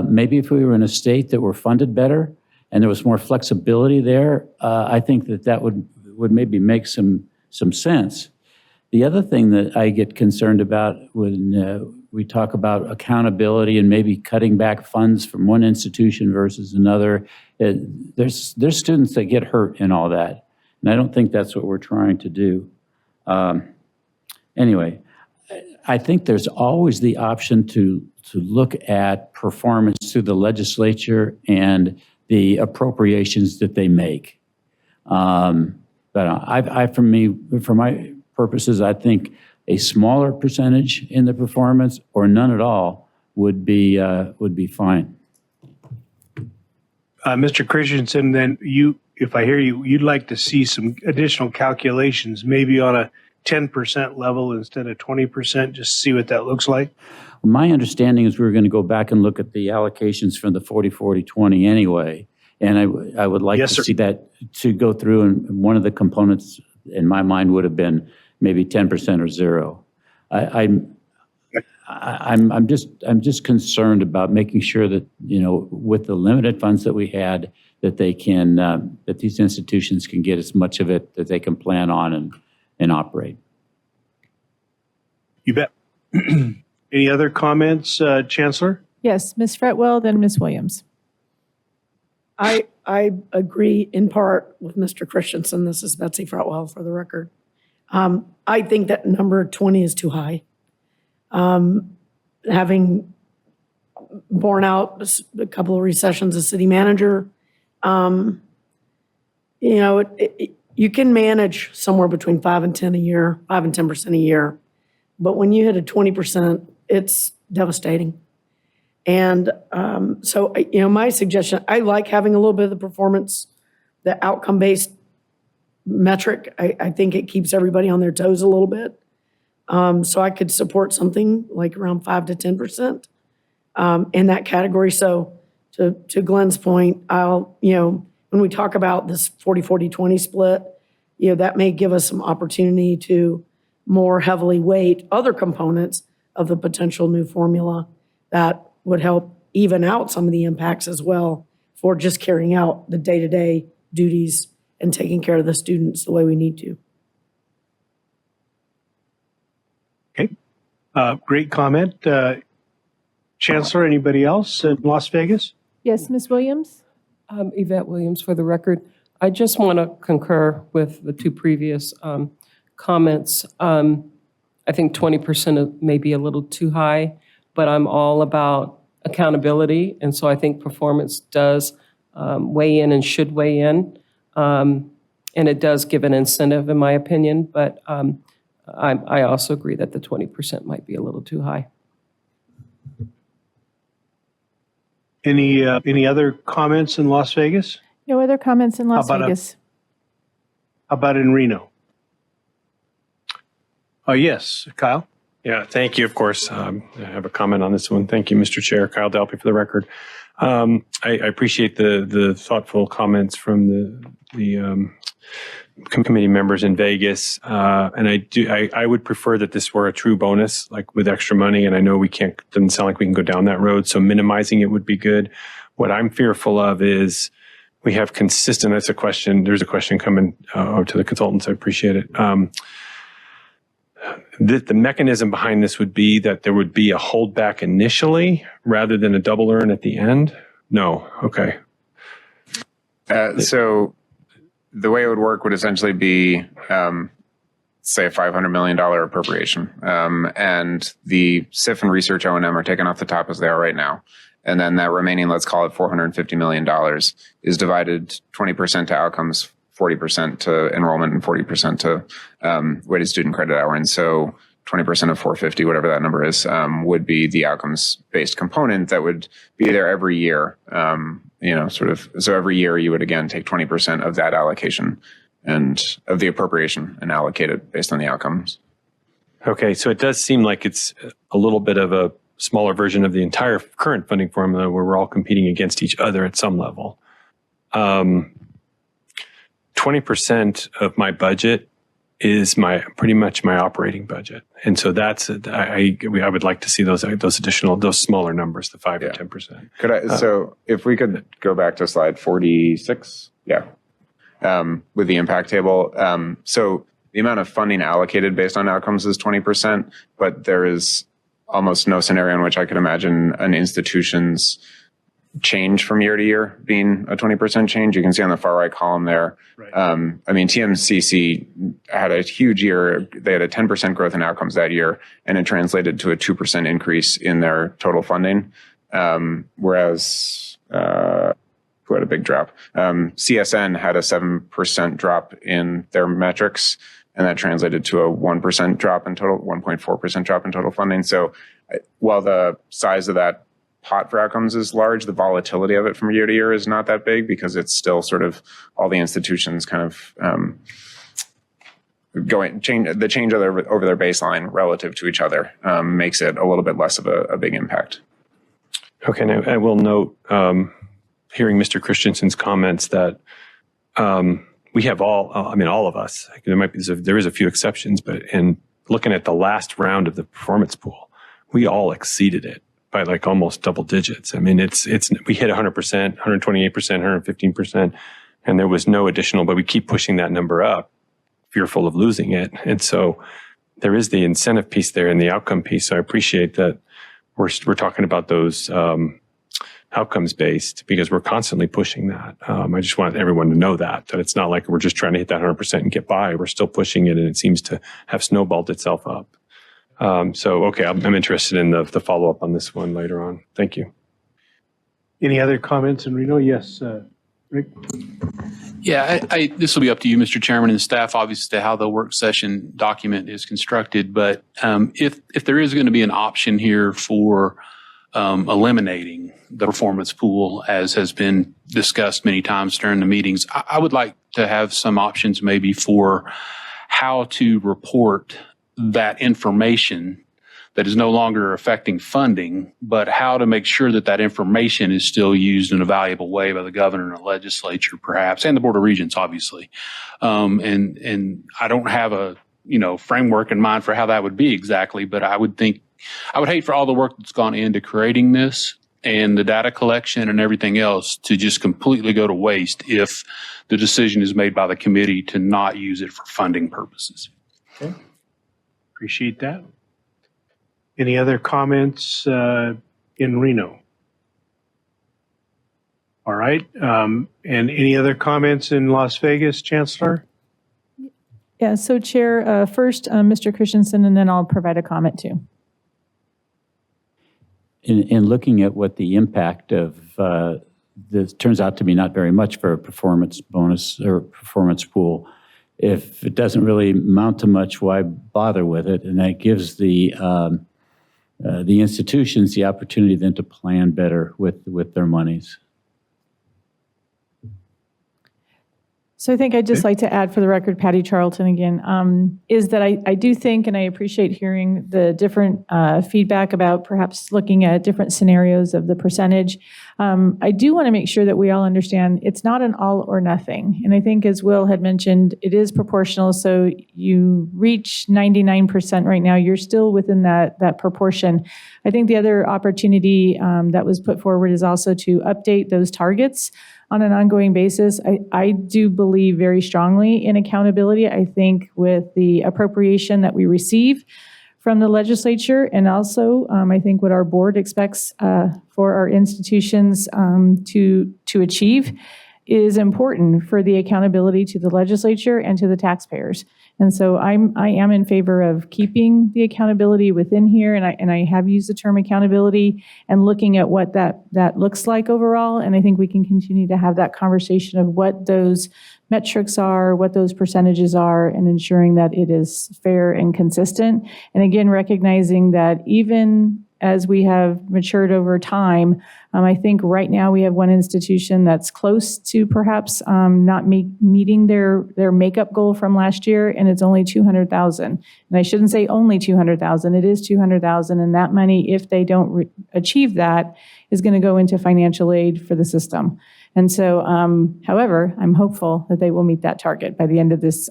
maybe if we were in a state that were funded better and there was more flexibility there, I think that would maybe make some sense. The other thing that I get concerned about when we talk about accountability and maybe cutting back funds from one institution versus another, there's students that get hurt in all that. And I don't think that's what we're trying to do. Anyway, I think there's always the option to look at performance through the legislature and the appropriations that they make. But for my purposes, I think a smaller percentage in the performance or none at all would be fine. Mr. Christensen, then if I hear you, you'd like to see some additional calculations, maybe on a 10% level instead of 20%, just to see what that looks like? My understanding is we're going to go back and look at the allocations from the 40-40-20 anyway. And I would like to see that to go through, and one of the components in my mind would have been maybe 10% or zero. I'm just concerned about making sure that, with the limited funds that we had, that they can, that these institutions can get as much of it that they can plan on and operate. You bet. Any other comments, Chancellor? Yes, Ms. Fretwell, then Ms. Williams. I agree in part with Mr. Christensen. This is Betsy Fretwell for the record. I think that number 20 is too high. Having borne out a couple of recessions as city manager, you can manage somewhere between 5 and 10% a year. But when you hit a 20%, it's devastating. And so, my suggestion, I like having a little bit of the performance, the outcome-based metric. I think it keeps everybody on their toes a little bit. So I could support something like around 5 to 10% in that category. So to Glenn's point, when we talk about this 40-40-20 split, that may give us some opportunity to more heavily weight other components of the potential new formula that would help even out some of the impacts as well for just carrying out the day-to-day duties and taking care of the students the way we need to. Okay. Great comment. Chancellor, anybody else in Las Vegas? Yes, Ms. Williams? Yvette Williams for the record. I just want to concur with the two previous comments. I think 20% may be a little too high, but I'm all about accountability. And so I think performance does weigh in and should weigh in. And it does give an incentive, in my opinion. But I also agree that the 20% might be a little too high. Any other comments in Las Vegas? No other comments in Las How about Vegas. How about in Reno? Oh, yes, Kyle? Yeah, thank you. Of course, I have a comment on this one. Thank you, Mr. Chair. Kyle Dalpy for the record. I appreciate the thoughtful comments from the committee members in Vegas, and I would prefer that this were a true bonus, like with extra money. And I know doesn't sound like we can go down that road. So minimizing it would be good. What I'm fearful of is we have consistent. That's a question. There's a question coming to the consultants. I appreciate it. The mechanism behind this would be that there would be a holdback initially rather than a double earn at the end? No. Okay. So the way it would work would essentially be, say, a $500 million appropriation. And the SIF and research O&M are taken off the top as they are right now. And then that remaining, let's call it $450 million, is divided 20% to outcomes, 40% to enrollment, and 40% to weighted student credit hour. And so 20% of 450, whatever that number is, would be the outcomes-based component that would be there every year. So every year you would again take 20% of that allocation and of the appropriation and allocate it based on the outcomes. Okay, so it does seem like it's a little bit of a smaller version of the entire current funding formula where we're all competing against each other at some level. 20% of my budget is pretty much my operating budget. And so I would like to see those smaller numbers, the 5 to 10%. So if we could go back to slide 46, with the impact table. So the amount of funding allocated based on outcomes is 20%, but there is almost no scenario in which I could imagine an institution's change from year to year being a 20% change. You can see on the far right column there. Right. TMCC had a huge year. They had a 10% growth in outcomes that year, and it translated to a 2% increase in their total funding. Whereas, who had a big drop? CSN had a 7% drop in their metrics, and that translated to a 1% drop in total, 1.4% drop in total funding. So while the size of that pot for outcomes is large, the volatility of it from year to year is not that big because it's still sort of all the institutions kind of change over their baseline relative to each other makes it a little bit less of a big impact. Okay, now I will note, hearing Mr. Christensen's comments that we have all of us, there is a few exceptions, but in looking at the last round of the performance pool, we all exceeded it by like almost double digits. I mean, we hit 100%, 128%, 115%, and there was no additional, but we keep pushing that number up, fearful of losing it. And so there is the incentive piece there and the outcome piece. So I appreciate that we're talking about those outcomes based because we're constantly pushing that. I just want everyone to know that it's not like we're just trying to hit that 100% and get by. We're still pushing it, and it seems to have snowballed itself up. Okay, I'm interested in the follow-up on this one later on. Thank you. Any other comments in Reno? Yes, Rick? Yeah, this will be up to you, Mr. Chairman, and staff, obviously, to how the work session document is constructed. But if there is going to be an option here for eliminating the performance pool, as has been discussed many times during the meetings, I would like to have some options maybe for how to report that information that is no longer affecting funding, but how to make sure that that information is still used in a valuable way by the governor and the legislature, perhaps, and the Board of Regents, obviously. And I don't have a framework in mind for how that would be exactly, but I would hate for all the work that's gone into creating this and the data collection and everything else to just completely go to waste if the decision is made by the committee to not use it for funding purposes. Okay. Appreciate that. Any other comments in Reno? All right. And any other comments in Las Vegas, Chancellor? Yeah, so Chair, first, Mr. Christensen, and then I'll provide a comment too. In looking at what the impact of this turns out to be not very much for a performance bonus or performance pool, if it doesn't really amount to much, why bother with it? And that gives the institutions the opportunity then to plan better with their monies. So I think I'd just like to add for the record, Patty Charlton again, is that I do think, and I appreciate hearing the different feedback about perhaps looking at different scenarios of the percentage. I do want to make sure that we all understand it's not an all or nothing. And I think as Will had mentioned, it is proportional. So you reach 99% right now, you're still within that proportion. I think the other opportunity that was put forward is also to update those targets on an ongoing basis. I do believe very strongly in accountability. I think with the appropriation that we receive from the legislature, and also I think what our board expects for our institutions to achieve is important for the accountability to the legislature and to the taxpayers. And so I am in favor of keeping the accountability within here, and I have used the term accountability and looking at what that looks like overall. And I think we can continue to have that conversation of what those metrics are, what those percentages are, and ensuring that it is fair and consistent. And again, recognizing that even as we have matured over time, I think right now we have one institution that's close to perhaps not meeting their makeup goal from last year, and it's only $200,000. And I shouldn't say only $200,000, it is $200,000, and that money, if they don't achieve that, is going to go into financial aid for the system. And so, however, I'm hopeful that they will meet that target by the end of this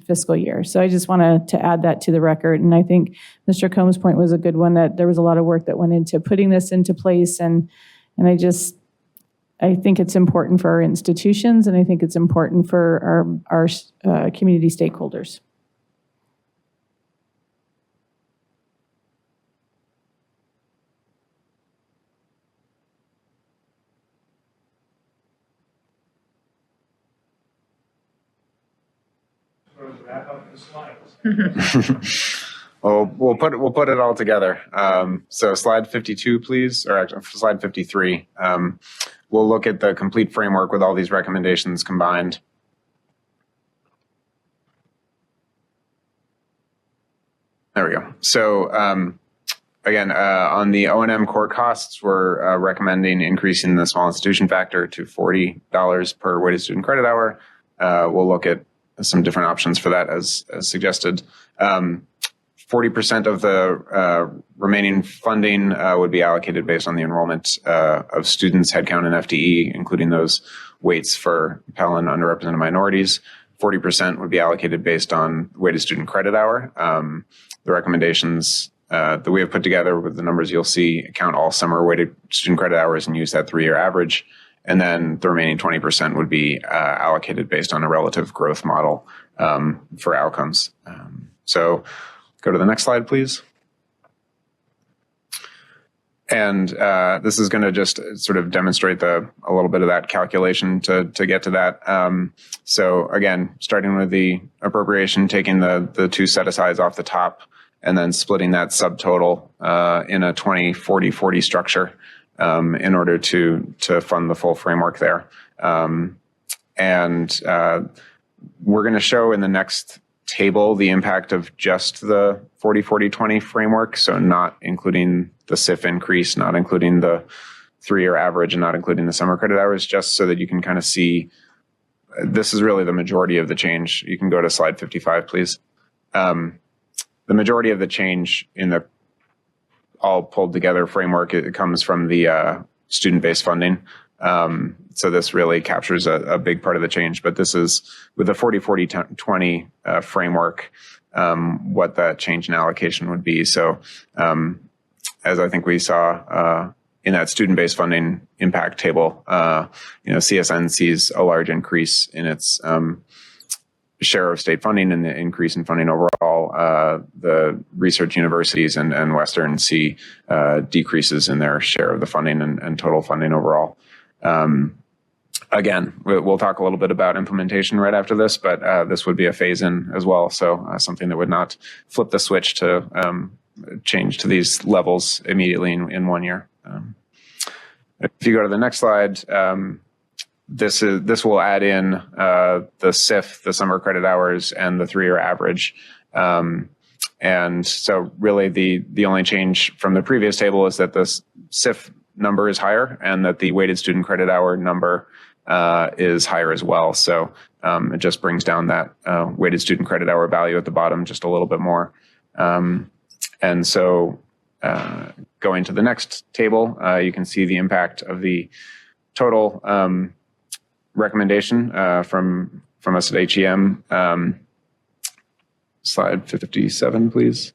fiscal year. So I just wanted to add that to the record. And I think Mr. Combs' point was a good one, that there was a lot of work that went into putting this into place. And I think it's important for our institutions, and I think it's important for our community stakeholders. Wrap up the slides. Well, we'll put it all together. So slide 52, please, or actually slide 53. We'll look at the complete framework with all these recommendations combined. There we go. So again, on the O&M core costs, we're recommending increasing the small institution factor to $40 per weighted student credit hour. We'll look at some different options for that as suggested. 40% of the remaining funding would be allocated based on the enrollment of students, headcount, and FTE, including those weights for Pell and underrepresented minorities. 40% would be allocated based on weighted student credit hour. The recommendations that we have put together with the numbers you'll see count all summer weighted student credit hours and use that 3-year average. And then the remaining 20% would be allocated based on a relative growth model for outcomes. So go to the next slide, please. And this is going to just sort of demonstrate a little bit of that calculation to get to that. So again, starting with the appropriation, taking the two set-asides off the top, and then splitting that subtotal in a 20-40-40 structure. In order to fund the full framework there. And we're going to show in the next table the impact of just the 40-40-20 framework, so not including the SIF increase, not including the 3-year average, and not including the summer credit hours, just so that you can kind of see this is really the majority of the change. You can go to slide 55, please. The majority of the change in the all pulled together framework. It comes from the student-based funding. So this really captures a big part of the change. But this is with the 40-40-20 framework, what that change in allocation would be. So as I think we saw in that student-based funding impact table, CSN sees a large increase in its share of state funding and the increase in funding overall. The research universities and Western see decreases in their share of the funding and total funding overall. Again, we'll talk a little bit about implementation right after this, but this would be a phase-in as well. So something that would not flip the switch to change to these levels immediately in 1 year. If you go to the next slide, this will add in the SIF, the summer credit hours, and the 3-year average. And so really the only change from the previous table is that the SIF number is higher and that the weighted student credit hour number is higher as well. So it just brings down that weighted student credit hour value at the bottom just a little bit more. And so going to the next table, you can see the impact of the total recommendation from us at HEM. Slide 57, please.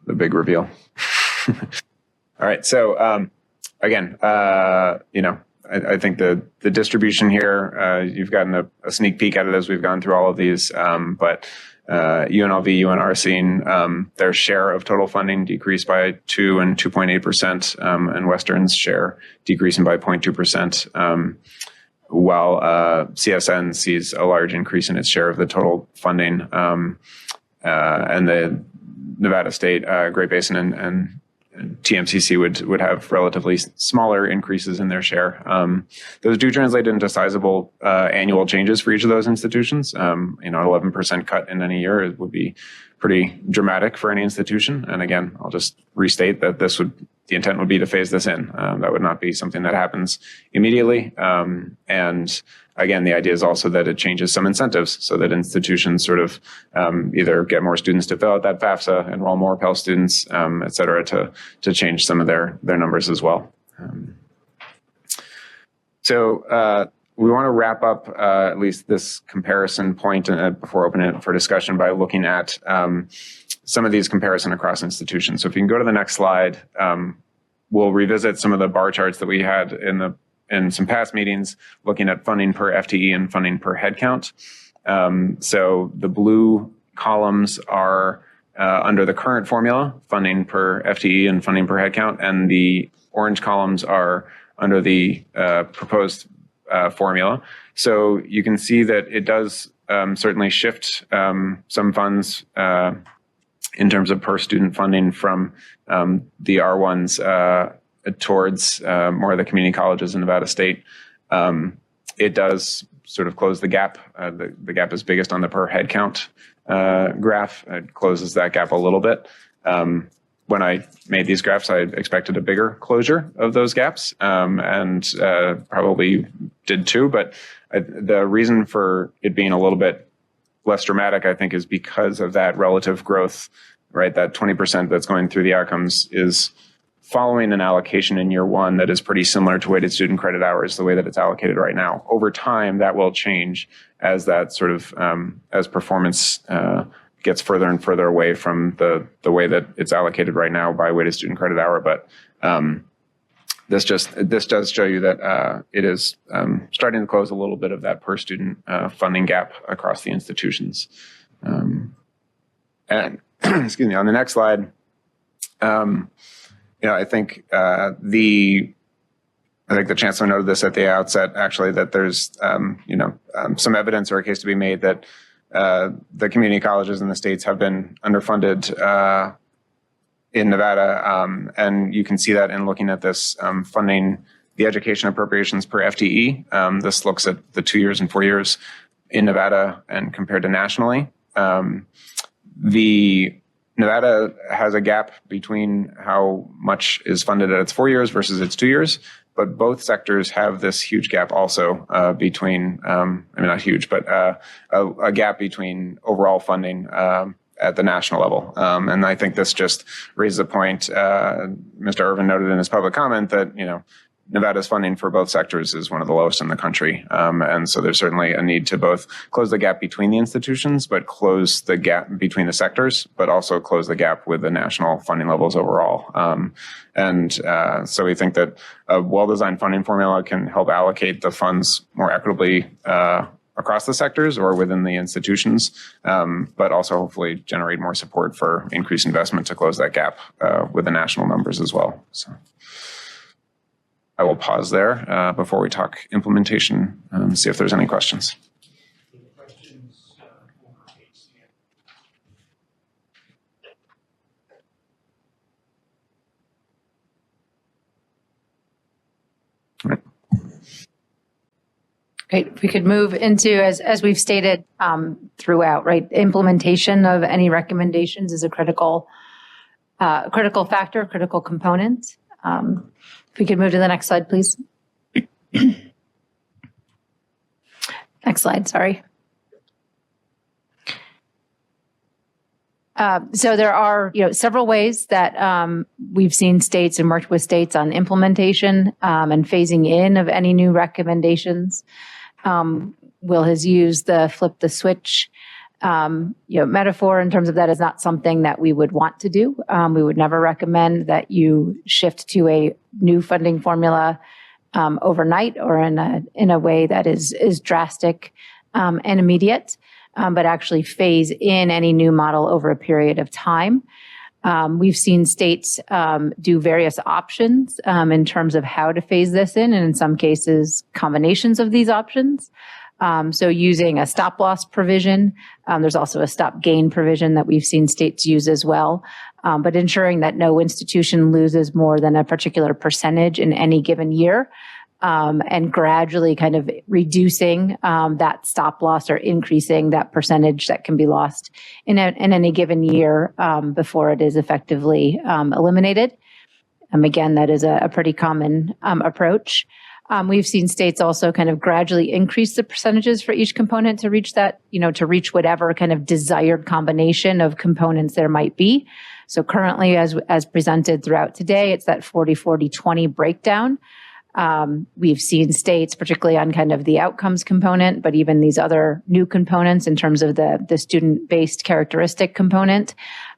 The big reveal. All right, so again, I think the distribution here, you've gotten a sneak peek at it as we've gone through all of these, but UNLV, UNR seeing their share of total funding decrease by 2 and 2.8%, and Western's share decreasing by 0.2%, while CSN sees a large increase in its share of the total funding, and the Nevada State, Great Basin, and TMCC would have relatively smaller increases in their share. Those do translate into sizable annual changes for each of those institutions. An 11% cut in any year would be pretty dramatic for any institution. And again, I'll just restate that the intent would be to phase this in. That would not be something that happens immediately. And again, the idea is also that it changes some incentives so that institutions sort of either get more students to fill out that FAFSA, enroll more Pell students, et cetera, to change some of their numbers as well. So we want to wrap up at least this comparison point before opening it for discussion by looking at some of these comparison across institutions. So if you can go to the next slide, we'll revisit some of the bar charts that we had in some past meetings, looking at funding per FTE and funding per headcount. So the blue columns are under the current formula, funding per FTE and funding per headcount, and the orange columns are under the proposed formula. So you can see that it does certainly shift some funds in terms of per student funding from the R1s towards more of the community colleges in Nevada State. It does sort of close the gap. The gap is biggest on the per head count graph. It closes that gap a little bit. When I made these graphs, I expected a bigger closure of those gaps, and probably did too. But the reason for it being a little bit less dramatic, I think, is because of that relative growth, right? That 20% that's going through the outcomes is following an allocation in year one that is pretty similar to weighted student credit hours, the way that it's allocated right now. Over time, that will change as that sort of, as performance gets further and further away from the way that it's allocated right now by weighted student credit hour. But this does show you that it is starting to close a little bit of that per student funding gap across the institutions. And excuse me, on the next slide, I think the chancellor noted this at the outset, actually, that there's some evidence or a case to be made that the community colleges in the states have been underfunded in Nevada, and you can see that in looking at this funding, the education appropriations per FTE. This looks at the 2 years and 4 years in Nevada and compared to nationally. Nevada has a gap between how much is funded at its 4 years versus its 2 years, but both sectors have this huge gap also between, not huge, but a gap between overall funding at the national level. And I think this just raises a point. Mr. Irvin noted in his public comment that, Nevada's funding for both sectors is one of the lowest in the country. And so there's certainly a need to both close the gap between the institutions, but close the gap between the sectors, but also close the gap with the national funding levels overall. So we think that a well-designed funding formula can help allocate the funds more equitably across the sectors or within the institutions, but also hopefully generate more support for increased investment to close that gap with the national numbers as well. So I will pause there before we talk implementation and see if there's any questions. Great. If we could move into, as we've stated throughout, right, implementation of any recommendations is a critical factor, critical component. If we could move to the next slide, please. Next slide, sorry. So there are, several ways that we've seen states and worked with states on implementation and phasing in of any new recommendations. Will has used the flip the switch metaphor in terms of that is not something that we would want to do. We would never recommend that you shift to a new funding formula overnight or in a way that is drastic and immediate, but actually phase in any new model over a period of time. We've seen states do various options in terms of how to phase this in, and in some cases, combinations of these options. So using a stop loss provision, there's also a stop gain provision that we've seen states use as well, but ensuring that no institution loses more than a particular percentage in any given year, and gradually kind of reducing that stop loss or increasing that percentage that can be lost in any given year before it is effectively eliminated. Again, that is a pretty common approach. We've seen states also kind of gradually increase the percentages for each component to reach that, to reach whatever kind of desired combination of components there might be. So currently, as presented throughout today, it's that 40-40-20 breakdown. We've seen states, particularly on kind of the outcomes component, but even these other new components in terms of the student-based characteristic component,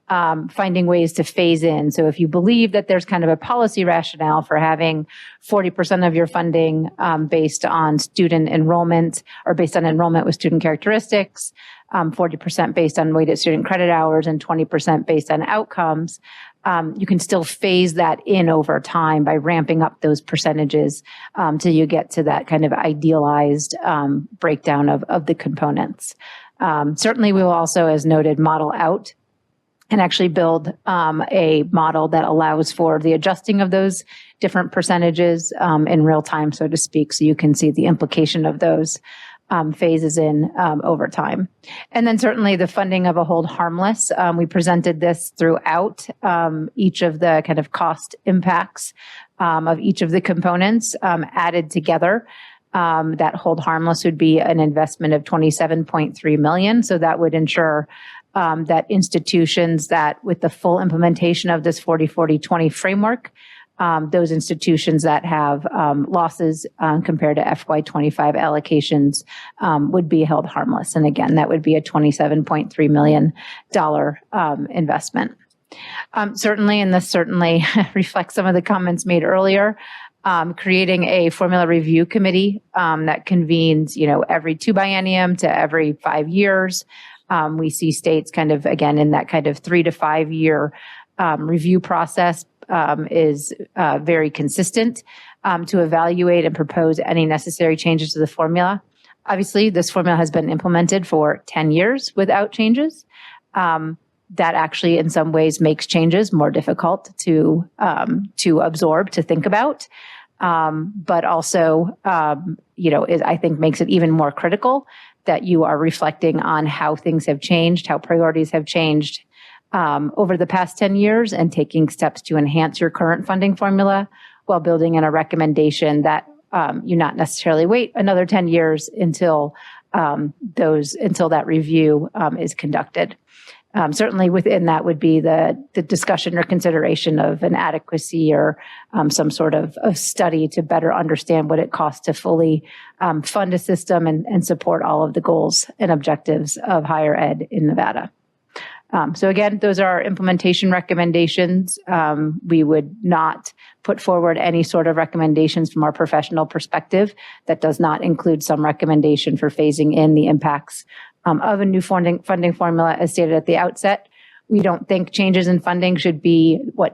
finding ways to phase in. So if you believe that there's kind of a policy rationale for having 40% of your funding based on student enrollment or based on enrollment with student characteristics, 40% based on weighted student credit hours, and 20% based on outcomes, you can still phase that in over time by ramping up those percentages till you get to that kind of idealized breakdown of the components. Certainly, we will also, as noted, model out and actually build a model that allows for the adjusting of those different percentages in real time, so to speak, so you can see the implication of those phases in over time. And then certainly the funding of a hold harmless. We presented this throughout each of the kind of cost impacts of each of the components added together. That hold harmless would be an investment of $27.3 million. So that would ensure that institutions that with the full implementation of this 40-40-20 framework, those institutions that have losses compared to FY25 allocations would be held harmless. And again, that would be a $27.3 million investment. Certainly, and this certainly reflects some of the comments made earlier, creating a formula review committee that convenes, every 2 biennium to every 5 years. We see states kind of, again, in that kind of 3 to 5 year review process is very consistent to evaluate and propose any necessary changes to the formula. Obviously, this formula has been implemented for 10 years without changes. That actually, in some ways, makes changes more difficult to absorb, to think about, but also, I think makes it even more critical that you are reflecting on how things have changed, how priorities have changed over the past 10 years, and taking steps to enhance your current funding formula while building in a recommendation that you not necessarily wait another 10 years until that review is conducted. Certainly within that would be the discussion or consideration of an adequacy or some sort of study to better understand what it costs to fully fund a system and support all of the goals and objectives of higher ed in Nevada. So again, those are our implementation recommendations. We would not put forward any sort of recommendations from our professional perspective that does not include some recommendation for phasing in the impacts of a new funding formula as stated at the outset. We don't think changes in funding should be we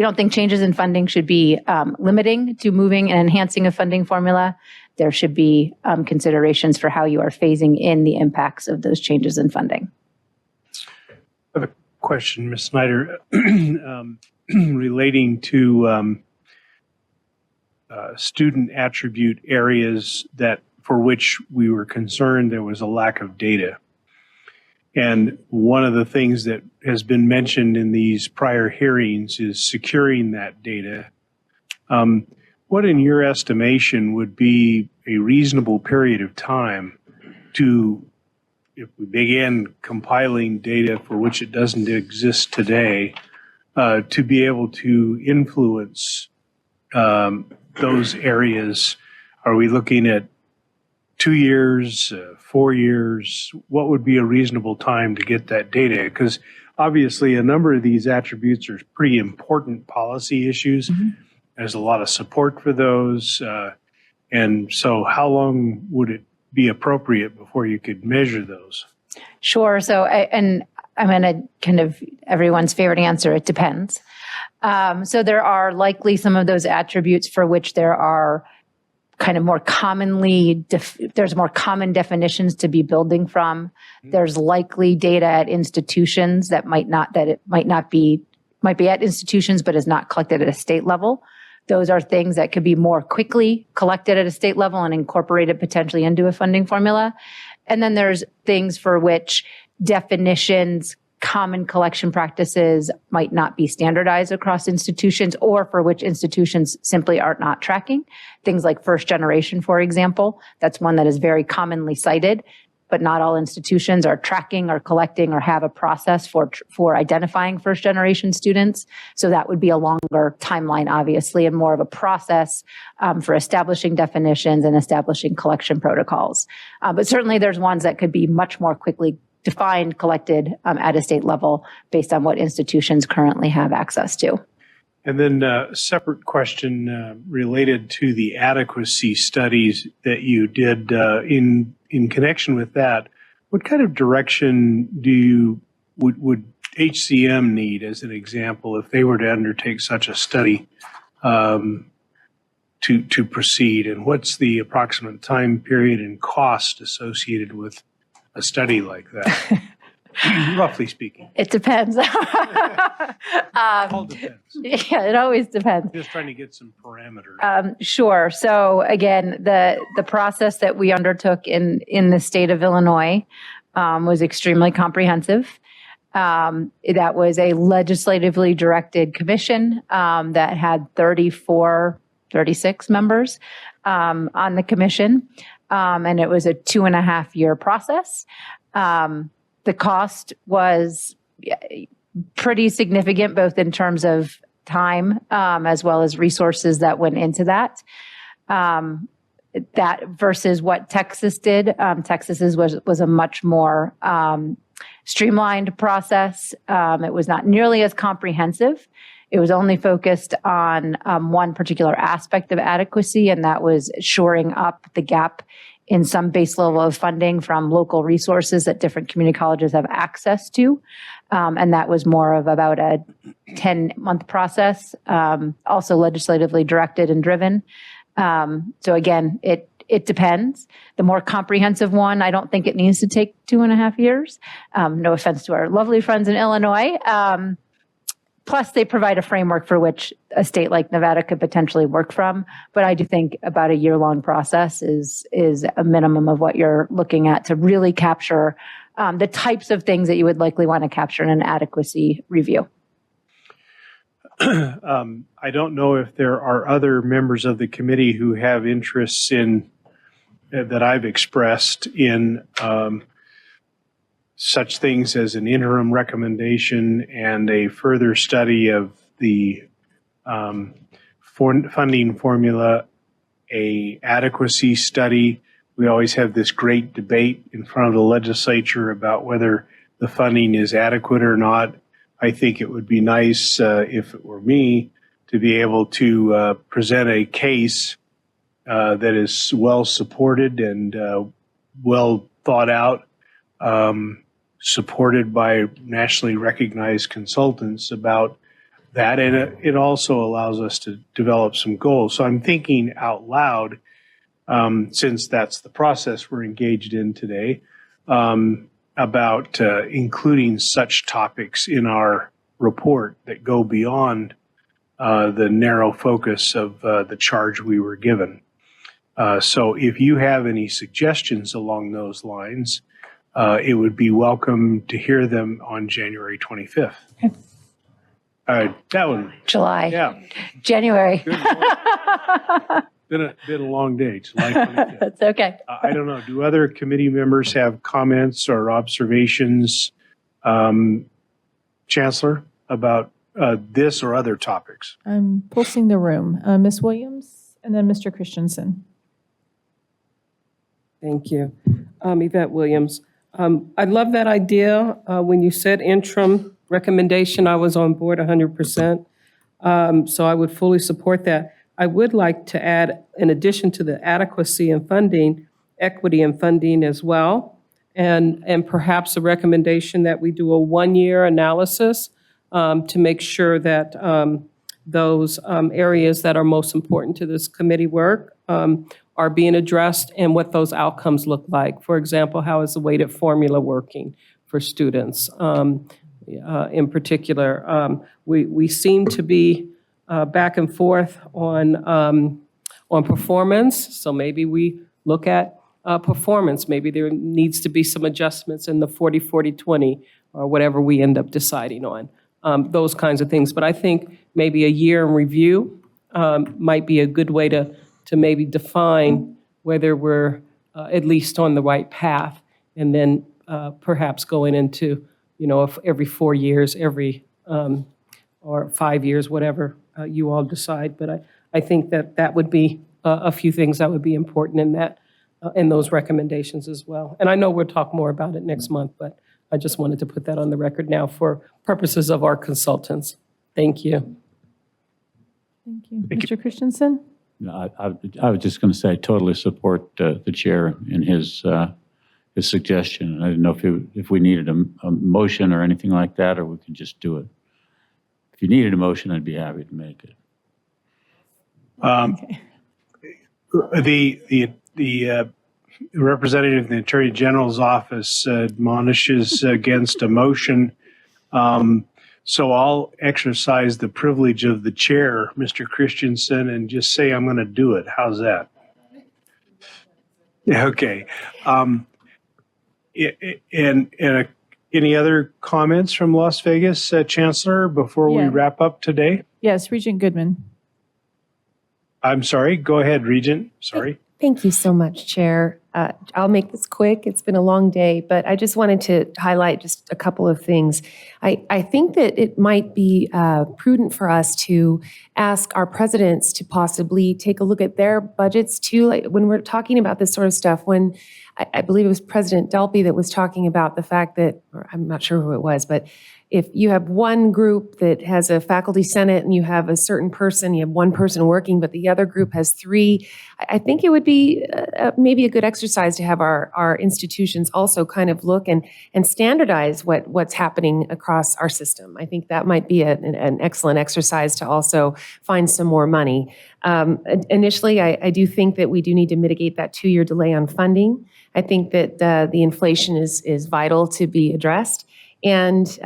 don't think changes in funding should be limiting to moving and enhancing a funding formula. There should be considerations for how you are phasing in the impacts of those changes in funding. I have a question, Ms. Snyder, relating to student attribute areas for which we were concerned there was a lack of data. And one of the things that has been mentioned in these prior hearings is securing that data. What, in your estimation, would be a reasonable period of time to, if we begin compiling data for which it doesn't exist today, to be able to influence those areas? Are we looking at 2 years, 4 years? What would be a reasonable time to get that data? Because obviously a number of these attributes are pretty important policy issues. There's a lot of support for those. And so how long would it be appropriate before you could measure those? Sure. So, I'm going to kind of everyone's favorite answer, it depends. So there are likely some of those attributes for which there are kind of more commonly, there's more common definitions to be building from. There's likely data at institutions that might be at institutions, but is not collected at a state level. Those are things that could be more quickly collected at a state level and incorporated potentially into a funding formula. And then there's things for which definitions, common collection practices might not be standardized across institutions, or for which institutions simply are not tracking. Things like first generation, for example, that's one that is very commonly cited, but not all institutions are tracking or collecting or have a process for identifying first generation students. So that would be a longer timeline, obviously, and more of a process for establishing definitions and establishing collection protocols. But certainly there's ones that could be much more quickly defined, collected at a state level based on what institutions currently have access to. And then a separate question related to the adequacy studies that you did in connection with that. What kind of direction would HCM need, as an example, if they were to undertake such a study to proceed? And what's the approximate time period and cost associated with a study like that, roughly speaking? It depends. All depends. Yeah, it always depends. Just trying to get some parameters. Sure. So again, the process that we undertook in the state of Illinois was extremely comprehensive. That was a legislatively directed commission that had 36 members on the commission. And it was a 2.5-year process. The cost was pretty significant, both in terms of time as well as resources that went into that. That versus what Texas did. Texas's was a much more streamlined process. It was not nearly as comprehensive. It was only focused on one particular aspect of adequacy, and that was shoring up the gap in some base level of funding from local resources that different community colleges have access to. And that was more of about a 10-month process, also legislatively directed and driven. So again, it depends. The more comprehensive one, I don't think it needs to take 2.5 years. No offense to our lovely friends in Illinois. Plus, they provide a framework for which a state like Nevada could potentially work from. But I do think about a year-long process is a minimum of what you're looking at to really capture the types of things that you would likely want to capture in an adequacy review. I don't know if there are other members of the committee who have interests in that I've expressed in such things as an interim recommendation and a further study of the funding formula, a adequacy study. We always have this great debate in front of the legislature about whether the funding is adequate or not. I think it would be nice, if it were me, to be able to present a case that is well supported and well thought out, supported by nationally recognized consultants about that. And it also allows us to develop some goals. So I'm thinking out loud, since that's the process we're engaged in today, about including such topics in our report that go beyond the narrow focus of the charge we were given. So if you have any suggestions along those lines, it would be welcome to hear them on January 25th. That one. July. Yeah. January. Been a long day. July 25th. That's okay. I don't know. Do other committee members have comments or observations, Chancellor, about this or other topics? I'm pulsing the room. Ms. Williams and then Mr. Christensen. Thank you. Yvette Williams. I love that idea. When you said interim recommendation, I was on board 100%. So I would fully support that. I would like to add, in addition to the adequacy and funding, equity and funding as well. And perhaps a recommendation that we do a one-year analysis to make sure that those areas that are most important to this committee work are being addressed and what those outcomes look like. For example, how is the weighted formula working for students? In particular, we seem to be back and forth on performance, so maybe we look at performance. Maybe there needs to be some adjustments in the 40-40-20 or whatever we end up deciding on, those kinds of things. But I think maybe a year in review might be a good way to maybe define whether we're at least on the right path, and then perhaps going into, if every 4 years, or 5 years, whatever you all decide. But I think that would be a few things that would be important in those recommendations as well. And I know we'll talk more about it next month, but I just wanted to put that on the record now for purposes of our consultants. Thank you. Thank you. Mr. Christensen? I was just going to say I totally support the chair in his suggestion. I didn't know if we needed a motion or anything like that, or we could just do it. If you needed a motion, I'd be happy to make it. The representative of the Attorney General's office admonishes against a motion. So I'll exercise the privilege of the chair, Mr. Christensen, and just say I'm going to do it. How's that? Okay. Any other comments from Las Vegas, Chancellor, before we wrap up today? Yes, Regent Goodman. I'm sorry. Go ahead, Regent. Sorry. Thank you so much, Chair. I'll make this quick. It's been a long day, but I just wanted to highlight just a couple of things. I think that it might be prudent for us to ask our presidents to possibly take a look at their budgets too. Like when we're talking about this sort of stuff, when I believe it was President Delpy that was talking about the fact that, or I'm not sure who it was, but if you have one group that has a faculty senate and you have a certain person, you have one person working, but the other group has three, I think it would be maybe a good exercise to have our institutions also kind of look and standardize what's happening across our system. I think that might be an excellent exercise to also find some more money. Initially, I do think that we do need to mitigate that 2-year delay on funding. I think that the inflation is vital to be addressed. And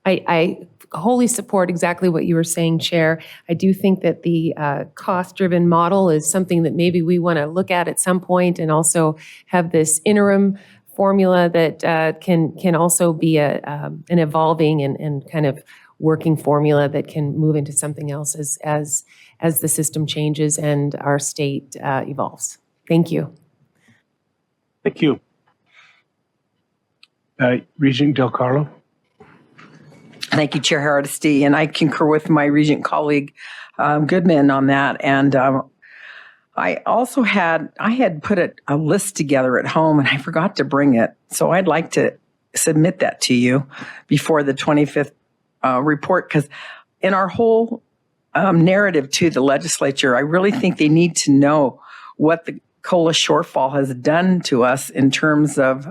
I wholly support exactly what you were saying, Chair. I do think that the cost-driven model is something that maybe we want to look at some point, and also have this interim formula that can also be an evolving and kind of working formula that can move into something else as the system changes and our state evolves. Thank you. Thank you. Regent Del Carlo? Thank you, Chair Hardesty, and I concur with my Regent colleague Goodman on that. And I also had put a list together at home, and I forgot to bring it. So I'd like to submit that to you before the 25th report, because in our whole narrative to the legislature, I really think they need to know what the COLA shortfall has done to us in terms of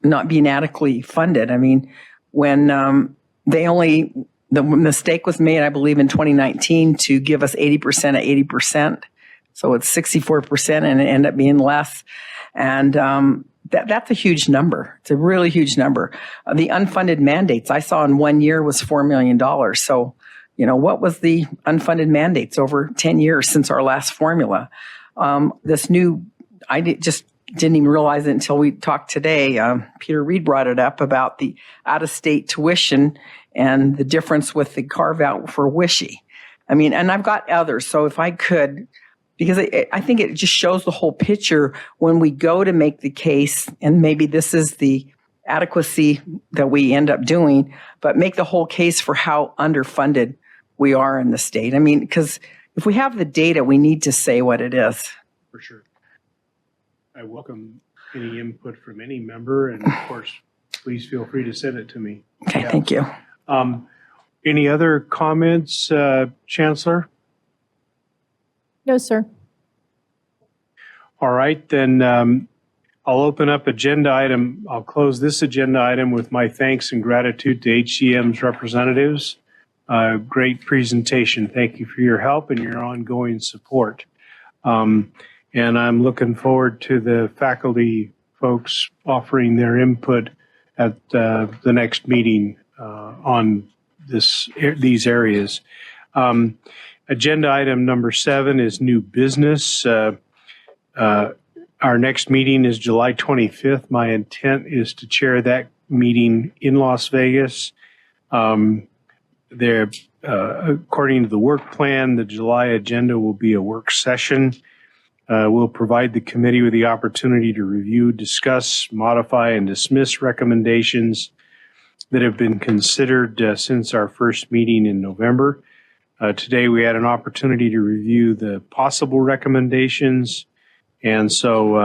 not being adequately funded. I mean, when the mistake was made, I believe, in 2019 to give us 80% at 80%. So it's 64% and it ended up being less. And that's a huge number. It's a really huge number. The unfunded mandates I saw in 1 year was $4 million. So, what was the unfunded mandates over 10 years since our last formula? Just didn't even realize it until we talked today. Peter Reed brought it up about the out-of-state tuition and the difference with the carve-out for WISHE. I mean, and I've got others. So if I could, because I think it just shows the whole picture when we go to make the case, and maybe this is the adequacy that we end up doing, but make the whole case for how underfunded we are in the state. I mean, because if we have the data, we need to say what it is. For sure. I welcome any input from any member, and of course, please feel free to send it to me. Okay, thank you. Any other comments, Chancellor? No, sir. All right, then I'll open up agenda item. I'll close this agenda item with my thanks and gratitude to HCM's representatives. Great presentation. Thank you for your help and your ongoing support. And I'm looking forward to the faculty folks offering their input at the next meeting on these areas. Agenda item number 7 is new business. Our next meeting is July 25th. My intent is to chair that meeting in Las Vegas. According to the work plan, the July agenda will be a work session. We'll provide the committee with the opportunity to review, discuss, modify, and dismiss recommendations that have been considered since our first meeting in November. Today, we had an opportunity to review the possible recommendations, and so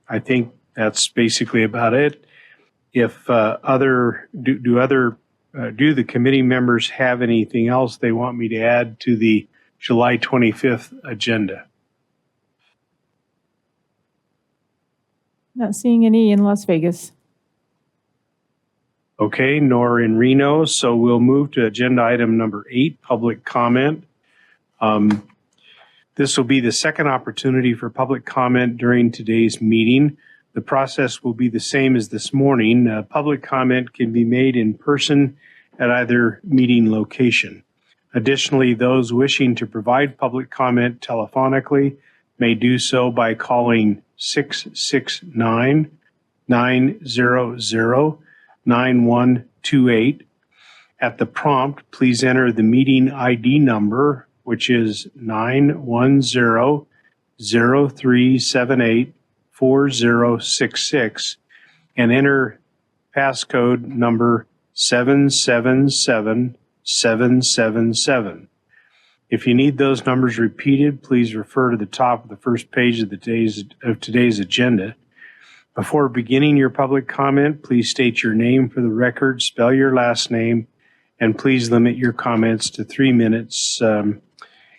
I think that's basically about it. If do the committee members have anything else they want me to add to the July 25th agenda? Not seeing any in Las Vegas. Okay, nor in Reno. So we'll move to agenda item number 8, public comment. This will be the second opportunity for public comment during today's meeting. The process will be the same as this morning. Public comment can be made in person at either meeting location. Additionally, those wishing to provide public comment telephonically may do so by calling 669-900-9128. At the prompt, please enter the meeting ID number, which is 910-0378-4066, and enter passcode number 777777. If you need those numbers repeated, please refer to the top of the first page of today's agenda. Before beginning your public comment, please state your name for the record, spell your last name, and please limit your comments to 3 minutes.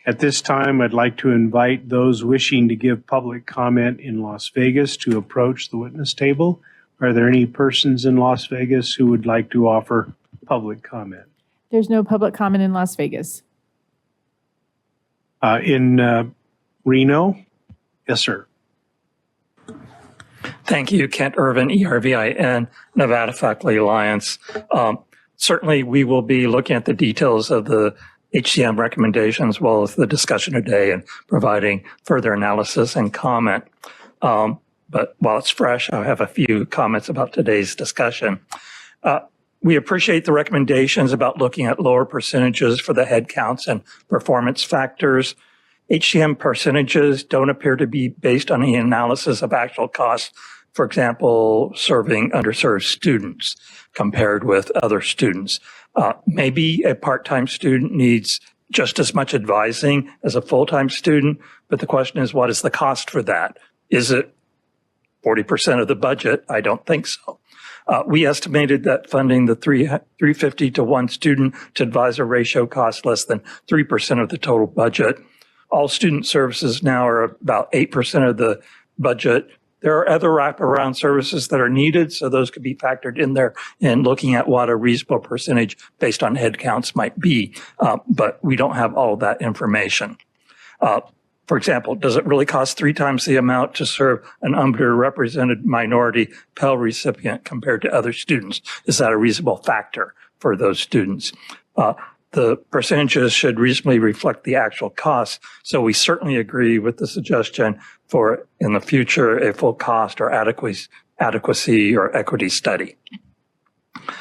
At this time, I'd like to invite those wishing to give public comment in Las Vegas to approach the witness table. Are there any persons in Las Vegas who would like to offer public comment? There's no public comment in Las Vegas. In Reno? Yes, sir. Thank you, Kent Irvin, ERVIN, Nevada Faculty Alliance. Certainly, we will be looking at the details of the HCM recommendations as well as the discussion today and providing further analysis and comment. But while it's fresh, I have a few comments about today's discussion. We appreciate the recommendations about looking at lower percentages for the head counts and performance factors. HCM percentages don't appear to be based on any analysis of actual costs for example, serving underserved students compared with other students. Maybe a part-time student needs just as much advising as a full-time student, but the question is, what is the cost for that? Is it 40% of the budget? I don't think so. We estimated that funding the 350 to 1 student to advisor ratio costs less than 3% of the total budget. All student services now are about 8% of the budget. There are other wraparound services that are needed, so those could be factored in there in looking at what a reasonable percentage based on head counts might be, but we don't have all of that information. For example, does it really cost 3 times the amount to serve an underrepresented minority Pell recipient compared to other students? Is that a reasonable factor for those students? The percentages should reasonably reflect the actual costs. So we certainly agree with the suggestion for, in the future, a full cost or adequacy or equity study. To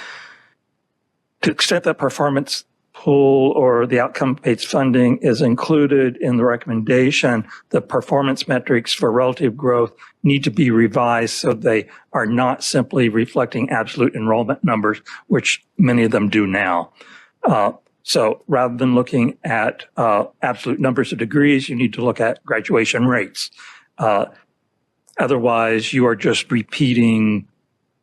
the extent that performance pool or the outcome-based funding is included in the recommendation, the performance metrics for relative growth need to be revised so they are not simply reflecting absolute enrollment numbers, which many of them do now. So rather than looking at absolute numbers of degrees, you need to look at graduation rates. Otherwise, you are just repeating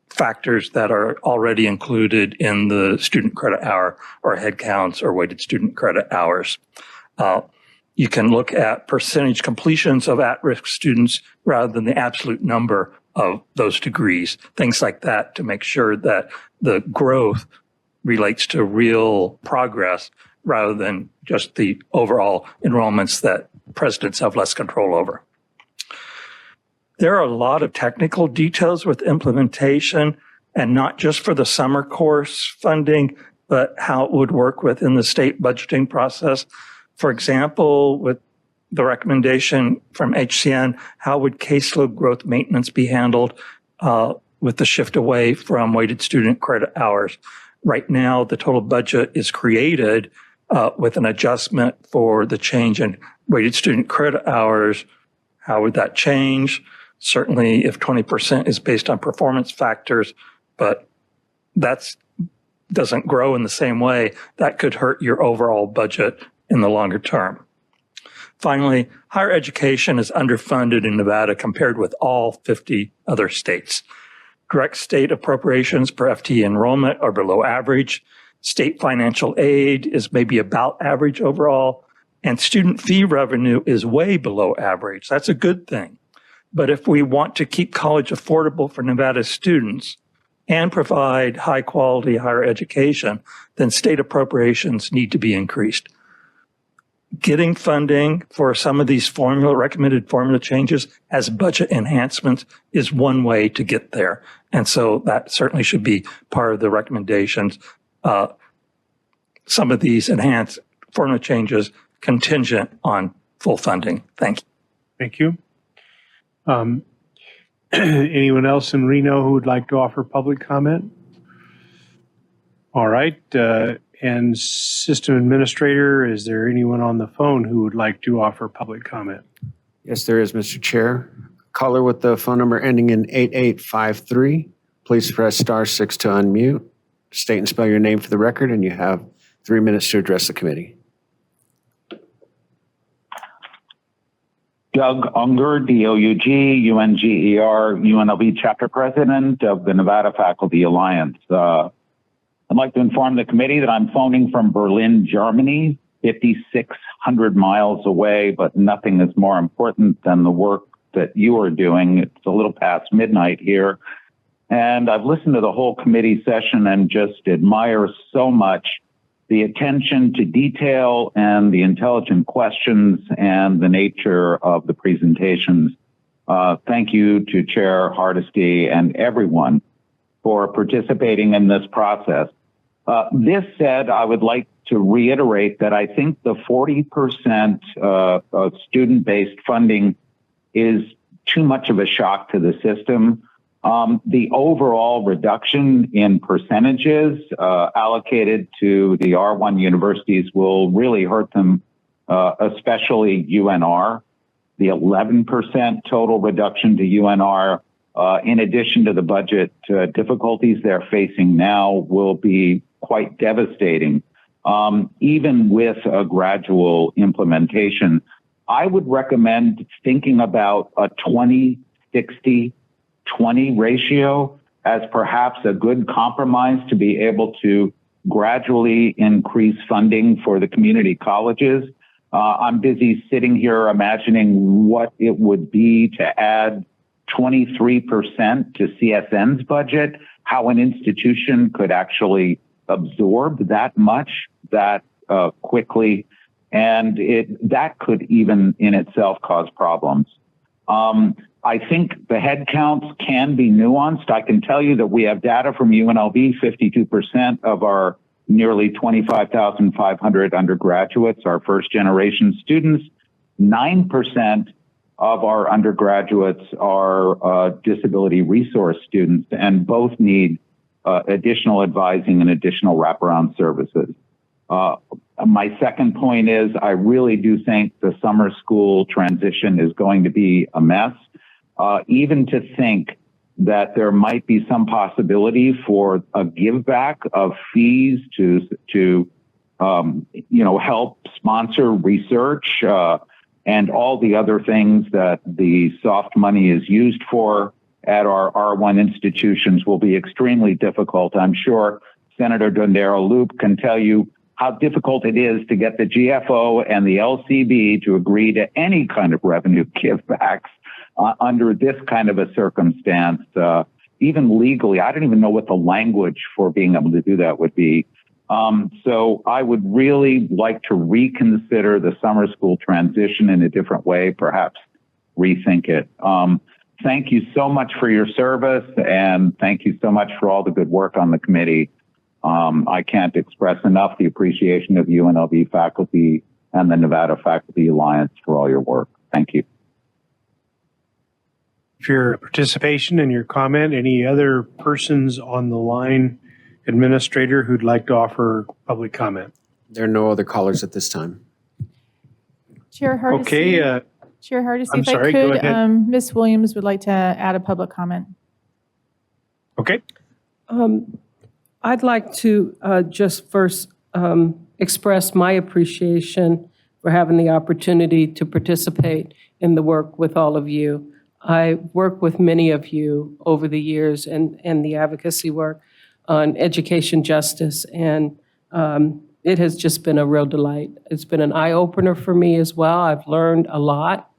factors that are already included in the student credit hour or head counts or weighted student credit hours. You can look at percentage completions of at-risk students rather than the absolute number of those degrees, things like that, to make sure that the growth relates to real progress rather than just the overall enrollments that presidents have less control over. There are a lot of technical details with implementation, and not just for the summer course funding, but how it would work within the state budgeting process. For example, with the recommendation from HCN, how would caseload growth maintenance be handled with the shift away from weighted student credit hours? Right now, the total budget is created with an adjustment for the change in weighted student credit hours. How would that change? Certainly, if 20% is based on performance factors, but that doesn't grow in the same way, that could hurt your overall budget in the longer term. Finally, higher education is underfunded in Nevada compared with all 50 other states. Direct state appropriations per FTE enrollment are below average. State financial aid is maybe about average overall, and student fee revenue is way below average. That's a good thing. But if we want to keep college affordable for Nevada students and provide high quality higher education, then state appropriations need to be increased. Getting funding for some of these recommended formula changes as budget enhancements is one way to get there. And so that certainly should be part of the recommendations. Some of these enhanced formula changes contingent on full funding. Thank you. Thank you. Anyone else in Reno who would like to offer public comment? All right. And System Administrator, is there anyone on the phone who would like to offer public comment? Yes, there is, Mr. Chair. Caller with the phone number ending in 8853. Please press *6 to unmute. State and spell your name for the record, and you have 3 minutes to address the committee. Doug Unger, D-O-U-G, U-N-G-E-R, UNLV Chapter President of the Nevada Faculty Alliance. I'd like to inform the committee that I'm phoning from Berlin, Germany, 5,600 miles away, but nothing is more important than the work that you are doing. It's a little past midnight here. And I've listened to the whole committee session and just admire so much the attention to detail and the intelligent questions and the nature of the presentations. Thank you to Chair Hardesty and everyone for participating in this process. This said, I would like to reiterate that I think the 40% of student-based funding is too much of a shock to the system. The overall reduction in percentages allocated to the R1 universities will really hurt them, especially UNR. The 11% total reduction to UNR in addition to the budget difficulties they're facing now, will be quite devastating, even with a gradual implementation. I would recommend thinking about a 20-60-20 ratio as perhaps a good compromise to be able to gradually increase funding for the community colleges. I'm busy sitting here imagining what it would be to add 23% to CSN's budget, how an institution could actually absorb that much that quickly, and that could even in itself cause problems. I think the head counts can be nuanced. I can tell you that we have data from UNLV, 52% of our nearly 25,500 undergraduates are first generation students. 9% of our undergraduates are disability resource students, and both need additional advising and additional wraparound services. My second point is I really do think the summer school transition is going to be a mess. Even to think that there might be some possibility for a give back of fees to help sponsor research and all the other things that the soft money is used for at our R1 institutions will be extremely difficult. I'm sure Senator Dondero-Loop can tell you how difficult it is to get the GFO and the LCB to agree to any kind of revenue givebacks under this kind of a circumstance. Even legally, I don't even know what the language for being able to do that would be. So I would really like to reconsider the summer school transition in a different way, perhaps rethink it. Thank you so much for your service, and thank you so much for all the good work on the committee. I can't express enough the appreciation of UNLV faculty and the Nevada Faculty Alliance for all your work. Thank you. For your participation and your comment, any other persons on the line, administrator, who'd like to offer public comment? There are no other callers at this time. Chair Hardesty. Okay. Chair Hardesty, I'm if sorry, I go could, ahead. Ms. Williams would like to add a public comment. Okay. I'd like to just first express my appreciation for having the opportunity to participate in the work with all of you. I worked with many of you over the years and the advocacy work on education justice, and it has just been a real delight. It's been an eye-opener for me as well. I've learned a lot,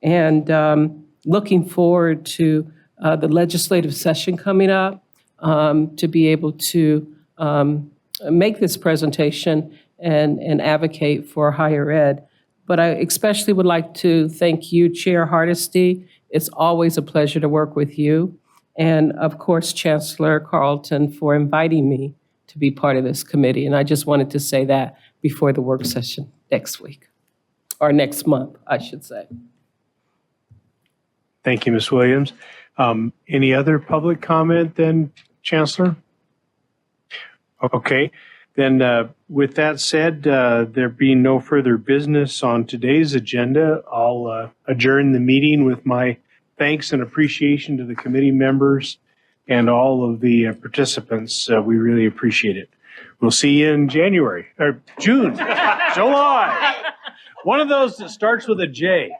and looking forward to the legislative session coming up to be able to make this presentation and advocate for higher ed. But I especially would like to thank you, Chair Hardesty. It's always a pleasure to work with you. And of course, Chancellor Carlton, for inviting me to be part of this committee. And I just wanted to say that before the work session next week, or next month, I should say. Thank you, Ms. Williams. Any other public comment then, Chancellor? Okay. Then with that said, there being no further business on today's agenda, I'll adjourn the meeting with my thanks and appreciation to the committee members and all of the participants. We really appreciate it. We'll see you in January, or June, July. One of those that starts with a J.